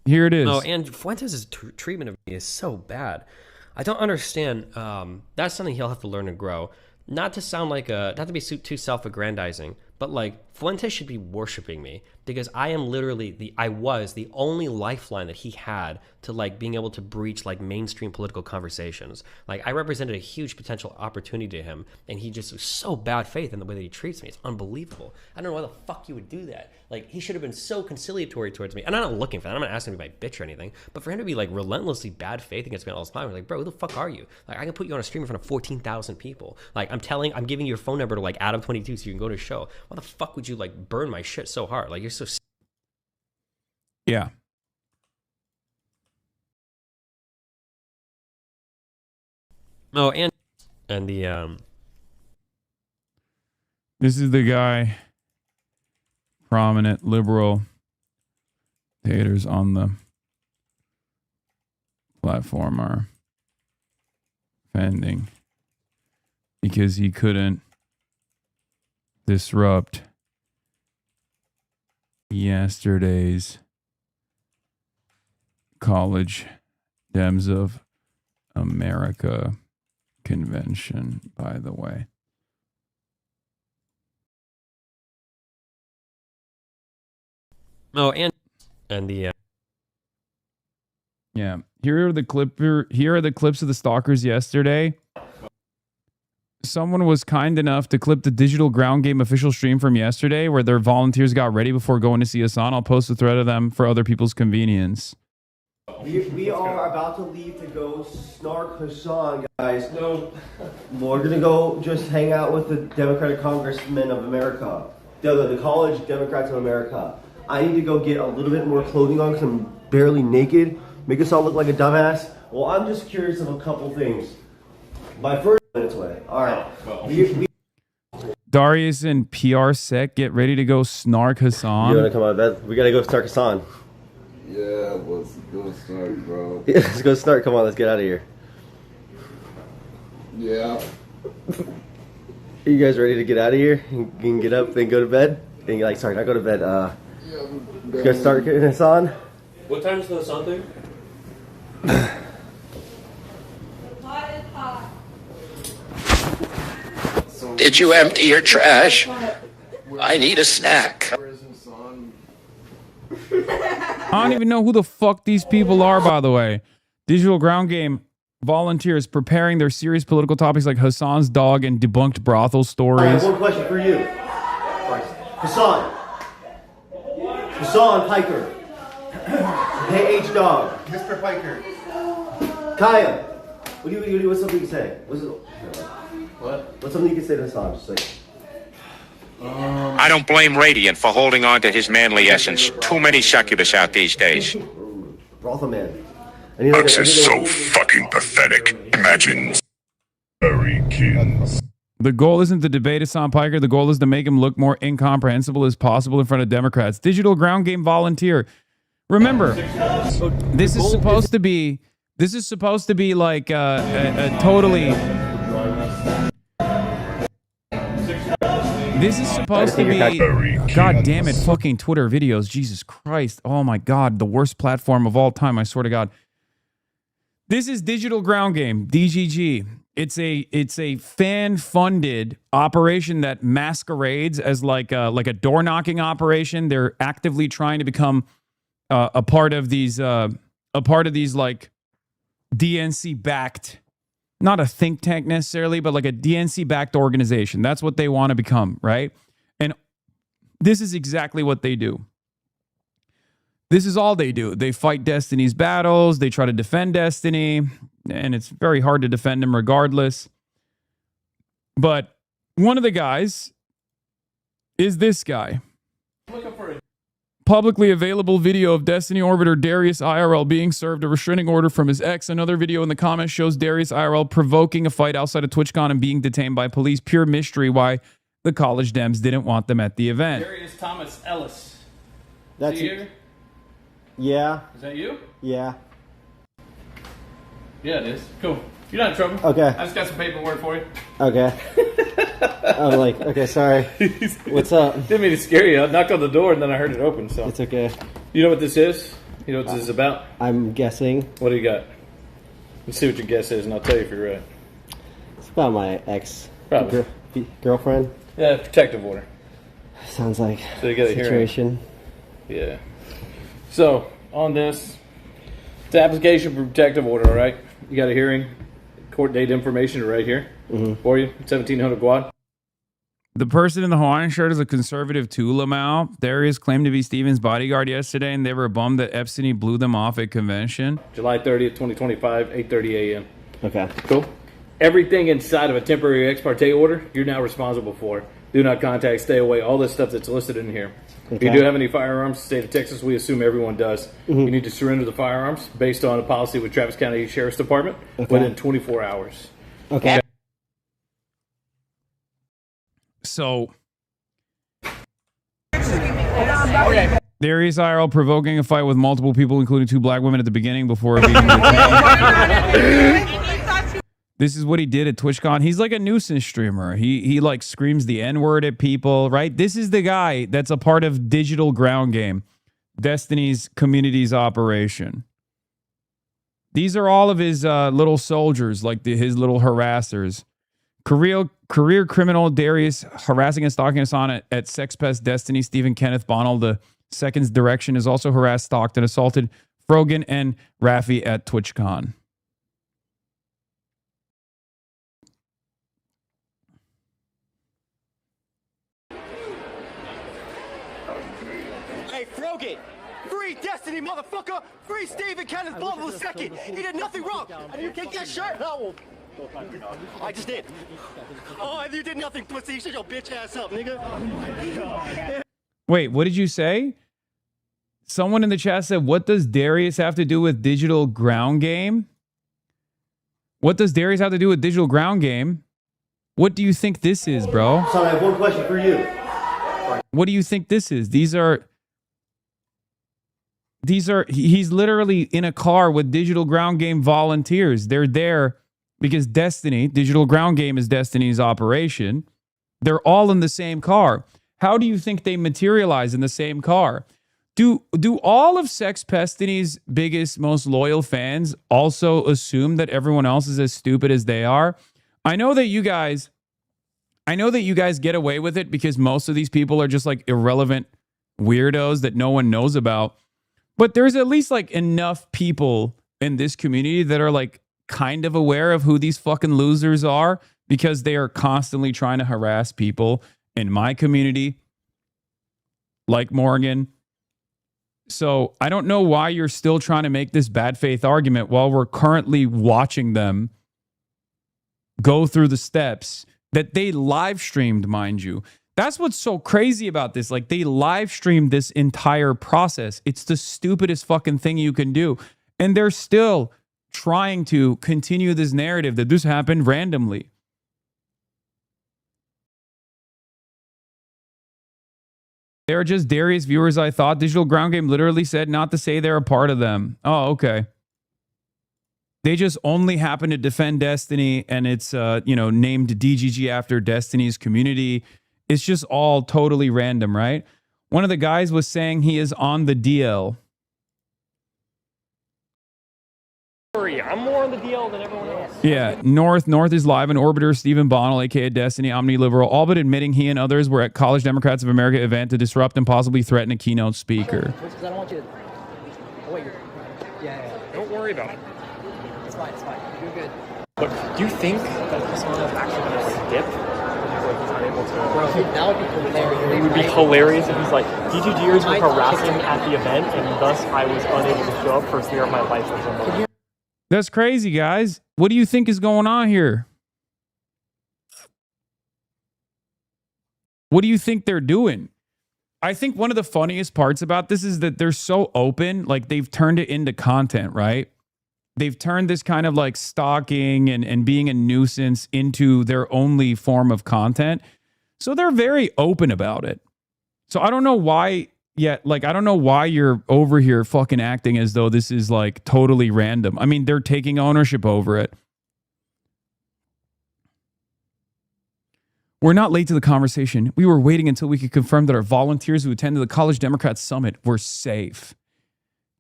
here it is. Oh, and Fuentes' treatment of me is so bad. I don't understand. That's something he'll have to learn and grow. Not to sound like not to be too self-aggrandizing, but like Fuentes should be worshiping me because I am literally I was the only lifeline that he had to like being able to breach like mainstream political conversations. Like I represented a huge potential opportunity to him, and he just was so bad faith in the way that he treats me. It's unbelievable. I don't know why the fuck you would do that. Like he should have been so conciliatory towards me. And I'm not looking for that. I'm not asking him to be my bitch or anything. But for him to be like relentlessly bad faith against me all the time, I'm like, bro, who the fuck are you? Like I can put you on a stream in front of 14,000 people. Like I'm giving you your phone number to like Adam22 so you can go to a show. Why the fuck would you like burn my shit so hard? Like you're so. Yeah. Oh, and the This is the guy, prominent liberal haters on the platform are defending because he couldn't disrupt yesterday's College Dems of America convention, by the way. Oh, and the yeah. Here are the clips of the stalkers yesterday. Someone was kind enough to clip the Digital Ground Game official stream from yesterday where their volunteers got ready before going to see Hasan. I'll post a thread of them for other people's convenience. We are about to leave to go snark Hasan, guys. No. We're going to go just hang out with the Democratic Congressmen of America. The College Democrats of America. I need to go get a little bit more clothing on because I'm barely naked. Make us all look like a dumbass. Well, I'm just curious of a couple things. My first minutes away. All right. Darius and PR Sec get ready to go snark Hasan. You want to come out of bed? We got to go snark Hasan. Yeah, let's go snark, bro. Yeah, let's go snark. Come on, let's get out of here. Yeah. Are you guys ready to get out of here? You can get up and go to bed? And you're like, sorry, not go to bed. You guys start getting Hasan? What time is the Hasan thing? Did you empty your trash? I need a snack. I don't even know who the fuck these people are, by the way. Digital Ground Game volunteers preparing their serious political topics like Hasan's dog and debunked brothel stories. I have one question for you. Hasan Piker. Hey, H dog. Mr. Piker. Kaya. What's something you can say? What's something you can say to Hasan? Just like. I don't blame Radiant for holding on to his manly essence. Too many succubus out these days. Brothel man. Ux is so fucking pathetic. Imagine Harry Kins. The goal isn't to debate Hassan Piker. The goal is to make him look more incomprehensible as possible in front of Democrats. Digital ground game volunteer. Remember, this is supposed to be like a totally. This is supposed to be. God damn it! Fucking Twitter videos. Jesus Christ! Oh my God! The worst platform of all time. I swear to God. This is Digital Ground Game, DGG. It's a fan-funded operation that masquerades as like a door-knocking operation. They're actively trying to become a part of these like DNC-backed, not a think tank necessarily, but like a DNC-backed organization. That's what they want to become, right? And this is exactly what they do. This is all they do. They fight Destiny's battles. They try to defend Destiny, and it's very hard to defend him regardless. But one of the guys is this guy. Publicly available video of Destiny orbiter Darius IRL being served a restraining order from his ex. Another video in the comments shows Darius IRL provoking a fight outside of TwitchCon and being detained by police. Pure mystery why the college Dems didn't want them at the event. Darius Thomas Ellis. That's is he here? Yeah. Is that you? Yeah. Yeah, it is. Cool. You're not in trouble. Okay. I just got some paperwork for you. Okay. I'm like, okay, sorry. What's up? Didn't mean to scare you. I knocked on the door and then I heard it open. So It's okay. you know what this is? You know what this is about? I'm guessing. What do you got? Let's see what your guess is, and I'll tell you if you're right. It's about my ex Probably. girlfriend. Yeah, protective order. Sounds like So you got a situation. Yeah. So on this, it's an application for protective order. All right. You got a hearing. Court date information right here for you. 1700 quad. The person in the Hawaiian shirt is a conservative Tulamau. Darius claimed to be Steven's bodyguard yesterday, and they were bummed that Epstein blew them off at convention. July 30th, 2025, 8:30 a.m. Okay. Cool. Everything inside of a temporary ex parte order, you're now responsible for. Do not contact, stay away, all this stuff that's listed in here. If you do have any firearms, state of Texas, we assume everyone does. You need to surrender the firearms based on a policy with Travis County Sheriff's Department within 24 hours. Okay. So, Darius IRL provoking a fight with multiple people, including 2 black women at the beginning before being detained. This is what he did at TwitchCon. He's like a nuisance streamer. He like screams the N-word at people, right? This is the guy that's a part of Digital Ground Game, Destiny's community's operation. These are all of his little soldiers, like his little harassers. Career criminal Darius harassing and stalking Hassan at Sex Pest Destiny. Stephen Kenneth Bonnell II's direction is also harassed, stalked, and assaulted Frogan and Raffi at TwitchCon. Hey, Frogan! Free Destiny, motherfucker! Free Stephen Kenneth Bonnell II! He did nothing wrong! And you take that shirt? No. I just did. Oh, you did nothing, pussy. Shut your bitch ass up, nigga. Wait, what did you say? Someone in the chat said, what does Darius have to do with Digital Ground Game? What does Darius have to do with Digital Ground Game? What do you think this is, bro? So I have one question for you. What do you think this is? These are, he's literally in a car with Digital Ground Game volunteers. They're there because Digital Ground Game is Destiny's operation. They're all in the same car. How do you think they materialize in the same car? Do all of Sex Destiny's biggest, most loyal fans also assume that everyone else is as stupid as they are? I know that you guys get away with it because most of these people are just like irrelevant weirdos that no one knows about. But there's at least like enough people in this community that are like kind of aware of who these fucking losers are because they are constantly trying to harass people in my community, like Morgan. So I don't know why you're still trying to make this bad faith argument while we're currently watching them go through the steps that they live streamed, mind you. That's what's so crazy about this. Like, they live streamed this entire process. It's the stupidest fucking thing you can do. And they're still trying to continue this narrative that this happened randomly. They're just Darius viewers, I thought. Digital Ground Game literally said not to say they're a part of them. Oh, okay. They just only happen to defend Destiny, and it's, named DGG after Destiny's community. It's just all totally random, right? One of the guys was saying he is on the DL. I'm more on the DL than everyone else. Yeah, North is live, and Orbiter Stephen Bonnell, aka Destiny, Omni-Liberal, all but admitting he and others were at College Democrats of America event to disrupt and possibly threaten a keynote speaker. Because I don't want you to... Oh, wait, yeah. Don't worry about it. It's fine. You're good. But do you think that this one is actually going to dip? He's unable to... Bro, that would be hilarious. It would be hilarious if he's like, DGGers were harassing at the event, and thus I was unable to show up for fear of my life or something. That's crazy, guys. What do you think is going on here? What do you think they're doing? I think one of the funniest parts about this is that they're so open, like they've turned it into content, right? They've turned this kind of like stalking and being a nuisance into their only form of content. So they're very open about it. So I don't know why... Yeah, like, I don't know why you're over here fucking acting as though this is, like, totally random. I mean, they're taking ownership over it. We're not late to the conversation. We were waiting until we could confirm that our volunteers who attended the College Democrats Summit were safe.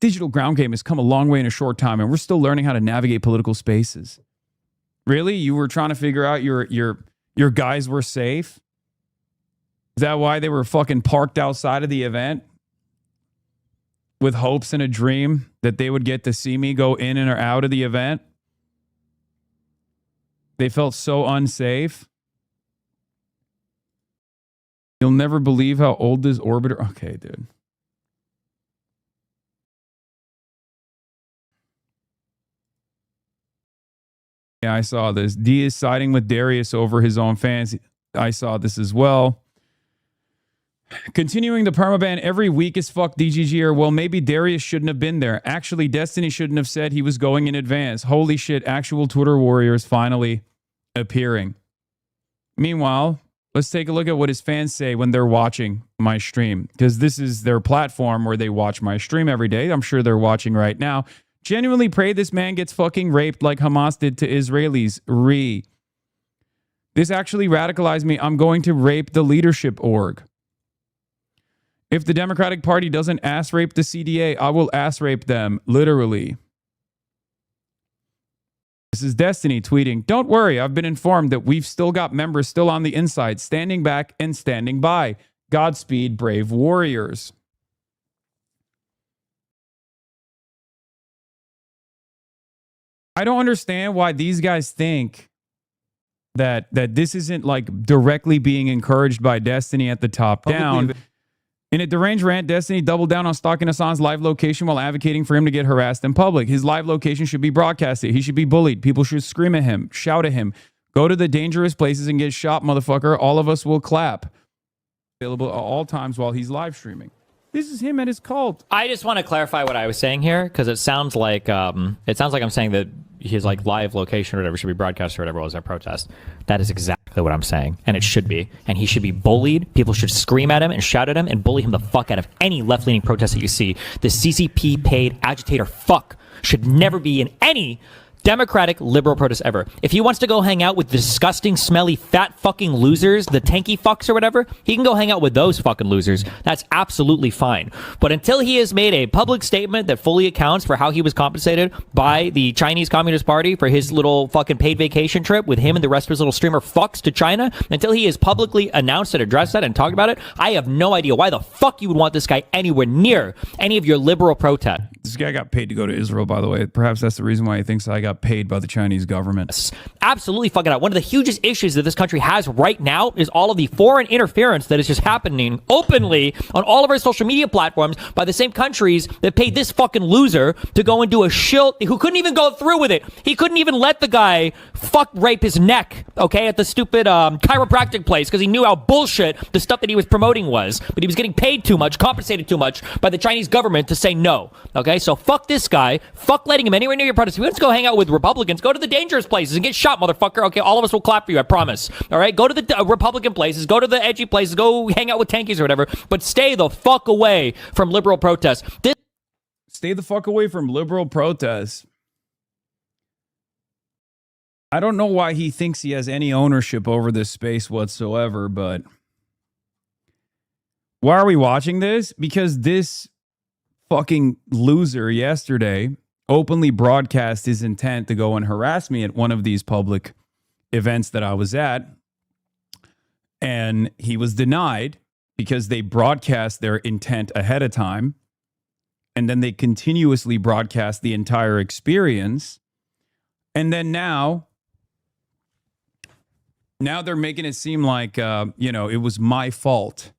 Digital Ground Game has come a long way in a short time, and we're still learning how to navigate political spaces. Really? You were trying to figure out your guys were safe? Is that why they were fucking parked outside of the event? With hopes and a dream that they would get to see me go in and or out of the event? They felt so unsafe. You'll never believe how old this orbiter... Okay, dude. Yeah, I saw this. D is siding with Darius over his own fans. I saw this as well. Continuing the permaban every week as fuck DGGer. Well, maybe Darius shouldn't have been there. Actually, Destiny shouldn't have said he was going in advance. Holy shit, actual Twitter warriors finally appearing. Meanwhile, let's take a look at what his fans say when they're watching my stream. Because this is their platform where they watch my stream every day. I'm sure they're watching right now. Genuinely pray this man gets fucking raped like Hamas did to Israelis. This actually radicalized me. I'm going to rape the leadership org. If the Democratic Party doesn't ass rape the CDA, I will ass rape them, literally. This is Destiny tweeting, don't worry, I've been informed that we've still got members still on the inside, standing back and standing by. Godspeed, brave warriors. I don't understand why these guys think that this isn't like directly being encouraged by Destiny at the top down. In a deranged rant, Destiny doubled down on stalking Hassan's live location while advocating for him to get harassed in public. His live location should be broadcasted. He should be bullied. People should scream at him, shout at him, go to the dangerous places and get shot, motherfucker. All of us will clap. Available at all times while he's live streaming. This is him at his cult. I just want to clarify what I was saying here, because it sounds like I'm saying that his like live location or whatever should be broadcast or whatever was our protest. That is exactly what I'm saying, and it should be. And he should be bullied. People should scream at him and shout at him and bully him the fuck out of any left-leaning protest that you see. The CCP paid agitator fuck should never be in any Democratic liberal protest ever. If he wants to go hang out with the disgusting, smelly, fat fucking losers, the tanky fucks or whatever, he can go hang out with those fucking losers. That's absolutely fine. But until he has made a public statement that fully accounts for how he was compensated by the Chinese Communist Party for his little fucking paid vacation trip with him and the rest of his little streamer fucks to China, until he has publicly announced and addressed that and talked about it, I have no idea why the fuck you would want this guy anywhere near any of your liberal protest. This guy got paid to go to Israel, by the way. Perhaps that's the reason why he thinks I got paid by the Chinese government. Absolutely fucking out. One of the hugest issues that this country has right now is all of the foreign interference that is just happening openly on all of our social media platforms by the same countries that paid this fucking loser to go and do a shill who couldn't even go through with it. He couldn't even let the guy rape his neck, okay, at the stupid chiropractic place because he knew how bullshit the stuff that he was promoting was. But he was getting paid too much, compensated too much by the Chinese government to say no, okay? So fuck this guy. Fuck letting him anywhere near your protest. If you want to go hang out with Republicans, go to the dangerous places and get shot, motherfucker. Okay, all of us will clap for you, I promise. All right, go to the Republican places, go to the edgy places, go hang out with tankies or whatever, but stay the fuck away from liberal protests. Stay the fuck away from liberal protests. I don't know why he thinks he has any ownership over this space whatsoever, but why are we watching this? Because this fucking loser yesterday openly broadcast his intent to go and harass me at one of these public events that I was at. And he was denied because they broadcast their intent ahead of time. And then they continuously broadcast the entire experience. And then now they're making it seem like, it was my fault.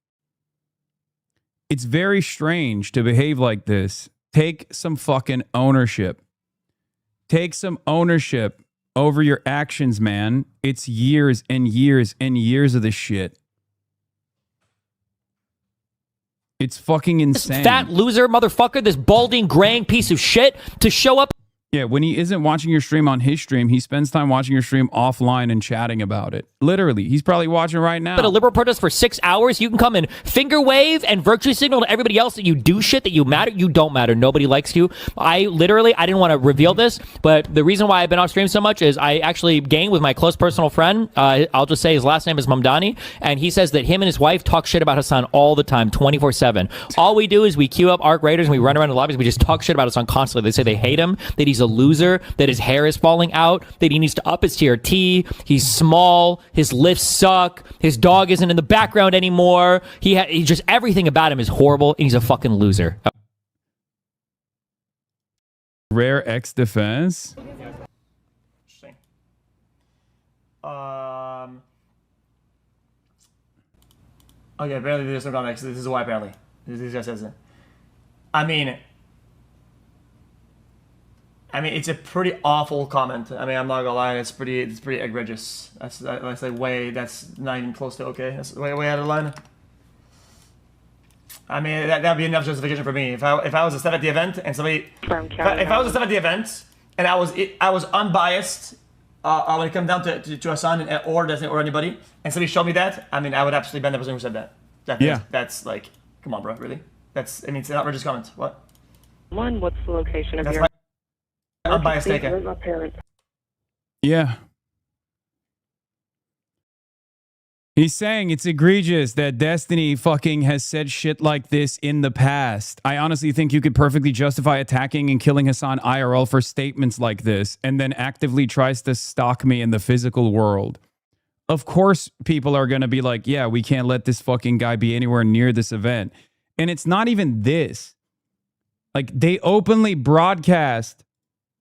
It's very strange to behave like this. Take some fucking ownership. Take some ownership over your actions, man. It's years and years and years of this shit. It's fucking insane. This fat loser motherfucker, this balding, graying piece of shit, to show up. Yeah, when he isn't watching your stream on his stream, he spends time watching your stream offline and chatting about it. Literally, he's probably watching right now. At a liberal protest for 6 hours, you can come and finger wave and virtue signal to everybody else that you do shit, that you matter. You don't matter. Nobody likes you. I didn't want to reveal this, but the reason why I've been off stream so much is I actually gang with my close personal friend. I'll just say his last name is Mamdani, and he says that him and his wife talk shit about Hasan all the time, 24/7. All we do is we queue up Arc Raiders and we run around the lobbies. We just talk shit about Hasan constantly. They say they hate him, that he's a loser, that his hair is falling out, that he needs to up his TRT, he's small, his lifts suck, his dog isn't in the background anymore, he just everything about him is horrible, and he's a fucking loser. Rare X defense. Interesting. Okay, apparently there's no context. This is why apparently. This guy says it. I mean, it's a pretty awful comment. I mean, I'm not gonna lie, it's pretty egregious. That's like way, that's not even close to okay. That's way out of line. I mean, that'd be enough justification for me. If I was a staff at the event and somebody, if I was a staff at the event and I was unbiased when it comes down to Hasan or anybody, and somebody showed me that, I mean, I would absolutely ban the person who said that. That's like, come on, bro, really? It's an outrageous comment. What? What's the location of your... Unbiased taken. Yeah. He's saying it's egregious that Destiny fucking has said shit like this in the past. I honestly think you could perfectly justify attacking and killing Hasan IRL for statements like this, and then actively tries to stalk me in the physical world. Of course, people are going to be like, yeah, we can't let this fucking guy be anywhere near this event. And it's not even this. Like, they openly broadcast.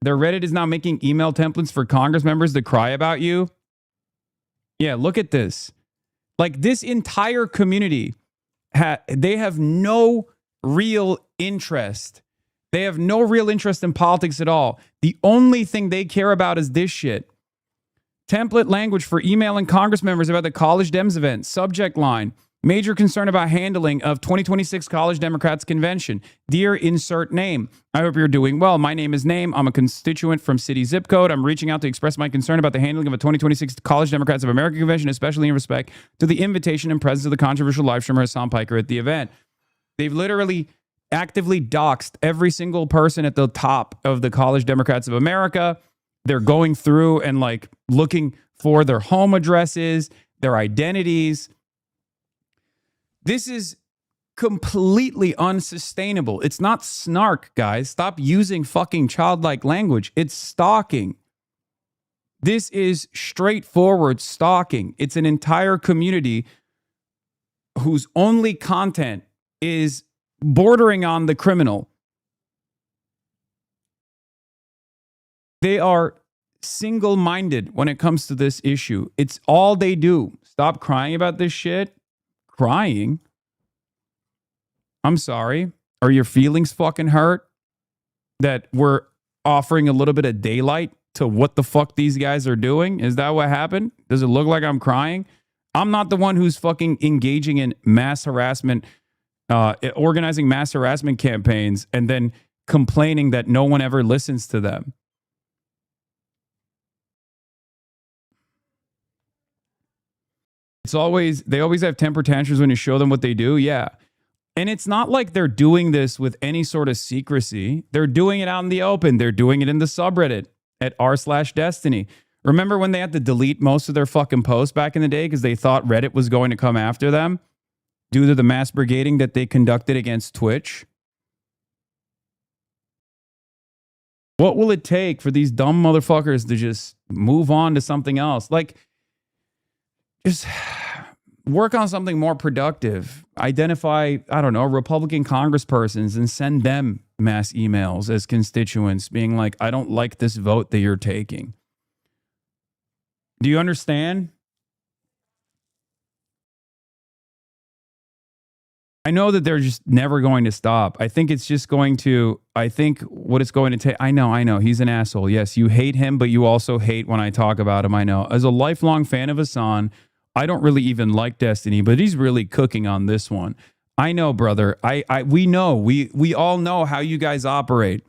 Their Reddit is now making email templates for Congress members to cry about you. Yeah, look at this. Like, this entire community, they have no real interest. They have no real interest in politics at all. The only thing they care about is this shit. Template language for emailing Congress members about the College Dems event. Subject line. Major concern about handling of 2026 College Democrats Convention. Dear insert name. I hope you're doing well. My name is Name. I'm a constituent from city zip code. I'm reaching out to express my concern about the handling of a 2026 College Democrats of America Convention, especially in respect to the invitation and presence of the controversial live streamer Hasan Piker at the event. They've literally actively doxed every single person at the top of the College Democrats of America. They're going through and like looking for their home addresses, their identities. This is completely unsustainable. It's not snark, guys. Stop using fucking childlike language. It's stalking. This is straightforward stalking. It's an entire community whose only content is bordering on the criminal. They are single-minded when it comes to this issue. It's all they do. Stop crying about this shit. Crying? I'm sorry. Are your feelings fucking hurt that we're offering a little bit of daylight to what the fuck these guys are doing? Is that what happened? Does it look like I'm crying? I'm not the one who's fucking engaging in mass harassment, organizing mass harassment campaigns and then complaining that no one ever listens to them. They always have temper tantrums when you show them what they do. Yeah. And it's not like they're doing this with any sort of secrecy. They're doing it out in the open. They're doing it in the subreddit at r/Destiny. Remember when they had to delete most of their fucking posts back in the day because they thought Reddit was going to come after them due to the mass brigading that they conducted against Twitch? What will it take for these dumb motherfuckers to just move on to something else? Like, just work on something more productive. Identify, I don't know, Republican congresspersons and send them mass emails as constituents being like, I don't like this vote that you're taking. Do you understand? I know that they're just never going to stop. I think it's just going to, I think what it's going to take, I know, he's an asshole. Yes, you hate him, but you also hate when I talk about him, I know. As a lifelong fan of Hasan, I don't really even like Destiny, but he's really cooking on this one. I know, brother. We know. We all know how you guys operate.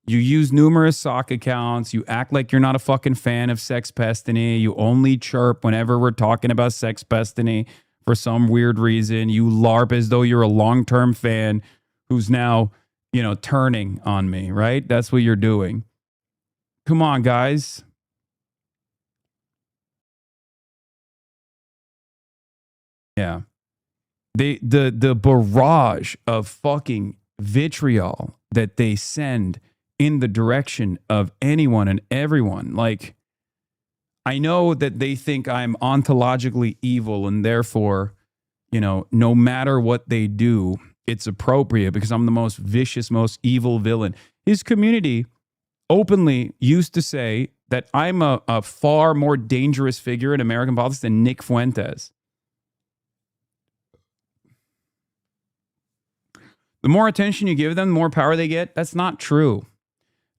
You use numerous sock accounts. You act like you're not a fucking fan of Sex Pestiny. You only chirp whenever we're talking about Sex Pestiny for some weird reason. You LARP as though you're a long-term fan who's now, turning on me, right? That's what you're doing. Come on, guys. Yeah. The barrage of fucking vitriol that they send in the direction of anyone and everyone. Like, I know that they think I'm ontologically evil and therefore, no matter what they do, it's appropriate because I'm the most vicious, most evil villain. His community openly used to say that I'm a far more dangerous figure in American politics than Nick Fuentes. The more attention you give them, the more power they get. That's not true.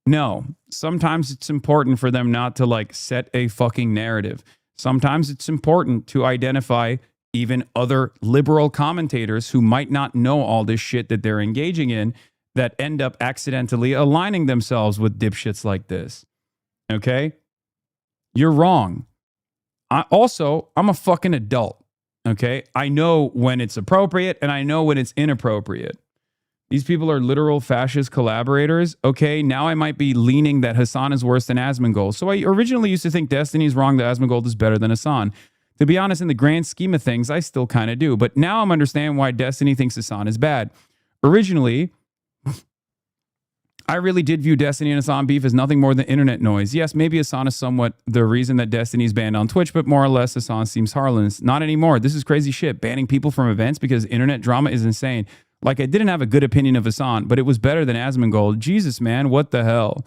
No, sometimes it's important for them not to set a fucking narrative. Sometimes it's important to identify even other liberal commentators who might not know all this shit that they're engaging in that end up accidentally aligning themselves with dipshits like this. Okay? You're wrong. I'm a fucking adult. Okay? I know when it's appropriate and I know when it's inappropriate. These people are literal fascist collaborators. Okay, now I might be leaning that Hasan is worse than Asmongold. So I originally used to think Destiny is wrong, that Asmongold is better than Hasan. To be honest, in the grand scheme of things, I still kind of do. But now I'm understanding why Destiny thinks Hasan is bad. Originally, I really did view Destiny and Hasan beef as nothing more than internet noise. Yes, maybe Hasan is somewhat the reason that Destiny's banned on Twitch, but more or less Hasan seems harmless. Not anymore. This is crazy shit. Banning people from events because internet drama is insane. Like, I didn't have a good opinion of Hasan, but it was better than Asmongold. Jesus, man, what the hell?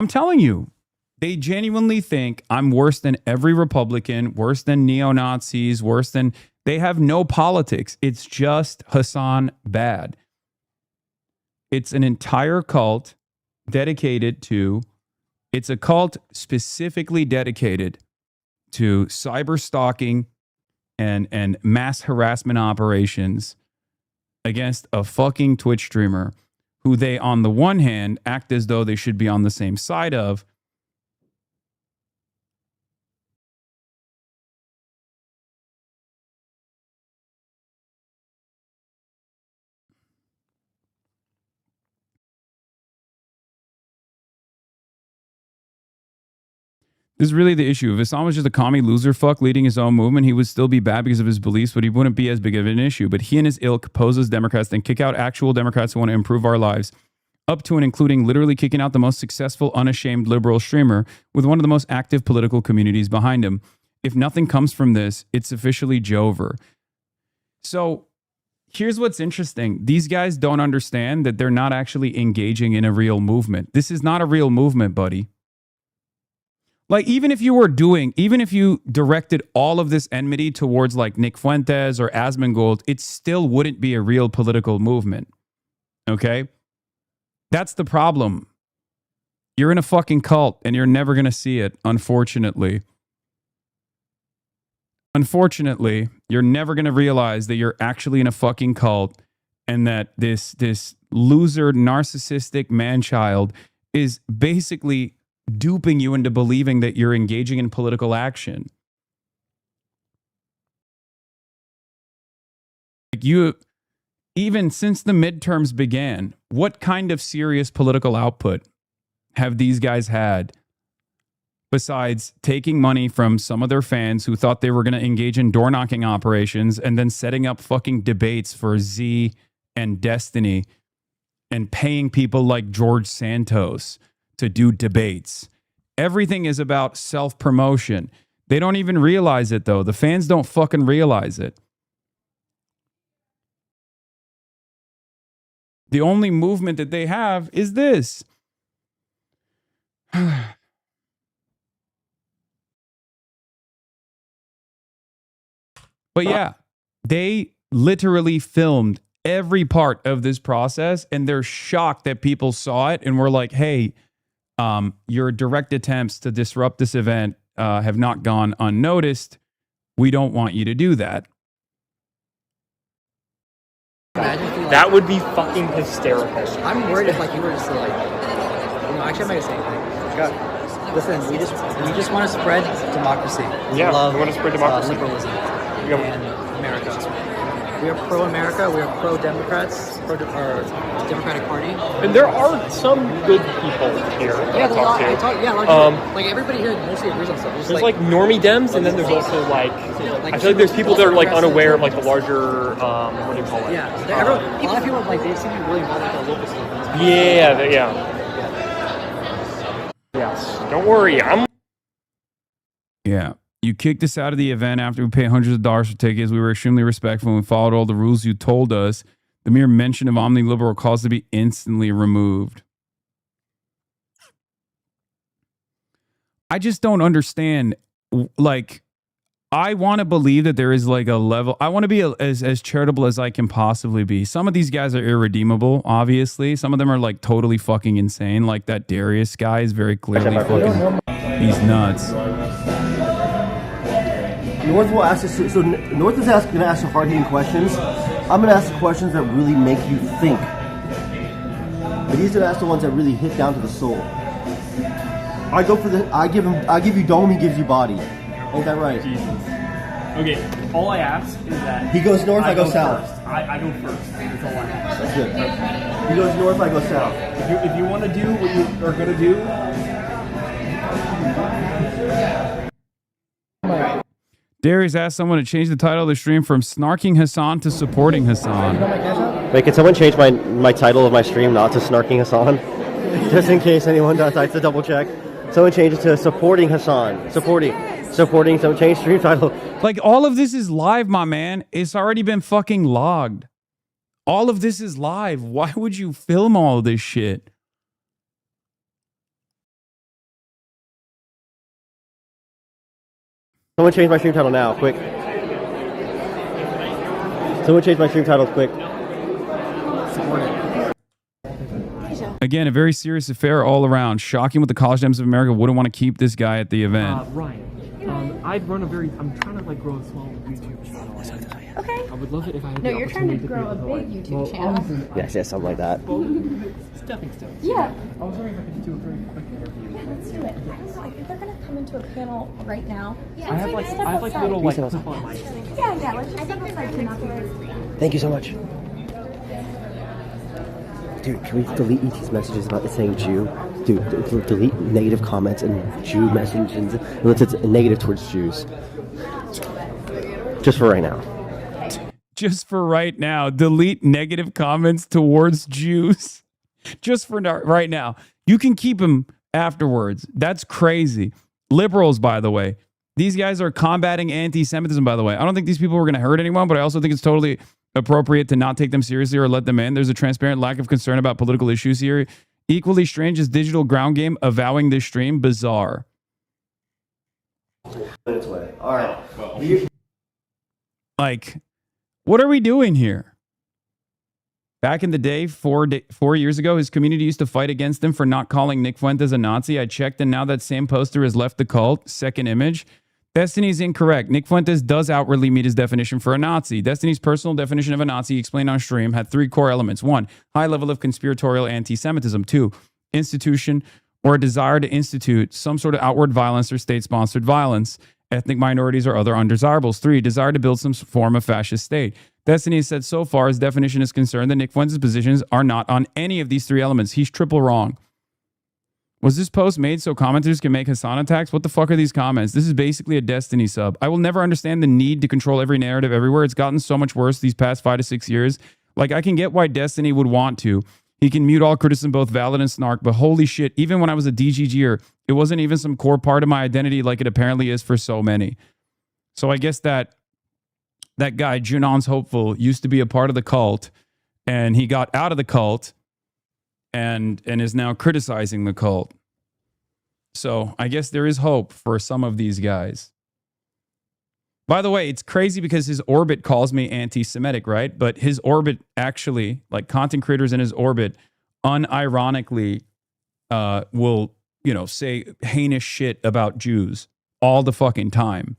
I'm telling you, they genuinely think I'm worse than every Republican, worse than neo-Nazis, worse than... They have no politics. It's just Hasan bad. It's an entire cult dedicated to... It's a cult specifically dedicated to cyber stalking and mass harassment operations against a fucking Twitch streamer who they, on the one hand, act as though they should be on the same side of. This is really the issue. If Hasan was just a commie loser fuck leading his own movement, he would still be bad because of his beliefs, but he wouldn't be as big of an issue. But he and his ilk pose as Democrats, then kick out actual Democrats who want to improve our lives, up to and including literally kicking out the most successful, unashamed liberal streamer with one of the most active political communities behind him. If nothing comes from this, it's officially Jover. So here's what's interesting. These guys don't understand that they're not actually engaging in a real movement. This is not a real movement, buddy. Like, even if you directed all of this enmity towards like Nick Fuentes or Asmongold, it still wouldn't be a real political movement. Okay? That's the problem. You're in a fucking cult and you're never going to see it, unfortunately. Unfortunately, you're never going to realize that you're actually in a fucking cult and that this loser, narcissistic man-child is basically duping you into believing that you're engaging in political action. Like even since the midterms began, what kind of serious political output have these guys had besides taking money from some of their fans who thought they were going to engage in door knocking operations and then setting up fucking debates for Z and Destiny and paying people like George Santos to do debates? Everything is about self-promotion. They don't even realize it, though. The fans don't fucking realize it. The only movement that they have is this. But yeah, they literally filmed every part of this process, and they're shocked that people saw it and were like, hey, your direct attempts to disrupt this event have not gone unnoticed. We don't want you to do that. That would be fucking hysterical. I'm worried if like you were just like, actually I'm not gonna say anything. Listen, we just want to spread democracy. Yeah, we want to spread democracy. Liberalism in America. We are pro-America. We are pro-Democrats. Democratic Party. And there are some good people here. Like everybody here mostly agrees on stuff. There's like normie Dems, and then there's also like I feel like there's people that are like unaware of like the larger what do you call it? Yeah, a lot of people like they seem to be really involved with the local stuff. Yes. Don't worry, Yeah. You kicked us out of the event after we paid hundreds of dollars for tickets. We were extremely respectful and we followed all the rules you told us. The mere mention of omni-liberal caused to be instantly removed. I just don't understand. Like, I want to believe that there is like a level. I want to be as charitable as I can possibly be. Some of these guys are irredeemable, obviously. Some of them are like totally fucking insane. Like that Darius guy is very clearly fucking, he's nuts. North will ask us, so North is going to ask some hard-hitting questions. I'm going to ask the questions that really make you think. But he's going to ask the ones that really hit down to the soul. I give you dome, he gives you body. Ain't that right? Jesus. Okay, all I ask is that he goes north, I go south. I go first. That's all I ask. That's good. He goes north, I go south. If you want to do what you are going to do. Darius asked someone to change the title of the stream from Snarking Hasan to Supporting Hasan. Wait, can someone change my title of my stream not to Snarking Hasan? Just in case anyone decides to double check. Someone change it to Supporting Hasan. Supporting. Someone change stream title. Like, all of this is live, my man. It's already been fucking logged. All of this is live. Why would you film all this shit? Someone change my stream title now, quick. Someone change my stream title, quick. Again, a very serious affair all around. Shocking what the college Dems of America wouldn't want to keep this guy at the event. Ryan, I'm trying to like grow a small YouTube channel. Okay. I would love it if I had No, the you're trying to opportunity grow a create big YouTube channel. Yes, something like that. Stepping stones. Yeah. I was wondering if I could do a very quick interview. Yeah, let's do it. I don't know. I think they're gonna come into a panel right now. Yeah, I have like little like clip on my. Yeah. Let's just step aside to not be. Thank you so much. Dude, can we delete ET's messages about it saying Jew? Dude, delete negative comments and Jew messages unless it's negative towards Jews. Just for right now. Just for right now. Delete negative comments towards Jews. Just for right now. You can keep them afterwards. That's crazy. Liberals, by the way. These guys are combating anti-Semitism, by the way. I don't think these people are going to hurt anyone, but I also think it's totally appropriate to not take them seriously or let them in. There's a transparent lack of concern about political issues here. Equally strange is digital ground game avowing this stream. Bizarre. Minutes away. All right. Like, what are we doing here? Back in the day, 4 years ago, his community used to fight against him for not calling Nick Fuentes a Nazi. I checked, and now that same poster has left the cult. Second image. Destiny's incorrect. Nick Fuentes does outwardly meet his definition for a Nazi. Destiny's personal definition of a Nazi, explained on stream, had 3 core elements. 1, high level of conspiratorial anti-Semitism. 2, institution or a desire to institute some sort of outward violence or state-sponsored violence. Ethnic minorities or other undesirables. 3, desire to build some form of fascist state. Destiny said so far his definition is concerned that Nick Fuentes' positions are not on any of these 3 elements. He's triple wrong. Was this post made so commenters can make Hasan attacks? What the fuck are these comments? This is basically a Destiny sub. I will never understand the need to control every narrative everywhere. It's gotten so much worse these past 5 to 6 years. Like, I can get why Destiny would want to. He can mute all criticism, both valid and snark, but holy shit, even when I was a DGGer, it wasn't even some core part of my identity like it apparently is for so many. So I guess that guy, Junon's Hopeful, used to be a part of the cult, and he got out of the cult and is now criticizing the cult. So I guess there is hope for some of these guys. By the way, it's crazy because his orbit calls me anti-Semitic, right? But his orbit actually, like content creators in his orbit, unironically will, say heinous shit about Jews all the fucking time.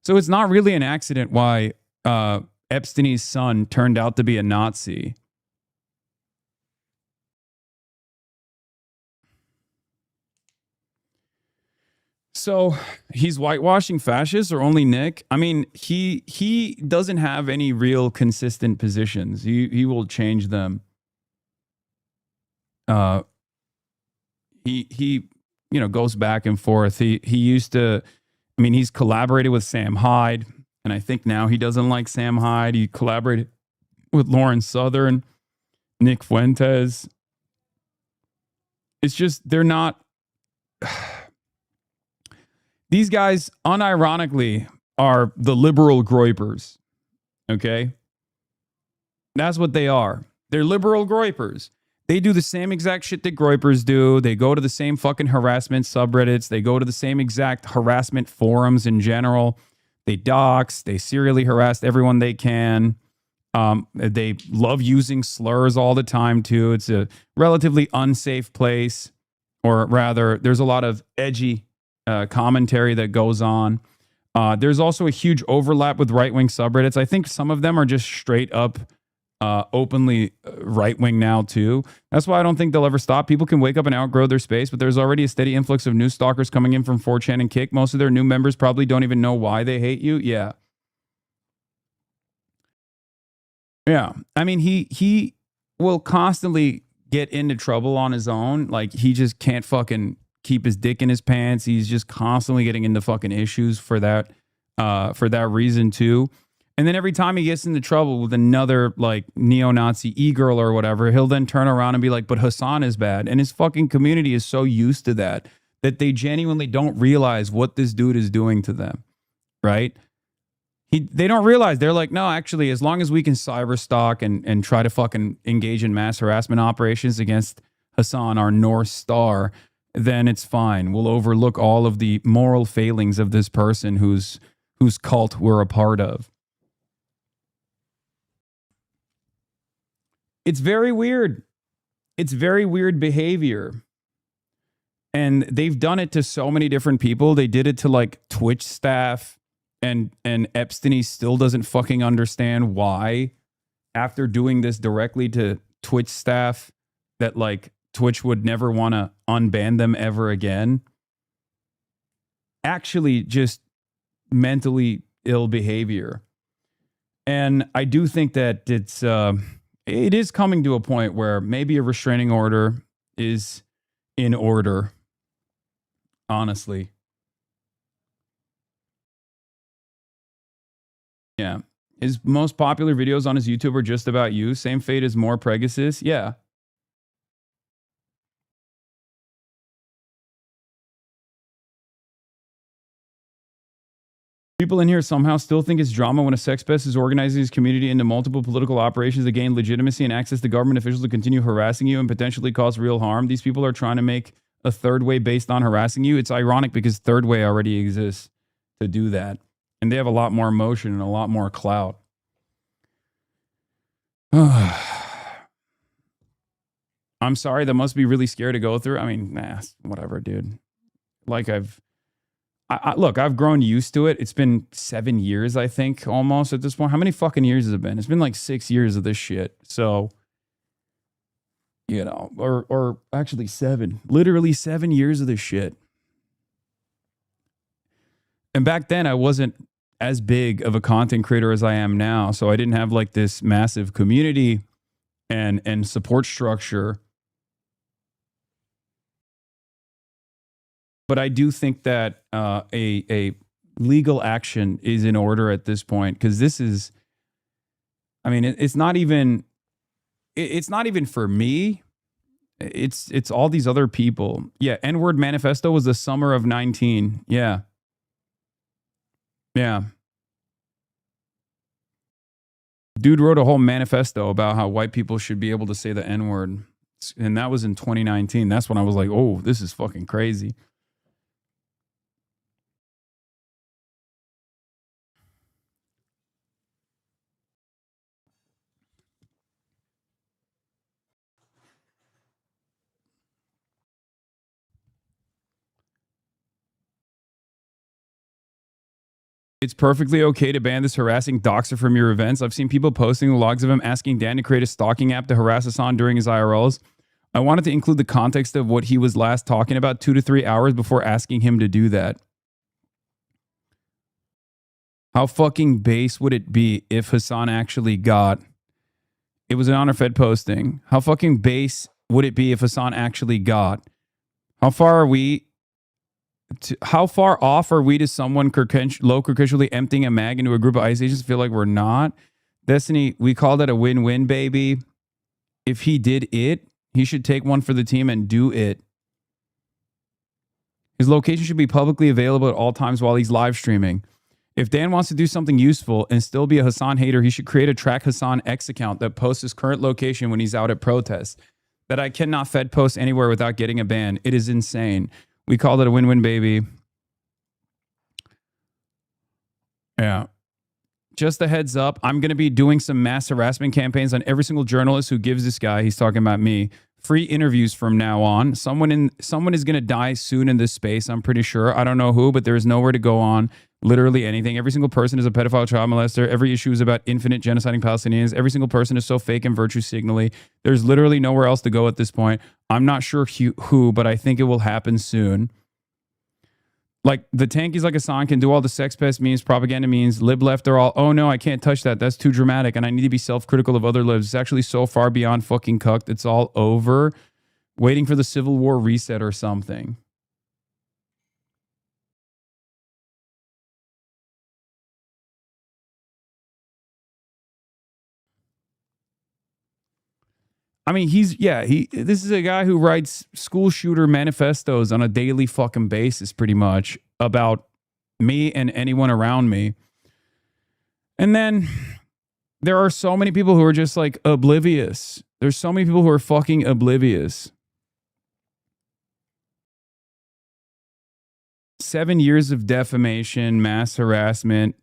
So it's not really an accident why Epstein's son turned out to be a Nazi. So he's whitewashing fascists or only Nick? I mean, he doesn't have any real consistent positions. He will change them. He goes back and forth. He used to, I mean, he's collaborated with Sam Hyde, and I think now he doesn't like Sam Hyde. He collaborated with Lauren Southern, Nick Fuentes. It's just, they're not... These guys, unironically, are the liberal groypers, okay? That's what they are. They're liberal groypers. They do the same exact shit that groypers do. They go to the same fucking harassment subreddits. They go to the same exact harassment forums in general. They dox. They serially harass everyone they can. They love using slurs all the time, too. It's a relatively unsafe place. Or rather, there's a lot of edgy commentary that goes on. There's also a huge overlap with right-wing subreddits. I think some of them are just straight up openly right-wing now too. That's why I don't think they'll ever stop. People can wake up and outgrow their space, but there's already a steady influx of new stalkers coming in from 4chan and Kick. Most of their new members probably don't even know why they hate you. Yeah. I mean, he will constantly get into trouble on his own. Like, he just can't fucking keep his dick in his pants. He's just constantly getting into fucking issues for that reason too. And then every time he gets into trouble with another like neo-Nazi e-girl or whatever, he'll then turn around and be like, but Hasan is bad. And his fucking community is so used to that they genuinely don't realize what this dude is doing to them, right? They don't realize. They're like, no, actually, as long as we can cyber stalk and try to fucking engage in mass harassment operations against Hasan, our North Star, then it's fine. We'll overlook all of the moral failings of this person whose cult we're a part of. It's very weird. It's very weird behavior. And they've done it to so many different people. They did it to like Twitch staff, and Epstein still doesn't fucking understand why, after doing this directly to Twitch staff, that like Twitch would never want to unban them ever again. Actually, just mentally ill behavior. And I do think that it is coming to a point where maybe a restraining order is in order. Honestly. Yeah. His most popular videos on his YouTube are just about you. Same fate as more Pegasus. Yeah. People in here somehow still think it's drama when a sex pest is organizing his community into multiple political operations to gain legitimacy and access to government officials to continue harassing you and potentially cause real harm. These people are trying to make a third way based on harassing you. It's ironic because third way already exists to do that. And they have a lot more emotion and a lot more clout. I'm sorry, that must be really scary to go through. I mean, whatever, dude. Like look, I've grown used to it. It's been 7 years, I think, almost at this point. How many fucking years has it been? It's been like 6 years of this shit. So, you know, or actually 7. Literally 7 years of this shit. And back then, I wasn't as big of a content creator as I am now. So I didn't have like this massive community and support structure. But I do think that a legal action is in order at this point, because this is, I mean, it's not even for me. It's all these other people. Yeah, N-word manifesto was the summer of 19. Yeah. Yeah. Dude wrote a whole manifesto about how white people should be able to say the N-word. And that was in 2019. That's when I was like, oh, this is fucking crazy. It's perfectly okay to ban this harassing doxer from your events. I've seen people posting the logs of him asking Dan to create a stalking app to harass Hasan during his IRLs. I wanted to include the context of what he was last talking about 2 to 3 hours before asking him to do that. How fucking base would it be if Hasan actually got... It was an Honor Fed posting. How fucking base would it be if Hasan actually got? How far off are we to someone low concurrently emptying a mag into a group of ICE agents? Feel like we're not. Destiny, we call that a win-win, baby. If he did it, he should take one for the team and do it. His location should be publicly available at all times while he's live streaming. If Dan wants to do something useful and still be a Hasan hater, he should create a Track Hasan X account that posts his current location when he's out at protests. That I cannot Fed post anywhere without getting a ban. It is insane. We called it a win-win, baby. Yeah. Just a heads up, I'm going to be doing some mass harassment campaigns on every single journalist who gives this guy, he's talking about me, free interviews from now on. Someone is going to die soon in this space, I'm pretty sure. I don't know who, but there is nowhere to go on literally anything. Every single person is a pedophile child molester. Every issue is about infinite genociding Palestinians. Every single person is so fake and virtue signaling. There's literally nowhere else to go at this point. I'm not sure who, but I think it will happen soon. Like, the tankies like Hasan can do all the sex pest memes, propaganda memes, lib left are all, oh no, I can't touch that. That's too dramatic. And I need to be self-critical of other libs. It's actually so far beyond fucking cucked. It's all over. Waiting for the Civil War reset or something. I mean, this is a guy who writes school shooter manifestos on a daily fucking basis, pretty much, about me and anyone around me. And then there are so many people who are just like oblivious. There's so many people who are fucking oblivious. 7 years of defamation, mass harassment,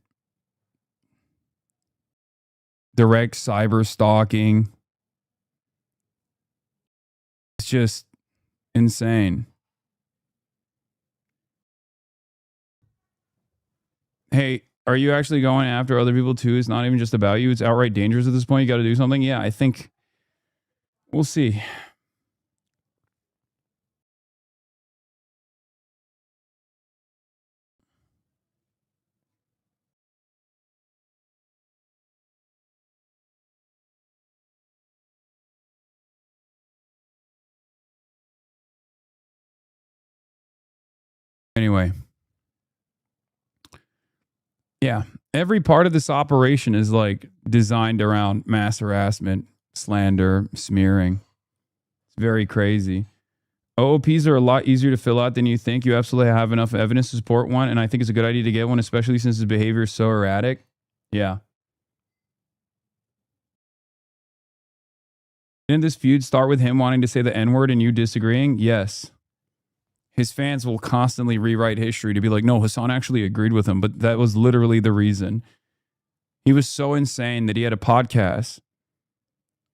direct cyber stalking. It's just insane. Hey, are you actually going after other people too? It's not even just about you. It's outright dangerous at this point. You got to do something. Yeah, I think we'll see. Anyway. Yeah, every part of this operation is like designed around mass harassment, slander, smearing. It's very crazy. OOPs are a lot easier to fill out than you think. You absolutely have enough evidence to support one, and I think it's a good idea to get one, especially since his behavior is so erratic. Yeah. Didn't this feud start with him wanting to say the N-word and you disagreeing? Yes. His fans will constantly rewrite history to be like, no, Hasan actually agreed with him, but that was literally the reason. He was so insane that he had a podcast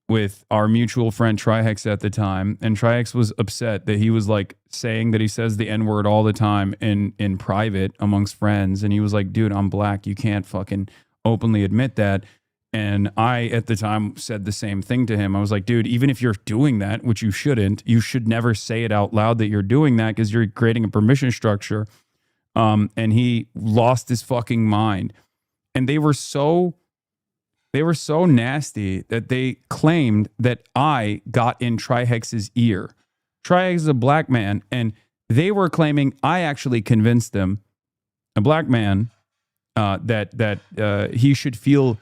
with our mutual friend Trihex at the time, and Trihex was upset that he was like saying that he says the N-word all the time in private amongst friends, and he was like, dude, I'm black, you can't fucking openly admit that. And I at the time said the same thing to him. I was like, dude, even if you're doing that, which you shouldn't, you should never say it out loud that you're doing that, because you're creating a permission structure. And he lost his fucking mind. And they were so nasty that they claimed that I got in Trihex's ear. Trihex is a black man, and they were claiming I actually convinced them, a black man, that he should feel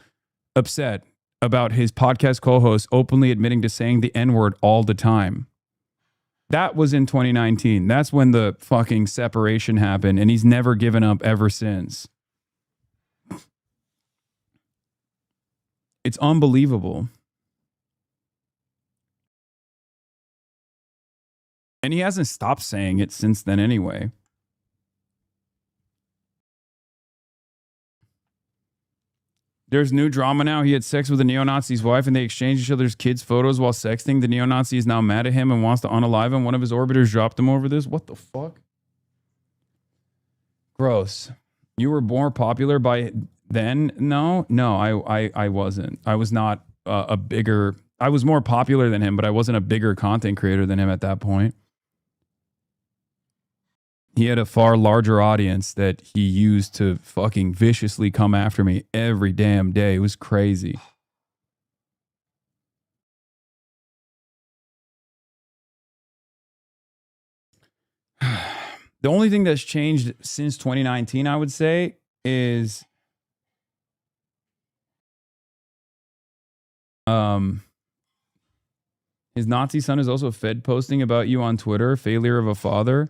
upset about his podcast co-host openly admitting to saying the N-word all the time. That was in 2019. That's when the fucking separation happened, and he's never given up ever since. It's unbelievable. And he hasn't stopped saying it since then anyway. There's new drama now. He had sex with a neo-Nazi's wife and they exchanged each other's kids' photos while sexting. The neo-Nazi is now mad at him and wants to unalive him. One of his orbiters dropped him over this. What the fuck? Gross. You were more popular by then? No, I wasn't. I was not a bigger... I was more popular than him, but I wasn't a bigger content creator than him at that point. He had a far larger audience that he used to fucking viciously come after me every damn day. It was crazy. The only thing that's changed since 2019, I would say, is his Nazi son is also fed posting about you on Twitter. Failure of a father.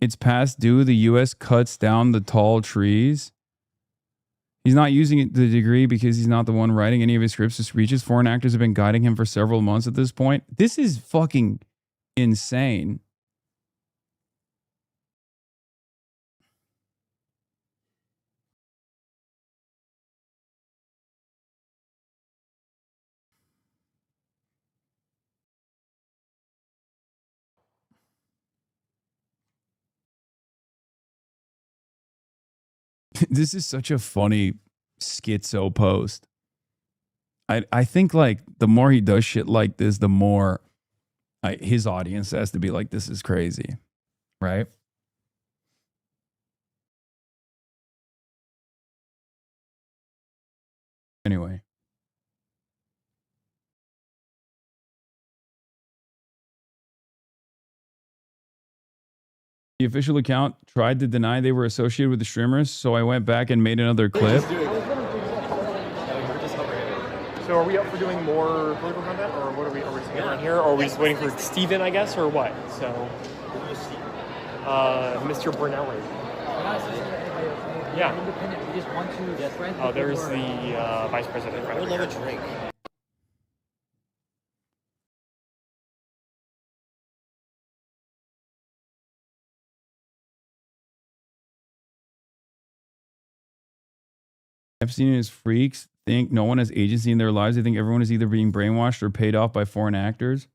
It's past due. The U.S. cuts down the tall trees. He's not using the degree because he's not the one writing any of his scripts or speeches. Foreign actors have been guiding him for several months at this point. This is fucking insane. This is such a funny schizo post. I think like the more he does shit like this, the more his audience has to be like, this is crazy, right? Anyway. The official account tried to deny they were associated with the streamers, so I went back and made another clip. So are we up for doing more political content, or what are we sitting around here, or are we just waiting for Steven, I guess, or what? So, Mr. Brunelli. Yeah. Oh, there's the vice president. I would love a drink. Epstein and his freaks think no one has agency in their lives. They think everyone is either being brainwashed or paid off by foreign actors.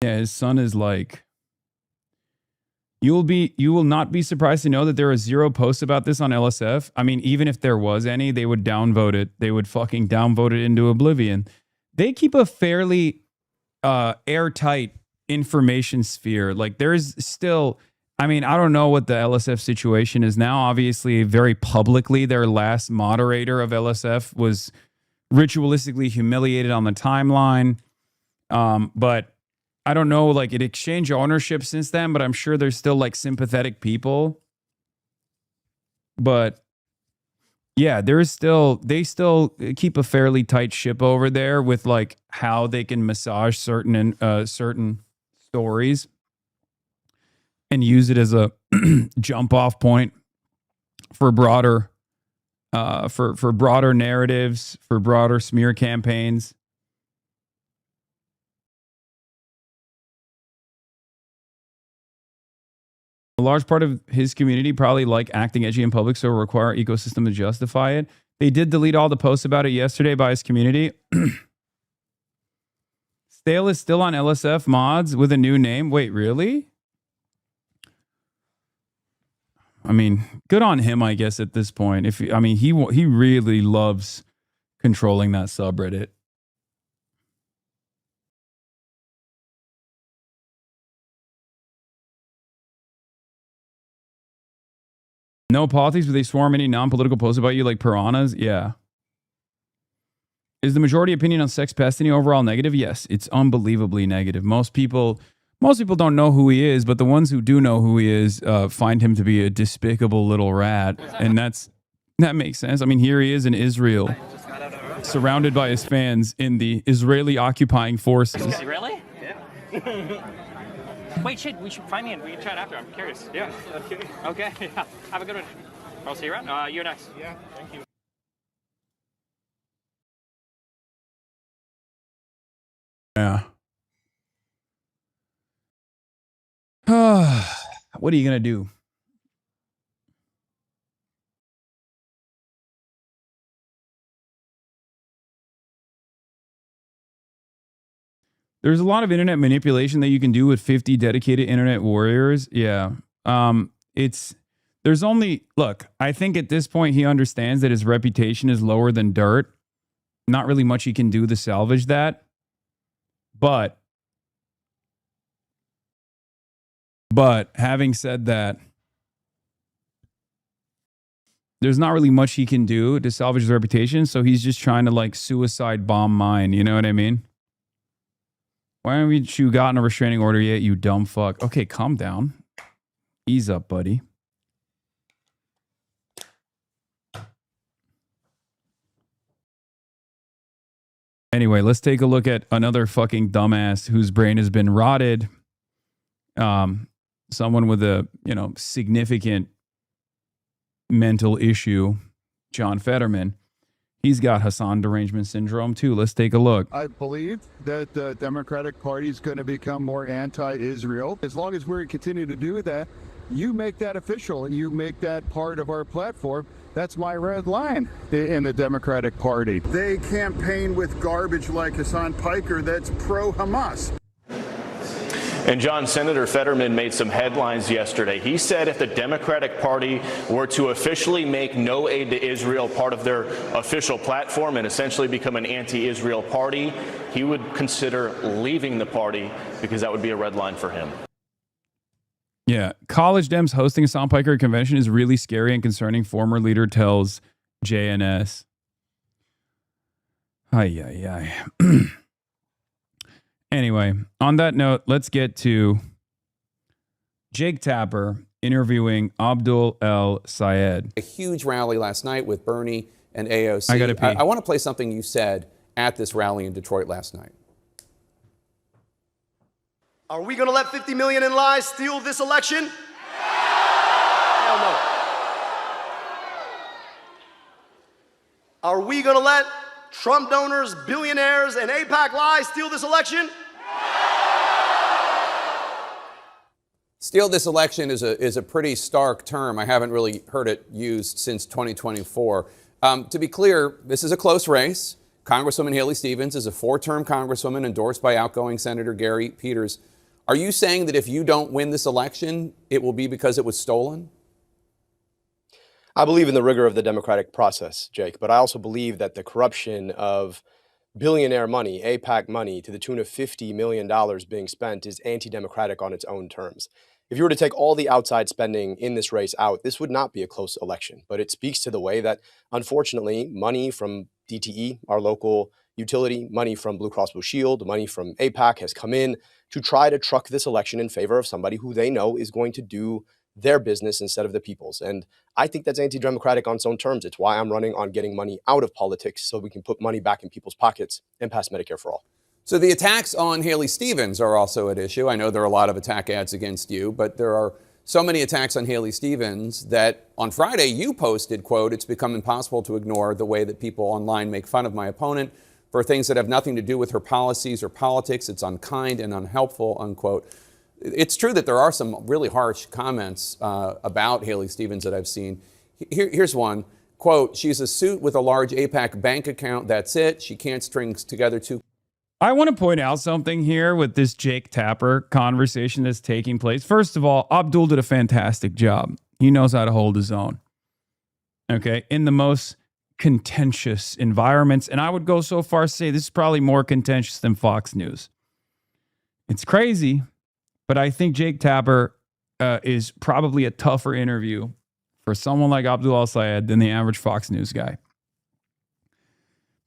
Yeah, his son is like... You will not be surprised to know that there are 0 posts about this on LSF. I mean, even if there was any, they would downvote it. They would fucking downvote it into oblivion. They keep a fairly airtight information sphere. Like there's still... I mean, I don't know what the LSF situation is now. Obviously, very publicly, their last moderator of LSF was ritualistically humiliated on the timeline. But I don't know, like it exchanged ownership since then, but I'm sure there's still like sympathetic people. But yeah, they still keep a fairly tight ship over there with like how they can massage certain stories and use it as a jump off point for broader for broader narratives, for broader smear campaigns. A large part of his community probably like acting edgy in public, so require our ecosystem to justify it. They did delete all the posts about it yesterday by his community. Stale is still on LSF mods with a new name. Wait, really? I mean, good on him, I guess, at this point. He really loves controlling that subreddit. No politics, but they swarm any non-political posts about you like piranhas? Yeah. Is the majority opinion on sex pestiny overall negative? Yes, it's unbelievably negative. Most people don't know who he is, but the ones who do know who he is find him to be a despicable little rat. And that makes sense. I mean, here he is in Israel, surrounded by his fans in the Israeli occupying forces. Really? Yeah. Wait, shit, we should find me and we can chat after. I'm curious. Yeah. Okay. Yeah. Have a good one. I'll see you around. You're next. Yeah, thank you. Yeah. What are you going to do? There's a lot of internet manipulation that you can do with 50 dedicated internet warriors. Yeah. Look, I think at this point he understands that his reputation is lower than dirt. Not really much he can do to salvage that. But having said that, there's not really much he can do to salvage his reputation. So he's just trying to like suicide bomb mine. You know what I mean? Why haven't you gotten a restraining order yet, you dumb fuck? Okay, calm down. Ease up, buddy. Anyway, let's take a look at another fucking dumbass whose brain has been rotted. Someone with a, significant mental issue, John Fetterman. He's got Hassan derangement syndrome too. Let's take a look. I believe that the Democratic Party is going to become more anti-Israel. As long as we continue to do that, you make that official and you make that part of our platform. That's my red line in the Democratic Party. They campaign with garbage like Hasan Piker that's pro-Hamas. And John, Senator Fetterman made some headlines yesterday. He said if the Democratic Party were to officially make no aid to Israel part of their official platform and essentially become an anti-Israel party, he would consider leaving the party because that would be a red line for him. Yeah. College Dems hosting a Hassan Piker convention is really scary and concerning, former leader tells JNS. Ay. Anyway, on that note, let's get to Jake Tapper interviewing Abdul El Sayed. A huge rally last night with Bernie and AOC. I gotta pee. I want to play something you said at this rally in Detroit last night. Are we going to let 50 million in lies steal this election? Hell no. Are we going to let Trump donors, billionaires, and AIPAC lies steal this election? Steal this election is a pretty stark term. I haven't really heard it used since 2024. To be clear, this is a close race. Congresswoman Haley Stevens is a 4-term congresswoman endorsed by outgoing Senator Gary Peters. Are you saying that if you don't win this election, it will be because it was stolen? I believe in the rigor of the democratic process, Jake, but I also believe that the corruption of billionaire money, AIPAC money, to the tune of $50 million being spent is anti-democratic on its own terms. If you were to take all the outside spending in this race out, this would not be a close election, but it speaks to the way that, unfortunately, money from DTE, our local utility, money from Blue Cross Blue Shield, money from AIPAC has come in to try to truck this election in favor of somebody who they know is going to do their business instead of the people's. And I think that's anti-democratic on its own terms. It's why I'm running on getting money out of politics so we can put money back in people's pockets and pass Medicare for all. So the attacks on Haley Stevens are also at issue. I know there are a lot of attack ads against you, but there are so many attacks on Haley Stevens that on Friday you posted, quote, "It's become impossible to ignore the way that people online make fun of my opponent for things that have nothing to do with her policies or politics. It's unkind and unhelpful," unquote. It's true that there are some really harsh comments about Haley Stevens that I've seen. Here's one. Quote, "She's a suit with a large AIPAC bank account. That's it. She can't string together two." I want to point out something here with this Jake Tapper conversation that's taking place. First of all, Abdul did a fantastic job. He knows how to hold his own. Okay. In the most contentious environments. And I would go so far as to say this is probably more contentious than Fox News. It's crazy. But I think Jake Tapper is probably a tougher interview for someone like Abdul Al-Sayed than the average Fox News guy.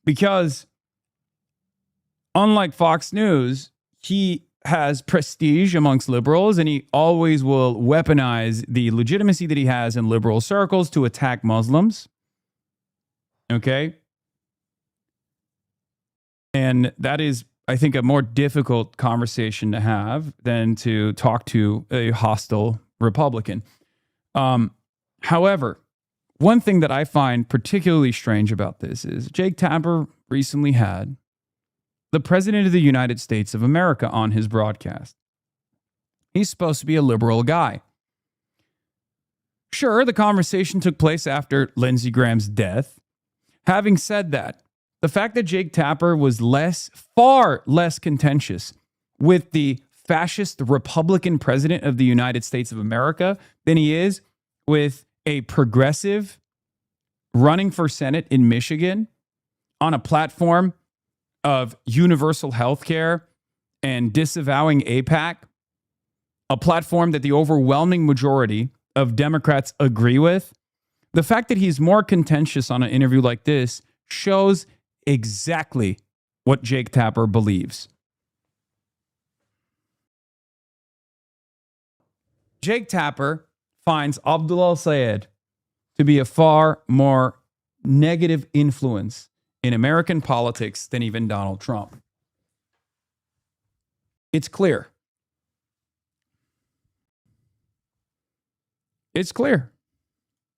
Because unlike Fox News, he has prestige amongst liberals and he always will weaponize the legitimacy that he has in liberal circles to attack Muslims. Okay? And that is, I think, a more difficult conversation to have than to talk to a hostile Republican. However, one thing that I find particularly strange about this is Jake Tapper recently had the President of the United States of America on his broadcast. He's supposed to be a liberal guy. Sure, the conversation took place after Lindsey Graham's death. Having said that, the fact that Jake Tapper was far less contentious with the fascist Republican president of the United States of America than he is with a progressive running for Senate in Michigan on a platform of universal health care and disavowing AIPAC, a platform that the overwhelming majority of Democrats agree with. The fact that he's more contentious on an interview like this shows exactly what Jake Tapper believes. Jake Tapper finds Abdul Al-Sayed to be a far more negative influence in American politics than even Donald Trump. It's clear. It's clear.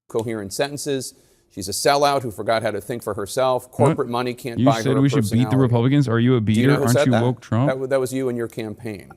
Coherent sentences. She's a sellout who forgot how to think for herself. Corporate money can't buy her a personality. You said we should beat the Republicans. Are you a beater? Do you know who Aren't said you that? woke Trump? That was you and your campaign.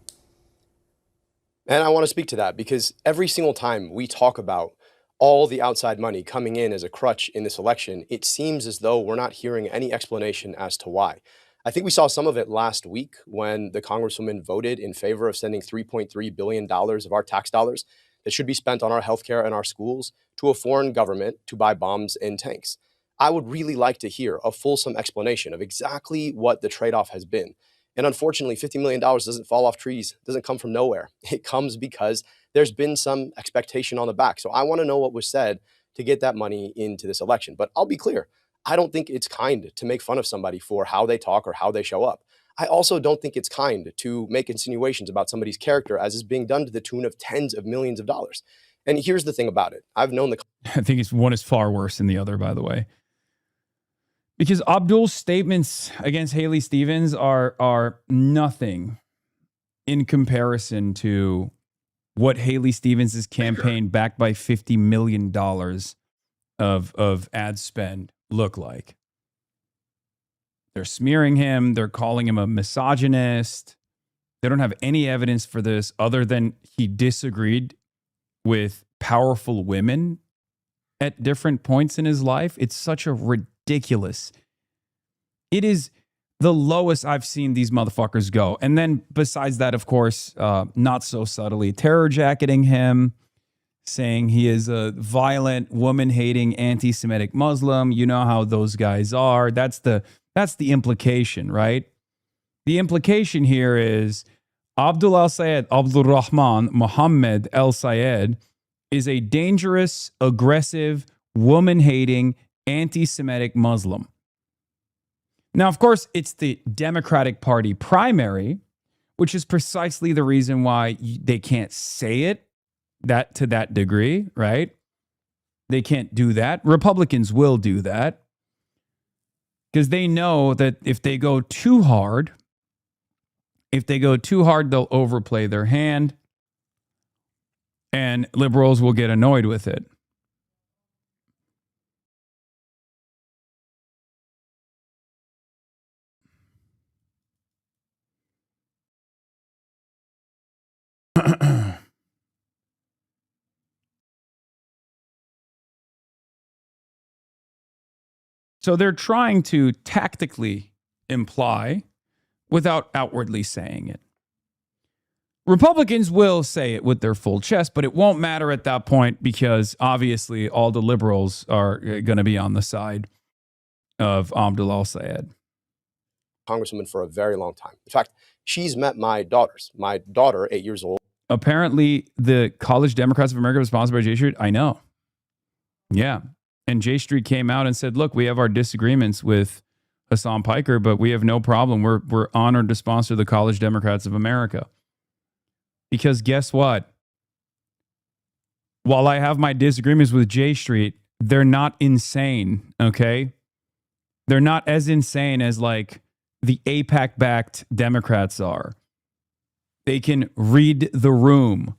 And I want to speak to that because every single time we talk about all the outside money coming in as a crutch in this election, it seems as though we're not hearing any explanation as to why. I think we saw some of it last week when the Congresswoman voted in favor of sending $3.3 billion of our tax dollars that should be spent on our healthcare and our schools to a foreign government to buy bombs and tanks. I would really like to hear a fulsome explanation of exactly what the trade-off has been. And unfortunately, $50 million doesn't fall off trees, doesn't come from nowhere. It comes because there's been some expectation on the back. So I want to know what was said to get that money into this election. But I'll be clear, I don't think it's kind to make fun of somebody for how they talk or how they show up. I also don't think it's kind to make insinuations about somebody's character as is being done to the tune of tens of millions of dollars. And here's the thing about it. I've known the... I think one is far worse than the other, by the way. Because Abdul's statements against Haley Stevens are nothing in comparison to what Haley Stevens' campaign backed by $50 million of ad spend look like. They're smearing him. They're calling him a misogynist. They don't have any evidence for this other than he disagreed with powerful women at different points in his life. It's such a ridiculous. It is the lowest I've seen these motherfuckers go. And then besides that, of course, not so subtly, terror jacketing him, saying he is a violent, woman-hating, anti-Semitic Muslim. You know how those guys are. That's the implication, right? The implication here is Abdul Al-Sayed, Abdul Rahman Mohammed Al-Sayed is a dangerous, aggressive, woman-hating, anti-Semitic Muslim. Now, of course, it's the Democratic Party primary, which is precisely the reason why they can't say it that to that degree, right? They can't do that. Republicans will do that because they know that if they go too hard, they'll overplay their hand and liberals will get annoyed with it. So they're trying to tactically imply without outwardly saying it. Republicans will say it with their full chest, but it won't matter at that point because obviously all the liberals are going to be on the side of Abdullah al-Sayed. Congresswoman for a very long time. In fact, she's met my daughters. My daughter, 8 years old. Apparently, the College Democrats of America was sponsored by J Street. I know. Yeah. And J Street came out and said, look, we have our disagreements with Hassan Piker, but we have no problem. We're honored to sponsor the College Democrats of America. Because guess what? While I have my disagreements with J Street, they're not insane, okay? They're not as insane as like the AIPAC-backed Democrats are. They can read the room.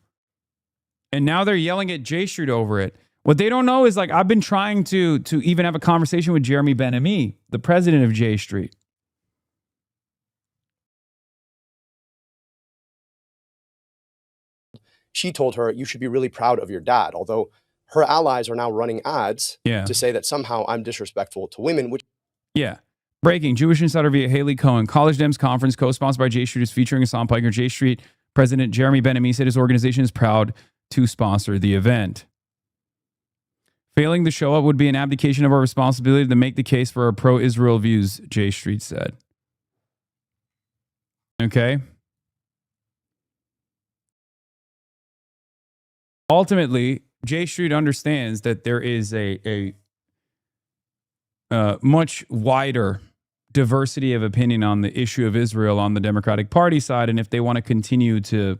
And now they're yelling at J Street over it. What they don't know is like I've been trying to even have a conversation with Jeremy Ben-Ami, the president of J Street. She told her, you should be really proud of your dad, although her allies are now running ads to say that somehow I'm disrespectful to women, which... Yeah. Breaking. Jewish Insider via Haley Cohen. College Dems conference co-sponsored by J Street is featuring Hassan Piker. J Street President Jeremy Ben-Ami said his organization is proud to sponsor the event. Failing to show up would be an abdication of our responsibility to make the case for our pro-Israel views, J Street said. Okay? Ultimately, J Street understands that there is a much wider diversity of opinion on the issue of Israel on the Democratic Party side, and if they want to continue to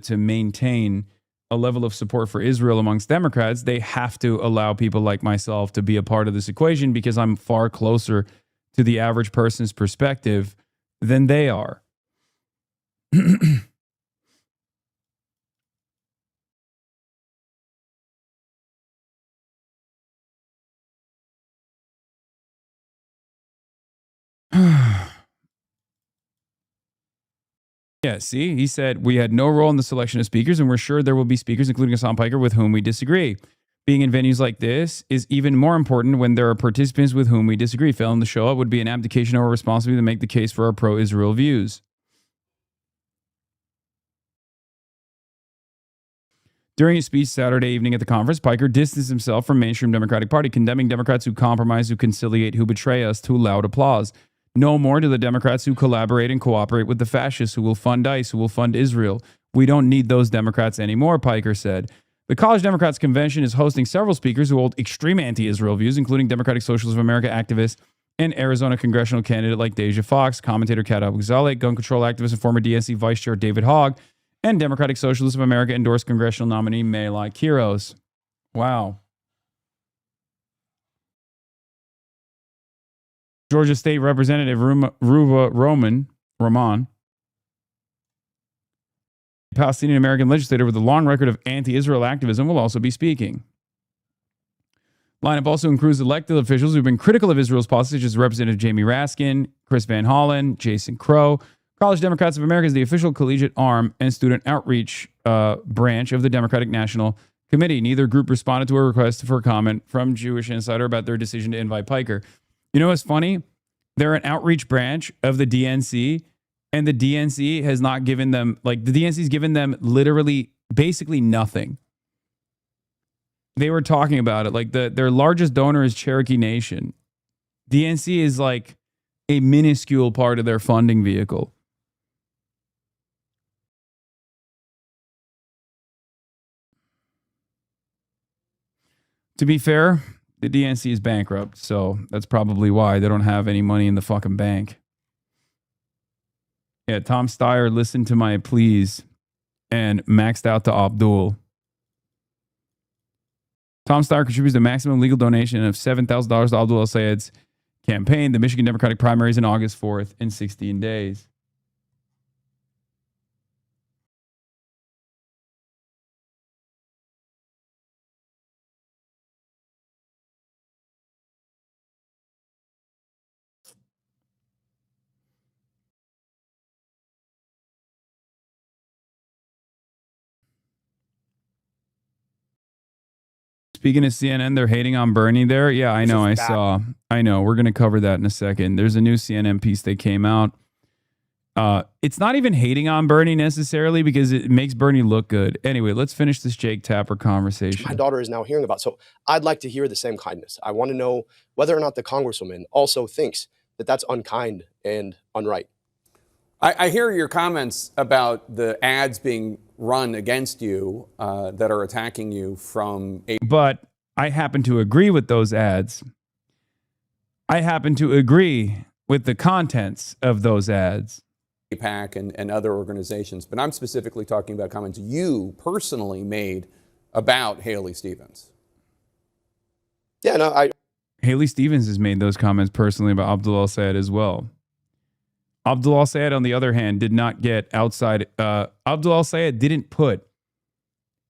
maintain a level of support for Israel amongst Democrats, they have to allow people like myself to be a part of this equation because I'm far closer to the average person's perspective than they are. Yeah, see, he said, we had no role in the selection of speakers, and we're sure there will be speakers, including Hassan Piker, with whom we disagree. Being in venues like this is even more important when there are participants with whom we disagree. Failing to show up would be an abdication of our responsibility to make the case for our pro-Israel views. During his speech Saturday evening at the conference, Piker distanced himself from mainstream Democratic Party, condemning Democrats who compromise, who conciliate, who betray us to loud applause. No more to the Democrats who collaborate and cooperate with the fascists, who will fund ICE, who will fund Israel. We don't need those Democrats anymore, Piker said. The College Democrats Convention is hosting several speakers who hold extreme anti-Israel views, including Democratic Socialists of America activist and Arizona congressional candidate like Deja Fox, commentator Kat Abou-Gzaleh, gun control activist and former DNC Vice Chair David Hogg, and Democratic Socialists of America endorsed congressional nominee Maylai Quiros. Wow. Georgia State Representative Ruva Roman, Palestinian American legislator with a long record of anti-Israel activism, will also be speaking. Lineup also includes elected officials who've been critical of Israel's policies, such as Representative Jamie Raskin, Chris Van Hollen, Jason Crow. College Democrats of America is the official collegiate arm and student outreach branch of the Democratic National Committee. Neither group responded to a request for comment from Jewish Insider about their decision to invite Piker. You know what's funny? They're an outreach branch of the DNC, and the DNC has not given them, like, the DNC's given them literally basically nothing. They were talking about it. Like, their largest donor is Cherokee Nation. DNC is like a minuscule part of their funding vehicle. To be fair, the DNC is bankrupt, so that's probably why they don't have any money in the fucking bank. Yeah, Tom Steyer, listen to my pleas. and maxed out to Abdul. Tom Steyer contributes the maximum legal donation of $7,000 to Abdul al-Sayed's campaign. The Michigan Democratic primaries in August 4th in 16 days. Speaking of CNN, they're hating on Bernie there. Yeah, I know. I saw. I know. We're going to cover that in a second. There's a new CNN piece that came out. It's not even hating on Bernie necessarily because it makes Bernie look good. Anyway, let's finish this Jake Tapper conversation. My daughter is now hearing about. So I'd like to hear the same kindness. I want to know whether or not the Congresswoman also thinks that that's unkind and unright. I hear your comments about the ads being run against you that are attacking you from a... But I happen to agree with those ads. I happen to agree with the contents of those ads. AIPAC and other organizations. But I'm specifically talking about comments you personally made about Haley Stevens. Yeah, no, Haley Stevens has made those comments personally about Abdul al-Sayed as well. Abdul al-Sayed, on the other hand, did not get outside. Abdul al-Sayed didn't put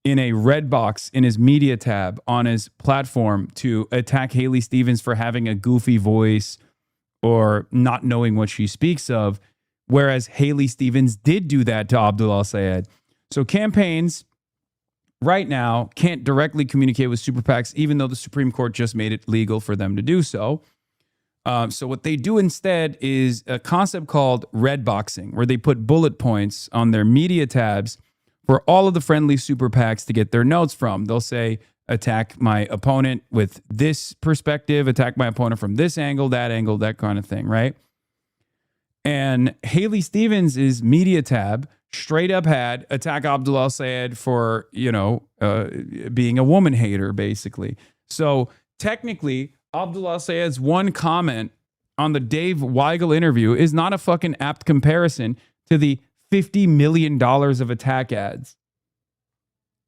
in a red box in his media tab on his platform to attack Haley Stevens for having a goofy voice or not knowing what she speaks of, whereas Haley Stevens did do that to Abdul al-Sayed. So campaigns right now can't directly communicate with super PACs, even though the Supreme Court just made it legal for them to do so. So what they do instead is a concept called red boxing, where they put bullet points on their media tabs for all of the friendly super PACs to get their notes from. They'll say, attack my opponent with this perspective, attack my opponent from this angle, that kind of thing, right? And Haley Stevens' media tab straight up had attack Abdul al-Sayed for, being a woman hater, basically. So technically, Abdul al-Sayed's one comment on the Dave Weigel interview is not a fucking apt comparison to the $50 million of attack ads.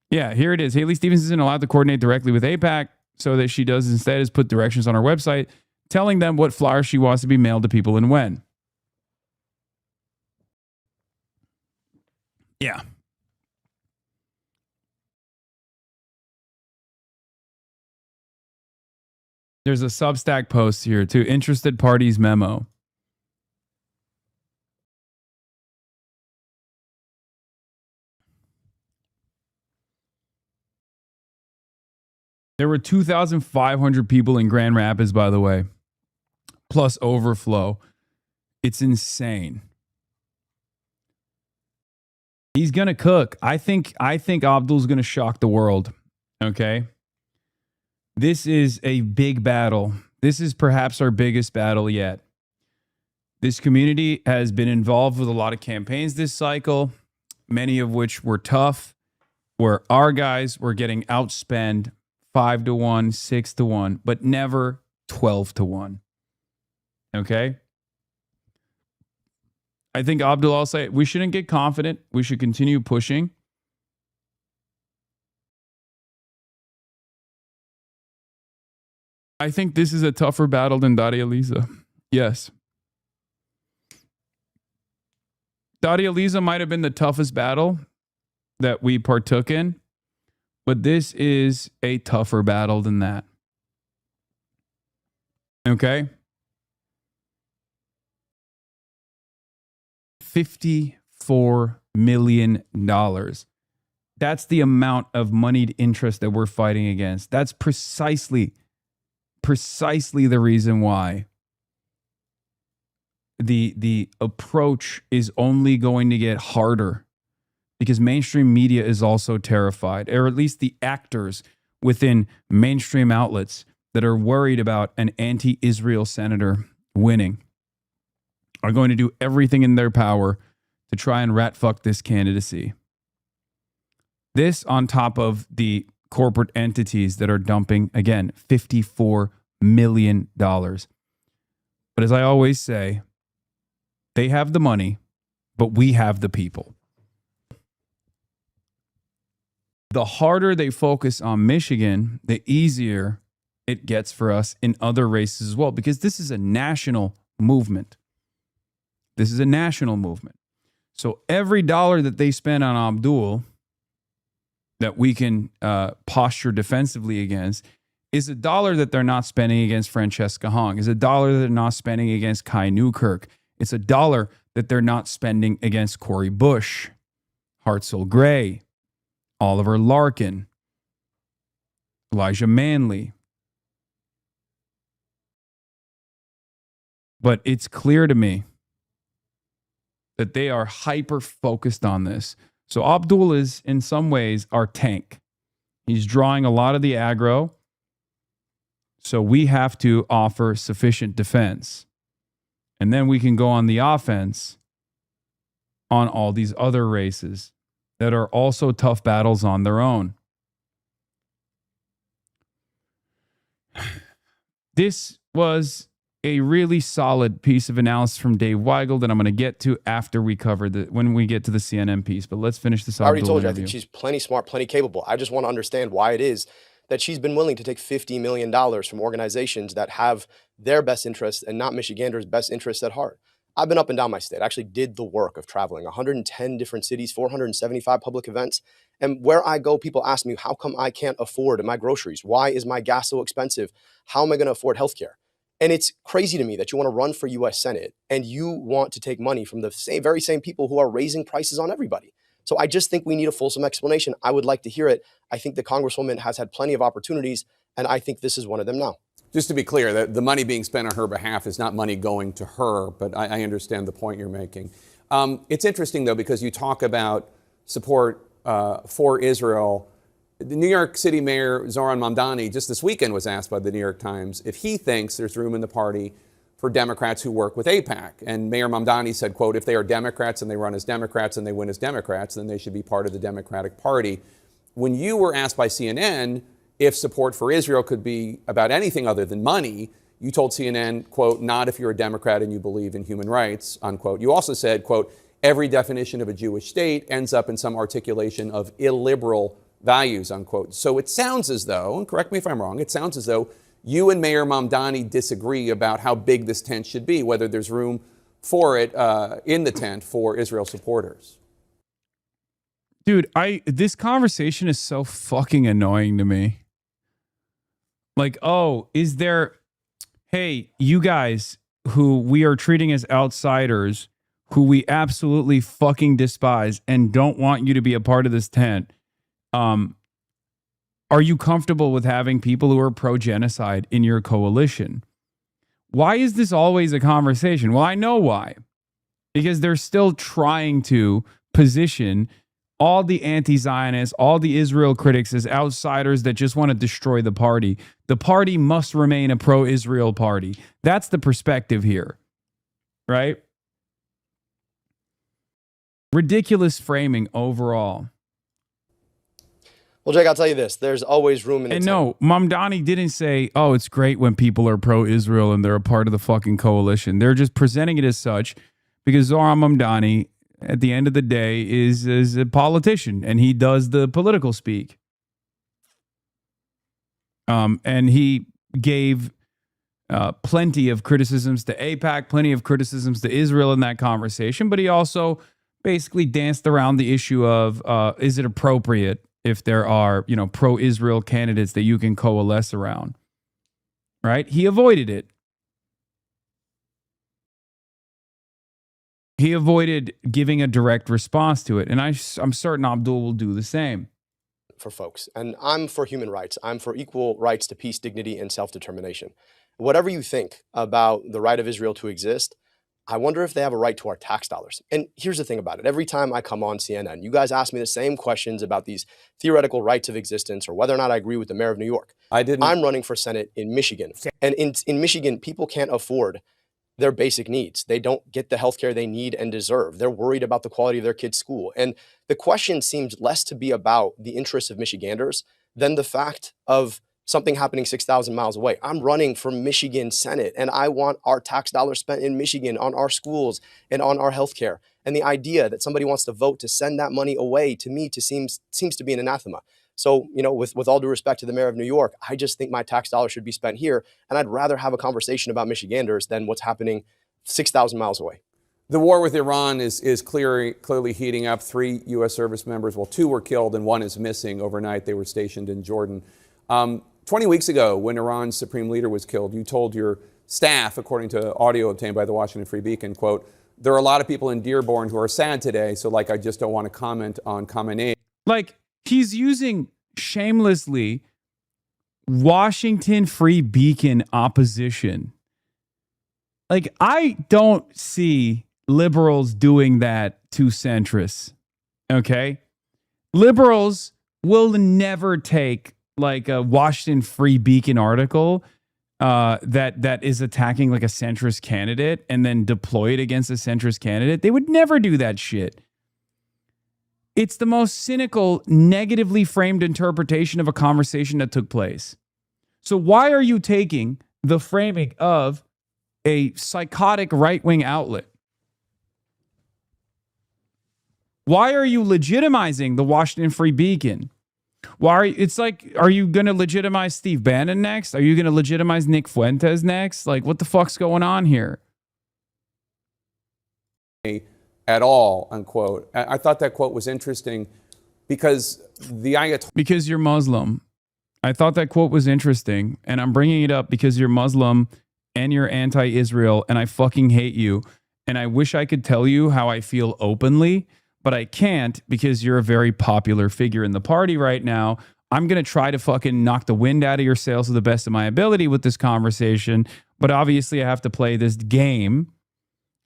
Yeah, here it is. Haley Stevens isn't allowed to coordinate directly with AIPAC, so that she does instead is put directions on her website telling them what flyers she wants to be mailed to people and when. Yeah. There's a Substack post here too. Interested parties memo. There were 2,500 people in Grand Rapids, by the way, plus overflow. It's insane. He's going to cook. I think Abdul's going to shock the world. Okay. This is a big battle. This is perhaps our biggest battle yet. This community has been involved with a lot of campaigns this cycle, many of which were tough, where our guys were getting outspent 5-1, 6-1, but never 12-1. Okay? I think Abdul al-Sayed, we shouldn't get confident. We should continue pushing. I think this is a tougher battle than Daria Lisa. Yes. Daria Lisa might have been the toughest battle that we partook in, but this is a tougher battle than that. Okay? $54 million. That's the amount of moneyed interest that we're fighting against. That's precisely the reason why the approach is only going to get harder, because mainstream media is also terrified, or at least the actors within mainstream outlets that are worried about an anti-Israel senator winning are going to do everything in their power to try and rat fuck this candidacy. This on top of the corporate entities that are dumping, again, $54 million. But as I always say, they have the money, but we have the people. the harder they focus on Michigan, the easier it gets for us in other races as well, because this is a national movement. This is a national movement. So every dollar that they spend on Abdul that we can posture defensively against is a dollar that they're not spending against Francesca Hong, is a dollar that they're not spending against Kai Newkirk. It's a dollar that they're not spending against Cori Bush, Hartzell Gray, Oliver Larkin, Elijah Manley. But it's clear to me that they are hyper-focused on this. So Abdul is, in some ways, our tank. He's drawing a lot of the aggro. So we have to offer sufficient defense. And then we can go on the offense on all these other races that are also tough battles on their own. This was a really solid piece of analysis from Dave Weigel that I'm going to get to after we cover when we get to the CNN piece. But let's finish this. I already told you, I think she's plenty smart, plenty capable. I just want to understand why it is that she's been willing to take $50 million from organizations that have their best interests and not Michiganders' best interests at heart. I've been up and down my state. I actually did the work of traveling 110 different cities, 475 public events. And where I go, people ask me, how come I can't afford my groceries? Why is my gas so expensive? How am I going to afford healthcare? And it's crazy to me that you want to run for U.S. Senate and you want to take money from the very same people who are raising prices on everybody. So I just think we need a fulsome explanation. I would like to hear it. I think the Congresswoman has had plenty of opportunities, and I think this is one of them now. Just to be clear, the money being spent on her behalf is not money going to her, but I understand the point you're making. It's interesting, though, because you talk about support for Israel. The New York City Mayor Zohran Mamdani just this weekend was asked by the New York Times if he thinks there's room in the party for Democrats who work with AIPAC. And Mayor Mamdani said, quote, if they are Democrats and they run as Democrats and they win as Democrats, then they should be part of the Democratic Party. When you were asked by CNN if support for Israel could be about anything other than money, you told CNN, quote, not if you're a Democrat and you believe in human rights, unquote. You also said, quote, every definition of a Jewish state ends up in some articulation of illiberal values, unquote. So it sounds as though, and correct me if I'm wrong, it sounds as though you and Mayor Mamdani disagree about how big this tent should be, whether there's room for it in the tent for Israel supporters. Dude, this conversation is so fucking annoying to me. Like, oh, is there, hey, you guys who we are treating as outsiders, who we absolutely fucking despise and don't want you to be a part of this tent, are you comfortable with having people who are pro-genocide in your coalition? Why is this always a conversation? Well, I know why. Because they're still trying to position all the anti-Zionists, all the Israel critics as outsiders that just want to destroy the party. The party must remain a pro-Israel party. That's the perspective here, right? Ridiculous framing overall. Well, Jake, I'll tell you this. There's always room in the tent. No, Mamdani didn't say, oh, it's great when people are pro-Israel and they're a part of the fucking coalition. They're just presenting it as such because Zohran Mamdani, at the end of the day, is a politician and he does the political speak. And he gave plenty of criticisms to AIPAC, plenty of criticisms to Israel in that conversation, but he also basically danced around the issue of is it appropriate if there are, pro-Israel candidates that you can coalesce around, right? He avoided it. He avoided giving a direct response to it. And I'm certain Abdul will do the same. For folks. And I'm for human rights. I'm for equal rights to peace, dignity, and self-determination. Whatever you think about the right of Israel to exist, I wonder if they have a right to our tax dollars. And here's the thing about it. Every time I come on CNN, you guys ask me the same questions about these theoretical rights of existence or whether or not I agree with the mayor of New York. I'm running for Senate in Michigan. And in Michigan, people can't afford their basic needs. They don't get the healthcare they need and deserve. They're worried about the quality of their kids' school. And the question seems less to be about the interests of Michiganders than the fact of something happening 6,000 miles away. I'm running for Michigan Senate, and I want our tax dollars spent in Michigan on our schools and on our healthcare. And the idea that somebody wants to vote to send that money away, to me, seems to be an anathema. So, with all due respect to the mayor of New York, I just think my tax dollars should be spent here. And I'd rather have a conversation about Michiganders than what's happening 6,000 miles away. The war with Iran is clearly heating up. 3 U.S. service members, 2 were killed and 1 is missing overnight. They were stationed in Jordan. 20 weeks ago, when Iran's supreme leader was killed, you told your staff, according to audio obtained by the Washington Free Beacon, quote, "There are a lot of people in Dearborn who are sad today, so I just don't want to comment on Khamenei." He's using shamelessly Washington Free Beacon opposition. I don't see liberals doing that to centrists. Okay? Liberals will never take a Washington Free Beacon article that is attacking a centrist candidate and then deploy it against a centrist candidate. They would never do that shit. It's the most cynical, negatively framed interpretation of a conversation that took place. So why are you taking the framing of a psychotic right-wing outlet? Why are you legitimizing the Washington Free Beacon? Are you going to legitimize Steve Bannon next? Are you going to legitimize Nick Fuentes next? What the fuck's going on here? At all, unquote. I thought that quote was interesting because the Ayatollah... Because you're Muslim. I thought that quote was interesting, and I'm bringing it up because you're Muslim and you're anti-Israel, and I fucking hate you. And I wish I could tell you how I feel openly, but I can't because you're a very popular figure in the party right now. I'm going to try to fucking knock the wind out of your sails to the best of my ability with this conversation, but obviously I have to play this game.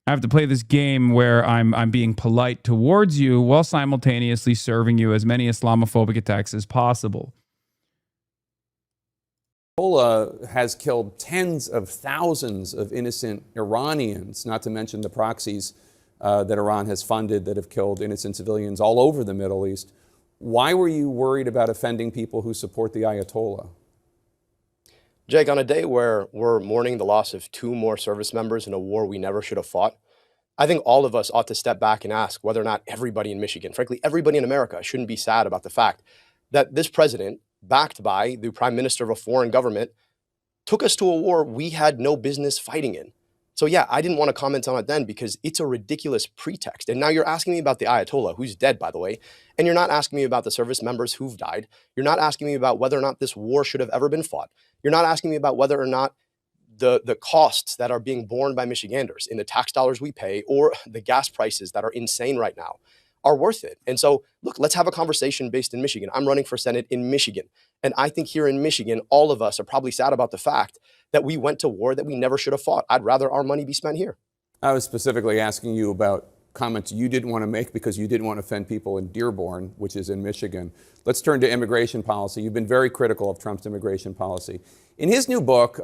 I have to play this game where I'm being polite towards you while simultaneously serving you as many Islamophobic attacks as possible. Ayatollah has killed tens of thousands of innocent Iranians, not to mention the proxies that Iran has funded that have killed innocent civilians all over the Middle East. Why were you worried about offending people who support the Ayatollah? Jake, on a day where we're mourning the loss of 2 more service members in a war we never should have fought, I think all of us ought to step back and ask whether or not everybody in Michigan, frankly, everybody in America, shouldn't be sad about the fact that this president, backed by the prime minister of a foreign government, took us to a war we had no business fighting in. So yeah, I didn't want to comment on it then because it's a ridiculous pretext. And now you're asking me about the Ayatollah, who's dead, by the way, and you're not asking me about the service members who've died. You're not asking me about whether or not this war should have ever been fought. You're not asking me about whether or not the costs that are being borne by Michiganders in the tax dollars we pay or the gas prices that are insane right now are worth it. And so, look, let's have a conversation based in Michigan. I'm running for Senate in Michigan. And I think here in Michigan, all of us are probably sad about the fact that we went to war that we never should have fought. I'd rather our money be spent here. I was specifically asking you about comments you didn't want to make because you didn't want to offend people in Dearborn, which is in Michigan. Let's turn to immigration policy. You've been very critical of Trump's immigration policy. In his new book,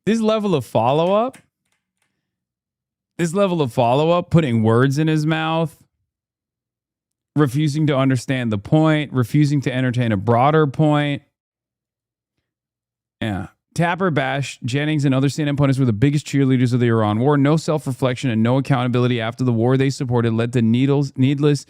This level of follow-up, putting words in his mouth, refusing to understand the point, refusing to entertain a broader point. Yeah. Tapper, Bash, Jennings, and other CNN pundits were the biggest cheerleaders of the Iran war. No self-reflection and no accountability after the war they supported led to needless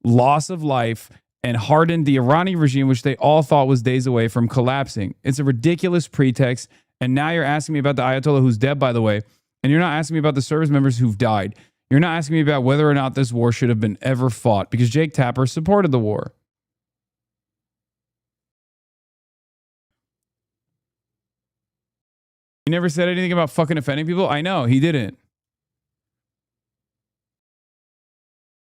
loss of life and hardened the Iranian regime, which they all thought was days away from collapsing. It's a ridiculous pretext. And now you're asking me about the Ayatollah, who's dead, by the way, and you're not asking me about the service members who've died. You're not asking me about whether or not this war should have been ever fought because Jake Tapper supported the war. He never said anything about fucking offending people? I know, he didn't.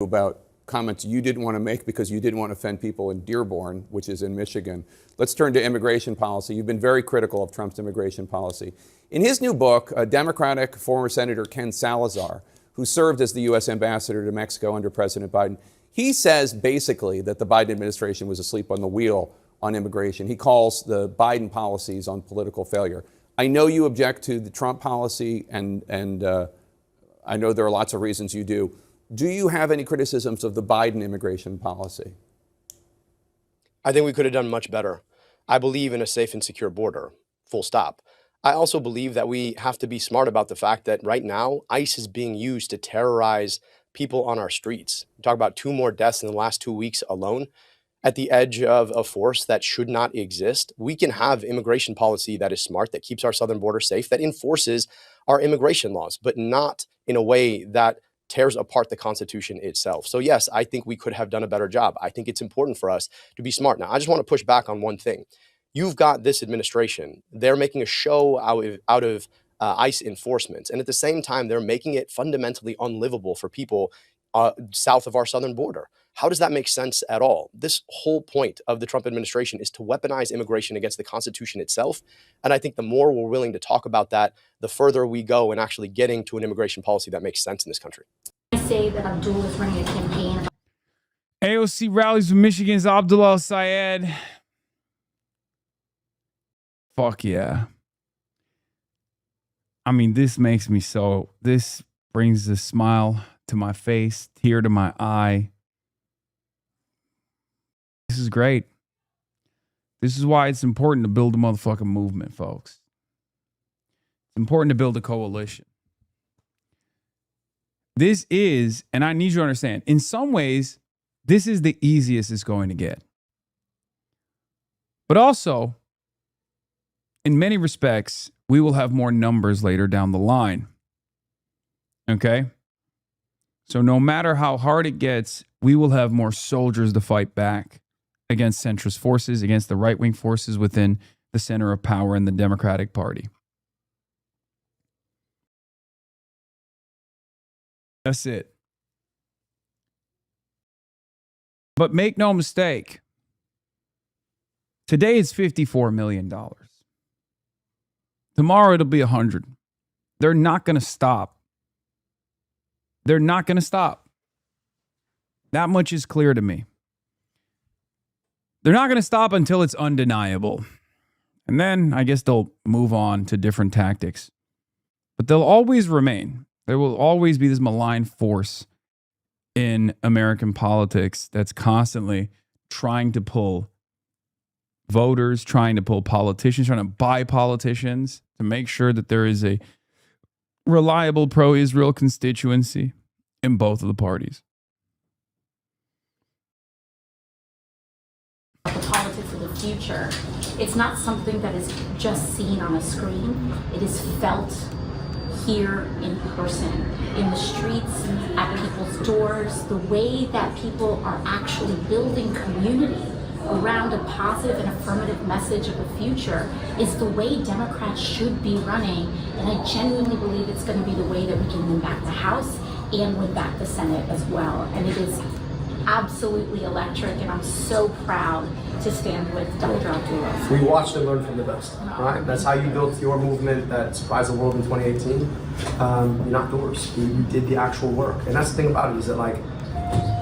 About comments you didn't want to make because you didn't want to offend people in Dearborn, which is in Michigan. Let's turn to immigration policy. You've been very critical of Trump's immigration policy. In his new book, Democratic former Senator Ken Salazar, who served as the U.S. ambassador to Mexico under President Biden, he says basically that the Biden administration was asleep on the wheel on immigration. He calls the Biden policies on political failure. I know you object to the Trump policy, and I know there are lots of reasons you do. Do you have any criticisms of the Biden immigration policy? I think we could have done much better. I believe in a safe and secure border, full stop. I also believe that we have to be smart about the fact that right now, ICE is being used to terrorize people on our streets. We talk about 2 more deaths in the last 2 weeks alone at the edge of a force that should not exist. We can have immigration policy that is smart, that keeps our southern border safe, that enforces our immigration laws, but not in a way that tears apart the Constitution itself. So yes, I think we could have done a better job. I think it's important for us to be smart. Now, I just want to push back on one thing. You've got this administration. They're making a show out of ICE enforcement. And at the same time, they're making it fundamentally unlivable for people south of our southern border. How does that make sense at all? This whole point of the Trump administration is to weaponize immigration against the Constitution itself. And I think the more we're willing to talk about that, the further we go in actually getting to an immigration policy that makes sense in this country. I say that Abdul is running a campaign. AOC rallies with Michigan's Abdullah Syed. Fuck yeah. I mean, this brings a smile to my face, tear to my eye. This is great. This is why it's important to build a motherfucking movement, folks. It's important to build a coalition. This is, and I need you to understand, in some ways, this is the easiest it's going to get. But also, in many respects, we will have more numbers later down the line. Okay? So no matter how hard it gets, we will have more soldiers to fight back against centrist forces, against the right-wing forces within the center of power in the Democratic Party. That's it. But make no mistake, today it's $54 million. Tomorrow it'll be 100. They're not going to stop. They're not going to stop. That much is clear to me. They're not going to stop until it's undeniable. And then I guess they'll move on to different tactics. But they'll always remain. There will always be this malign force in American politics that's constantly trying to pull voters, trying to pull politicians, trying to buy politicians to make sure that there is a reliable pro-Israel constituency in both of the parties. The politics of the future. It's not something that is just seen on a screen. It is felt here in person, in the streets, at people's doors. The way that people are actually building community around a positive and affirmative message of the future is the way Democrats should be running. And I genuinely believe it's going to be the way that we can win back the House and win back the Senate as well. And it is absolutely electric, and I'm so proud to stand with Dr. Abdullah. We watched and learned from the best, right? That's how you built your movement that surprised the world in 2018. You knocked doors. You did the actual work. And that's the thing about it is that, like,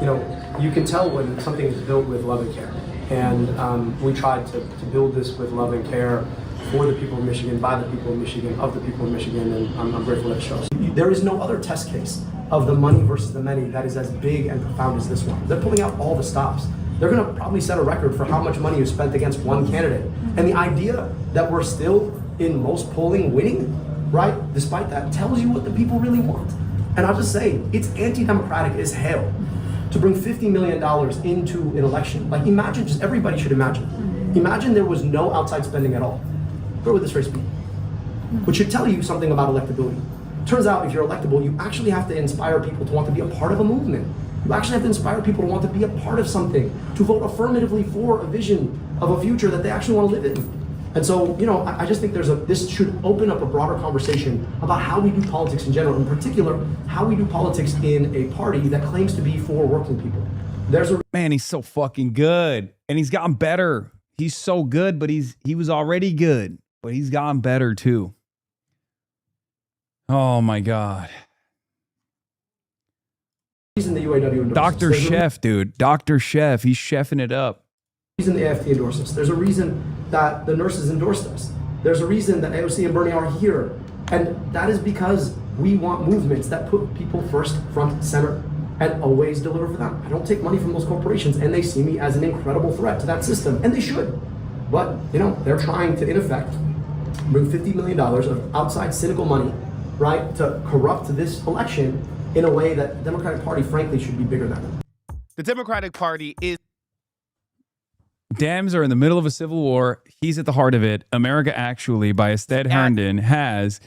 you know, you can tell when something is built with love and care. And we tried to build this with love and care for the people of Michigan, by the people of Michigan, of the people of Michigan, and I'm grateful that it shows. There is no other test case of the money versus the many that is as big and profound as this one. They're pulling out all the stops. They're gonna probably set a record for how much money is spent against one candidate. And the idea that we're still in most polling winning, right, despite that, tells you what the people really want. And I'll just say, it's anti-democratic as hell to bring $50 million into an election. Like, imagine, just everybody should imagine. Imagine there was no outside spending at all. Where would this race be? Which should tell you something about electability. Turns out, if you're electable, you actually have to inspire people to want to be a part of a movement. You actually have to inspire people to want to be a part of something, to vote affirmatively for a vision of a future that they actually want to live in. And so, you know, I just think this should open up a broader conversation about how we do politics in general, in particular, how we do politics in a party that claims to be for working people. Man, he's so fucking good. And he's gotten better. He's so good, but he was already good, but he's gotten better too. Oh my God. Reason the UAW Dr. Chef, dude. Dr. Chef. He's chefing it up. Reason the AFT endorsed us. There's a reason that the nurses endorsed us. There's a reason that AOC and Bernie are here. And that is because we want movements that put people first, front, center, and always deliver for them. I don't take money from those corporations, and they see me as an incredible threat to that system, and they should. But, you know, they're trying to, in effect, move $50 million of outside cynical money, right, to corrupt this election in a way that the Democratic Party, frankly, should be bigger than. The Democratic Party is... Dems are in the middle of a civil war. He's at the heart of it. America Actually by Ested Herndon has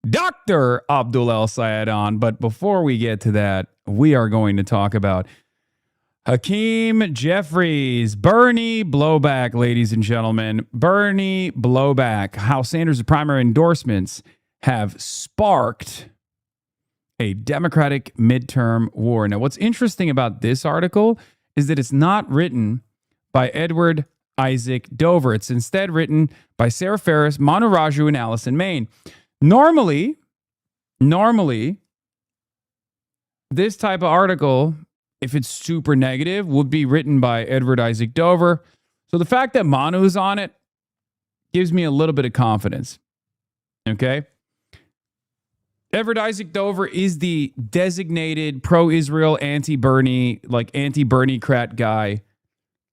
Dr. Abdul El Sayed on. But before we get to that, we are going to talk about Hakeem Jeffries, Bernie blowback, ladies and gentlemen. Bernie blowback. How Sanders' primary endorsements have sparked a Democratic midterm war. Now, what's interesting about this article is that it's not written by Edward Isaac Dover. It's instead written by Sarah Ferris, Manu Raju, and Allison Main. Normally, this type of article, if it's super negative, would be written by Edward Isaac Dover. So the fact that Manu's on it gives me a little bit of confidence. Okay? Edward Isaac Dover is the designated pro-Israel, anti-Bernie, like anti-Bernie-crat guy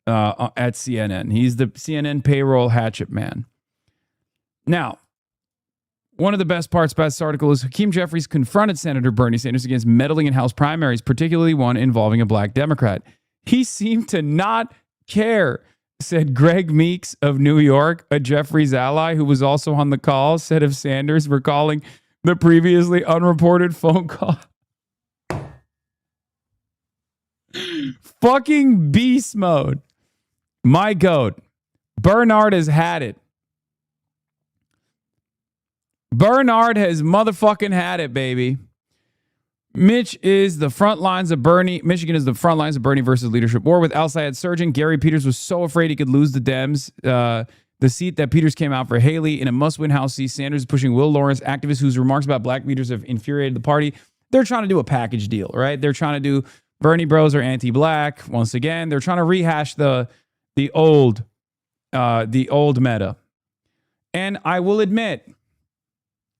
at CNN. He's the CNN payroll hatchet man. Now, one of the best parts about this article is Hakeem Jeffries confronted Senator Bernie Sanders against meddling in House primaries, particularly one involving a black Democrat. He seemed to not care, said Greg Meeks of New York, a Jeffries ally who was also on the call, said of Sanders recalling the previously unreported phone call. Fucking beast mode. My goat. Bernard has had it. Bernard has motherfucking had it, baby. Michigan is the front lines of Bernie versus leadership war. With Al Sayed surging, Gary Peters was so afraid he could lose the Dems. The seat that Peters came out for Haley in a must-win House seat. Sanders is pushing Will Lawrence, activist whose remarks about black leaders have infuriated the party. They're trying to do a package deal, right? They're trying to do Bernie bros are anti-black. Once again, they're trying to rehash the old meta. And I will admit,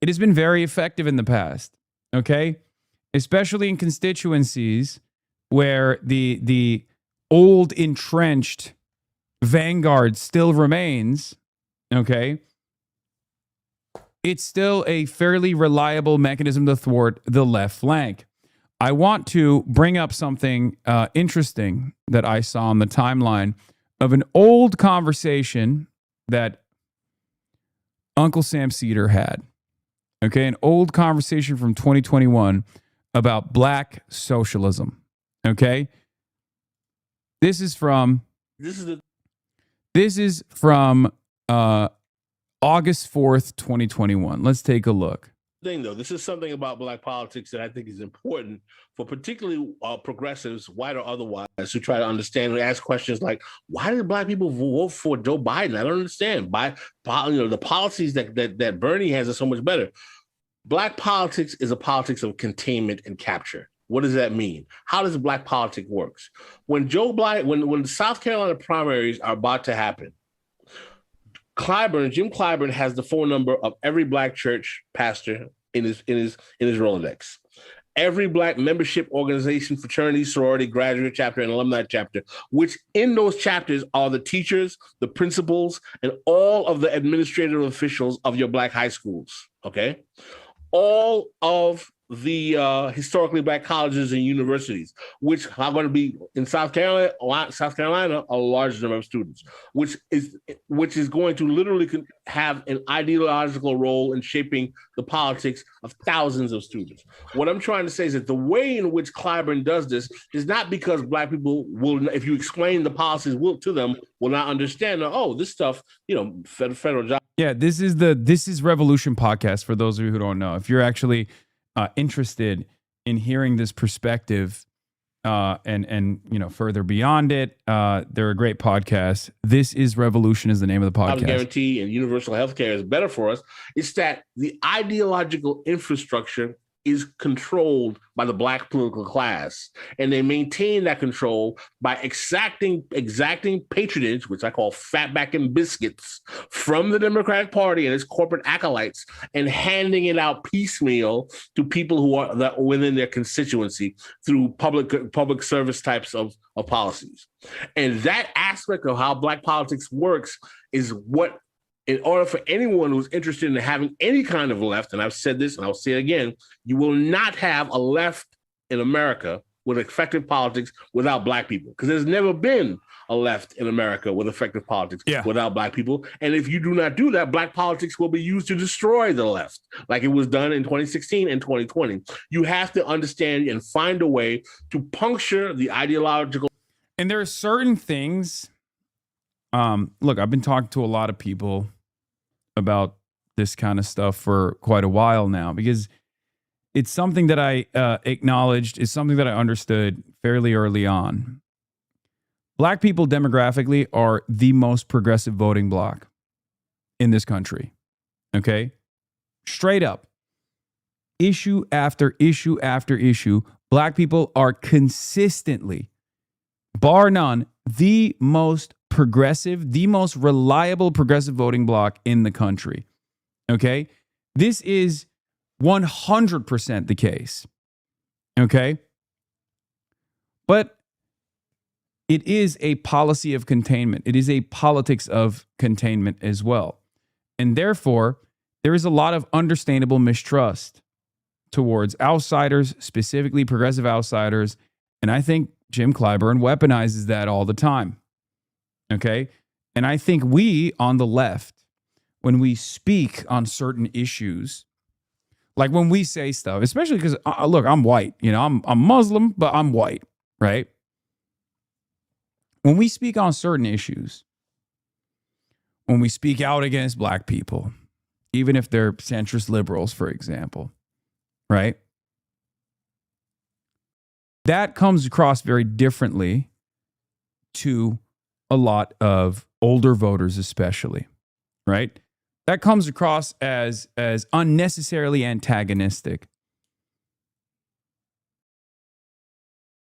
it has been very effective in the past, okay? Especially in constituencies where the old entrenched vanguard still remains, okay? It's still a fairly reliable mechanism to thwart the left flank. I want to bring up something interesting that I saw on the timeline of an old conversation that Uncle Sam Cedar had. Okay, an old conversation from 2021 about black socialism. Okay? This is from August 4th, 2021. Let's take a look. Thing though, this is something about black politics that I think is important for particularly progressives, white or otherwise, who try to understand and ask questions like, why did black people vote for Joe Biden? I don't understand. The policies that Bernie has are so much better. Black politics is a politics of containment and capture. What does that mean? How does black politics works? When when the South Carolina primaries are about to happen, Jim Clyburn has the phone number of every black church pastor in his Rolodex. Every black membership organization, fraternity, sorority, graduate chapter, and alumni chapter, which in those chapters are the teachers, the principals, and all of the administrative officials of your black high schools, okay? All of the historically black colleges and universities, which are going to be in South Carolina, a large number of students, which is going to literally have an ideological role in shaping the politics of thousands of students. What I'm trying to say is that the way in which Clyburn does this is not because black people will, if you explain the policies to them, will not understand. Oh, this stuff, federal job. Yeah, this is Revolution Podcast for those of you who don't know. If you're actually interested in hearing this perspective and further beyond it, they're a great podcast. This is Revolution is the name of the podcast. Guarantee and universal health care is better for us. It's that the ideological infrastructure is controlled by the black political class, and they maintain that control by exacting patronage, which I call fatback and biscuits, from the Democratic Party and its corporate acolytes, and handing it out piecemeal to people who are within their constituency through public service types of policies. And that aspect of how black politics works is what, in order for anyone who's interested in having any kind of left, and I've said this and I'll say it again, you will not have a left in America with effective politics without black people, because there's never been a left in America with effective politics without black people. And if you do not do that, black politics will be used to destroy the left, like it was done in 2016 and 2020. You have to understand and find a way to puncture the ideological. And there are certain things. Look, I've been talking to a lot of people about this kind of stuff for quite a while now, because it's something that I acknowledged, is something that I understood fairly early on. Black people demographically are the most progressive voting bloc in this country. Okay? Straight up. Issue after issue after issue, black people are consistently, bar none, the most progressive, the most reliable progressive voting bloc in the country. Okay? This is 100% the case. Okay? But it is a policy of containment. It is a politics of containment as well. And therefore, there is a lot of understandable mistrust towards outsiders, specifically progressive outsiders. And I think Jim Clyburn weaponizes that all the time. Okay? And I think we on the left, when we speak on certain issues, like when we say stuff, especially because, look, I'm white. You know, I'm Muslim, but I'm white, right? When we speak on certain issues, when we speak out against black people, even if they're centrist liberals, for example, right? That comes across very differently to a lot of older voters, especially, right? That comes across as unnecessarily antagonistic.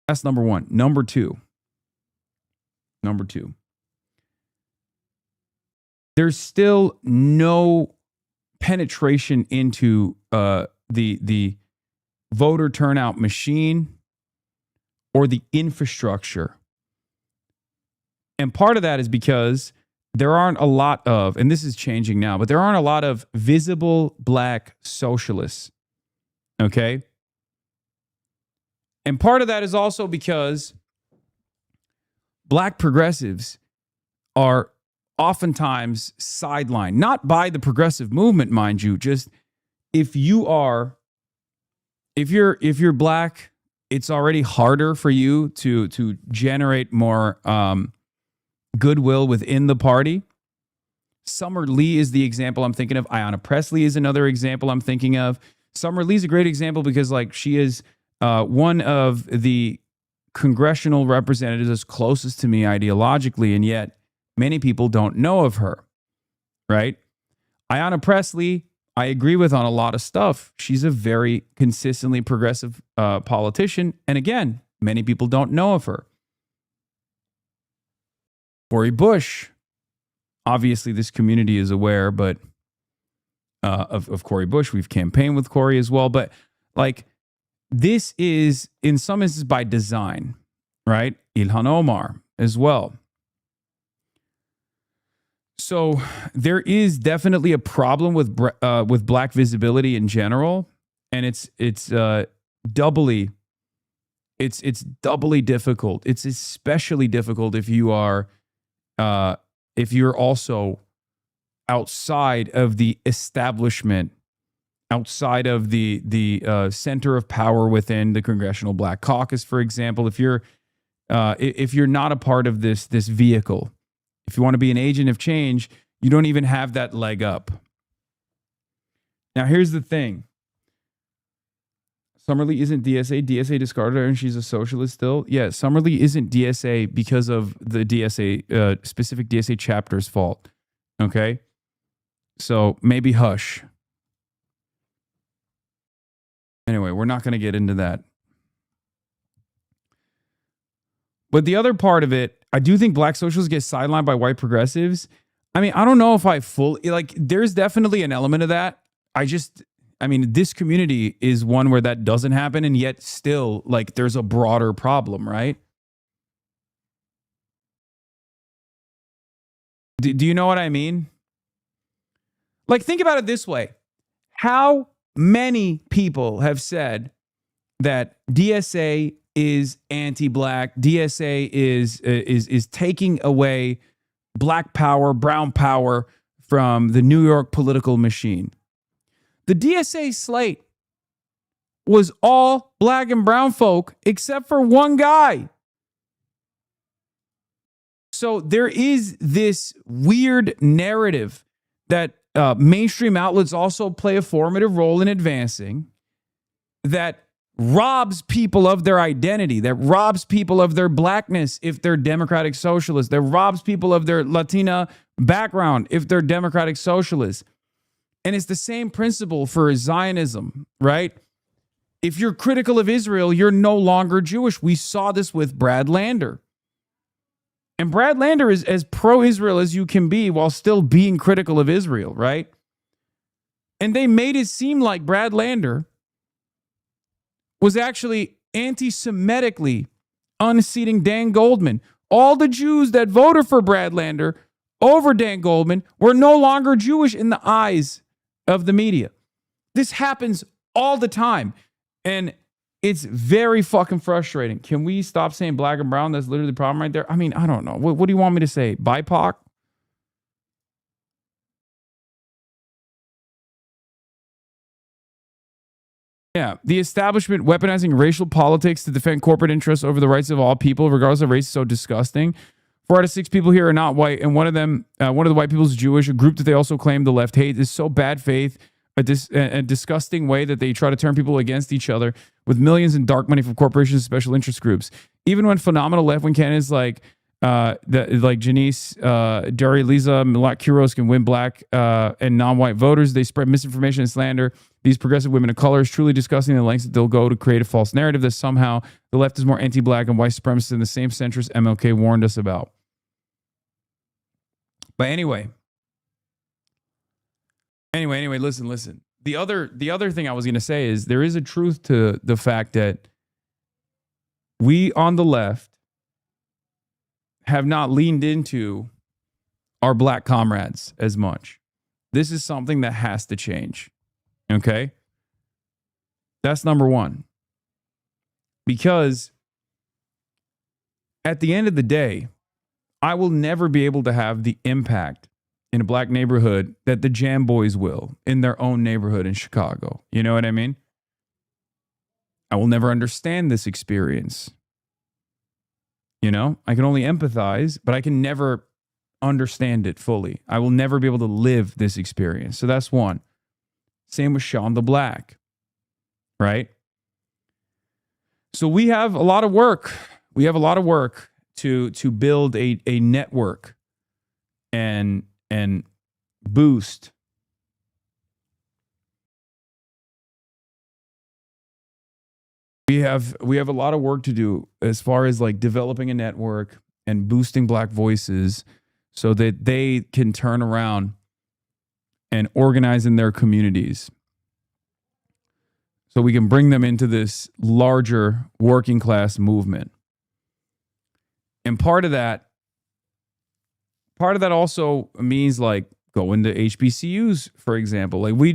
That's number one. Number two. There's still no penetration into the voter turnout machine or the infrastructure. And part of that is because there aren't a lot of, and this is changing now, but there aren't a lot of visible black socialists. Okay? And part of that is also because black progressives are oftentimes sidelined, not by the progressive movement, mind you. Just if you're black, it's already harder for you to generate more goodwill within the party. Summer Lee is the example I'm thinking of. Ayanna Pressley is another example I'm thinking of. Summer Lee's a great example because, like, she is one of the congressional representatives that's closest to me ideologically, and yet many people don't know of her, right? Ayanna Pressley, I agree with on a lot of stuff. She's a very consistently progressive politician, and again, many people don't know of her. Cori Bush, obviously this community is aware, but of Cori Bush. We've campaigned with Cori as well, but like, this is, in some instances, by design, right? Ilhan Omar as well. So there is definitely a problem with black visibility in general, and it's doubly difficult. It's especially difficult if you're also outside of the establishment, outside of the center of power within the Congressional Black Caucus, for example. If you're not a part of this vehicle, if you want to be an agent of change, you don't even have that leg up. Now, here's the thing. Summer Lee isn't DSA. DSA discarded her and she's a socialist still. Yeah, Summer Lee isn't DSA because of the DSA, specific DSA chapter's fault. Okay? So maybe hush. Anyway, we're not going to get into that. But the other part of it, I do think black socialists get sidelined by white progressives. I mean, I don't know if I fully, like, there's definitely an element of that. This community is one where that doesn't happen, and yet still, like, there's a broader problem, right? Do you know what I mean? Like, think about it this way. How many people have said that DSA is anti-black, DSA is taking away black power, brown power from the New York political machine? The DSA slate was all black and brown folk except for one guy. So there is this weird narrative that mainstream outlets also play a formative role in advancing that robs people of their identity, that robs people of their blackness if they're democratic socialists, that robs people of their Latina background if they're democratic socialists. And it's the same principle for Zionism, right? If you're critical of Israel, you're no longer Jewish. We saw this with Brad Lander. And Brad Lander is as pro-Israel as you can be while still being critical of Israel, right? And they made it seem like Brad Lander was actually anti-Semitically unseating Dan Goldman. All the Jews that voted for Brad Lander over Dan Goldman were no longer Jewish in the eyes of the media. This happens all the time. And it's very fucking frustrating. Can we stop saying black and brown? That's literally the problem right there. I mean, I don't know. What do you want me to say? BIPOC? Yeah, the establishment weaponizing racial politics to defend corporate interests over the rights of all people, regardless of race, is so disgusting. 4 out of 6 people here are not white, and one of the white people is Jewish, a group that they also claim the left hate. Is so bad faith, a disgusting way that they try to turn people against each other with millions in dark money from corporations and special interest groups. Even when phenomenal left-wing candidates like Janice, Dari Liza, Milot Kuros can win black and non-white voters, they spread misinformation and slander. These progressive women of color is truly discussing the lengths that they'll go to create a false narrative that somehow the left is more anti-black and white supremacist than the same centrist MLK warned us about. But anyway, listen. The other thing I was going to say is there is a truth to the fact that we on the left have not leaned into our black comrades as much. This is something that has to change. Okay? That's number one. Because at the end of the day, I will never be able to have the impact in a black neighborhood that the Jam Boys will in their own neighborhood in Chicago. You know what I mean? I will never understand this experience. You know, I can only empathize, but I can never understand it fully. I will never be able to live this experience. So that's one. Same with Sean the Black, right? So we have a lot of work. We have a lot of work to build a network and boost we have a lot of work to do as far as like developing a network and boosting black voices so that they can turn around and organize in their communities so we can bring them into this larger working class movement. And part of that also means like going to HBCUs, for example. Like we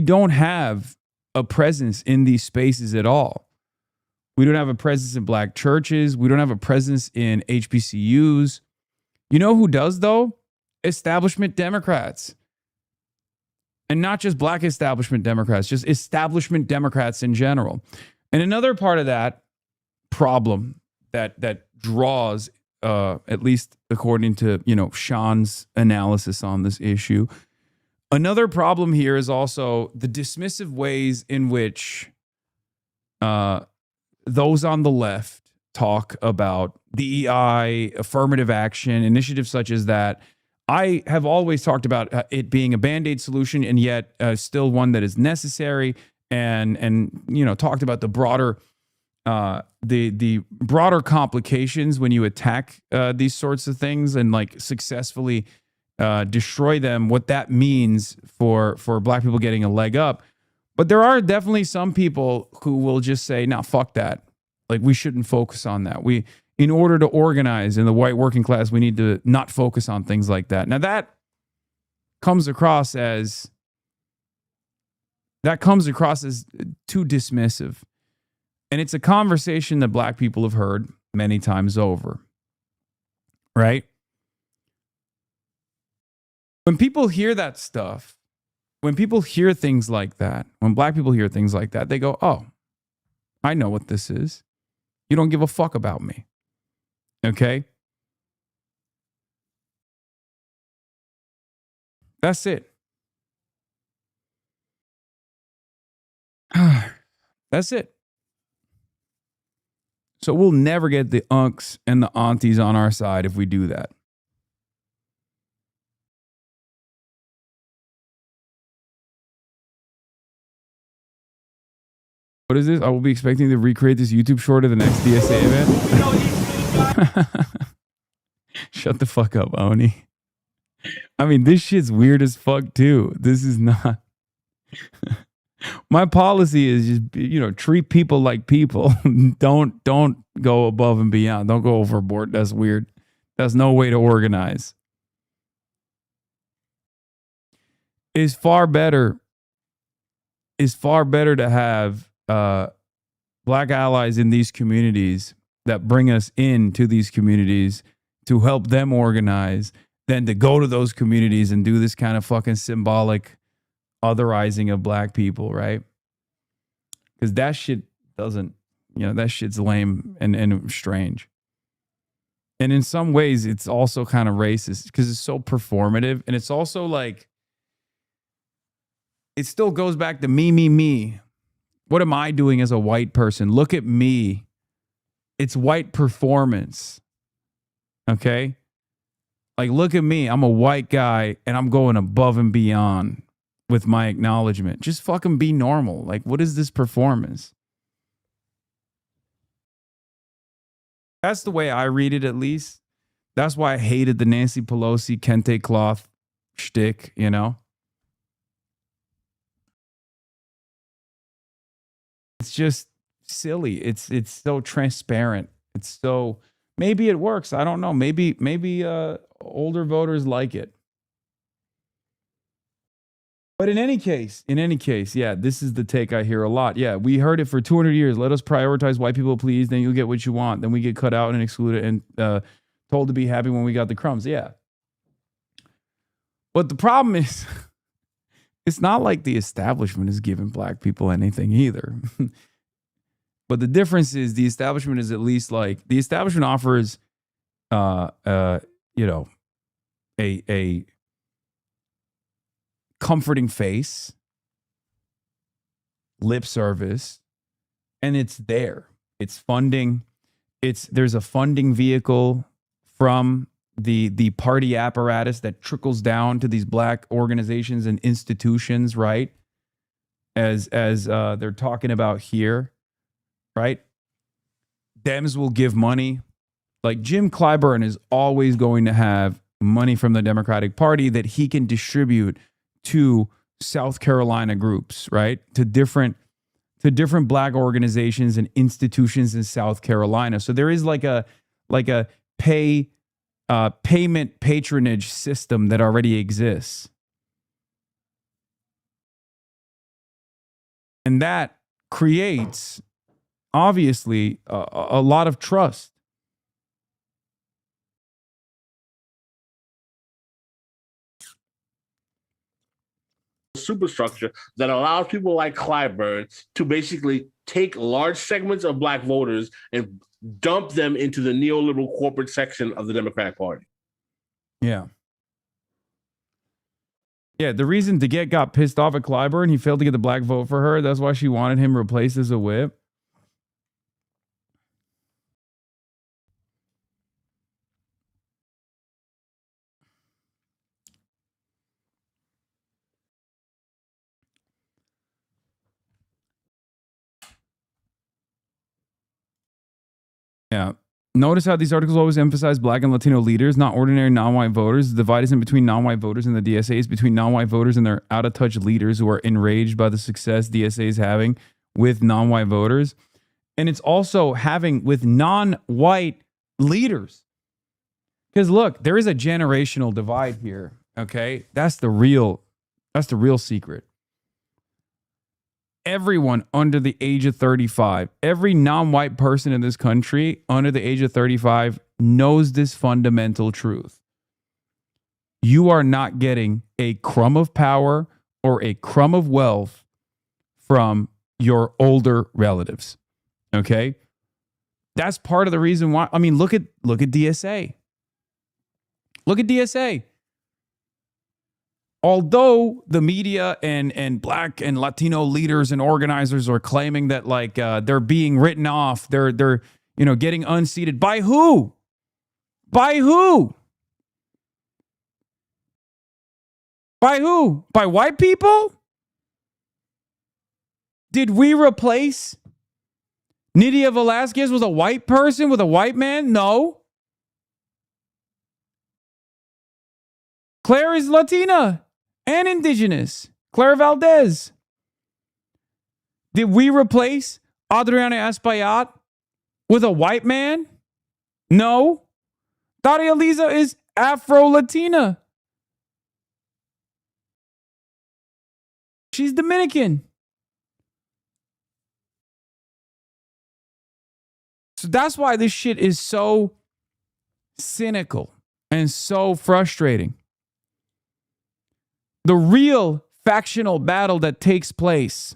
don't have a presence in these spaces at all. We don't have a presence in black churches. We don't have a presence in HBCUs. You know who does though? Establishment Democrats. And not just black establishment Democrats, just establishment Democrats in general. And another part of that problem that draws, at least according to, Sean's analysis on this issue, another problem here is also the dismissive ways in which those on the left talk about DEI, affirmative action, initiatives such as that. I have always talked about it being a Band-Aid solution and yet still one that is necessary and talked about the broader the broader complications when you attack these sorts of things and like successfully destroy them, what that means for black people getting a leg up. But there are definitely some people who will just say, no, fuck that. Like we shouldn't focus on that. in order to organize in the white working class, we need to not focus on things like that. Now that comes across as too dismissive. And it's a conversation that black people have heard many times over. Right? When people hear that stuff, when people hear things like that, when black people hear things like that, they go, oh, I know what this is. You don't give a fuck about me. Okay? That's it. That's it. So we'll never get the unks and the aunties on our side if we do that. What is this? I will be expecting to recreate this YouTube short at the next DSA event. Shut the fuck up, Oni. I mean, this shit's weird as fuck too. This is not. My policy is just, treat people like people. Don't go above and beyond. Don't go overboard. That's weird. That's no way to organize. It's far better to have black allies in these communities that bring us into these communities to help them organize than to go to those communities and do this kind of fucking symbolic otherizing of black people, right? Because that shit doesn't, that shit's lame and strange. And in some ways, it's also kind of racist because it's so performative. And it's also like, it still goes back to me. What am I doing as a white person? Look at me. It's white performance. Okay? Like, look at me. I'm a white guy and I'm going above and beyond with my acknowledgement. Just fucking be normal. Like, what is this performance? That's the way I read it, at least. That's why I hated the Nancy Pelosi kente cloth shtick, It's just silly. It's so transparent. It's so, maybe it works. I don't know. Maybe older voters like it. But in any case, yeah, this is the take I hear a lot. Yeah, we heard it for 200 years. Let us prioritize white people, please. Then you'll get what you want. Then we get cut out and excluded and told to be happy when we got the crumbs. Yeah. But the problem is, it's not like the establishment is giving black people anything either. But the difference is the establishment is at least like, the establishment offers, a comforting face, lip service, and it's there. It's funding. There's a funding vehicle from the party apparatus that trickles down to these black organizations and institutions, right? As they're talking about here, right? Dems will give money. Like Jim Clyburn is always going to have money from the Democratic Party that he can distribute to South Carolina groups, right? To different black organizations and institutions in South Carolina. So there is like a payment patronage system that already exists. And that creates, obviously, a lot of trust. Superstructure that allows people like Clyburn to basically take large segments of black voters and dump them into the neoliberal corporate section of the Democratic Party. Yeah. Yeah, the reason DeGette got pissed off at Clyburn, he failed to get the black vote for her. That's why she wanted him replaced as a whip. Yeah. Notice how these articles always emphasize black and Latino leaders, not ordinary non-white voters. The divide isn't between non-white voters and the DSA. It's between non-white voters and their out-of-touch leaders who are enraged by the success DSA is having with non-white voters. And it's also having with non-white leaders. Because look, there is a generational divide here. Okay, that's the real secret. Everyone under the age of 35, every non-white person in this country under the age of 35 knows this fundamental truth. You are not getting a crumb of power or a crumb of wealth from your older relatives. Okay? That's part of the reason why. I mean, look at DSA. Look at DSA. Although the media and black and Latino leaders and organizers are claiming that like they're being written off, they're getting unseated. By who? By who? By who? By white people? Did we replace Nydia Velázquez with a white person, with a white man? No. Claire is Latina and indigenous. Claire Valdez. Did we replace Adriana Espaillat with a white man? No. Daria Liza is Afro-Latina. She's Dominican. So that's why this shit is so cynical and so frustrating. The real factional battle that takes place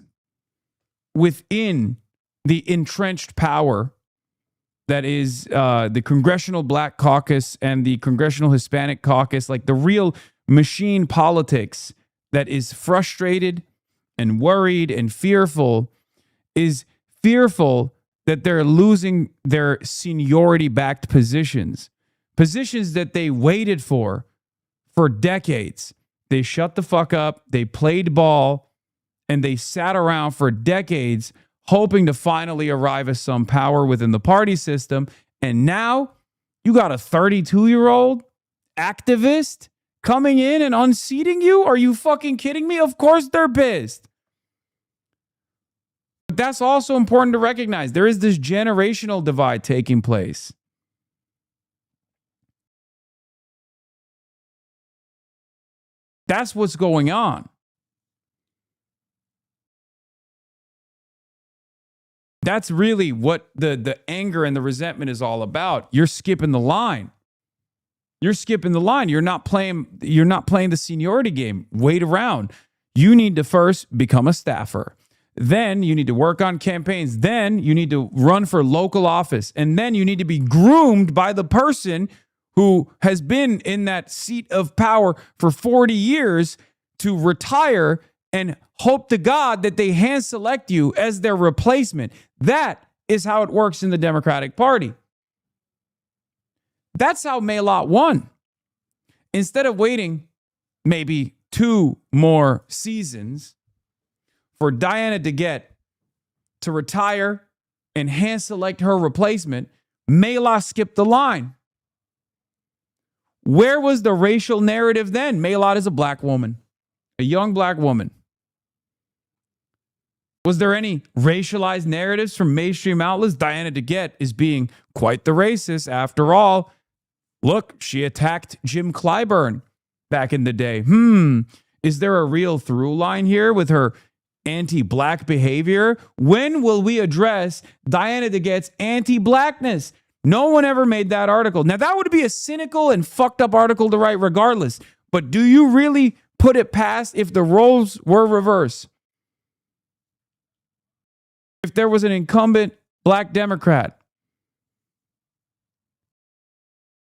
within the entrenched power that is the Congressional Black Caucus and the Congressional Hispanic Caucus, like the real machine politics that is frustrated and worried and fearful, is fearful that they're losing their seniority-backed positions that they waited for decades. They shut the fuck up, they played ball, and they sat around for decades hoping to finally arrive at some power within the party system. And now you got a 32-year-old activist coming in and unseating you? Are you fucking kidding me? Of course they're pissed. But that's also important to recognize. There is this generational divide taking place. That's what's going on. That's really what the anger and the resentment is all about. You're skipping the line. You're skipping the line. You're not playing the seniority game. Wait around. You need to first become a staffer. Then you need to work on campaigns. Then you need to run for local office. And then you need to be groomed by the person who has been in that seat of power for 40 years to retire and hope to God that they hand select you as their replacement. That is how it works in the Democratic Party. That's how Maylott won. Instead of waiting maybe 2 more seasons for Diana DeGette to retire and hand select her replacement, Maylott skipped the line. Where was the racial narrative then? Maylott is a black woman, a young black woman. Was there any racialized narratives from mainstream outlets? Diana DeGette is being quite the racist. After all, look, she attacked Jim Clyburn back in the day. Is there a real through line here with her anti-black behavior? When will we address Diana DeGette's anti-blackness? No one ever made that article. Now, that would be a cynical and fucked up article to write regardless. But do you really put it past if the roles were reversed? If there was an incumbent black Democrat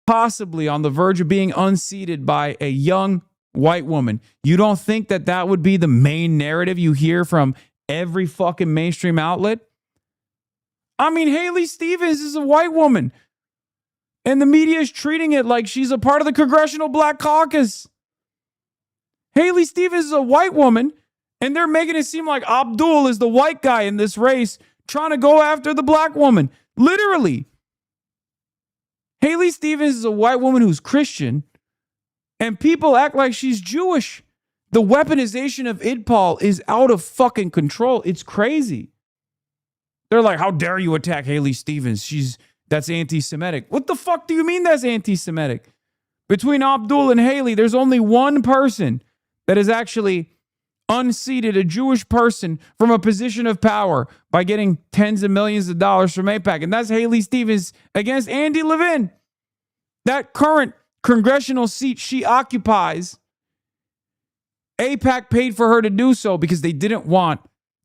possibly on the verge of being unseated by a young white woman, you don't think that that would be the main narrative you hear from every fucking mainstream outlet? I mean, Haley Stevens is a white woman, and the media is treating it like she's a part of the Congressional Black Caucus. Haley Stevens is a white woman, and they're making it seem like Abdul is the white guy in this race trying to go after the black woman. Literally. Haley Stevens is a white woman who's Christian, and people act like she's Jewish. The weaponization of IDPOL is out of fucking control. It's crazy. They're like, how dare you attack Haley Stevens? She's That's anti-Semitic. What the fuck do you mean that's anti-Semitic? Between Abdul and Haley, there's only one person that has actually unseated a Jewish person from a position of power by getting tens of millions of dollars from AIPAC, and that's Haley Stevens against Andy Levin. That current congressional seat she occupies, AIPAC paid for her to do so because they didn't want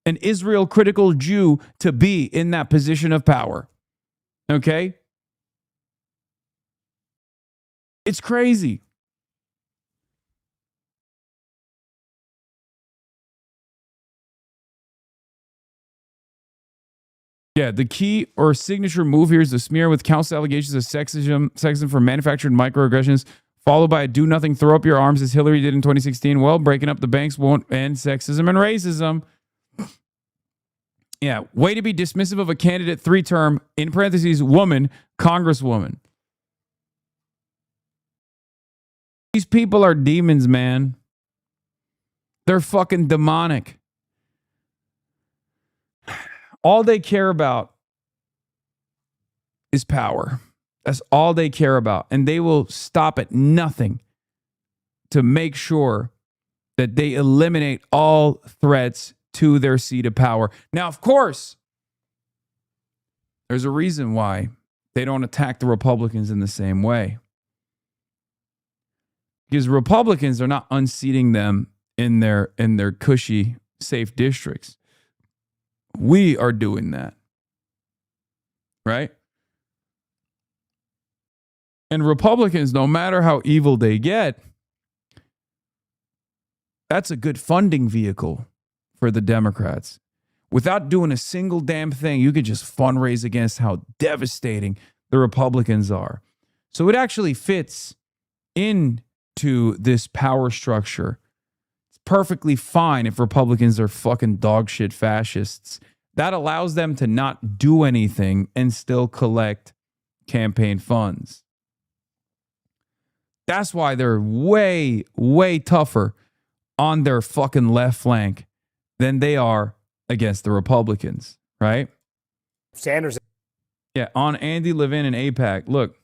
an Israel critical Jew to be in that position of power. Okay? It's crazy. Yeah, the key or signature move here is to smear with countless allegations of sexism for manufactured microaggressions, followed by a do nothing, throw up your arms as Hillary did in 2016. Well, breaking up the banks won't end sexism and racism. Yeah, way to be dismissive of a candidate, 3-term, in parentheses, woman, congresswoman. These people are demons, man. They're fucking demonic. All they care about is power. That's all they care about. And they will stop at nothing to make sure that they eliminate all threats to their seat of power. Now, of course, there's a reason why they don't attack the Republicans in the same way. Because Republicans are not unseating them in their cushy, safe districts. We are doing that. Right? And Republicans, no matter how evil they get, that's a good funding vehicle for the Democrats. Without doing a single damn thing, you could just fundraise against how devastating the Republicans are. So it actually fits into this power structure. It's perfectly fine if Republicans are fucking dog shit fascists. That allows them to not do anything and still collect campaign funds. That's why they're way, way tougher on their fucking left flank than they are against the Republicans, right? Sanders. Yeah, on Andy Levin and AIPAC. Look,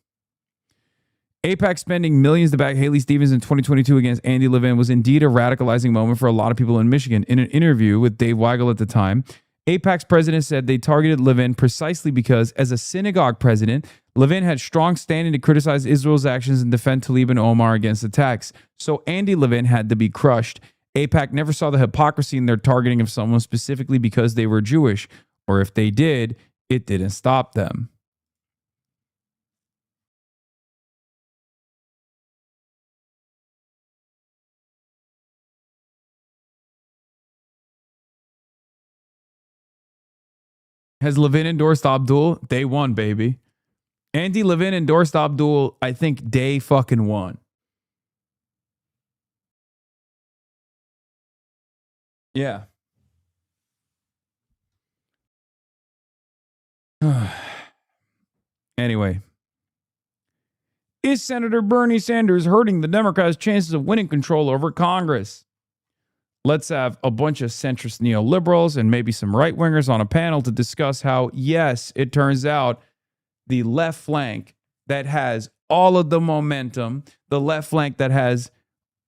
AIPAC spending millions to back Haley Stevens in 2022 against Andy Levin was indeed a radicalizing moment for a lot of people in Michigan. In an interview with Dave Weigel at the time, AIPAC's president said they targeted Levin precisely because, as a synagogue president, Levin had strong standing to criticize Israel's actions and defend Tlaib and Omar against attacks. So Andy Levin had to be crushed. AIPAC never saw the hypocrisy in their targeting of someone specifically because they were Jewish, or if they did, it didn't stop them. Has Levin endorsed Abdul? Day one, baby. Andy Levin endorsed Abdul, I think, day fucking one. Yeah. Anyway. Is Senator Bernie Sanders hurting the Democrats' chances of winning control over Congress? Let's have a bunch of centrist neoliberals and maybe some right-wingers on a panel to discuss how, yes, it turns out the left flank that has all of the momentum, the left flank that has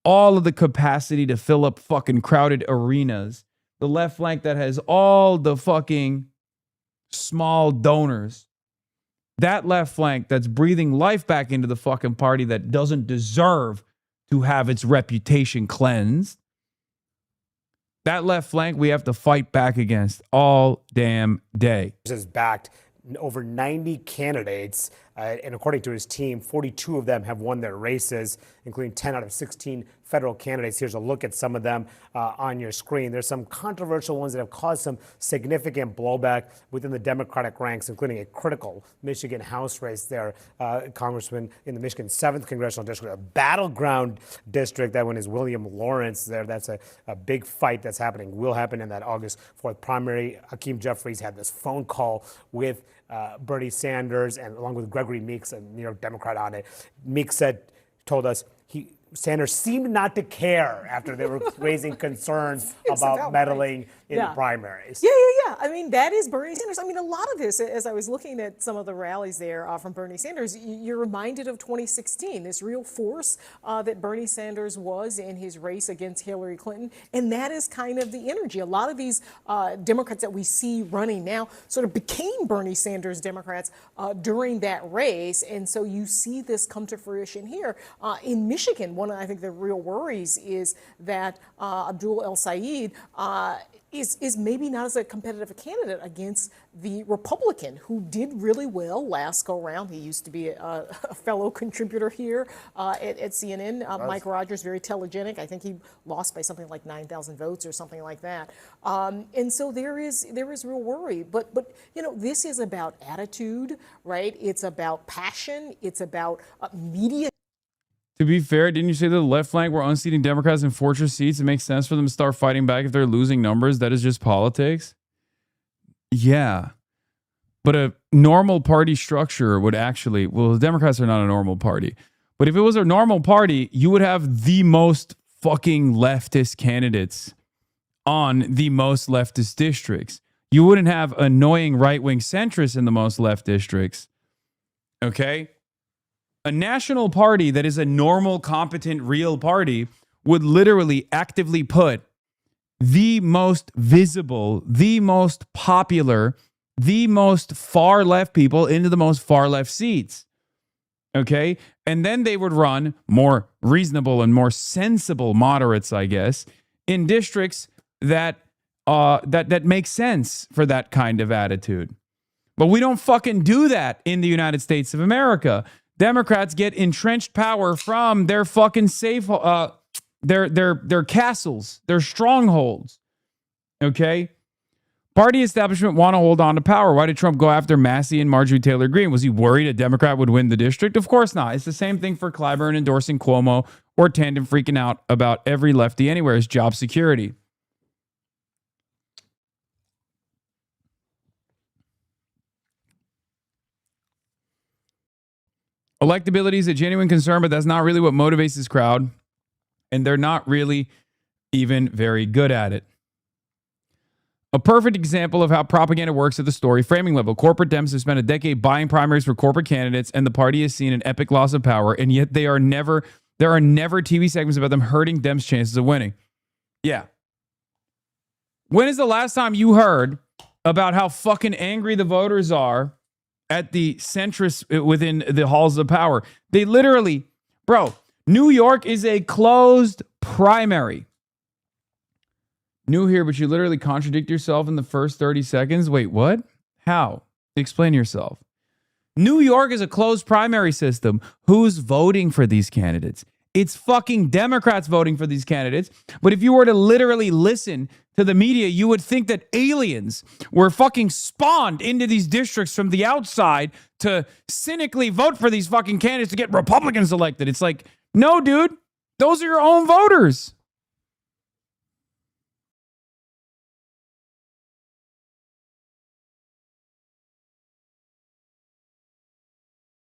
all of the capacity to fill up fucking crowded arenas, the left flank that has all the fucking small donors, that left flank that's breathing life back into the fucking party that doesn't deserve to have its reputation cleansed. That left flank we have to fight back against all damn day. Has backed over 90 candidates, and according to his team, 42 of them have won their races, including 10 out of 16 federal candidates. Here's a look at some of them on your screen. There's some controversial ones that have caused some significant blowback within the Democratic ranks, including a critical Michigan House race there, Congressman in the Michigan 7th Congressional District, a battleground district. That one is William Lawrence there. That's a big fight that's happening, will happen in that August 4th primary. Hakeem Jeffries had this phone call with Bernie Sanders and along with Gregory Meeks, a New York Democrat, on it. Meeks told us Sanders seemed not to care after they were raising concerns about meddling in the primaries. Yeah. I mean, that is Bernie Sanders. I mean, a lot of this, as I was looking at some of the rallies there from Bernie Sanders, you're reminded of 2016, this real force that Bernie Sanders was in his race against Hillary Clinton. And that is kind of the energy. A lot of these Democrats that we see running now sort of became Bernie Sanders Democrats during that race. And so you see this come to fruition here. In Michigan, one of, I think, the real worries is that Abdul El Sayed is maybe not as a competitive a candidate against the Republican who did really well last go round. He used to be a fellow contributor here at CNN. Mike Rogers, very telegenic. I think he lost by something like 9,000 votes or something like that. And so there is real worry. But you know, this is about attitude, right? It's about passion. It's about media. To be fair, didn't you say that the left flank were unseating Democrats in fortress seats? It makes sense for them to start fighting back if they're losing numbers. That is just politics. Yeah. But a normal party structure would actually, well, the Democrats are not a normal party. But if it was a normal party, you would have the most fucking leftist candidates on the most leftist districts. You wouldn't have annoying right-wing centrists in the most left districts. Okay? A national party that is a normal, competent, real party would literally actively put the most visible, the most popular, the most far left people into the most far left seats. Okay? And then they would run more reasonable and more sensible moderates, I guess, in districts that make sense for that kind of attitude. But we don't fucking do that in the United States of America. Democrats get entrenched power from their fucking safe, their castles, their strongholds. Okay? Party establishment want to hold on to power. Why did Trump go after Massey and Marjorie Taylor Greene? Was he worried a Democrat would win the district? Of course not. It's the same thing for Clyburn endorsing Cuomo or Tandem freaking out about every lefty anywhere is job security. Electability is a genuine concern, but that's not really what motivates this crowd. And they're not really even very good at it. A perfect example of how propaganda works at the story framing level. Corporate Dems have spent a decade buying primaries for corporate candidates, and the party has seen an epic loss of power, and yet there are never TV segments about them hurting Dems' chances of winning. Yeah. When is the last time you heard about how fucking angry the voters are at the centrists within the halls of power? They literally, bro, New York is a closed primary. New here, but you literally contradict yourself in the first 30 seconds. Wait, what? How? Explain yourself. New York is a closed primary system. Who's voting for these candidates? It's fucking Democrats voting for these candidates. But if you were to literally listen to the media, you would think that aliens were fucking spawned into these districts from the outside to cynically vote for these fucking candidates to get Republicans elected. It's like, no, dude, those are your own voters.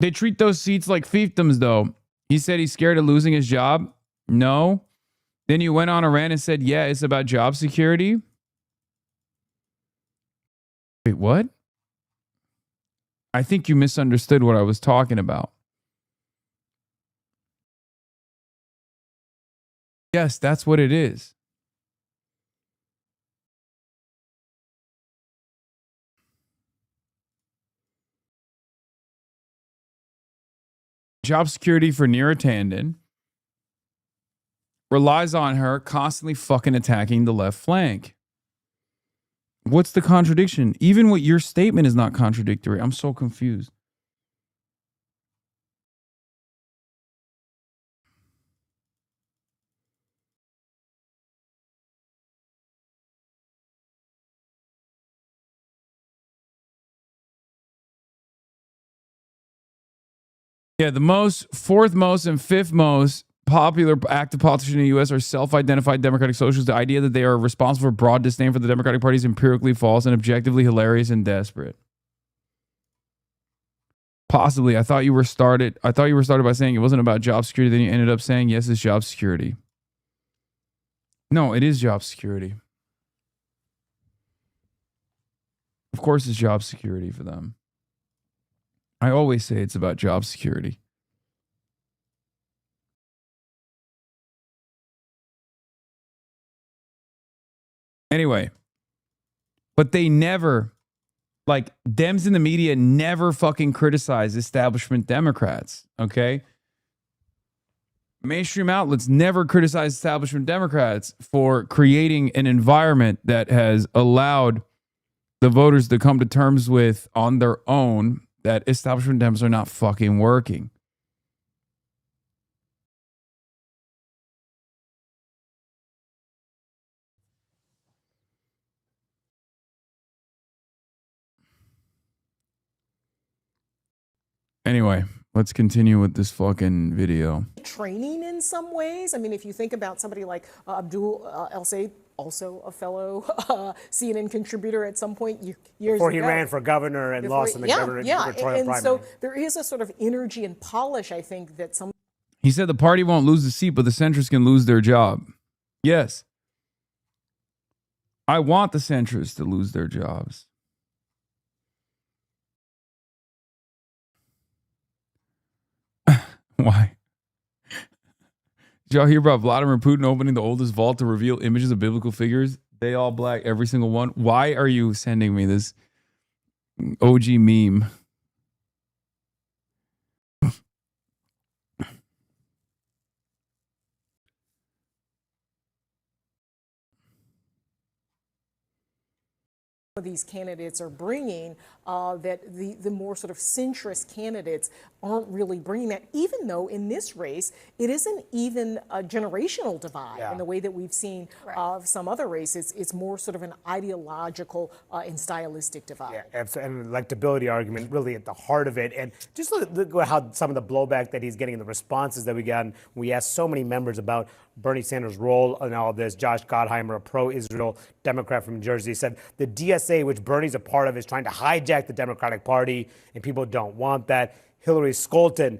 They treat those seats like fiefdoms, though. He said he's scared of losing his job. No. Then you went on a rant and said, yeah, it's about job security. Wait, what? I think you misunderstood what I was talking about. Yes, that's what it is. Job security for Neera Tanden relies on her constantly fucking attacking the left flank. What's the contradiction? Even what your statement is not contradictory. I'm so confused. Yeah, the fourth most and fifth most popular active politician in the U.S. are self-identified Democratic socialists. The idea that they are responsible for broad disdain for the Democratic Party is empirically false and objectively hilarious and desperate. Possibly. I thought you were started by saying it wasn't about job security. Then you ended up saying, yes, it's job security. No, it is job security. Of course it's job security for them. I always say it's about job security. Anyway, but they never, like, Dems in the media never fucking criticize establishment Democrats, okay? Mainstream outlets never criticize establishment Democrats for creating an environment that has allowed the voters to come to terms with on their own that establishment Dems are not fucking working. Anyway, let's continue with this fucking video. Training in some ways. I mean, if you think about somebody like Abdul El-Sayed, also a fellow CNN contributor at some point years Before he ago. ran for governor and lost in the gubernatorial primary. So there is a sort of energy and polish, I think, that some. He said the party won't lose the seat, but the centrists can lose their job. Yes. I want the centrists to lose their jobs. Why? Did y'all hear about Vladimir Putin opening the oldest vault to reveal images of biblical figures? They all black, every single one. Why are you sending me this OG meme? Of these candidates are bringing that the more sort of centrist candidates aren't really bringing that, even though in this race it isn't even a generational divide in the way that we've seen of some other races. It's more sort of an ideological and stylistic divide. Yeah, and an electability argument really at the heart of it. And just look at how some of the blowback that he's getting and the responses that we got. And we asked so many members about Bernie Sanders' role in all of this. Josh Gottheimer, a pro-Israel Democrat from Jersey, said the DSA, which Bernie's a part of, is trying to hijack the Democratic Party, and people don't want that. Hillary Skolton,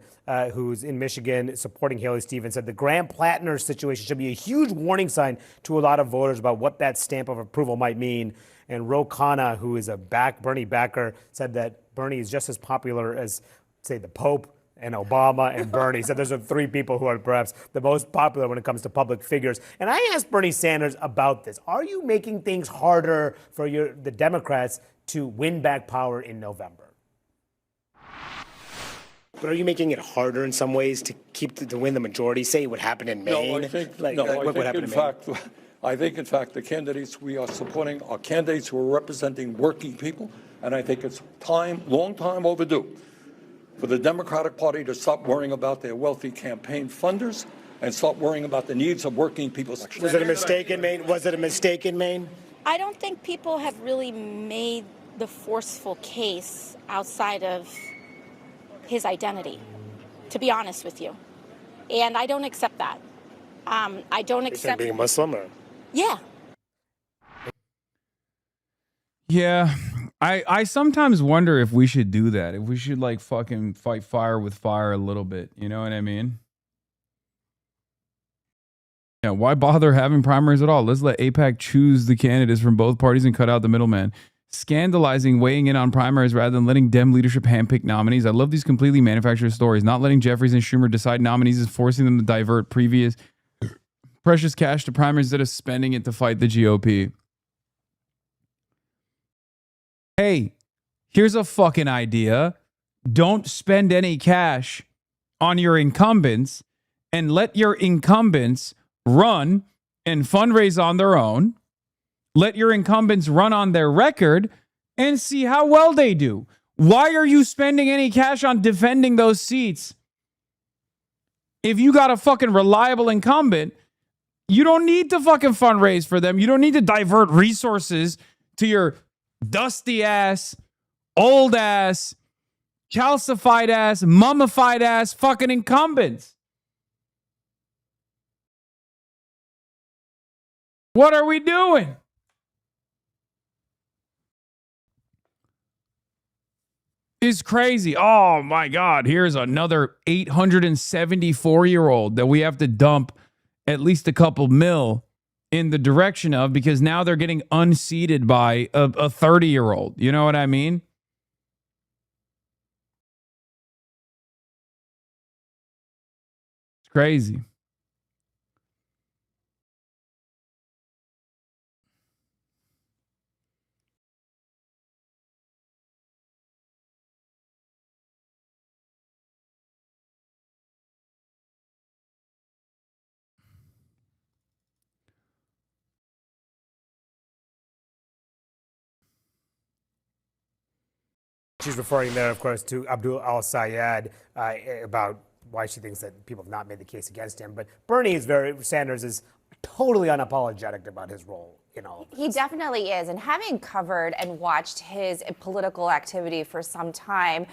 who's in Michigan supporting Haley Stevens, said the Graham Plattner situation should be a huge warning sign to a lot of voters about what that stamp of approval might mean. And Ro Khanna, who is a Bernie backer, said that Bernie is just as popular as, say, the Pope and Obama and Bernie. So those are three people who are perhaps the most popular when it comes to public figures. And I asked Bernie Sanders about this. Are you making things harder for the Democrats to win back power in November? But are you making it harder in some ways to win the majority? Say what happened in Maine. No, I think in fact the candidates we are supporting are candidates who are representing working people, and I think it's long time overdue for the Democratic Party to stop worrying about their wealthy campaign funders and start worrying about the needs of working people. Was it a mistake in Maine? Was it a mistake in Maine? I don't think people have really made the forceful case outside of his identity, to be honest with you. And I don't accept that. I don't accept being Muslim or? Yeah. Yeah. I sometimes wonder if we should do that. If we should like fucking fight fire with fire a little bit. You know what I mean? Yeah, why bother having primaries at all? Let's let AIPAC choose the candidates from both parties and cut out the middleman. Scandalizing weighing in on primaries rather than letting Dem leadership handpick nominees. I love these completely manufactured stories. Not letting Jeffries and Schumer decide nominees is forcing them to divert previous precious cash to primaries instead of spending it to fight the GOP. Hey, here's a fucking idea. Don't spend any cash on your incumbents and let your incumbents run and fundraise on their own. Let your incumbents run on their record and see how well they do. Why are you spending any cash on defending those seats? If you got a fucking reliable incumbent, you don't need to fucking fundraise for them. You don't need to divert resources to your dusty ass, old ass, calcified ass, mummified ass fucking incumbents. What are we doing? is crazy. Oh my God. Here's another 874-year-old that we have to dump at least a couple mil in the direction of because now they're getting unseated by a 30-year-old. You know what I mean? It's crazy. She's referring there, of course, to Abdul al-Sayed about why she thinks that people have not made the case against him. But Sanders is totally unapologetic about his role in all of this. He definitely is. And having covered and watched his political activity for some time,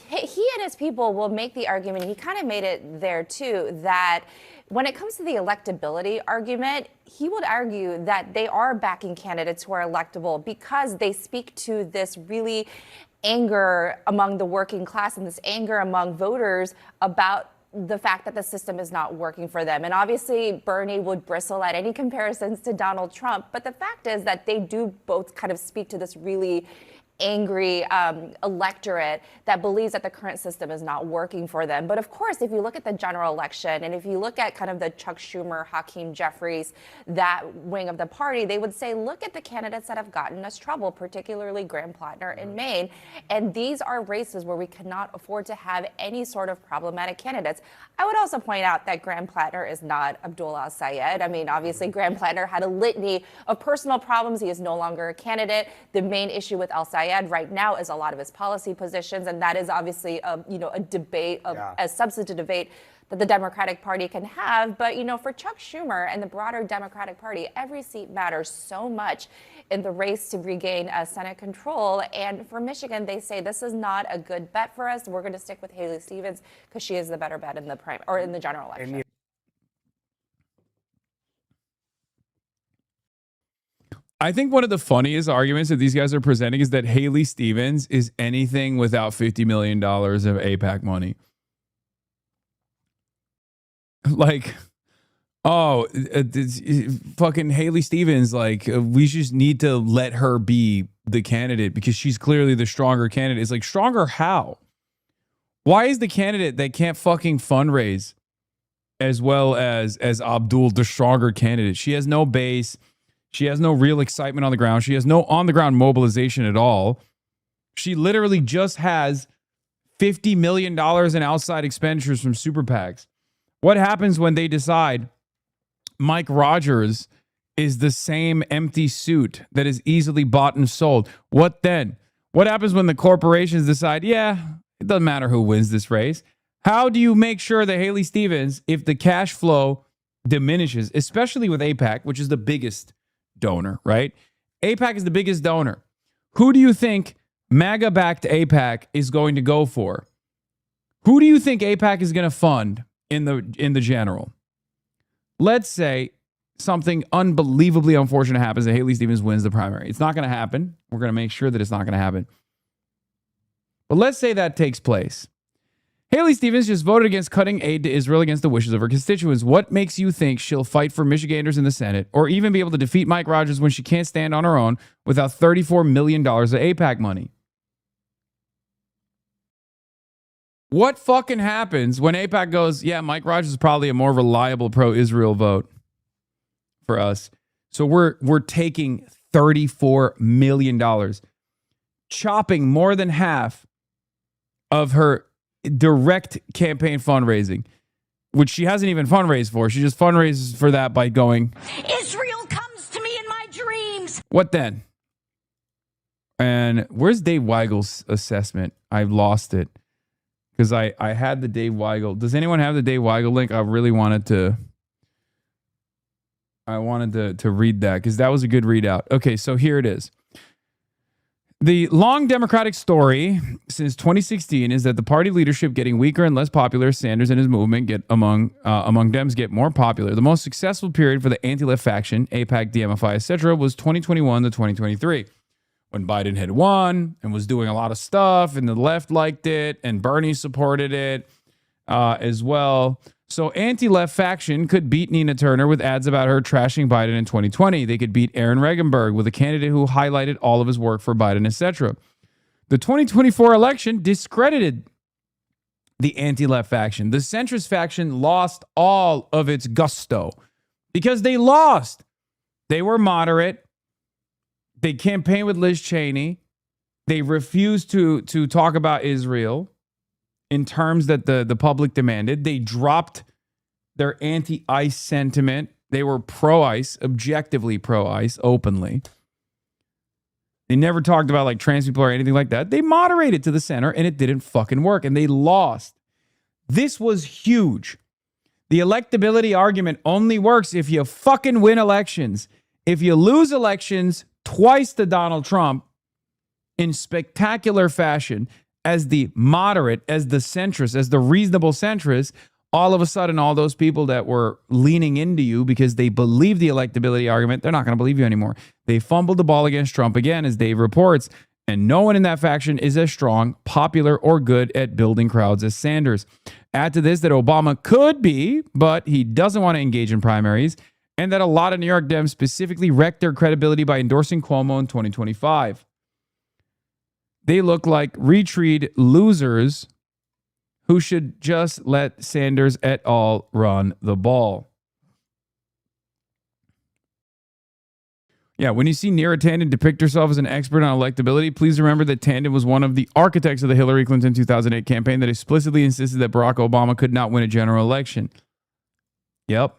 he and his people will make the argument, he kind of made it there too, that when it comes to the electability argument, he would argue that they are backing candidates who are electable because they speak to this really anger among the working class and this anger among voters about the fact that the system is not working for them. And obviously, Bernie would bristle at any comparisons to Donald Trump. But the fact is that they do both kind of speak to this really angry electorate that believes that the current system is not working for them. But of course, if you look at the general election and if you look at kind of the Chuck Schumer, Hakeem Jeffries, that wing of the party, they would say, look at the candidates that have gotten us trouble, particularly Graham Plattner in Maine. And these are races where we cannot afford to have any sort of problematic candidates. I would also point out that Graham Plattner is not Abdul al-Sayed. I mean, obviously, Graham Plattner had a litany of personal problems. He is no longer a candidate. The main issue with al-Sayed right now is a lot of his policy positions, and that is obviously a debate, a substantive debate that the Democratic Party can have. But for Chuck Schumer and the broader Democratic Party, every seat matters so much in the race to regain Senate control. And for Michigan, they say this is not a good bet for us. We're going to stick with Haley Stevens because she is the better bet in the general election. I think one of the funniest arguments that these guys are presenting is that Haley Stevens is anything without $50 million of AIPAC money. Like, fucking Haley Stevens, we just need to let her be the candidate because she's clearly the stronger candidate. It's like, stronger how? Why is the candidate that can't fucking fundraise as well as Abdul the stronger candidate? She has no base. She has no real excitement on the ground. She has no on-the-ground mobilization at all. She literally just has $50 million in outside expenditures from super PACs. What happens when they decide Mike Rogers is the same empty suit that is easily bought and sold? What then? What happens when the corporations decide, it doesn't matter who wins this race? How do you make sure that Haley Stevens, if the cash flow diminishes, especially with AIPAC, which is the biggest donor, right? AIPAC is the biggest donor. Who do you think MAGA-backed AIPAC is going to go for? Who do you think AIPAC is going to fund in the general? Let's say something unbelievably unfortunate happens and Haley Stevens wins the primary. It's not going to happen. We're going to make sure that it's not going to happen. But let's say that takes place. Haley Stevens just voted against cutting aid to Israel against the wishes of her constituents. What makes you think she'll fight for Michiganders in the Senate or even be able to defeat Mike Rogers when she can't stand on her own without $34 million of AIPAC money? What fucking happens when AIPAC goes, Mike Rogers is probably a more reliable pro-Israel vote for us. So we're taking $34 million, chopping more than half of her direct campaign fundraising, which she hasn't even fundraised for. She just fundraises for that by going, Israel comes to me in my dreams. What then? And where's Dave Weigel's assessment? I've lost it because I had the Dave Weigel. Does anyone have the Dave Weigel link? I really wanted to read that because that was a good readout. Okay, so here it is. The long Democratic story since 2016 is that the party leadership getting weaker and less popular. Sanders and his movement get among Dems get more popular. The most successful period for the anti-left faction, AIPAC, DMFI, etc., was 2021 to 2023. when Biden had won and was doing a lot of stuff, and the left liked it, and Bernie supported it as well. So anti-left faction could beat Nina Turner with ads about her trashing Biden in 2020. They could beat Aaron Regenberg with a candidate who highlighted all of his work for Biden, etc. The 2024 election discredited the anti-left faction. The centrist faction lost all of its gusto because they lost. They were moderate. They campaigned with Liz Cheney. They refused to talk about Israel in terms that the public demanded. They dropped their anti-ICE sentiment. They were pro-ICE, objectively pro-ICE, openly. They never talked about like trans people or anything like that. They moderated to the center and it didn't fucking work and they lost. This was huge. The electability argument only works if you fucking win elections. If you lose elections twice to Donald Trump in spectacular fashion, as the moderate, as the centrist, as the reasonable centrist, all of a sudden, all those people that were leaning into you because they believe the electability argument, they're not going to believe you anymore. They fumbled the ball against Trump again, as Dave reports, and no one in that faction is as strong, popular, or good at building crowds as Sanders. Add to this that Obama could be, but he doesn't want to engage in primaries, and that a lot of New York Dems specifically wrecked their credibility by endorsing Cuomo in 2025. They look like retreat losers who should just let Sanders et al. Run the ball. Yeah, when you see Neera Tanden depict herself as an expert on electability, please remember that Tanden was one of the architects of the Hillary Clinton 2008 campaign that explicitly insisted that Barack Obama could not win a general election. Yep.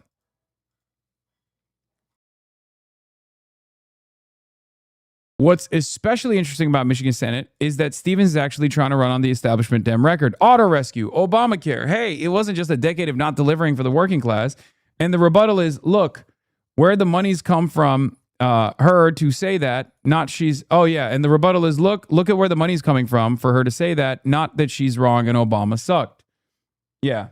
What's especially interesting about Michigan Senate is that Stevens is actually trying to run on the establishment Dem record. Auto rescue, Obamacare. Hey, it wasn't just a decade of not delivering for the working class. And the rebuttal is, look, where the money's come from her to say that, not she's, oh yeah. And the rebuttal is, look at where the money's coming from for her to say that, not that she's wrong and Obama sucked. Yeah.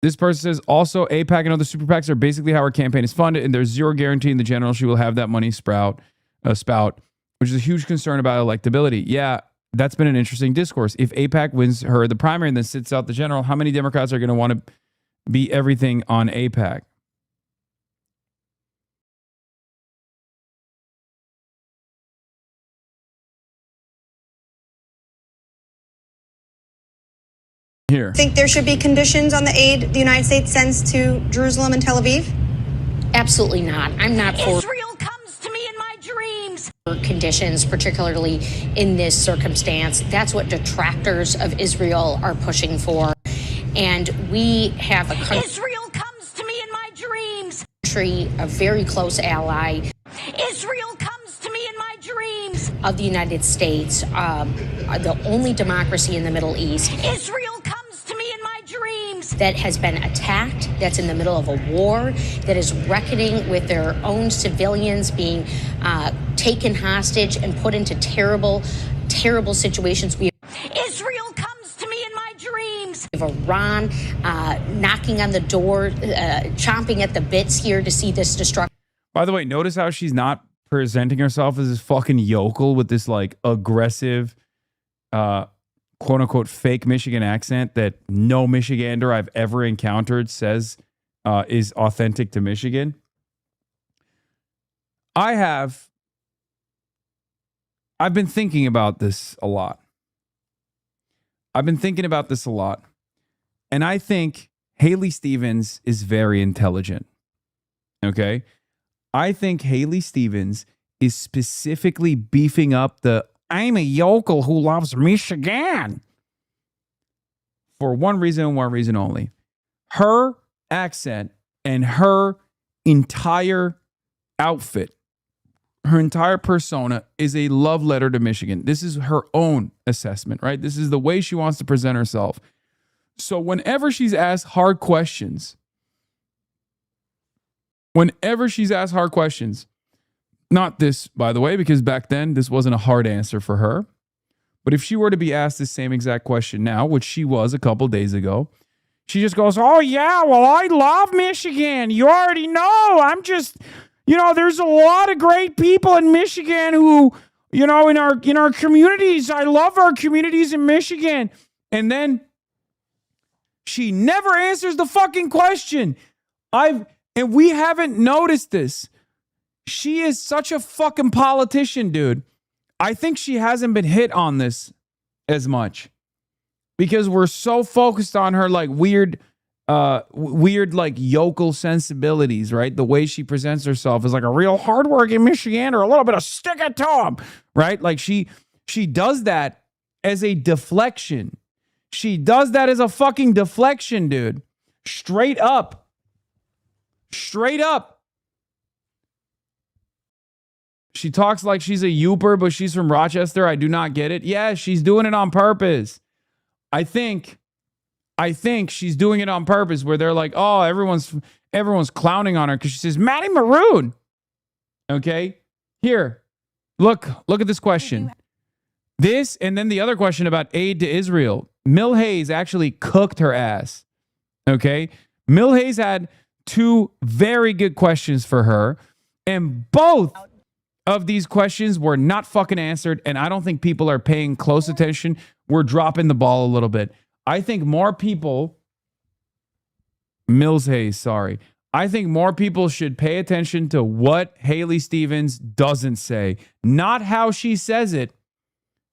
This person says, also, AIPAC and other super PACs are basically how our campaign is funded, and there's zero guarantee in the general she will have that money spout, which is a huge concern about electability. Yeah, that's been an interesting discourse. If AIPAC wins her the primary and then sits out the general, how many Democrats are going to want to be everything on AIPAC? Here. Think there should be conditions on the aid the United States sends to Jerusalem and Tel Aviv? Absolutely not. I'm not for Israel comes to me in my dreams. conditions, particularly in this circumstance. That's what detractors of Israel are pushing for. And we have a country, Israel comes to me in my dreams. A very close ally. Israel comes to me in my dreams. Of the United States, the only democracy in the Middle East. Israel comes to me in my dreams. That has been attacked, that's in the middle of a war, that is reckoning with their own civilians being taken hostage and put into terrible, terrible situations. Israel comes to me in my dreams. We have Iran knocking on the door, chomping at the bits here to see this destruction. By the way, notice how she's not presenting herself as this fucking yokel with this like aggressive, quote unquote, fake Michigan accent that no Michigander I've ever encountered says is authentic to Michigan. I've been thinking about this a lot. And I think Haley Stevens is very intelligent. Okay? I think Haley Stevens is specifically beefing up the I'm a yokel who loves Michigan for one reason and one reason only. Her accent and her entire outfit, her entire persona is a love letter to Michigan. This is her own assessment, right? This is the way she wants to present herself. So whenever she's asked hard questions, not this, by the way, because back then this wasn't a hard answer for her. But if she were to be asked the same exact question now, which she was a couple days ago, She just goes, oh, yeah, well, I love Michigan. You already know. I'm just, there's a lot of great people in Michigan who, in our communities. I love our communities in Michigan. And then she never answers the fucking question. And we haven't noticed this. She is such a fucking politician, dude. I think she hasn't been hit on this as much because we're so focused on her like weird like yokel sensibilities, right? The way she presents herself as like a real hardworking Michigander, or a little bit of stick it to him, right? Like she does that as a deflection. She does that as a fucking deflection, dude. Straight up. Straight up. She talks like she's a Youper, but she's from Rochester. I do not get it. Yeah, she's doing it on purpose. I think she's doing it on purpose where they're like, oh, everyone's clowning on her because she says, Maddie Maroon. Okay? Here, look at this question. This, and then the other question about aid to Israel. Mill Hayes actually cooked her ass. Okay? Mill Hayes had 2 very good questions for her, and both of these questions were not fucking answered, and I don't think people are paying close attention. We're dropping the ball a little bit. I think more people, Mills Hayes, sorry. I think more people should pay attention to what Haley Stevens doesn't say, not how she says it.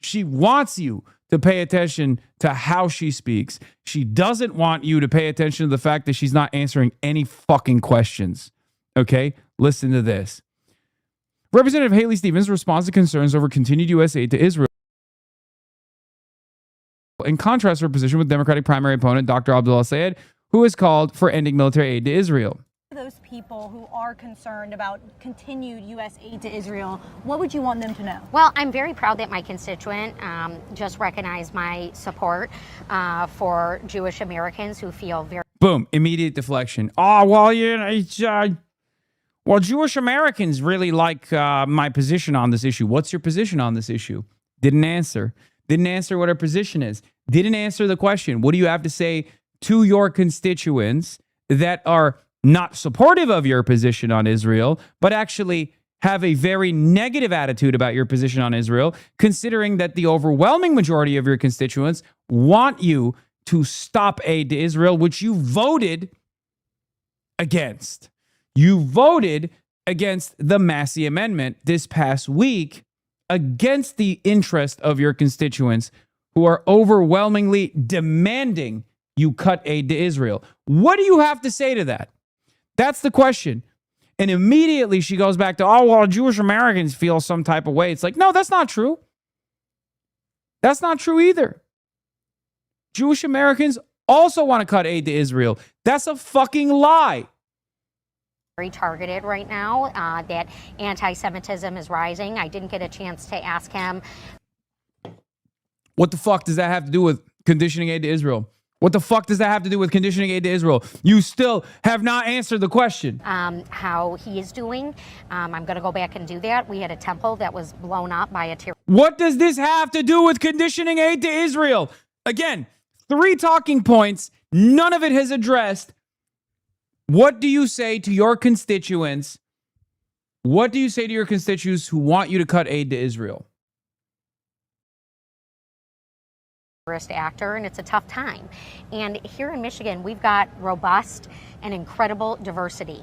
She wants you to pay attention to how she speaks. She doesn't want you to pay attention to the fact that she's not answering any fucking questions. Okay? Listen to this. Representative Haley Stevens responds to concerns over continued U.S. aid to Israel. In contrast, her position with Democratic primary opponent Dr. Abdullah Sayed, who has called for ending military aid to Israel. Those people who are concerned about continued U.S. aid to Israel, what would you want them to know? Well, I'm very proud that my constituent just recognized my support for Jewish Americans who feel very... Boom, immediate deflection. Oh, well, it's... Well, Jewish Americans really like my position on this issue. What's your position on this issue? Didn't answer. Didn't answer what her position is. Didn't answer the question. What do you have to say to your constituents that are not supportive of your position on Israel, but actually have a very negative attitude about your position on Israel, considering that the overwhelming majority of your constituents want you to stop aid to Israel, which you voted against. You voted against the Massey Amendment this past week against the interest of your constituents who are overwhelmingly demanding you cut aid to Israel. What do you have to say to that? That's the question. And immediately she goes back to, oh, well, Jewish Americans feel some type of way. It's like, no, that's not true. That's not true either. Jewish Americans also want to cut aid to Israel. That's a fucking lie. Very targeted right now, that anti-Semitism is rising. I didn't get a chance to ask him. What the fuck does that have to do with conditioning aid to Israel? What the fuck does that have to do with conditioning aid to Israel? You still have not answered the question. How he is doing. I'm going to go back and do that. We had a temple that was blown up by a terrorist. What does this have to do with conditioning aid to Israel? Again, 3 talking points. None of it has addressed. What do you say to your constituents? What do you say to your constituents who want you to cut aid to Israel? Actor, and it's a tough time. And here in Michigan, we've got robust and incredible diversity.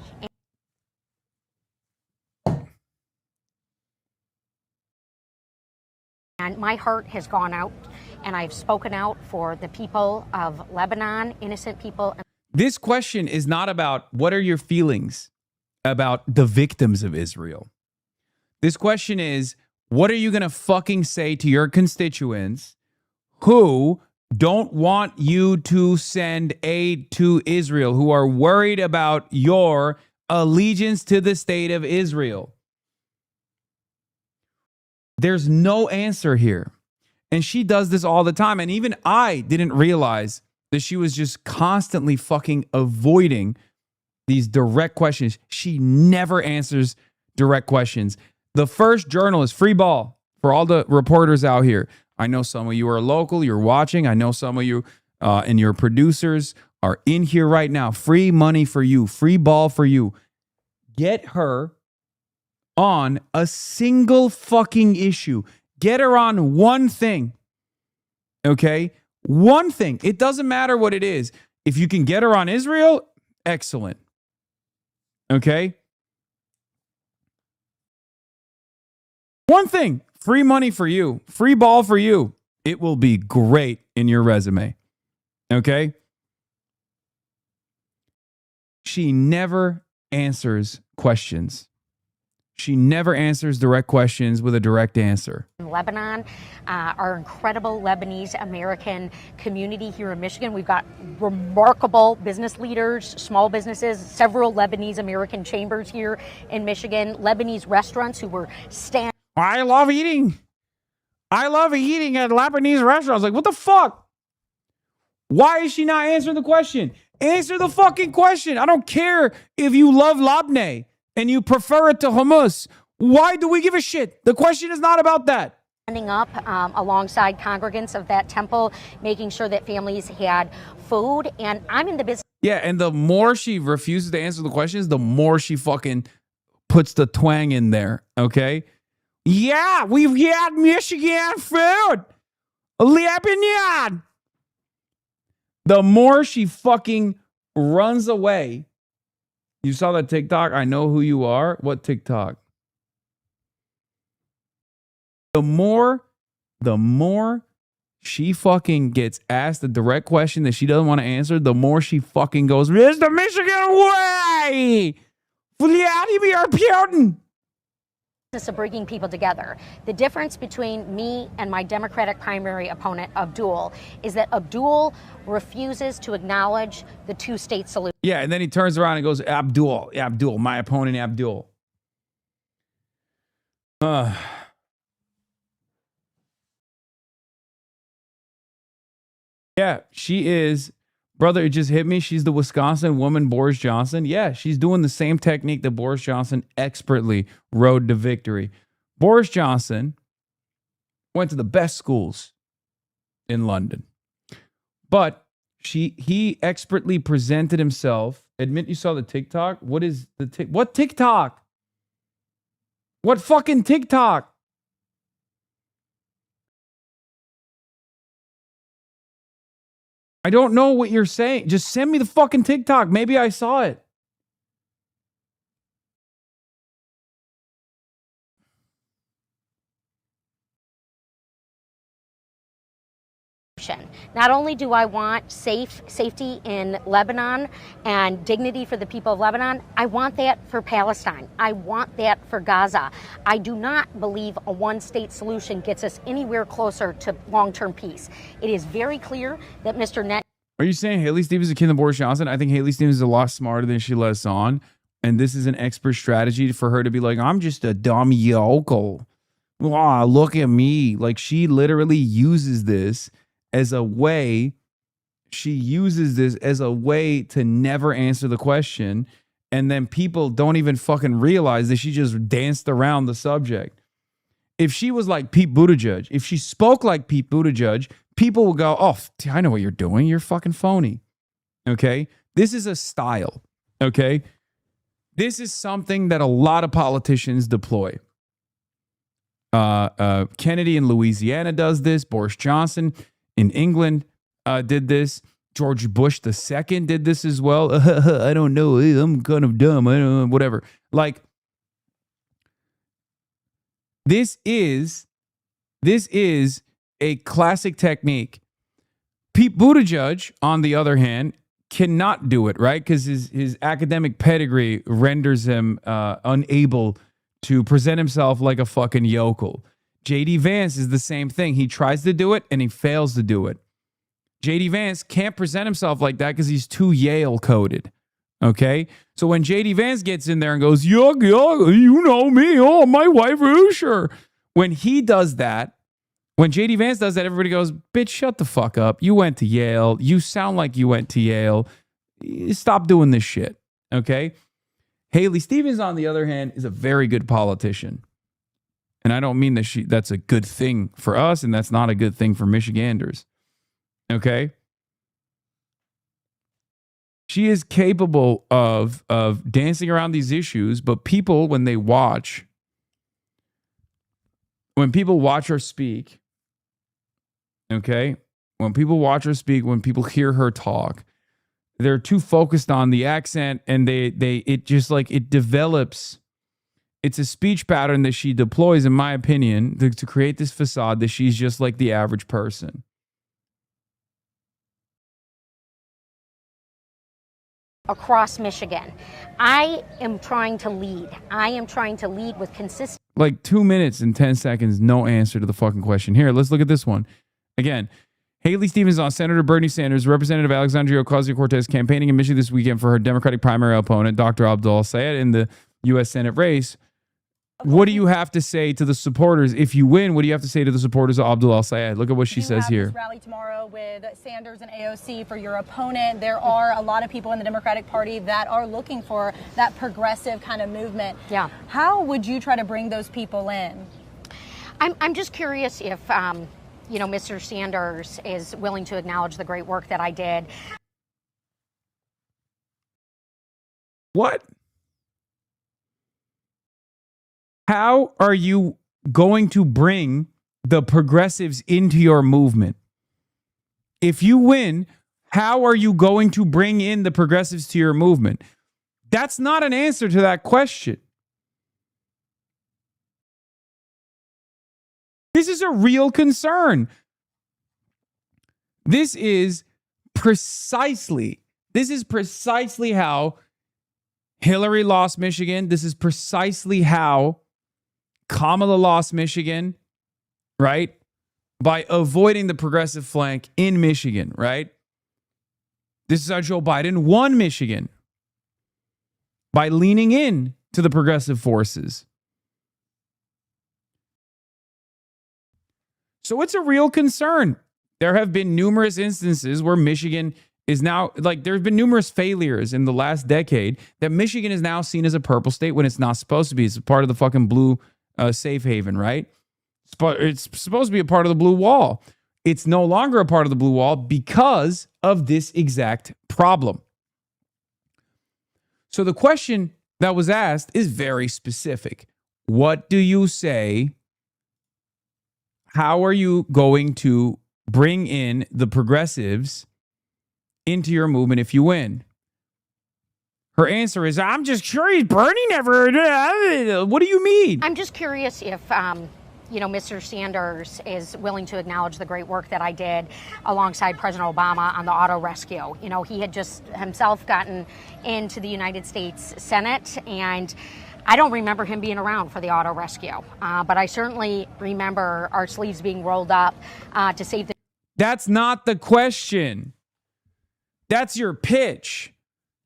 And my heart has gone out, and I've spoken out for the people of Lebanon, innocent people. This question is not about what are your feelings about the victims of Israel. This question is, what are you going to fucking say to your constituents who don't want you to send aid to Israel, who are worried about your allegiance to the state of Israel? There's no answer here. And she does this all the time. And even I didn't realize that she was just constantly fucking avoiding these direct questions. She never answers direct questions. The first journalist, free ball for all the reporters out here. I know some of you are local, you're watching. I know some of you and your producers are in here right now. Free money for you. Free ball for you. Get her on a single fucking issue. Get her on one thing. Okay? One thing. It doesn't matter what it is. If you can get her on Israel, excellent. Okay? One thing. Free money for you. Free ball for you. It will be great in your resume. Okay? She never answers questions. She never answers direct questions with a direct answer. Lebanon, our incredible Lebanese American community here in Michigan. We've got remarkable business leaders, small businesses, several Lebanese American chambers here in Michigan, Lebanese restaurants who were standing. I love eating. I love eating at Lebanese restaurants. Like, what the fuck? Why is she not answering the question? Answer the fucking question. I don't care if you love labneh and you prefer it to hummus. Why do we give a shit? The question is not about that. Standing up alongside congregants of that temple, making sure that families had food. And I'm in the business. Yeah, and the more she refuses to answer the questions, the more she fucking puts the twang in there, okay? Yeah, we've had Michigan food. Lebanon. The more she fucking runs away. You saw that TikTok? I know who you are. What TikTok? The more she fucking gets asked a direct question that she doesn't want to answer, the more she fucking goes, "It's the Michigan way! Vladimir Putin!" Of bringing people together. The difference between me and my Democratic primary opponent, Abdul, is that Abdul refuses to acknowledge the two-state solution. Yeah, and then he turns around and goes, Abdul, my opponent, Abdul. Yeah, she is. Brother, it just hit me. She's the Wisconsin woman, Boris Johnson. Yeah, she's doing the same technique that Boris Johnson expertly rode to victory. Boris Johnson went to the best schools in London. But he expertly presented himself. Admit you saw the TikTok? What is the what TikTok? What fucking TikTok? I don't know what you're saying. Just send me the fucking TikTok. Maybe I saw it. Not only do I want safety in Lebanon and dignity for the people of Lebanon, I want that for Palestine. I want that for Gaza. I do not believe a one-state solution gets us anywhere closer to long-term peace. It is very clear that Mr. Net. Are you saying Haley Stevens is akin to Boris Johnson? I think Haley Stevens is a lot smarter than she lets on. And this is an expert strategy for her to be like, I'm just a dumb yokel. Wow, look at me. Like, she literally uses this as a way, to never answer the question. And then people don't even fucking realize that she just danced around the subject. If she was like Pete Buttigieg, if she spoke like Pete Buttigieg, people will go, oh, I know what you're doing. You're fucking phony. Okay? This is a style. Okay? This is something that a lot of politicians deploy. Kennedy in Louisiana does this. Boris Johnson in England did this. George Bush II did this as well. I don't know. I'm kind of dumb. I don't know. Whatever. Like, this is a classic technique. Pete Buttigieg, on the other hand, cannot do it, right? Because his academic pedigree renders him unable to present himself like a fucking yokel. J.D. Vance is the same thing. He tries to do it and he fails to do it. J.D. Vance can't present himself like that because he's too Yale coded. Okay? So when J.D. Vance gets in there and goes, yeah, you know me. Oh, my wife, sure. When he does that, when J.D. Vance does that, everybody goes, bitch, shut the fuck up. You went to Yale. You sound like you went to Yale. Stop doing this shit. Okay? Haley Stevens, on the other hand, is a very good politician. And I don't mean that that's a good thing for us, and that's not a good thing for Michiganders. Okay? She is capable of dancing around these issues, but people, when people watch her speak, okay? When people watch her speak, when people hear her talk, they're too focused on the accent, and it develops. It's a speech pattern that she deploys, in my opinion, to create this facade that she's just like the average person. Across Michigan. I am trying to lead. I am trying to lead with consistency. Like 2 minutes and 10 seconds, no answer to the fucking question. Here, let's look at this one. Again, Haley Stevens on Senator Bernie Sanders, Representative Alexandria Ocasio-Cortez campaigning in Michigan this weekend for her Democratic primary opponent, Dr. Abdul Sayed, in the U.S. Senate race. What do you have to say to the supporters? If you win, what do you have to say to the supporters of Abdul al-Sayed? Look at what she says here. This rally tomorrow with Sanders and AOC for your opponent. There are a lot of people in the Democratic Party that are looking for that progressive kind of movement. Yeah. How would you try to bring those people in? I'm just curious if, Mr. Sanders is willing to acknowledge the great work that I did. What? How are you going to bring the progressives into your movement? If you win, how are you going to bring in the progressives to your movement? That's not an answer to that question. This is a real concern. This is precisely how Hillary lost Michigan. This is precisely how Kamala lost Michigan, right? By avoiding the progressive flank in Michigan, right? This is how Joe Biden won Michigan, by leaning in to the progressive forces. So it's a real concern. There have been numerous instances where Michigan is now, there have been numerous failures in the last decade that Michigan is now seen as a purple state when it's not supposed to be. It's a part of the fucking blue safe haven, right? It's supposed to be a part of the blue wall. It's no longer a part of the blue wall because of this exact problem. So the question that was asked is very specific. What do you say? How are you going to bring in the progressives into your movement if you win? Her answer is, I'm just curious. Bernie never. What do you mean? I'm just curious if, Mr. Sanders is willing to acknowledge the great work that I did alongside President Obama on the auto rescue. He had just himself gotten into the United States Senate, and I don't remember him being around for the auto rescue, but I certainly remember our sleeves being rolled up to save the. That's not the question. That's your pitch.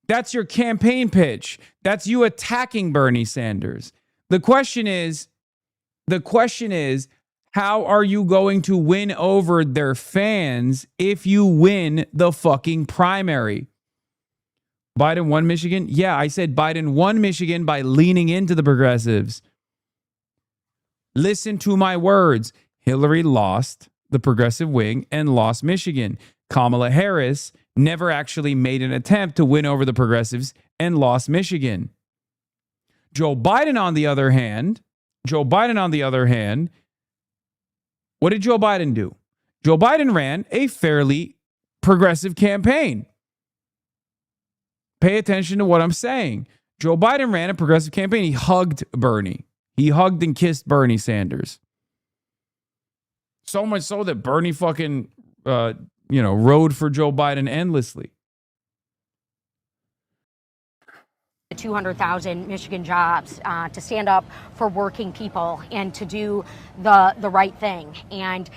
That's your campaign pitch. That's you attacking Bernie Sanders. The question is, how are you going to win over their fans if you win the fucking primary? Biden won Michigan? Yeah, I said Biden won Michigan by leaning into the progressives. Listen to my words. Hillary lost the progressive wing and lost Michigan. Kamala Harris never actually made an attempt to win over the progressives and lost Michigan. Joe Biden, on the other hand, what did Joe Biden do? Joe Biden ran a fairly progressive campaign. Pay attention to what I'm saying. Joe Biden ran a progressive campaign. He hugged Bernie. He hugged and kissed Bernie Sanders. So much so that Bernie fucking, rode for Joe Biden endlessly. 200,000 Michigan jobs to stand up for working people and to do the right thing. And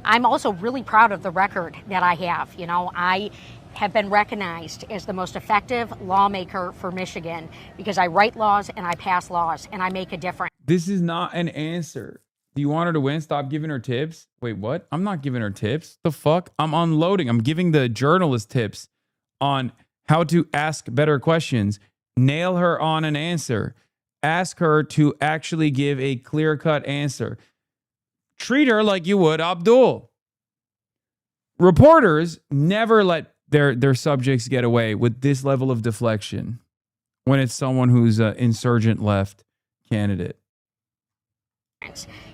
I'm also really proud of the record that I have. I have been recognized as the most effective lawmaker for Michigan because I write laws and I pass laws and I make a difference. This is not an answer. Do you want her to win? Stop giving her tips. Wait, what? I'm not giving her tips. The fuck? I'm unloading. I'm giving the journalist tips on how to ask better questions. Nail her on an answer. Ask her to actually give a clear-cut answer. Treat her like you would Abdul. Reporters never let their subjects get away with this level of deflection when it's someone who's an insurgent left candidate.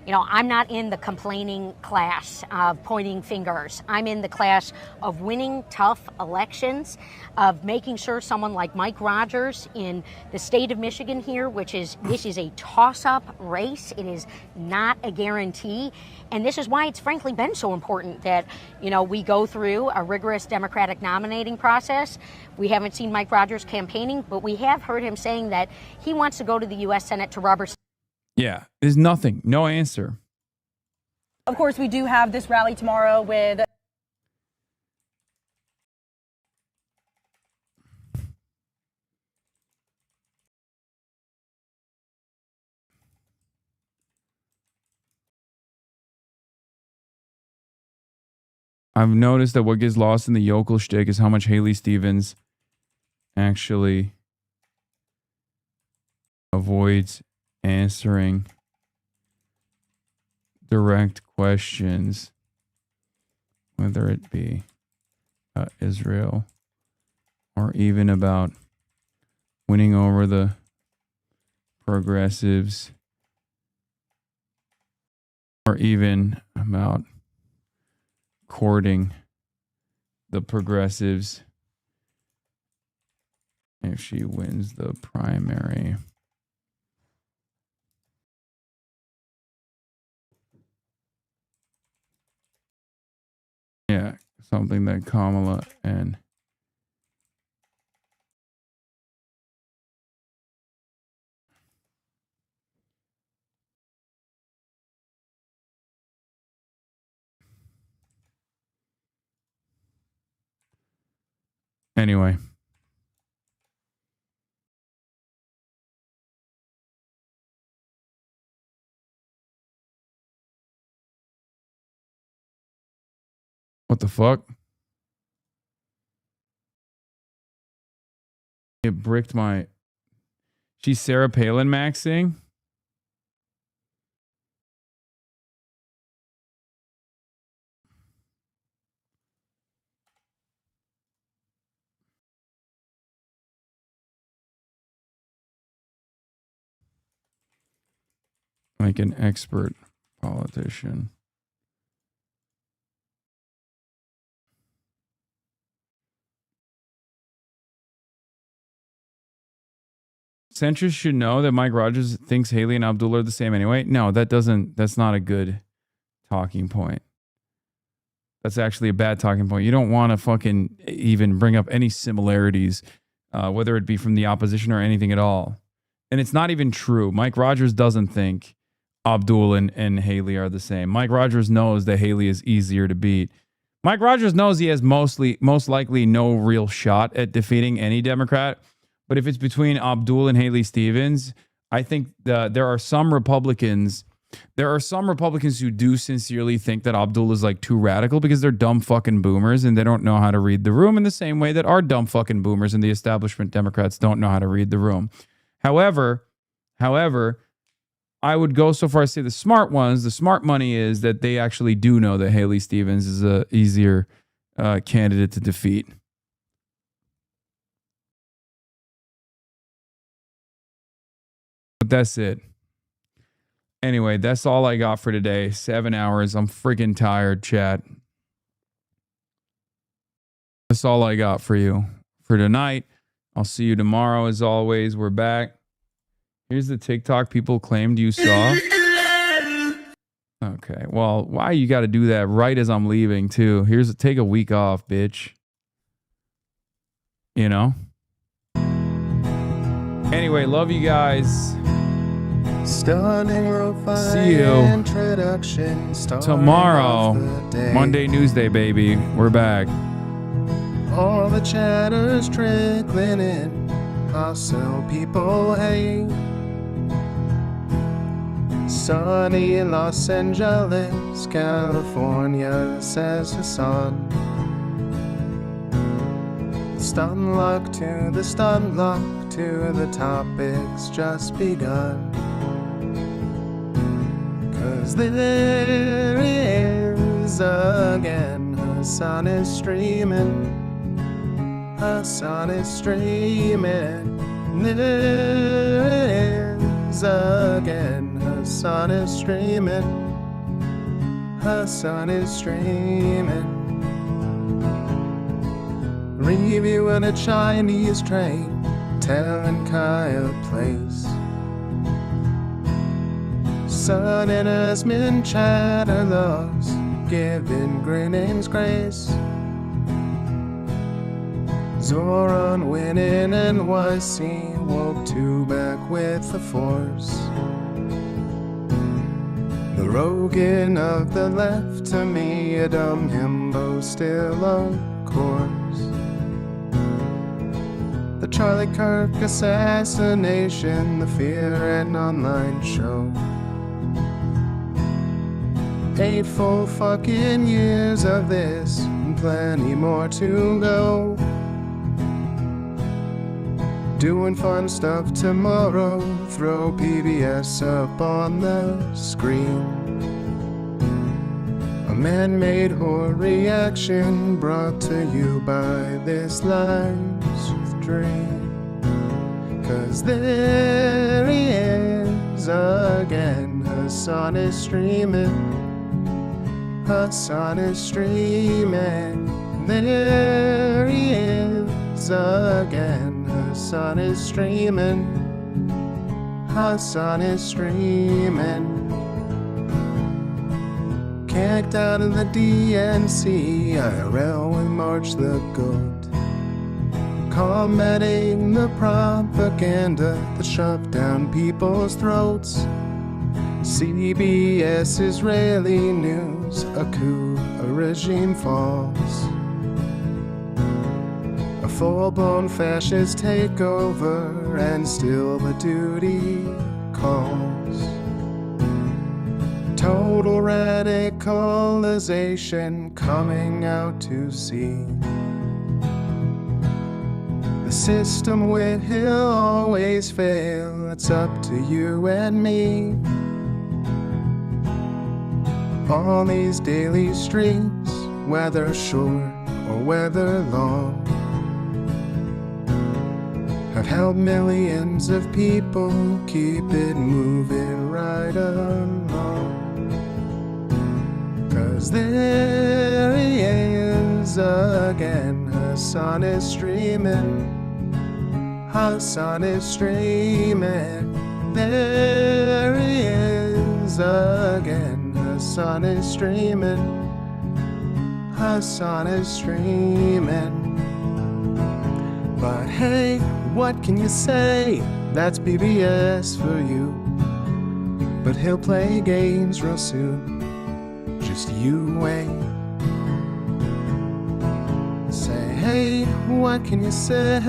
You know, I'm not in the complaining class of pointing fingers. I'm in the class of winning tough elections, of making sure someone like Mike Rogers in the state of Michigan here, this is a toss-up race. It is not a guarantee. And this is why it's frankly been so important that, you know, we go through a rigorous Democratic nominating process. We haven't seen Mike Rogers campaigning, but we have heard him saying that he wants to go to the U.S. Senate to rubber. Yeah, there's nothing, no answer. Of course, we do have this rally tomorrow with I've noticed that what gets lost in the yokel shtick is how much Haley Stevens actually avoids answering direct questions, whether it be Israel or even about winning over the progressives or even about courting the progressives if she wins the primary. Yeah, something that Kamala and anyway. What the fuck? It bricked my... She's Sarah Palin maxing? Like an expert politician. Centrists should know that Mike Rogers thinks Haley and Abdullah are the same anyway. No, that's not a good talking point. That's actually a bad talking point. You don't want to fucking even bring up any similarities, whether it be from the opposition or anything at all. And it's not even true. Mike Rogers doesn't think Abdul and Haley are the same. Mike Rogers knows that Haley is easier to beat. Mike Rogers knows he has most likely no real shot at defeating any Democrat. But if it's between Abdul and Haley Stevens, I think there are some Republicans who do sincerely think that Abdul is like too radical because they're dumb fucking boomers and they don't know how to read the room in the same way that our dumb fucking boomers and the establishment Democrats don't know how to read the room. However, I would go so far as to say the smart money is that they actually do know that Haley Stevens is a easier candidate to defeat. But that's it. Anyway, that's all I got for today. 7 hours. I'm freaking tired, chat. That's all I got for you for tonight. I'll see you tomorrow as always. We're back. Here's the TikTok people claimed you saw. Okay, well, why you got to do that right as I'm leaving too? Take a week off, bitch. You know? Anyway, love you guys. Stunning See you tomorrow. Monday Newsday, baby. We're back. All the chatter's trickling in. Also, people hate. Sunny in Los Angeles, California, says Hasan. Stun luck to the stun luck to the topics just begun. 'Cause there he is again, Hasan is streaming. Hasan is streaming. There it is again. Hasan is streaming. Hasan is streaming. Reviewing a Chinese train, telling Kaya place. Sun and Asmin chatter loves, giving Greening's grace. Zoran winning NYC, woke two back with the force. The Rogan of the left, to me a dumb himbo still of course. The Charlie Kirk assassination, the Fear and Online show. 8 full fucking years of this, and plenty more to go. Doing fun stuff tomorrow, throw PBS up on the screen. A man-made horror reaction brought to you by this life's dream. 'Cause there he is again, Hasan is streaming. Hasan is streaming. There he is again, Hasan is streaming. Hasan is streaming. Kicked out of the DNC, IRL with March the Goat. Combating the propaganda that shoved down people's throats. CBS Israeli news, a coup, a regime falls. A full-blown fascist takeover, and still the duty calls. Total radicalization coming out to sea. The system will always fail, it's up to you and me. On these daily streets, whether short or whether long, have helped millions of people keep it moving right along. 'Cause there he is again, Hasan is streaming. Hasan is streaming. There he is again, Hasan is streaming. Hasan is streaming. But hey, what can you say? That's PBS for you. But he'll play games real soon. Just you wait. Say, hey, what can you say?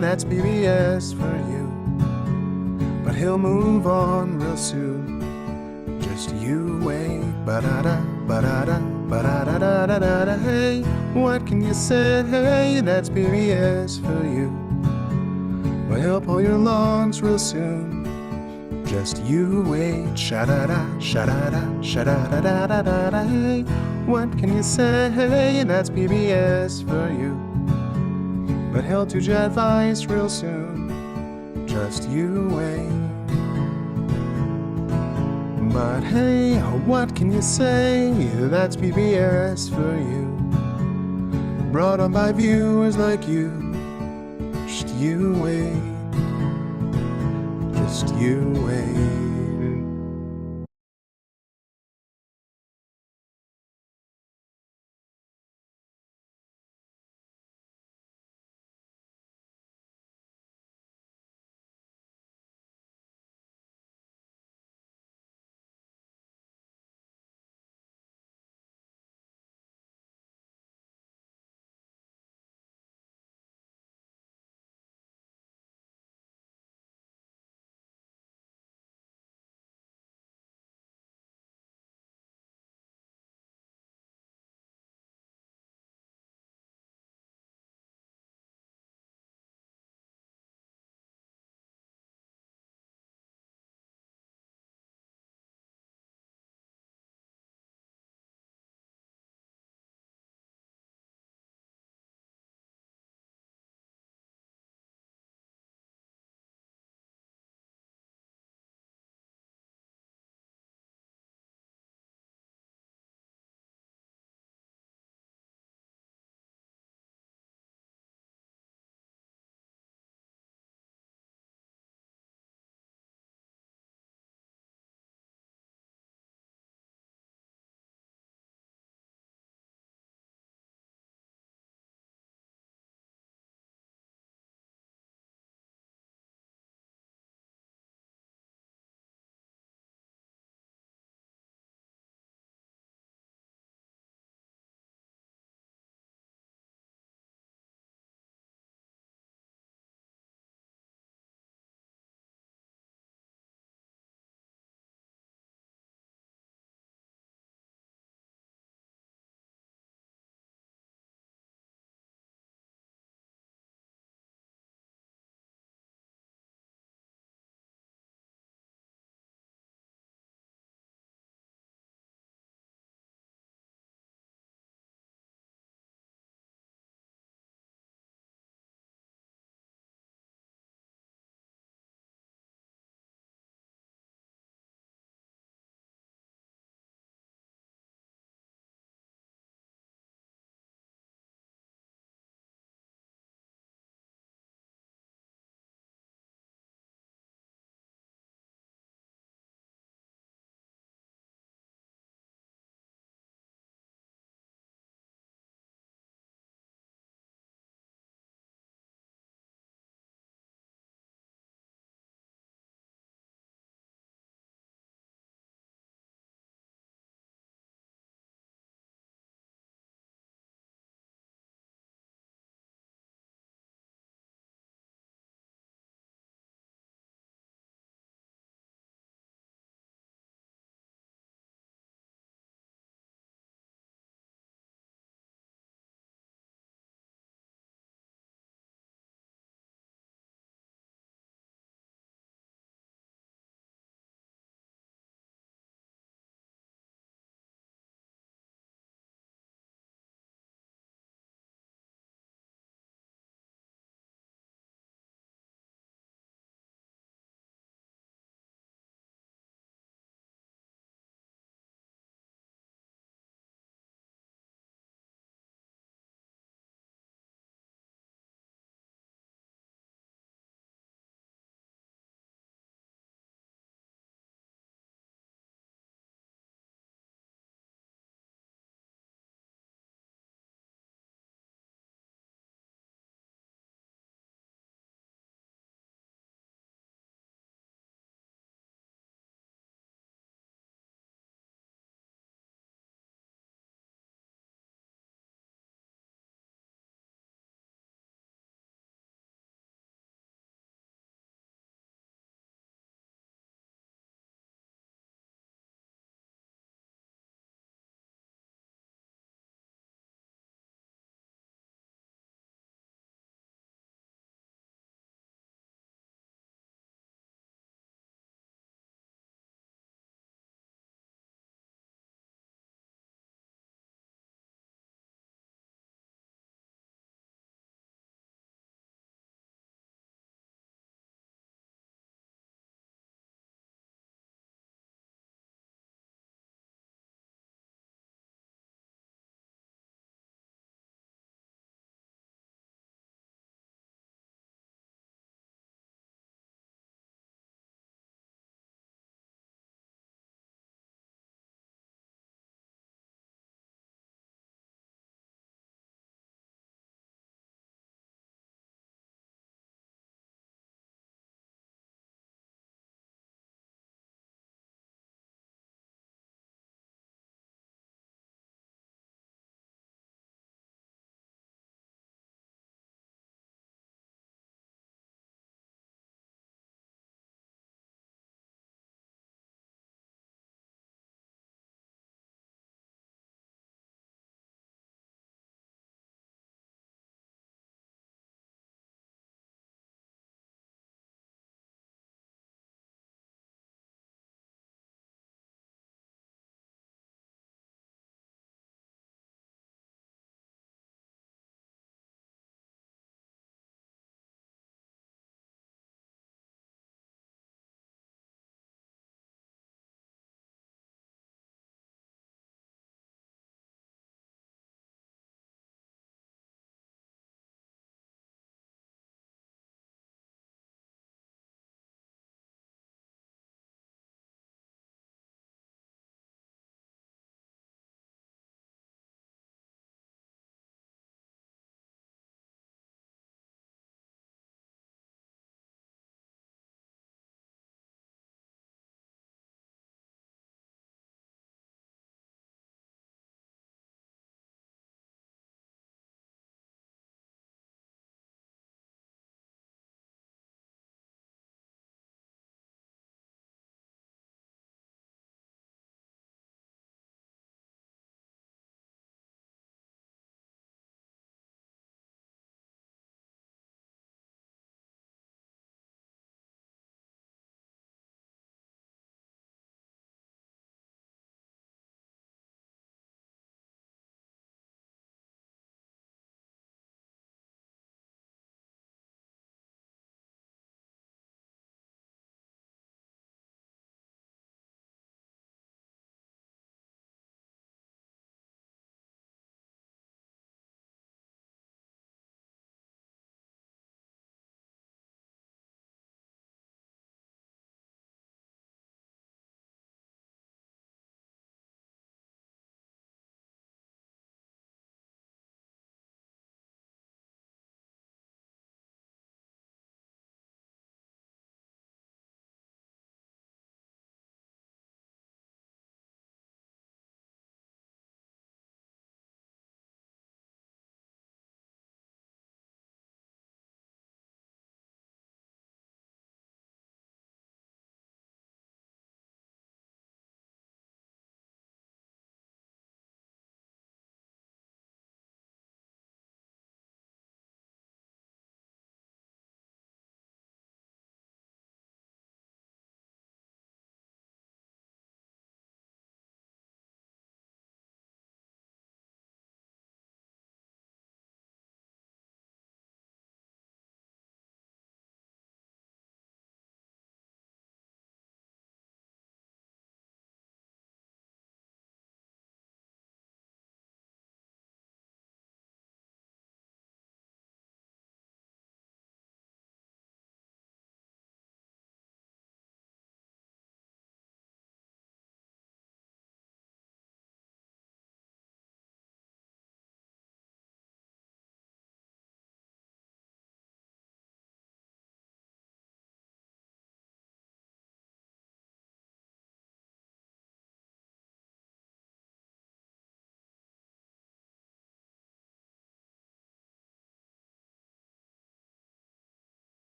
That's PBS for you. But he'll move on real soon. Just you wait. Ba-da-da, ba-da-da, ba-da-da-da-da-da. Hey, what can you say? That's PBS for you. But he'll pull your lungs real soon. Just you wait. Sha-da-da, sha-da-da, sha-da-da-da-da-da. Hey, what can you say? That's PBS for you. But he'll do jet advice real soon. Just you wait. But hey, what can you say? That's PBS for you. Brought on by viewers like you. Just you wait. Just you wait.